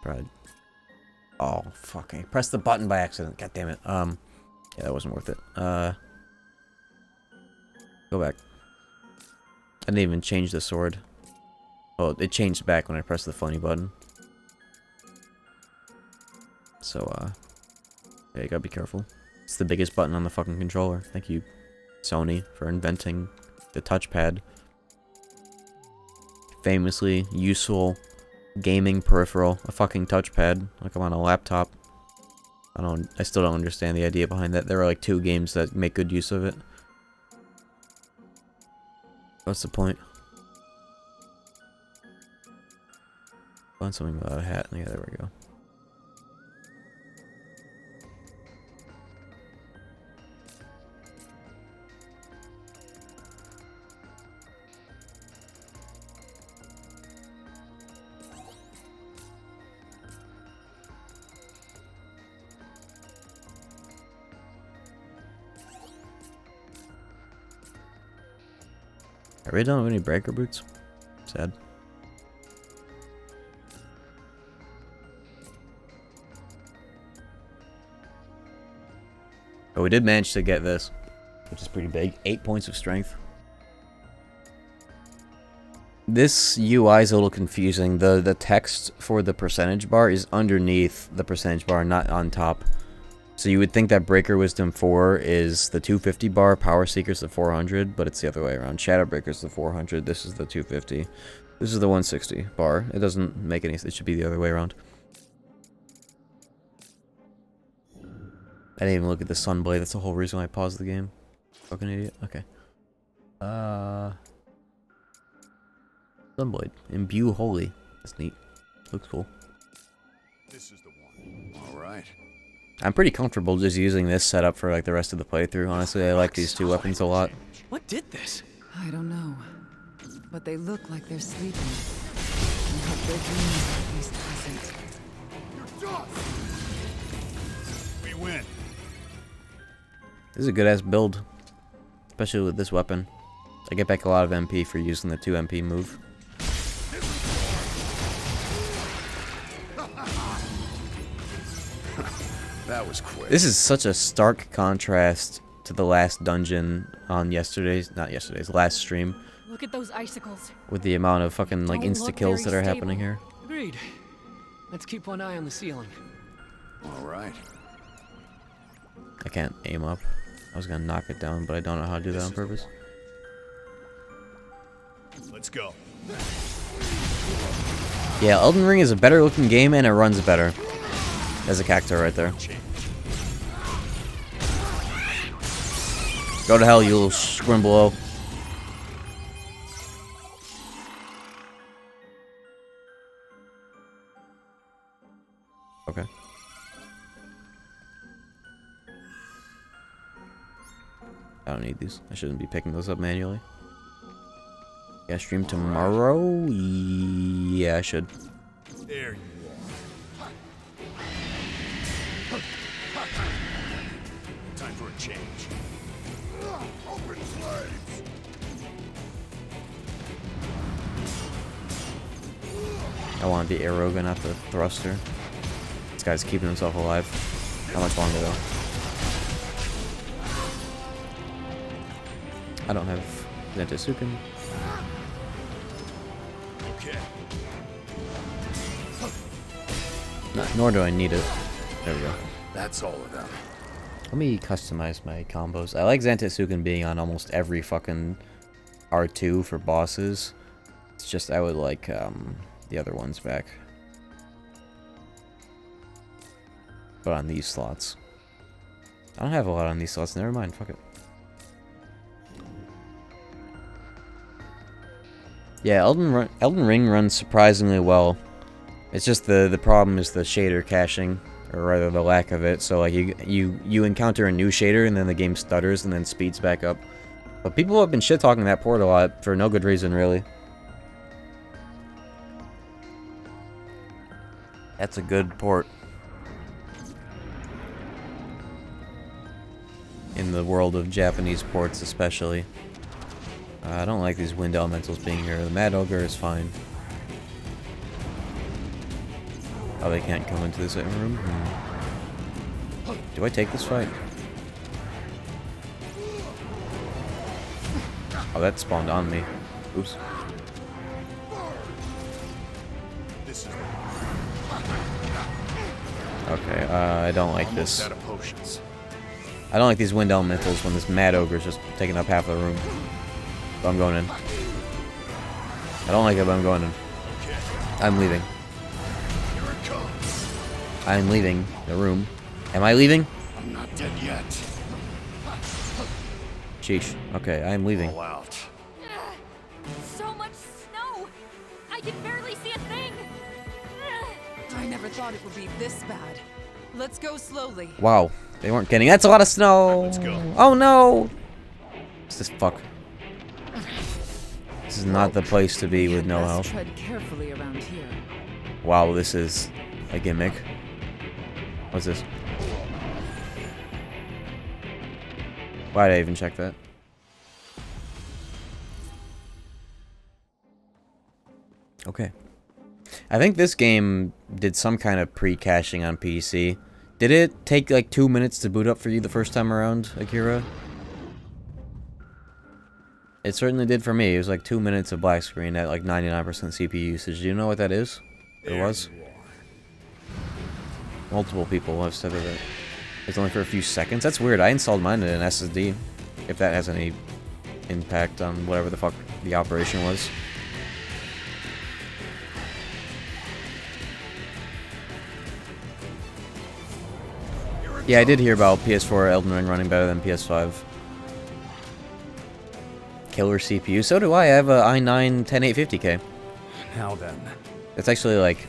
Probably. Oh, fuck. I pressed the button by accident. God damn it. Yeah, that wasn't worth it. Go back. I didn't even change the sword. Well, it changed back when I pressed the funny button. So, yeah, you gotta be careful. It's the biggest button on the fucking controller. Thank you, Sony, for inventing the touchpad. Famously useful gaming peripheral, a fucking touchpad, like I'm on a laptop. I still don't understand the idea behind that. There are like 2 games that make good use of it. What's the point? Find something without a hat. Yeah, there we go. I really don't have any breaker boots. Sad. But we did manage to get this, which is pretty big. 8 points of strength. This UI is a little confusing. The text for the percentage bar is underneath the percentage bar, not on top. So you would think that Breaker Wisdom 4 is the 250 bar, Power Seeker's the 400, but it's the other way around. Shadow Breaker's the 400, this is the 250. This is the 160 bar. It doesn't make any sense. It should be the other way around. I didn't even look at the Sunblade. That's the whole reason why I paused the game. Fucking idiot. Okay. Sunblade. Imbue Holy. That's neat. Looks cool. This is the one. All right. I'm pretty comfortable just using this setup for like the rest of the playthrough. Honestly, I like these 2 weapons a lot. What did this? I don't know. But they look like they're sleeping. And hope their dreams at least hasn't. We win. This is a good ass build. Especially with this weapon. I get back a lot of MP for using the 2 MP move. That was quick. This is such a stark contrast to the last dungeon on last stream. Look at those icicles. With the amount of fucking like Don't insta look kills that very are happening stable. here. Agreed. Let's keep one eye on the ceiling. All right. I can't aim up. I was gonna knock it down, but I don't know how to do that on purpose. Let's go. Yeah, Elden Ring is a better looking game and it runs better. There's a cactus right there. Go to hell, you little scrimblow. Okay. I don't need these. I shouldn't be picking those up manually. Yeah, stream tomorrow? Yeah, I should. There you are. Time for a change. Open flames. I want the arrow gun, not the thruster. This guy's keeping himself alive. How much longer though? I don't have Zentasuken. Okay. Nor do I need it. There we go. That's all of them. Let me customize my combos. I like Zentasuken being on almost every fucking R2 for bosses. It's just I would like the other ones back. But on these slots. I don't have a lot on these slots, never mind, fuck it. Yeah, Elden Ring runs surprisingly well. It's just the problem is the shader caching, or rather the lack of it. So like you encounter a new shader and then the game stutters and then speeds back up. But people have been shit-talking that port a lot for no good reason, really. That's a good port. In the world of Japanese ports especially. I don't like these wind elementals being here. The Mad Ogre is fine. Oh, they can't come into the sitting room? Do I take this fight? Oh, that spawned on me. Oops. Okay, I don't like this. I don't like these wind elementals when this Mad Ogre is just taking up half of the room. So I'm going in. I don't like it, but I'm going in. I'm leaving. I'm leaving the room. Am I leaving? I'm not dead yet. Sheesh. Okay, I'm leaving. All out. So much snow! I can barely see a thing! I never thought it would be this bad. Let's go slowly. Wow, they weren't kidding. That's a lot of snow. Let's go. Oh no! What's this fuck? This is not the place to be with no health. Tread carefully around here. Wow, this is a gimmick. What's this? Why did I even check that? Okay. I think this game did some kind of pre-caching on PC. Did it take like 2 minutes to boot up for you the first time around, Akira? It certainly did for me. It was like 2 minutes of black screen at like 99% CPU usage. Do you know what that is? It was? Multiple people have said that it's only for a few seconds. That's weird. I installed mine in an SSD. If that has any impact on whatever the fuck the operation was. Yeah, I did hear about PS4 Elden Ring running better than PS5. Killer CPU. So do I. I have a i9 10850K. Now then. It's actually like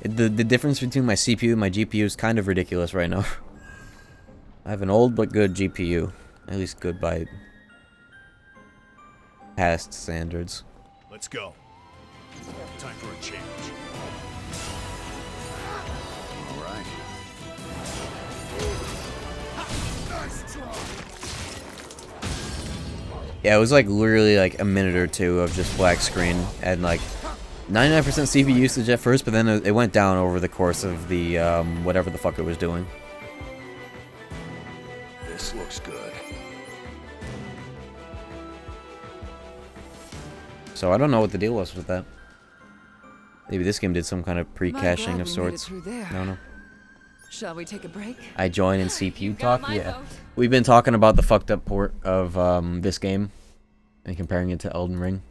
the difference between my CPU and my GPU is kind of ridiculous right now. I have an old but good GPU. At least good by past standards. Let's go. Time for a change. All right. Nice try. Yeah, it was like literally like a minute or two of just black screen and like 99% CPU usage at first, but then it went down over the course of the whatever the fuck it was doing. This looks good. So I don't know what the deal was with that. Maybe this game did some kind of pre-caching of sorts. I don't know. Shall we take a break? I join in CPU talk? my Yeah. vote. We've been talking about the fucked up port of this game and comparing it to Elden Ring.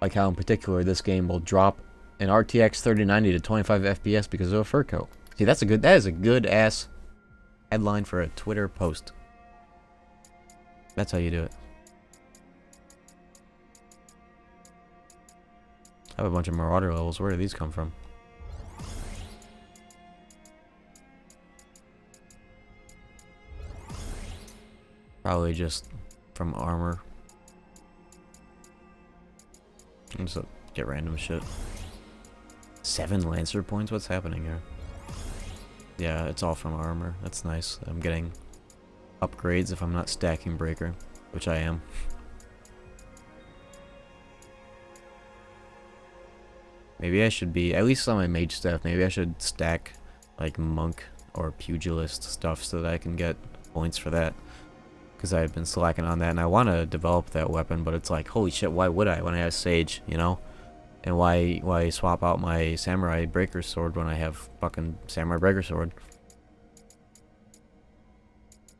Like how in particular this game will drop an RTX 3090 to 25 FPS because of a fur coat. See, that is a good ass headline for a Twitter post. That's how you do it. I have a bunch of Marauder levels. Where do these come from? Probably just from armor. Just get random shit. 7 Lancer points? What's happening here? Yeah, it's all from armor. That's nice. I'm getting upgrades if I'm not stacking Breaker, which I am. Maybe I should be, at least on my mage stuff, maybe I should stack like monk or pugilist stuff so that I can get points for that. Because I've been slacking on that and I want to develop that weapon, but it's like, holy shit, why would I when I have Sage, you know? And why swap out my Samurai Breaker Sword when I have fucking Samurai Breaker Sword?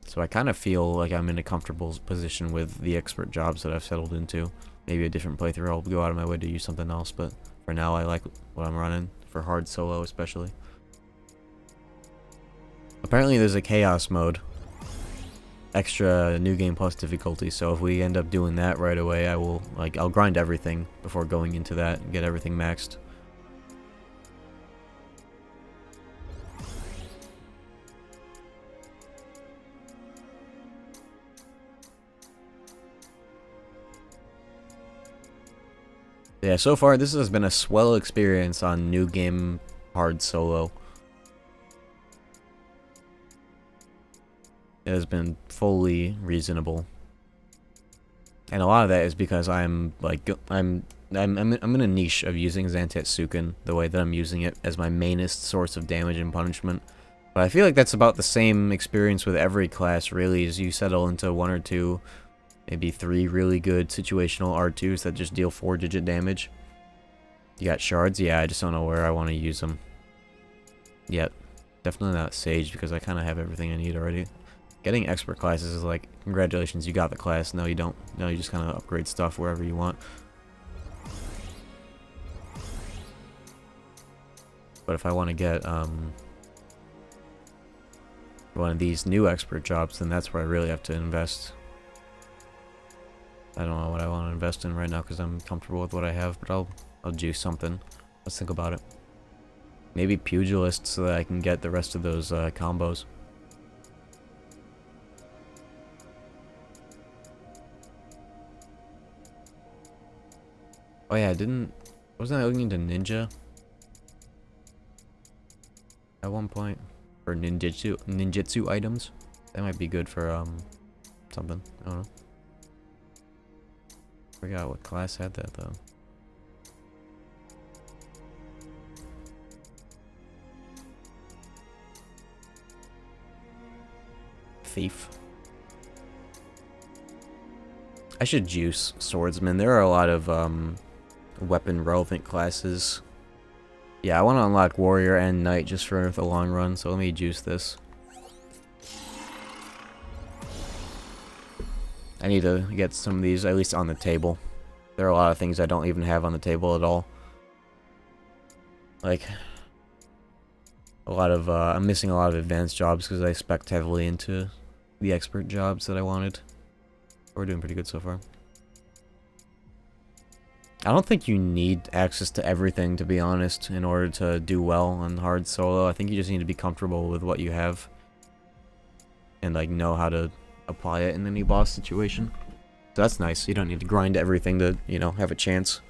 So I kind of feel like I'm in a comfortable position with the expert jobs that I've settled into. Maybe a different playthrough I'll go out of my way to use something else, but for now I like what I'm running, for hard solo especially. Apparently there's a chaos mode. Extra new game plus difficulty, so if we end up doing that right away, I'll grind everything before going into that and get everything maxed. Yeah, so far this has been a swell experience on new game hard solo. It has been fully reasonable, and a lot of that is because I'm in a niche of using Zantetsuken the way that I'm using it as my mainest source of damage and punishment. But I feel like that's about the same experience with every class, really, as you settle into 1 or 2, maybe 3 really good situational R2s that just deal 4-digit damage. You got shards? Yeah, I just don't know where I want to use them yet. Definitely not Sage, because I kind of have everything I need already. Getting expert classes is like, congratulations, you got the class. No, you don't. No, you just kind of upgrade stuff wherever you want. But if I want to get one of these new expert jobs, then that's where I really have to invest. I don't know what I want to invest in right now because I'm comfortable with what I have, but I'll juice something. Let's think about it. Maybe pugilist so that I can get the rest of those combos. Oh yeah, wasn't I looking into ninja at one point? For ninjutsu items? That might be good for something. I don't know. Forgot what class had that though. Thief. I should juice swordsman. There are a lot of weapon relevant classes. Yeah, I want to unlock warrior and knight just for the long run, so let me juice this. I need to get some of these at least on the table. There are a lot of things I don't even have on the table at all. Like I'm missing a lot of advanced jobs because I spec'd heavily into the expert jobs that I wanted. We're doing pretty good so far. I don't think you need access to everything, to be honest, in order to do well on hard solo. I think you just need to be comfortable with what you have and like know how to apply it in any boss situation. So that's nice. You don't need to grind everything to, you know, have a chance.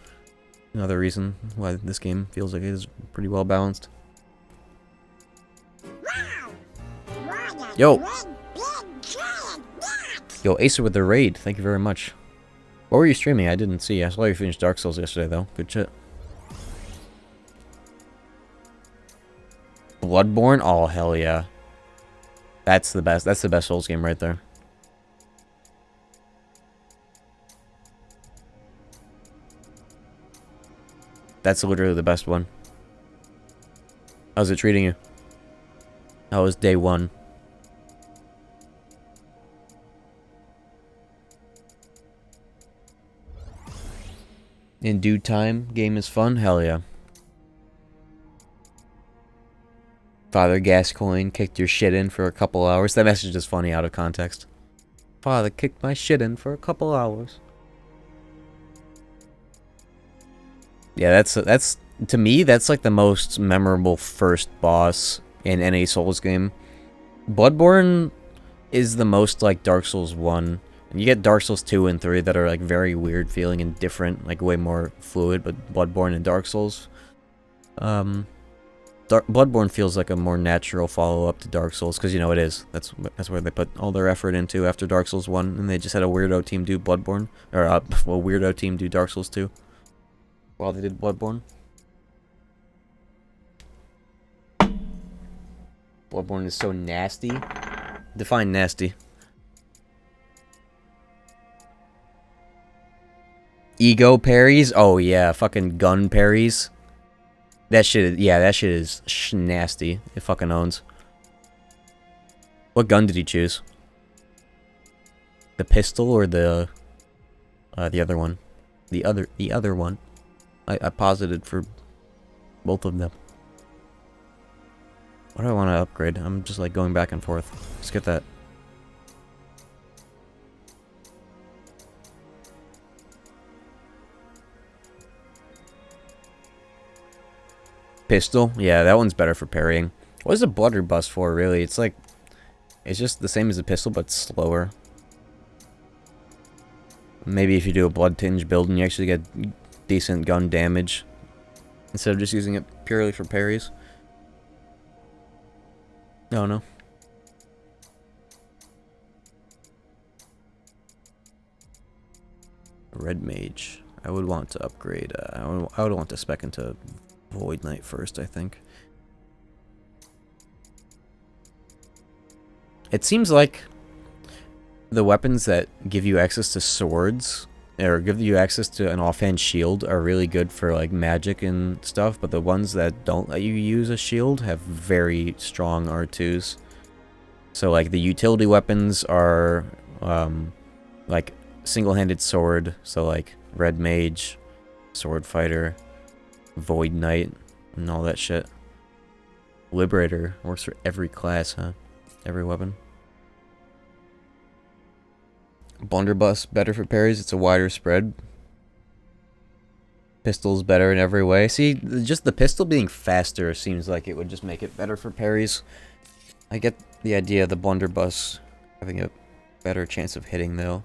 Another reason why this game feels like it is pretty well balanced. Yo! Yo, Acer with the raid. Thank you very much. What were you streaming? I didn't see. I saw you finish Dark Souls yesterday, though. Good shit. Bloodborne? Oh, hell yeah. That's the best. That's the best Souls game right there. That's literally the best one. How's it treating you? How was day 1? In due time, game is fun? Hell yeah. Father Gascoigne kicked your shit in for a couple hours. That message is funny out of context. Father kicked my shit in for a couple hours. Yeah, that's to me, that's like the most memorable first boss in any Souls game. Bloodborne is the most like Dark Souls 1. And you get Dark Souls 2 and 3 that are like very weird feeling and different, like way more fluid, but Bloodborne and Dark Souls. Bloodborne feels like a more natural follow-up to Dark Souls, because you know it is. That's where they put all their effort into after Dark Souls 1, and they just had a weirdo team do Bloodborne, or a weirdo team do Dark Souls 2, while they did Bloodborne. Bloodborne is so nasty. Define nasty. Ego parries? Oh yeah, fucking gun parries. That shit is nasty. It fucking owns. What gun did he choose? The pistol or the other one? The other one. I posited for both of them. What do I want to upgrade? I'm just like going back and forth. Let's get that. Pistol? Yeah, that one's better for parrying. What is a blunderbuss for, really? It's like... It's just the same as a pistol, but slower. Maybe if you do a blood tinge build and you actually get decent gun damage. Instead of just using it purely for parries. No. Red Mage. I would want to upgrade... I would want to spec into... Void Knight first, I think. It seems like the weapons that give you access to swords, or give you access to an offhand shield, are really good for like magic and stuff, but the ones that don't let you use a shield have very strong R2s. So like the utility weapons are like single-handed sword, so like Red Mage, Sword Fighter, Void Knight, and all that shit. Liberator works for every class, huh? Every weapon. Blunderbuss, better for parries, it's a wider spread. Pistol's better in every way. See, just the pistol being faster seems like it would just make it better for parries. I get the idea of the blunderbuss having a better chance of hitting, though.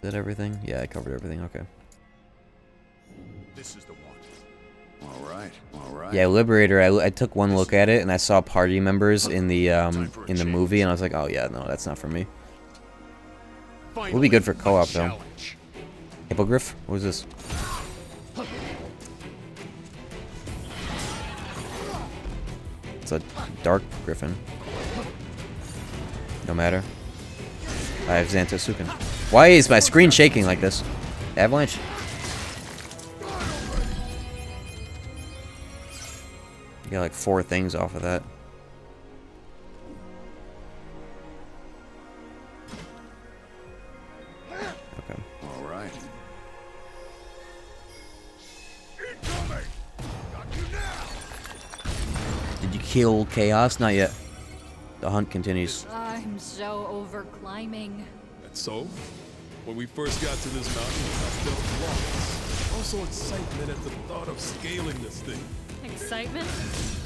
Is that everything? Yeah, I covered everything. Okay. This is the one. All right. Yeah, Liberator. I took one look at it and I saw party members in the movie, and I was like, oh yeah, no, that's not for me. It would be good for co-op though. Hippogriff? What is this? It's a dark griffin. No matter. I have Xantasuken. Why is my screen shaking like this? Avalanche? You got like 4 things off of that. Okay. All right. Did you kill Chaos? Not yet. The hunt continues. I'm so over climbing. That's so? When we first got to this mountain, I felt lost. Also excitement at the thought of scaling this thing. Excitement?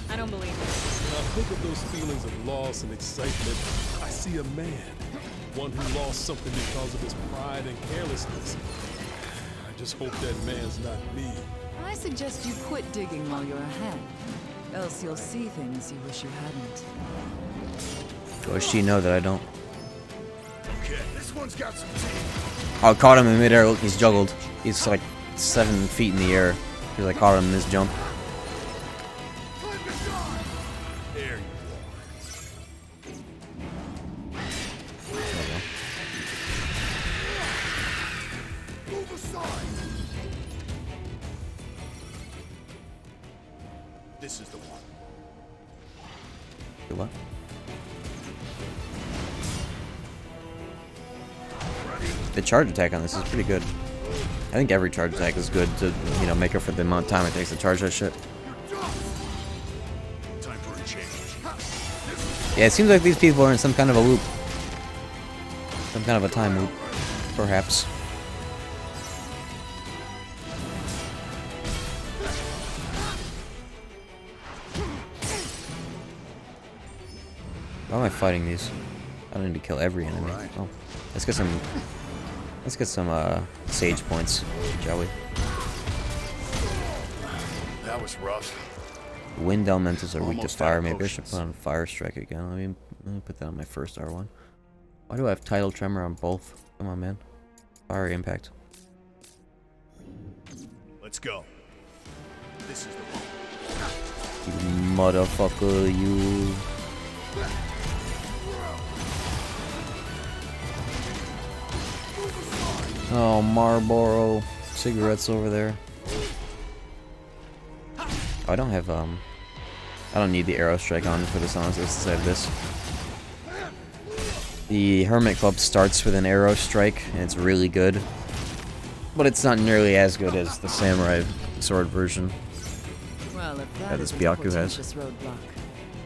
I don't believe it. When I think of those feelings of loss and excitement, I see a man. One who lost something because of his pride and carelessness. I just hope that man's not me. I suggest you quit digging while you're ahead. Else you'll see things you wish you hadn't. Or does she know that I don't? Okay, this one's got some Oh, I caught him in midair. Look, he's juggled. He's like 7 feet in the air. Because I caught him in this jump. There you This is the one. Do what? The charge attack on this is pretty good. I think every charge attack is good to, you know, make up for the amount of time it takes to charge that shit. Time for a change. Yeah, it seems like these people are in some kind of a loop. Some kind of a time loop, perhaps. Why am I fighting these? I don't need to kill every enemy. Oh, let's get some. Let's get some sage points, shall we? That was rough. Wind elementals are weak to Almost fire. out of Maybe I should potions. put on fire strike again. Let me put that on my first R1. Why do I have tidal tremor on both? Come on, man. Fire impact. Let's go. This is the one. You motherfucker, you. Oh, Marlboro cigarettes over there. I don't have I don't need the arrow strike on for this honestly since I have this. The Hermit Club starts with an arrow strike and it's really good. But it's not nearly as good as the samurai sword version. Well, if That that this is Byaku has. roadblock.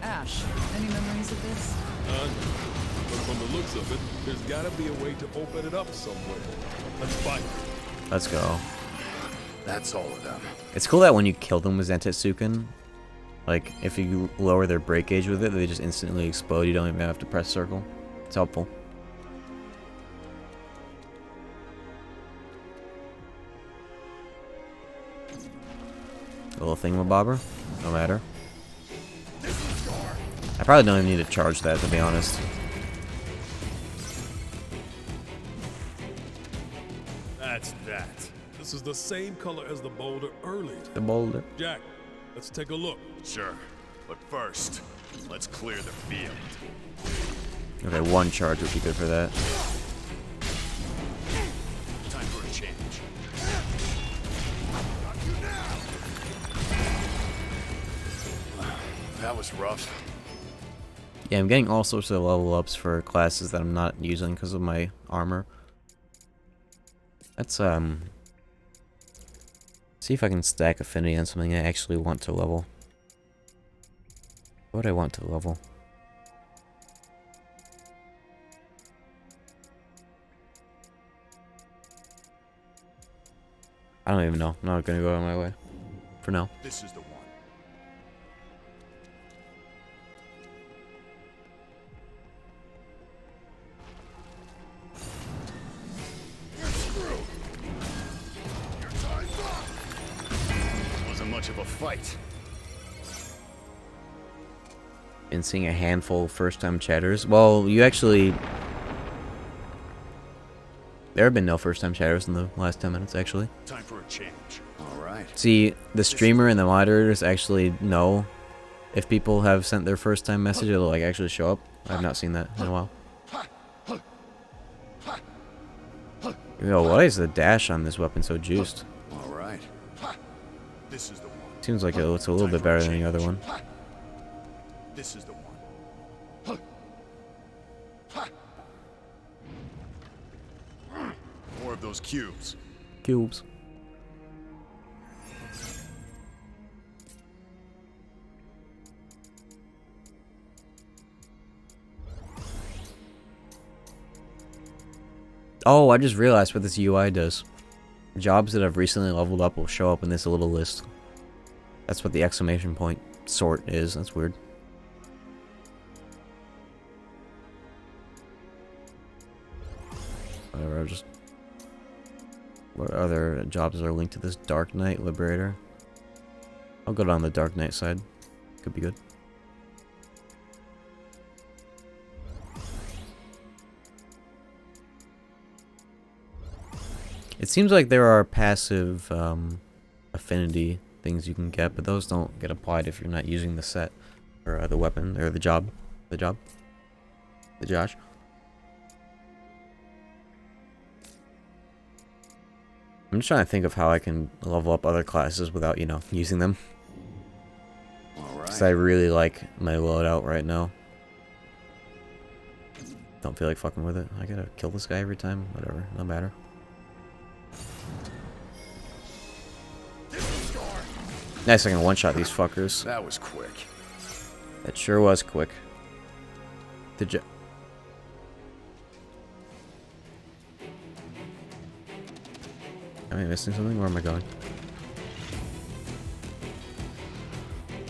Ash, any memories of this? But from the looks of it, there's gotta be a way to open it up somewhere. Let's fight. Let's go. That's all of them. It's cool that when you kill them with Zentetsuken, like if you lower their break gauge with it, they just instantly explode. You don't even have to press circle. It's helpful. A little thingamabobber? No matter. I probably don't even need to charge that, to be honest. That's that. This is the same color as the boulder earlier. The boulder. Jack, let's take a look. Sure. But first, let's clear the field. Okay, one charge would be good for that. Time for a change. That was rough. Yeah, I'm getting all sorts of level ups for classes that I'm not using because of my armor. Let's see if I can stack affinity on something I actually want to level. What do I want to level? I don't even know. I'm not gonna go out of my way. For now. This is the one. Wasn't much of a fight. Been seeing a handful of first-time chatters. Well, you actually... There have been no first-time chatters in the last 10 minutes, actually. Time for a change. All right. See, the streamer and the moderators actually know if people have sent their first-time message, it'll like actually show up. I've not seen that in a while. Yo, why is the dash on this weapon so juiced? All right. This is the one. Seems like it looks a little bit better than the other one. This is the one. More of those cubes. Cubes. Oh, I just realized what this UI does. Jobs that have recently leveled up will show up in this little list. That's what the exclamation point sort is. That's weird. Whatever, I'll just... What other jobs are linked to this? Dark Knight Liberator? I'll go down the Dark Knight side. Could be good. It seems like there are passive affinity things you can get, but those don't get applied if you're not using the set or the weapon or the job. The Josh. I'm just trying to think of how I can level up other classes without, you know, using them. Because I really like my loadout right now. Don't feel like fucking with it. I gotta kill this guy every time. Whatever, no matter. Nice, I can one-shot these fuckers. That was quick. That sure was quick. Did you? Am I missing something? Where am I going?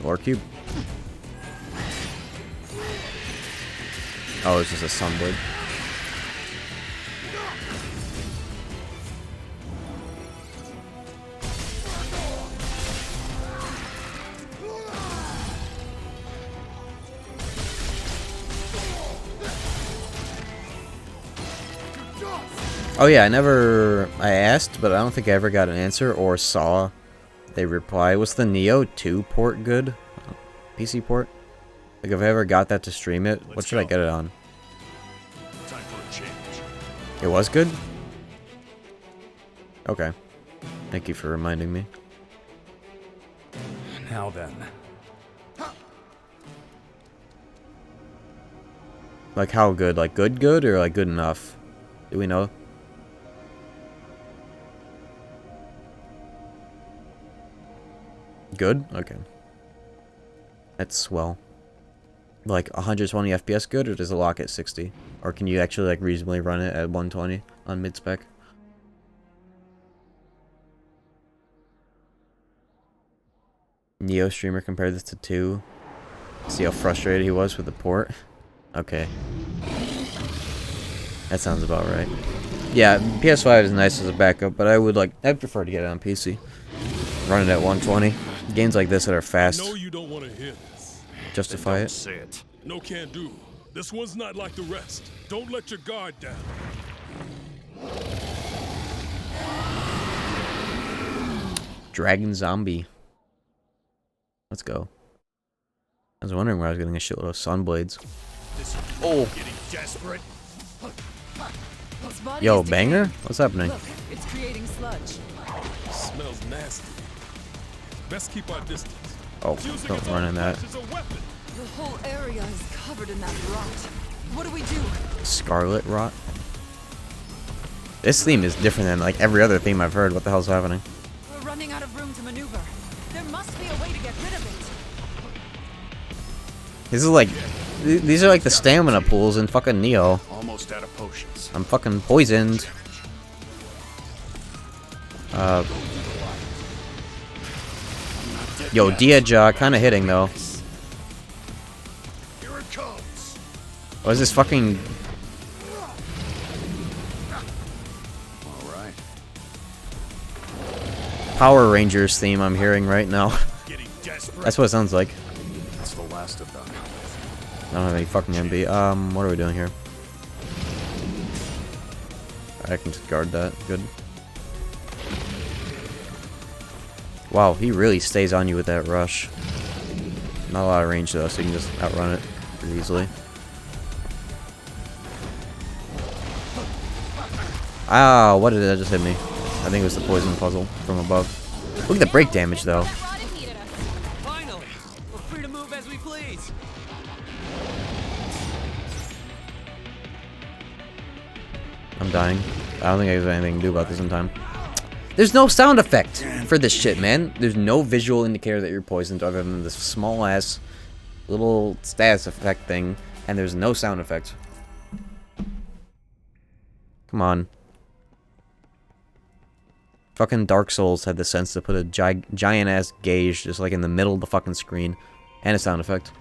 Ore cube. Oh, it's just a sunblade. Oh yeah, I asked, but I don't think I ever got an answer or saw a reply. Was the Neo 2 port good? PC port? Like, if I ever got that to stream it, what should I get it on? Time for a change. It was good? Okay. Thank you for reminding me. Now then. Like, how good? Like, good or like good enough? Do we know? Good? Okay. That's swell. Like 120 FPS good, or does it lock at 60? Or can you actually like reasonably run it at 120 on mid-spec? Neo streamer compared this to 2. See how frustrated he was with the port? Okay. That sounds about right. Yeah, PS5 is nice as a backup, but I'd prefer to get it on PC. Run it at 120. Games like this that are fast. No, you don't want to hear this. Justify it. Say it. No can do. This one's not like the rest. Don't let your guard down. Dragon Zombie. Let's go. I was wondering where I was getting a shitload of sunblades. Oh! Getting desperate. Yo, banger? What's happening? Look, it's creating sludge. Smells nasty. Best keep our distance. Oh, don't run in that. The whole area is covered in that rot. What do we do? Scarlet Rot? This theme is different than like every other theme I've heard. What the hell's happening? We're running out of room to maneuver. There must be a way to get rid of it. This is like... These are like the stamina pools in fucking Neo. Almost out of potions. I'm fucking poisoned. Yo, Diaja, kinda hitting though. Here it comes. What is this fucking... Alright. Power Rangers theme I'm hearing right now. That's what it sounds like. That's the last of them. I don't have any fucking MB. What are we doing here? I can just guard that. Good. Wow, he really stays on you with that rush. Not a lot of range though, so you can just outrun it pretty easily. Ah, what did that just hit me? I think it was the poison puzzle from above. Look at the break damage though. Finally, we're free to move as we please. I'm dying. I don't think I have anything to do about this in time. There's no sound effect for this shit, man. There's no visual indicator that you're poisoned other than this small ass little status effect thing, and there's no sound effect. Come on. Fucking Dark Souls had the sense to put a giant ass gauge just like in the middle of the fucking screen and a sound effect.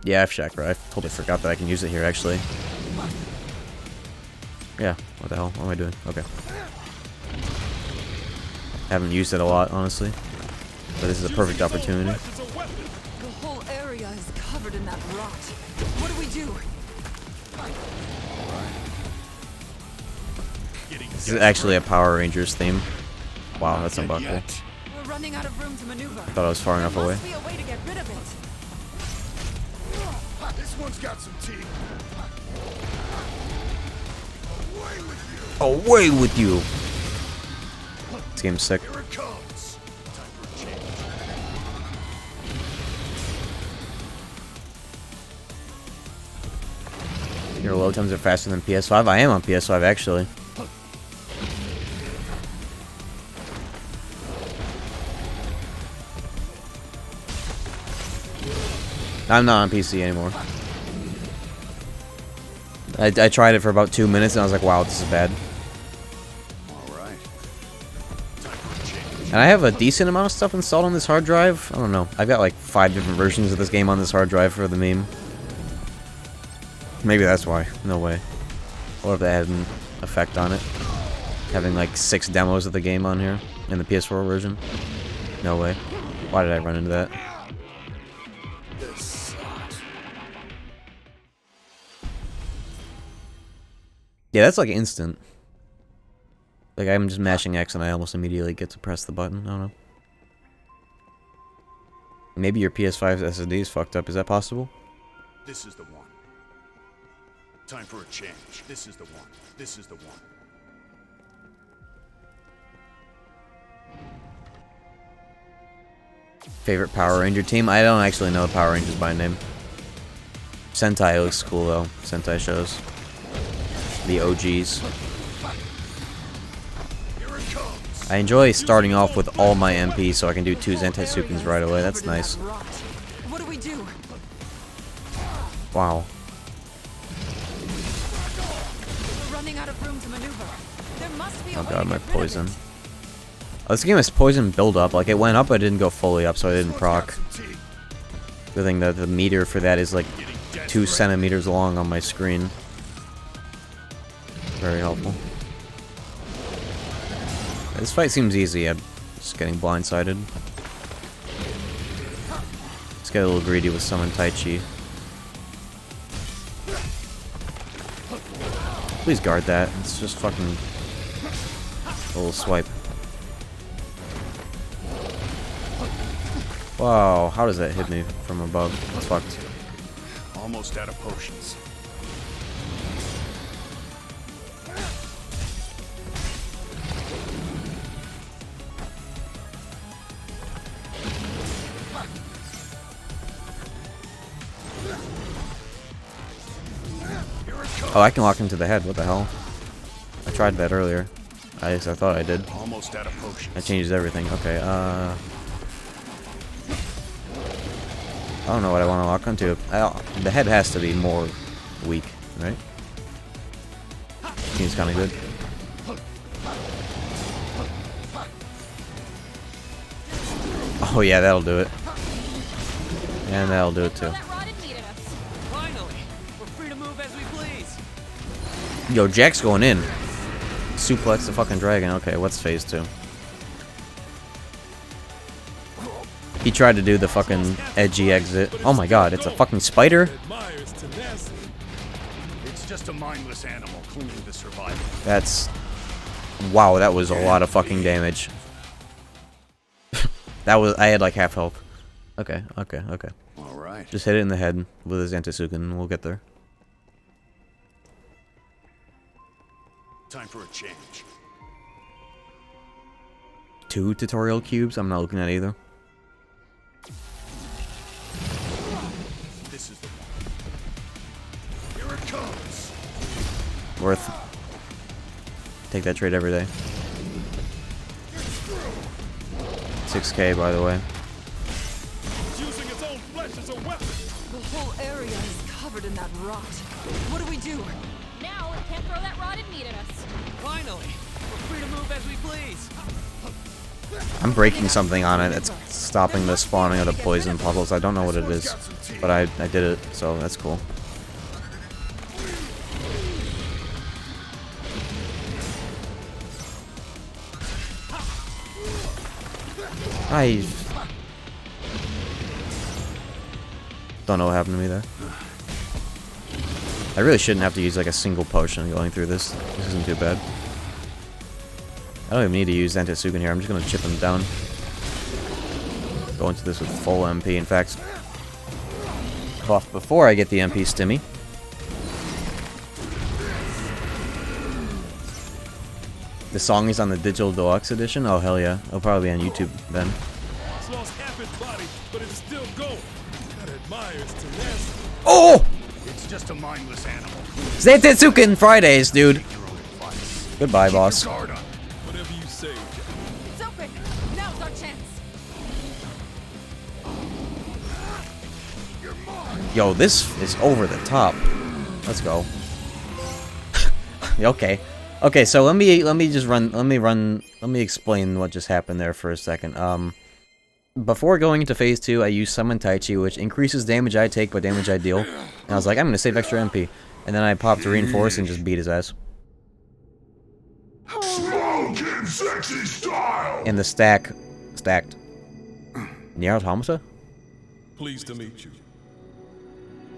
Yeah, F chakra. I totally forgot that I can use it here actually. Yeah, what the hell? What am I doing? Okay. Haven't used it a lot, honestly. But this is a perfect opportunity. The whole area is covered in that rot. What do we do? This is actually a Power Rangers theme. Wow, that's unbuckle. We're running out of room to maneuver. I thought I was far enough away. Must be a way to get rid of it. This one's got some teeth. Away with you! This game's sick. Here it comes. Time for a change. Your load times are faster than PS5. I am on PS5 actually. I'm not on PC anymore. I tried it for about 2 minutes and I was like, wow, this is bad. And I have a decent amount of stuff installed on this hard drive. I don't know. I've got like 5 different versions of this game on this hard drive for the meme. Maybe that's why. No way. Or if that had an effect on it. Having like 6 demos of the game on here in the PS4 version. No way. Why did I run into that? Yeah, that's like instant. Like, I'm just mashing X and I almost immediately get to press the button. I don't know. Maybe your PS5's SSD is fucked up. Is that possible? This is the one. Time for a change. This is the one. This is the one. Favorite Power Ranger team? I don't actually know the Power Rangers by name. Sentai looks cool though. Sentai shows. The OGs. I enjoy starting off with all my MPs so I can do 2 Zentai-Sukens right away. That's nice. What do we do? Wow. We're running out of room to maneuver. There must be a Oh way god, to my get rid of poison. it. Oh, this game has poison build up. Like, it went up, but it didn't go fully up, so I didn't proc. Good thing that the meter for that is like 2 centimeters long on my screen. Very helpful. This fight seems easy. I'm just getting blindsided. Let's get a little greedy with summon Tai Chi. Please guard that. It's just fucking a little swipe. Wow, how does that hit me from above? It's fucked. Almost out of potions. Oh, I can lock into the head. What the hell? I tried that earlier. I thought I did. Almost out of potions. That changes everything. Okay, I don't know what I want to lock onto. The head has to be more weak, right? Seems kind of good. Oh yeah, that'll do it. And that'll do it too. Finally, we're free to move as we please. Yo, Jack's going in. Suplex the fucking dragon. Okay, what's phase 2? He tried to do the fucking edgy exit. Oh my god, it's a fucking spider? It's just a mindless animal clinging to survival. That's... Wow, that was a lot of fucking damage. That was... I had like half health. Okay. Alright. Just hit it in the head with his Antisuken and we'll get there. Time for a change. 2 tutorial cubes? I'm not looking at either. This is the one. Here it comes. Worth. Take that trade every day. 6k, by the way. Using its own flesh as a weapon. The whole area is covered in that rot. What do we do? Now it can't throw that rotted meat at us. Finally, we're free to move as we please. I'm breaking something on it. It's stopping the spawning of the poison puddles. I don't know what it is, but I did it, so that's cool. I don't know what happened to me there. I really shouldn't have to use like a single potion going through this. This isn't too bad. I don't even need to use Antisuken here. I'm just gonna chip him down. Go into this with full MP. In fact, buff before I get the MP stimmy. The song is on the Digital Deluxe Edition? Oh hell yeah. It'll probably be on YouTube then. It's lost half its body, but it's still going. That admires tenacity. Oh! It's just a mindless animal. Zantetsuken Fridays, dude. Goodbye, boss. Whatever you say. It's open. Now's our chance. Yo, this is over the top. Let's go. Okay. Okay, so let me explain what just happened there for a second. Before going into phase 2, I used Summon Taichi, which increases damage I take but damage I deal. And I was like, I'm gonna save extra MP. And then I popped Reinforce and just beat his ass. Smoking sexy style. And the stacked. Nier Automata? Pleased to meet you.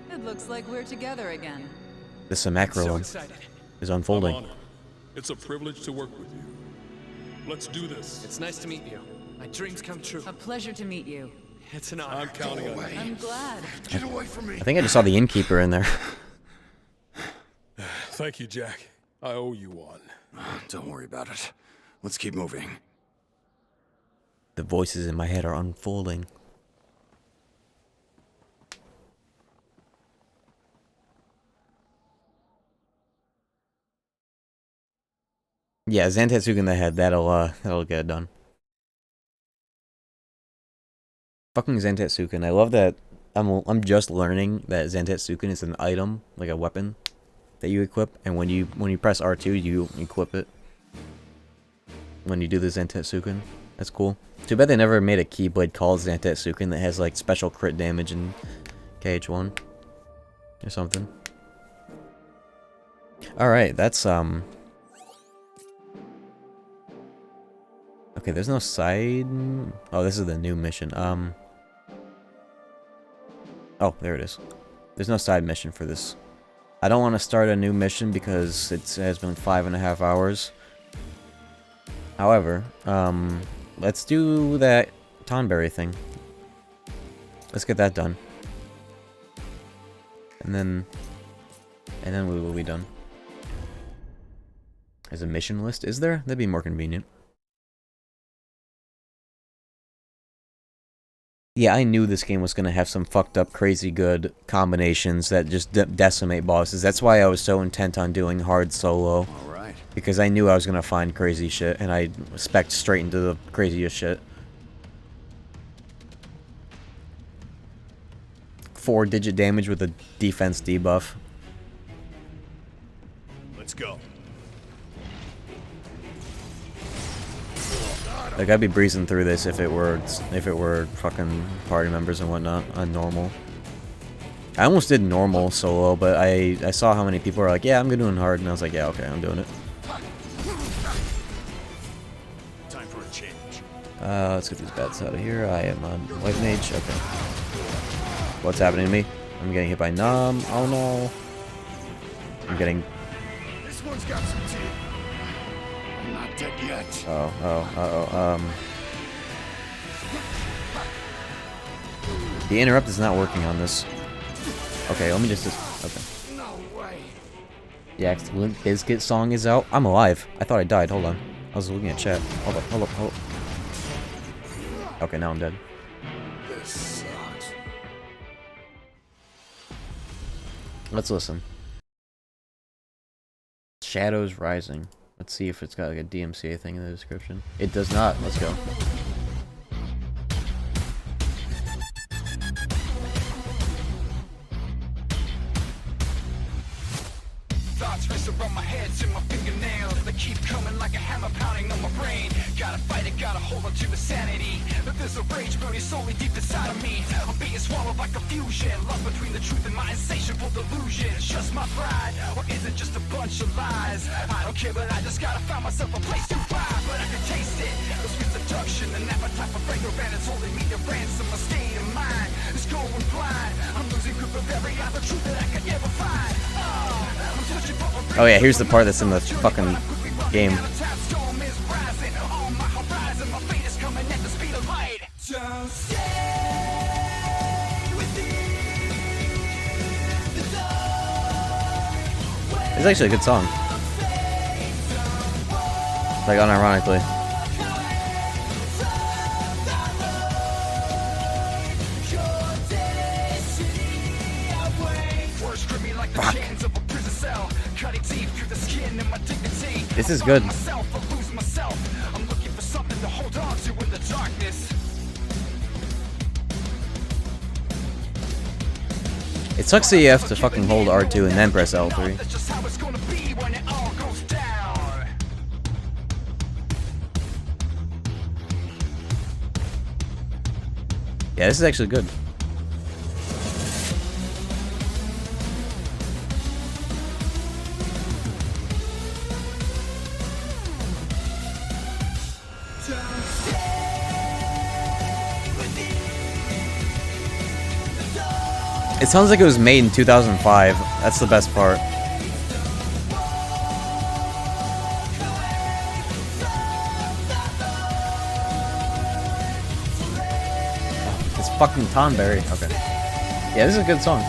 It looks like we're together again. The Samacro is unfolding. I'm honored. It's a privilege to work with you. Let's do this. It's nice to meet you. My dreams come true. A pleasure to meet you. It's an honor. I'm counting on you. I'm glad. Get away from me. I think I just saw the innkeeper in there. Thank you, Jack. I owe you one. Don't worry about it. Let's keep moving. The voices in my head are unfolding. Yeah, Zantetsuken in the head, that'll get it done. Fucking Zantetsuken. I love that I'm just learning that Zantetsuken is an item, like a weapon that you equip, and when you press R2 you equip it. When you do the Zantetsuken. That's cool. Too bad they never made a Keyblade called Zantetsuken that has like special crit damage in KH1 or something. Alright, that's okay, there's no side... Oh, this is the new mission. Oh, there it is. There's no side mission for this. I don't want to start a new mission because it has been 5.5 hours. However, let's do that Tonberry thing. Let's get that done. And then we will be done. There's a mission list, is there? That'd be more convenient. Yeah, I knew this game was going to have some fucked up, crazy good combinations that just decimate bosses. That's why I was so intent on doing hard solo. Alright. Because I knew I was going to find crazy shit, and I spec'd straight into the craziest shit. 4-digit damage with a defense debuff. Let's go. Like, I'd be breezing through this if it were fucking party members and whatnot on normal. I almost did normal solo, but I saw how many people were like, yeah, I'm doing hard, and I was like, yeah, okay, I'm doing it. Time for a change. Let's get these bats out of here. I am a white mage. Okay. What's happening to me? I'm getting hit by Nom. Oh no. I'm getting... This one's got some teeth. I'm not dead yet. The interrupt is not working on this. Okay, let me just okay. No way. The Limp Bizkit song is out. I'm alive. I thought I died. Hold on. I was looking at chat. Hold up. Okay, now I'm dead. This sucks. Let's listen. Shadows Rising. Let's see if it's got like a DMCA thing in the description. It does not. Let's go. Thoughts race around my head to my fingernails. They keep coming like a hammer pounding on my brain. Gotta fight it, gotta hold on to the sanity. But there's a rage burning solely deep inside of me. I'm being swallowed by confusion. Lost between the truth and my insatiable delusion. It's just my pride, or is it just a bunch of lies? I don't care, but I just gotta find myself a place to thrive. But I can taste it, the sweet seduction. An appetite for fragrant and it's holding me to ransom. My state of mind is going blind. I'm losing grip of every other truth that I could ever find. I'm touching for a Oh yeah, here's the part that's in the fucking game. It's actually a good song. Like, unironically. This is good. I'm looking for something to hold on to in the darkness. It sucks that you have to fucking hold R2 and then press L3. That's just how it's gonna be when it all goes down. Yeah, this is actually good. It sounds like it was made in 2005. That's the best part. Oh, it's fucking Tonberry. Okay. Yeah, this is a good song.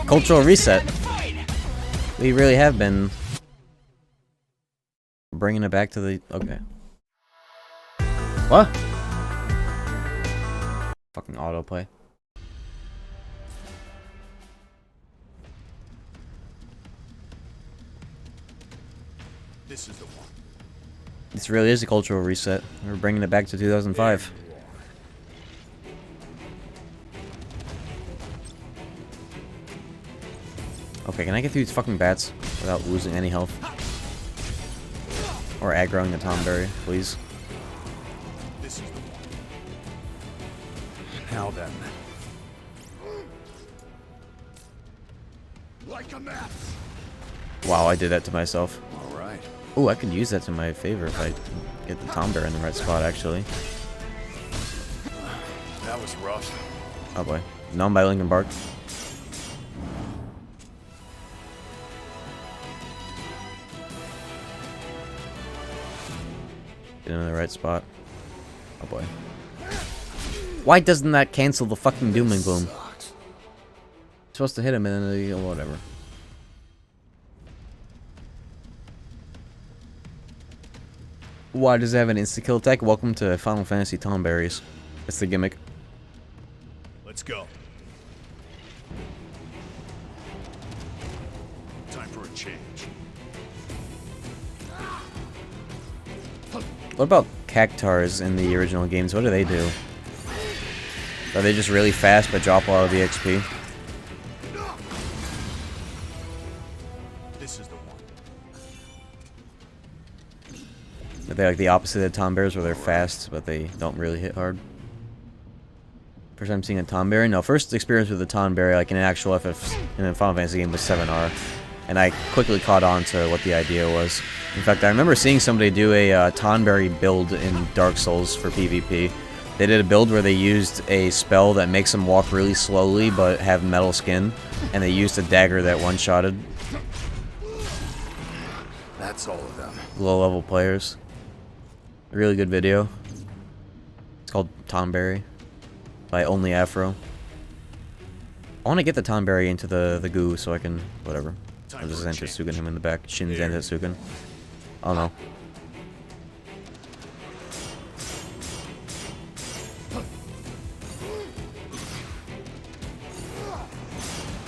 Cultural reset. We really have been bringing it back to the... Okay. What? Fucking autoplay. This is the one. This really is a cultural reset. We're bringing it back to 2005. Okay, can I get through these fucking bats without losing any health? Or aggroing the Tonberry, please? This is the one. Now then. Like a mess. Wow, I did that to myself. All right. Oh, I could use that to my favor if I get the Tonberry in the right spot, actually. That was rough. Oh boy. Known by Linkin Park. Get in the right spot. Oh boy. Why doesn't that cancel the fucking doom and gloom? Supposed to hit him and then whatever. Why does it have an insta-kill attack? Welcome to Final Fantasy Tonberries. That's the gimmick. Let's go. Time for a change. What about cactars in the original games? What do they do? Are they just really fast but drop a lot of the XP? This is the one. Are they like the opposite of Tonberries where they're fast but they don't really hit hard? First time seeing a Tonberry? No, first experience with a Tonberry like in an actual FF in a Final Fantasy game was 7R. And I quickly caught on to what the idea was. In fact, I remember seeing somebody do a Tonberry build in Dark Souls for PvP. They did a build where they used a spell that makes them walk really slowly but have metal skin, and they used a dagger that one-shotted. That's all of them. Low-level players. A really good video. It's called Tonberry by Only Afro. I want to get the Tonberry into the goo so I can whatever. I'll just enter Sugan him in the back. Shin's enter Sugan. Oh no.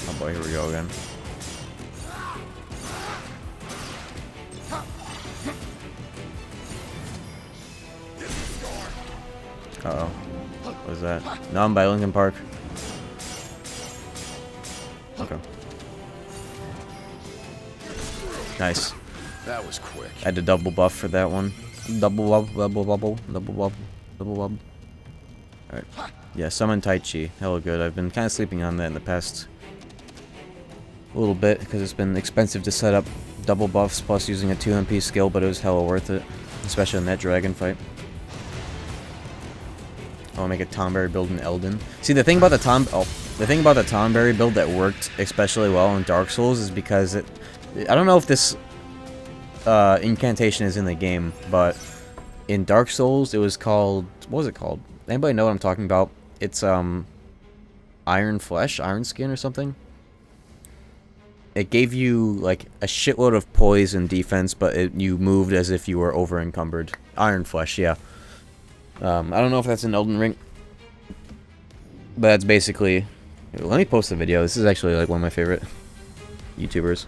Oh boy, here we go again. Uh-oh. What was that? No, I'm by Linkin Park. Okay. Nice. That was quick. I had to double buff for that one. Double bubble, double bubble, double bubble, double bubble. Alright. Yeah, summon Tai Chi. Hella good. I've been kind of sleeping on that in the past little bit because it's been expensive to set up double buffs plus using a 2 MP skill, but it was hella worth it. Especially in that dragon fight. I want to make a Tonberry build in Elden. See, the thing about the The thing about the Tonberry build that worked especially well in Dark Souls is because it... I don't know if this incantation is in the game, but in Dark Souls it was called... What was it called? Anybody know what I'm talking about? It's Iron Flesh? Iron Skin or something? It gave you like a shitload of poise and defense, but you moved as if you were over encumbered. Iron Flesh, yeah. I don't know if that's in Elden Ring, but that's basically... Let me post the video. This is actually like one of my favorite YouTubers.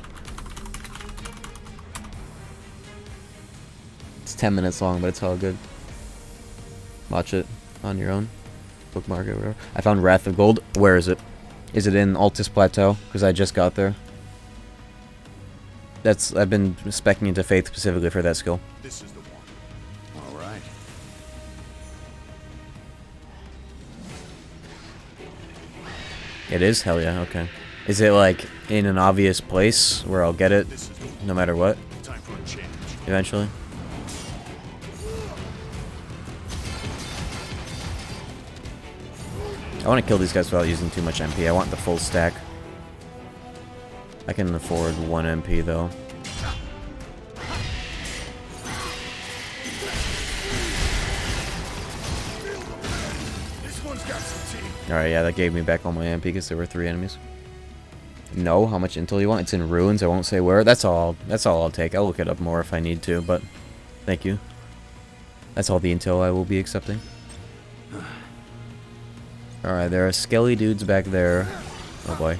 It's 10 minutes long, but it's all good. Watch it on your own. Bookmark it, whatever. I found Wrath of Gold. Where is it? Is it in Altus Plateau? Because I just got there. I've been speccing into Faith specifically for that skill. This is the one. All right. It is? Hell yeah, okay. Is it like in an obvious place where I'll get it no matter what? Time for a change. Eventually? I want to kill these guys without using too much MP. I want the full stack. I can afford 1 MP though. This one's got some teeth. Alright, yeah, that gave me back all my MP because there were 3 enemies. No, how much intel you want? It's in ruins, I won't say where. That's all I'll take. I'll look it up more if I need to, but thank you. That's all the intel I will be accepting. Alright, there are skelly dudes back there. Oh boy.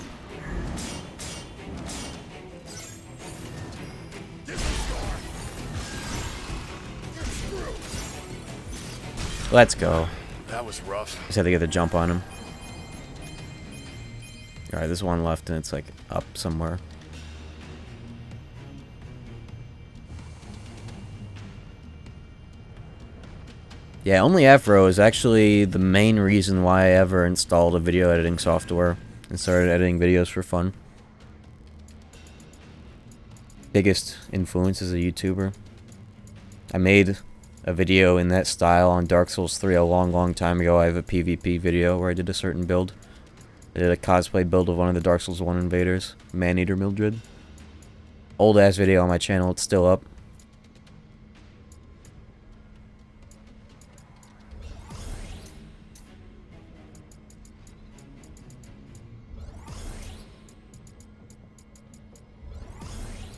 Let's go. That was rough. Just had to get the jump on him. Alright, there's one left and it's like up somewhere. Yeah, only Afro is actually the main reason why I ever installed a video editing software and started editing videos for fun. Biggest influence as a YouTuber. I made a video in that style on Dark Souls 3 a long time ago. I have a PvP video where I did a certain build. I did a cosplay build of one of the Dark Souls 1 invaders, Maneater Mildred. Old ass video on my channel, it's still up.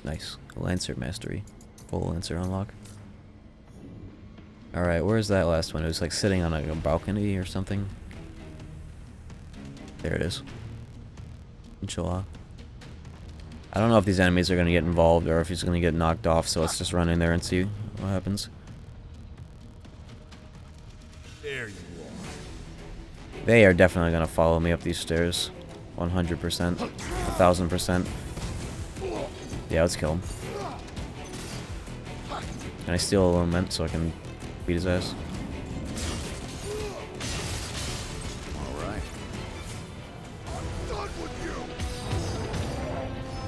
Nice. Lancer Mastery. Full Lancer unlock. Alright, where's that last one? It was like sitting on a balcony or something. There it is. Inshallah. I don't know if these enemies are going to get involved or if he's going to get knocked off, so let's just run in there and see what happens. There you are. They are definitely going to follow me up these stairs. 100%. 1000%. Yeah, let's kill him. Can I steal a lament so I can beat his ass? Alright. I'm done with you.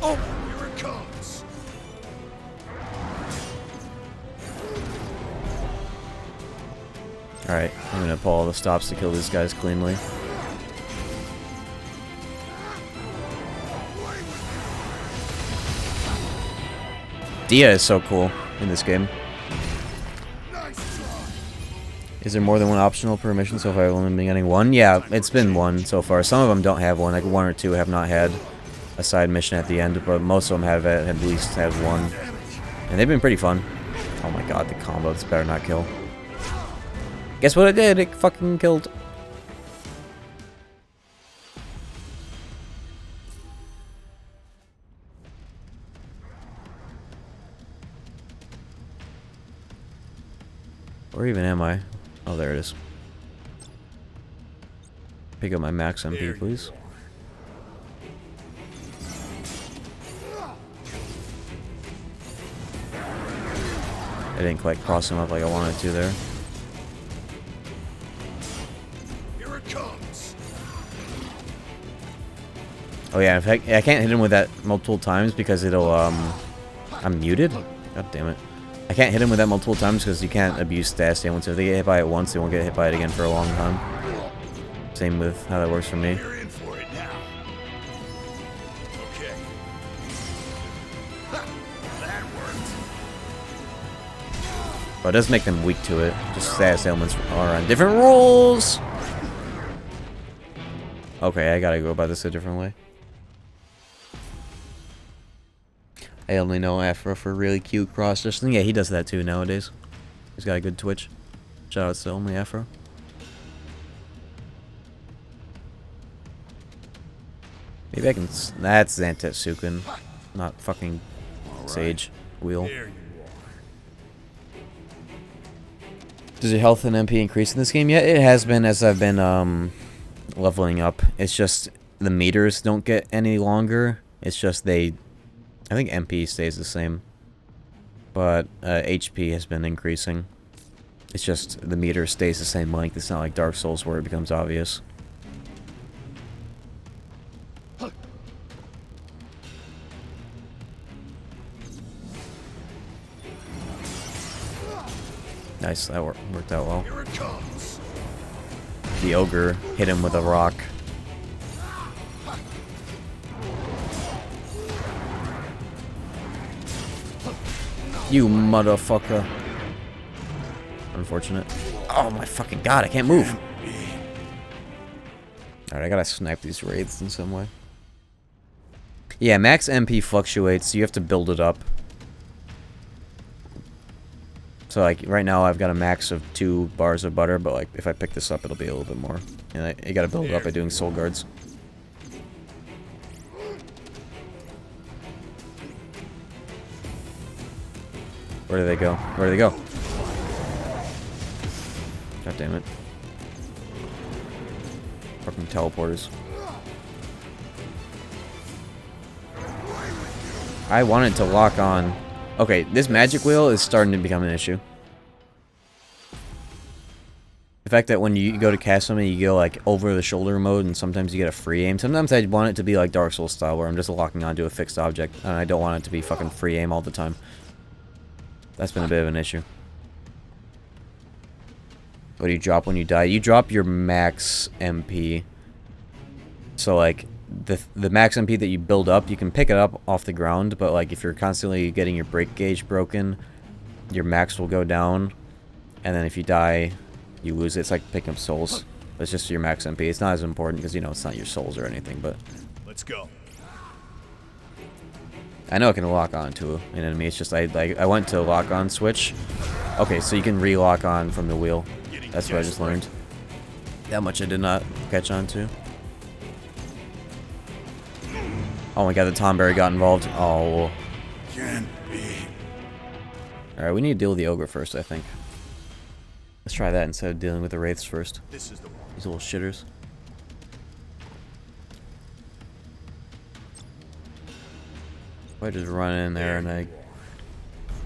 Oh, here it comes. Alright, I'm gonna pull all the stops to kill these guys cleanly. Dia is so cool in this game. Is there more than one optional per mission so far? I've only been getting one? Yeah, it's been one so far. Some of them don't have one. Like 1 or 2 have not had a side mission at the end, but most of them have at least had one. And they've been pretty fun. Oh my god, the combo. This better not kill. Guess what it did? It fucking killed. Where even am I? Oh, there it is. Pick up my max MP, please. I didn't quite cross him up like I wanted to there. Here it comes. Oh yeah, in fact, I can't hit him with that multiple times because it'll, I'm muted? God damn it. I can't hit him with that multiple times because you can't abuse stat stance. So if they get hit by it once, they won't get hit by it again for a long time. Same with how that works for me. You're in for it now. But it does make them weak to it. Just status ailments are on different rules. Okay, I gotta go about this a different way. I only know Afro for really cute cross dressing. Yeah, he does that too nowadays. He's got a good Twitch. Shout out to only Afro. Maybe I can. That's Zantetsuken, not fucking Sage Wheel. Does your health and MP increase in this game? Yeah, it has been as I've been leveling up. It's just the meters don't get any longer. It's just they. I think MP stays the same, but HP has been increasing. It's just the meter stays the same length. It's not like Dark Souls where it becomes obvious. Nice, that worked out well. The ogre hit him with a rock. You motherfucker. Unfortunate. Oh my fucking god, I can't move. Alright, I gotta snipe these wraiths in some way. Yeah, max MP fluctuates, so you have to build it up. So like right now I've got a max of 2 bars of butter, but like if I pick this up it'll be a little bit more. And you gotta build it up by doing soul guards. Where do they go? Where do they go? God damn it. Fucking teleporters. I wanted to lock on. Okay, this magic wheel is starting to become an issue. The fact that when you go to cast something, you go like over the shoulder mode, and sometimes you get a free aim. Sometimes I want it to be like Dark Souls style, where I'm just locking onto a fixed object, and I don't want it to be fucking free aim all the time. That's been a bit of an issue. What do you drop when you die? You drop your max MP. So like the max MP that you build up, you can pick it up off the ground, but like if you're constantly getting your break gauge broken, your max will go down, and then if you die, you lose it. It's like picking up souls. It's just your max MP. It's not as important because, you know, it's not your souls or anything, but let's go. I know it can lock on to an enemy. It's just I went to lock on switch. Okay, so you can re-lock on from the wheel. That's what I just learned. That much I did not catch on to. Oh my god, the Tomberry got involved. Oh. Alright, we need to deal with the ogre first, I think. Let's try that instead of dealing with the wraiths first. This is the one. These little shitters. I just run in there and I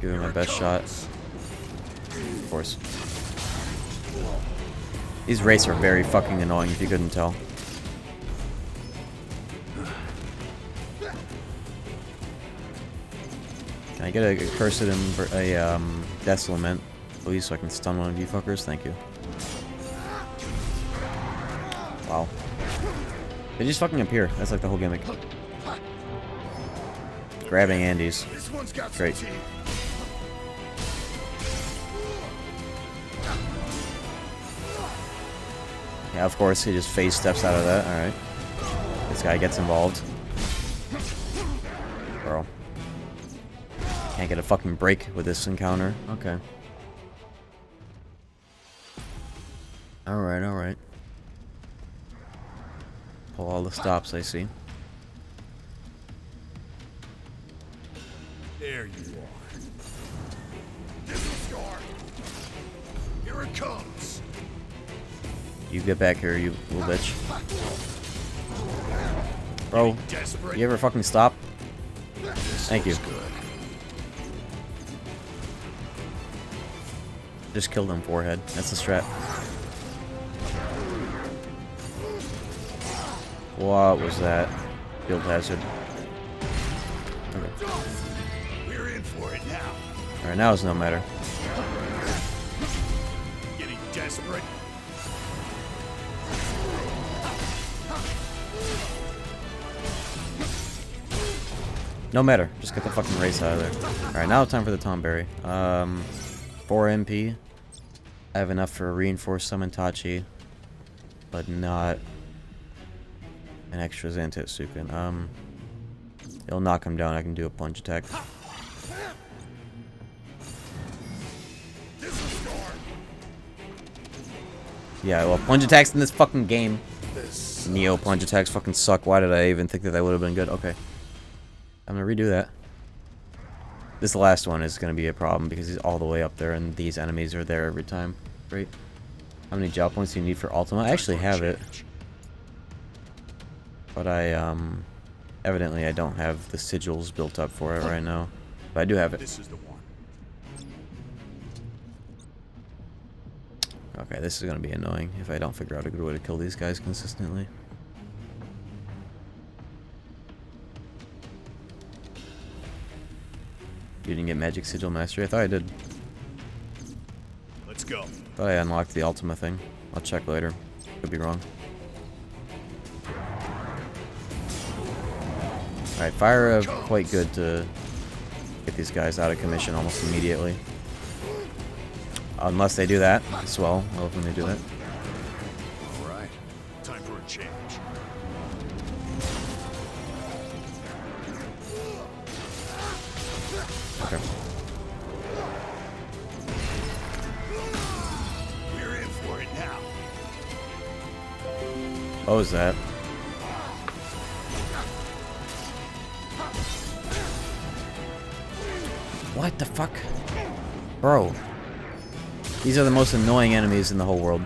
give it my best shot. Of course. These wraiths are very fucking annoying if you couldn't tell. Can I get a cursed and a death lament, please, so I can stun one of you fuckers? Thank you. Wow. They just fucking appear. That's like the whole gimmick. Grabbing Andes. Great. Yeah, of course, he just phase steps out of that. Alright. This guy gets involved. Bro. Can't get a fucking break with this encounter. Okay. Alright, alright. Pull all the stops, I see. There you are. Disregard. Here it comes. You get back here, you little bitch. Bro, you ever fucking stop? Thank you. Just killed him forehead. That's the strat. What was that? Field hazard. Okay. We're in for it now. Alright, now it's no matter. Getting desperate. No No matter. Just get the fucking race out of there. Alright, now it's time for the Tomberry. 4 MP. I have enough for a reinforced summon Tachi, but not an extra Zantetsuken. It'll knock him down. I can do a plunge attack. Yeah, well, plunge attacks in this fucking game. Neo plunge attacks fucking suck. Why did I even think that would have been good? Okay. I'm gonna redo that. This last one is gonna be a problem because he's all the way up there and these enemies are there every time. Great. How many job points do you need for Ultima? I actually have it. But evidently I don't have the sigils built up for it right now. But I do have it. This is the one. Okay, this is gonna be annoying if I don't figure out a good way to kill these guys consistently. You didn't get Magic Sigil Mastery? I thought I did. Let's go. Thought I unlocked the Ultima thing. I'll check later. Could be wrong. Alright, fire quite good to get these guys out of commission almost immediately. Unless they do that as well. I love when they do that. Alright. Time for a change. Okay. We're in for it now. What was that? What the fuck? Bro. These are the most annoying enemies in the whole world.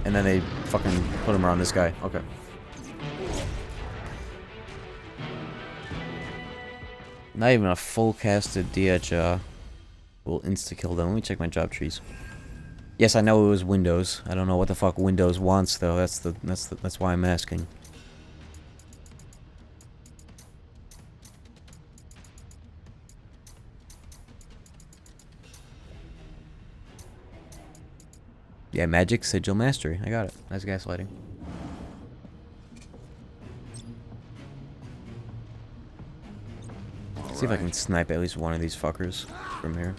And then they fucking put them around this guy. Okay. Not even a full casted DH will insta-kill them. Let me check my job trees. Yes, I know it was Windows. I don't know what the fuck Windows wants though. That's why I'm asking. Yeah, Magic Sigil Mastery. I got it. Nice gaslighting. See if I can snipe at least one of these fuckers from here.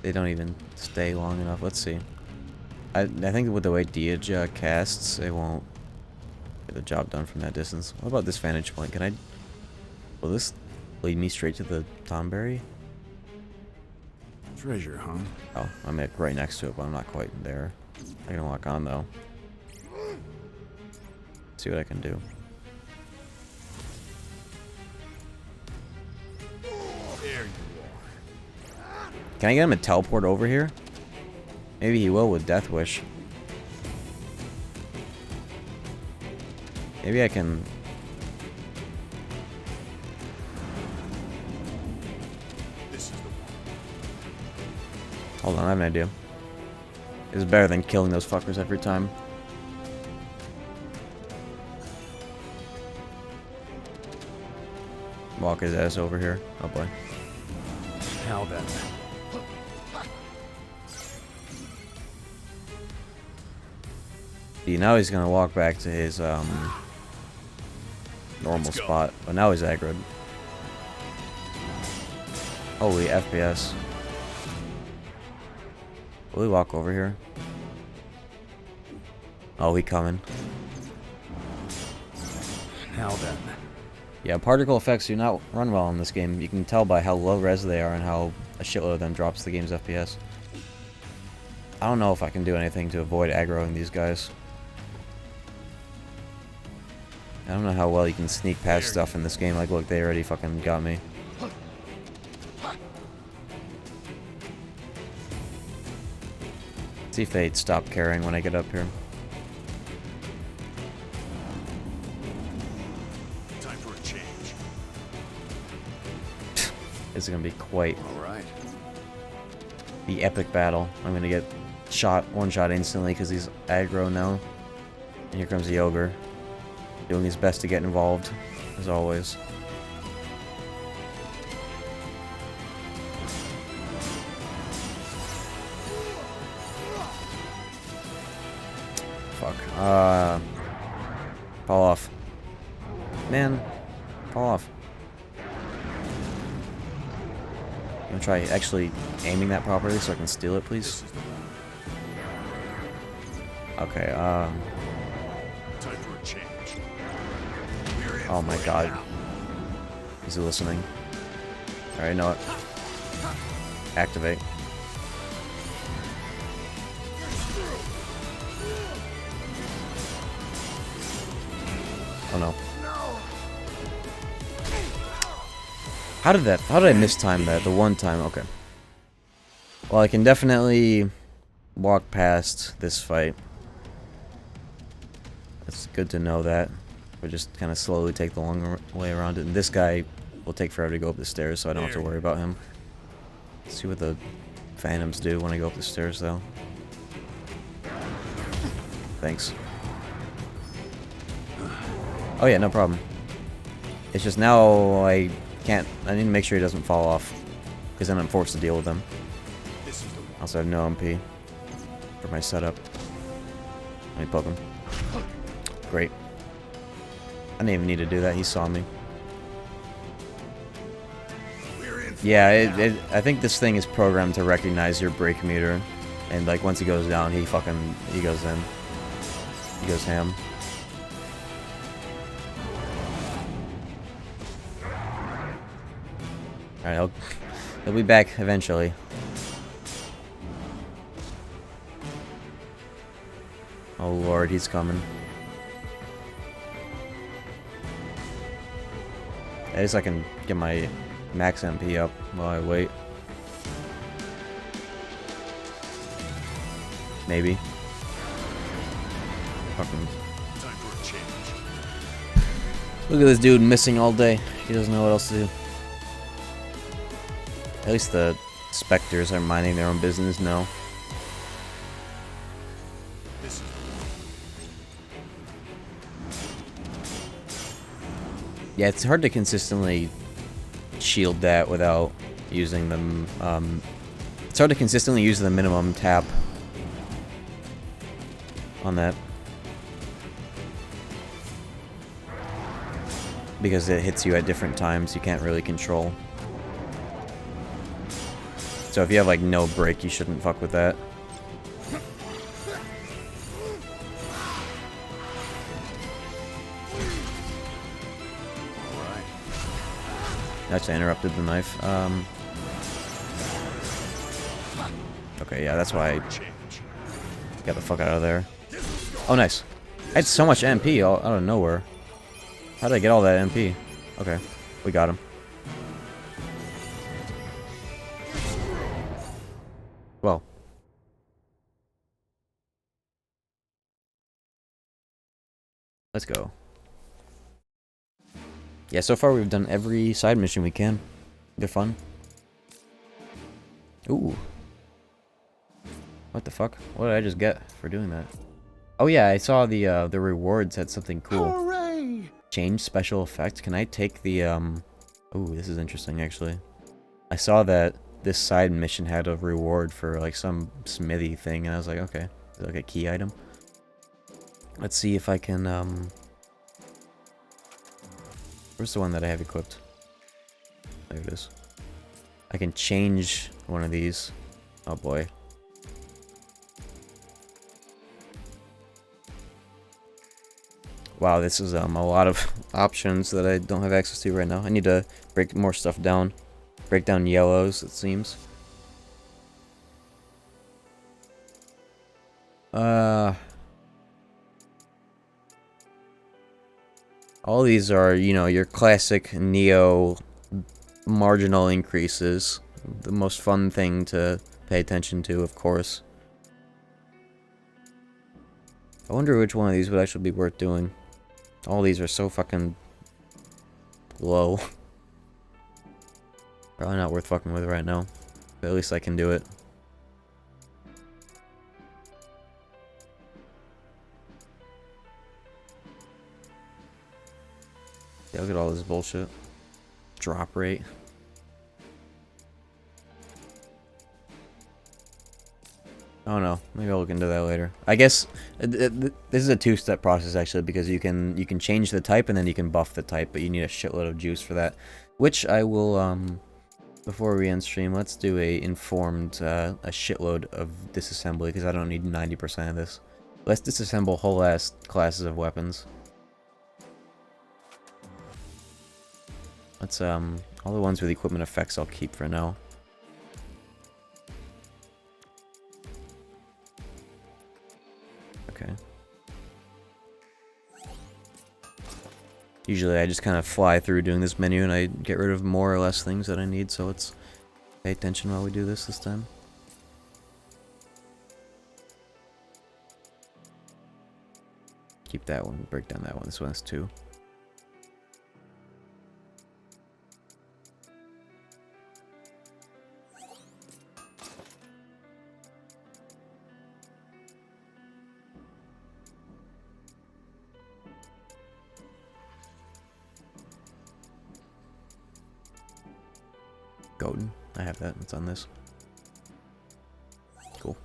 They don't even stay long enough. Let's see. I think with the way Dia casts, it won't get the job done from that distance. What about this vantage point? Can I... Will this lead me straight to the Tonberry? Treasure, huh? Oh, I'm like right next to it, but I'm not quite there. I can lock on though. See what I can do. There you are. Can I get him to teleport over here? Maybe he will with Death Wish. Maybe I can... This is the one. Hold on, I have an idea. It's better than killing those fuckers every time. Walk his ass over here. Oh boy. Now then. See, now he's gonna walk back to his normal spot, but now he's aggroed. Holy FPS. Will he walk over here? Oh, he coming. Now then. Yeah, particle effects do not run well in this game. You can tell by how low res they are and how a shitload of them drops the game's FPS. I don't know if I can do anything to avoid aggroing these guys. I don't know how well you can sneak past stuff in this game. Like, look, they already fucking got me. See if they'd stop caring when I get up here. Time for a change. This is gonna be quite Alright. the epic battle. I'm gonna get one shot instantly because he's aggro now. And here comes the ogre. Doing his best to get involved, as always. Fuck. Fall off. Man. Fall off. I'm gonna try actually aiming that properly so I can steal it, please. Okay, Time for a change. Oh my god. Is he listening? Alright, know it. Activate. Oh no. How did I mistime that? The one time, okay. Well, I can definitely walk past this fight. It's good to know that. We'll just kind of slowly take the long way around it. And this guy will take forever to go up the stairs, so I don't have to worry about him. Let's see what the phantoms do when I go up the stairs, though. Thanks. Oh yeah, no problem. It's just now I need to make sure he doesn't fall off, because then I'm forced to deal with him. Also, I have no MP for my setup. Let me poke him. Great. I didn't even need to do that. He saw me. Yeah, I think this thing is programmed to recognize your brake meter, and like once he goes down, he goes in. He goes ham. Alright, he'll be back eventually. Oh lord, he's coming. At least I can get my max MP up while I wait. Maybe. Fucking. Time for a change. Look at this dude missing all day. He doesn't know what else to do. At least the specters are minding their own business now. Yeah, it's hard to consistently shield that without using them. It's hard to consistently use the minimum tap on that, because it hits you at different times. You can't really control. So if you have like no break, you shouldn't fuck with that. Actually, I interrupted the knife. Okay, yeah, that's why I got the fuck out of there. Oh, nice. I had so much MP out of nowhere. How did I get all that MP? Okay, we got him. Well. Let's go. Yeah, so far we've done every side mission we can. They're fun. Ooh. What the fuck? What did I just get for doing that? Oh yeah, I saw the rewards had something cool. Hooray! Change special effect. Can I take the Ooh, this is interesting actually. I saw that this side mission had a reward for like some smithy thing, and I was like, okay, is it like a key item? Let's see if I can where's the one that I have equipped? There it is. I can change one of these. Oh boy. Wow, this is a lot of options that I don't have access to right now. I need to break more stuff down. Break down yellows, it seems. All these are, you know, your classic Neo marginal increases. The most fun thing to pay attention to, of course. I wonder which one of these would actually be worth doing. All these are so fucking low. Probably not worth fucking with right now. But at least I can do it. Yeah, look at all this bullshit. Drop rate. Oh no, maybe I'll look into that later. I guess this is a two-step process actually, because you can change the type and then you can buff the type, but you need a shitload of juice for that, which I will before we end stream, let's do a informed a shitload of disassembly, because I don't need 90% of this. Let's disassemble whole ass classes of weapons. Let's all the ones with equipment effects I'll keep for now. Okay. Usually I just kind of fly through doing this menu and I get rid of more or less things that I need, so let's pay attention while we do this time. Keep that one, break down that one. This one has 2. Golden. I have that. It's on this. Cool.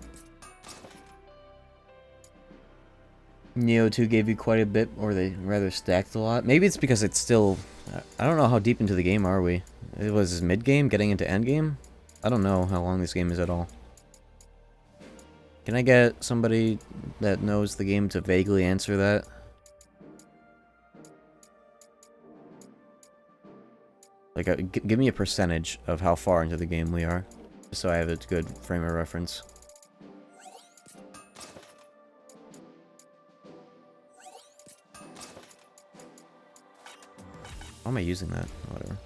Neo 2 gave you quite a bit, or they rather stacked a lot. Maybe it's because it's still... I don't know how deep into the game are we. It was mid-game, getting into end-game? I don't know how long this game is at all. Can I get somebody that knows the game to vaguely answer that? Like, give me a percentage of how far into the game we are, just so I have a good frame of reference. How am I using that? Whatever.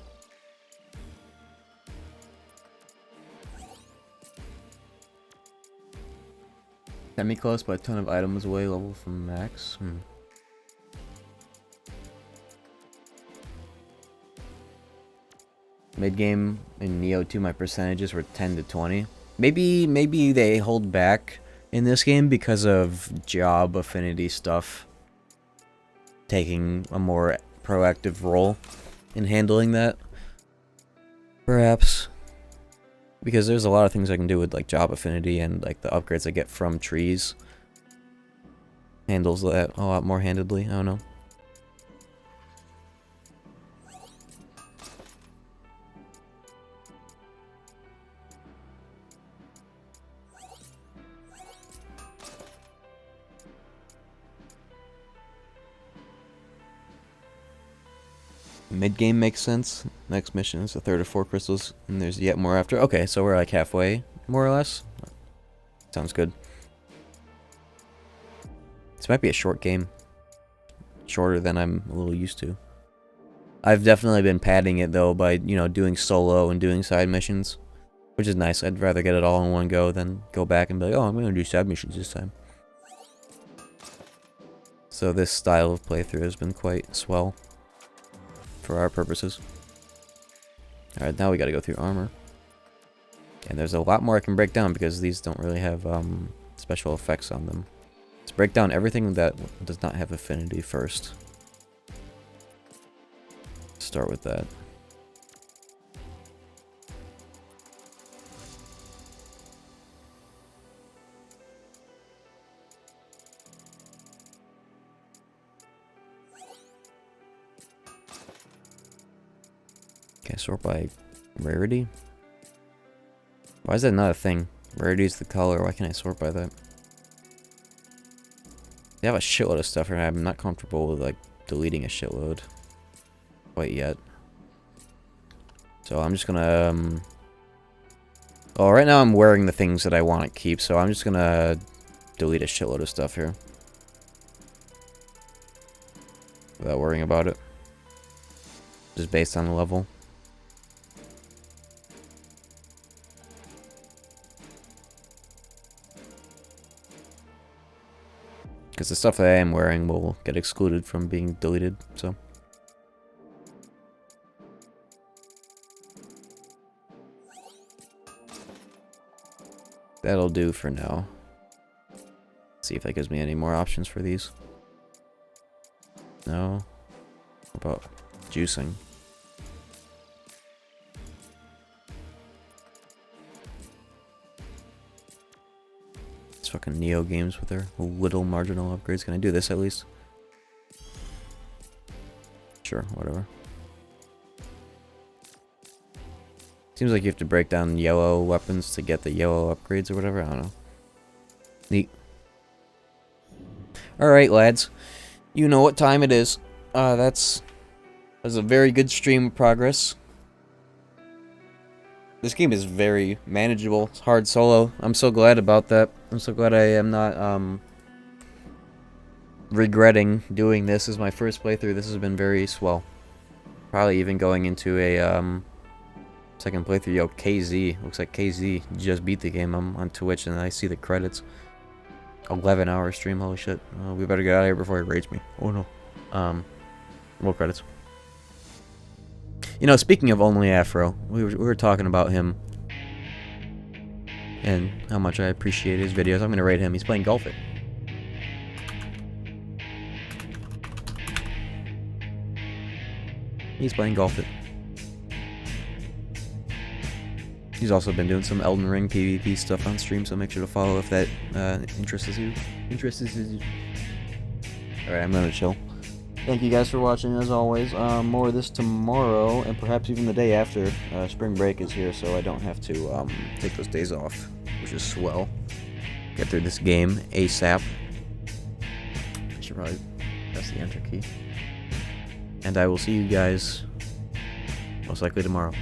Semi-close, but a ton of items away, level from max. Mid-game in Neo 2, my percentages were 10 to 20. Maybe they hold back in this game because of job affinity stuff taking a more proactive role in handling that. Perhaps. Because there's a lot of things I can do with like job affinity, and like the upgrades I get from trees handles that a lot more handedly. I don't know. Mid-game makes sense. Next mission is a third of 4 crystals, and there's yet more after. Okay, so we're like halfway, more or less. Sounds good. This might be a short game. Shorter than I'm a little used to. I've definitely been padding it, though, by, you know, doing solo and doing side missions. Which is nice. I'd rather get it all in one go than go back and be like, oh, I'm going to do side missions this time. So this style of playthrough has been quite swell. For our purposes. Alright, now we gotta go through armor. And there's a lot more I can break down because these don't really have special effects on them. Let's break down everything that does not have affinity first. Start with that. Okay, sort by rarity? Why is that not a thing? Rarity is the color, why can't I sort by that? They have a shitload of stuff, and I'm not comfortable with, like, deleting a shitload. Quite yet. So I'm just gonna, well, right now I'm wearing the things that I want to keep, so I'm just gonna delete a shitload of stuff here. Without worrying about it. Just based on the level. Because the stuff that I am wearing will get excluded from being deleted, so. That'll do for now. See if that gives me any more options for these. No. What about juicing? fucking Neo games with their little marginal upgrades. Can I do this at least? Sure, whatever. Seems like you have to break down yellow weapons to get the yellow upgrades or whatever. I don't know. Neat. Alright, lads. You know what time it is. That's a very good stream of progress. This game is very manageable. It's hard solo. I'm so glad about that. I'm so glad I am not, regretting doing this as my first playthrough. This has been very swell. Probably even going into a, second playthrough. Yo, KZ. Looks like KZ just beat the game. I'm on Twitch and I see the credits. 11-hour stream. Holy shit. We better get out of here before he raids me. Oh no. More credits. You know, speaking of Only Afro, we were talking about him and how much I appreciate his videos. I'm gonna rate him. He's playing Golf It. He's playing Golf It. He's also been doing some Elden Ring PvP stuff on stream, so make sure to follow if that interests you. Alright, I'm gonna chill. Thank you guys for watching, as always. More of this tomorrow, and perhaps even the day after. Spring break is here, so I don't have to take those days off, which is swell. Get through this game ASAP. I should probably press the enter key. And I will see you guys most likely tomorrow.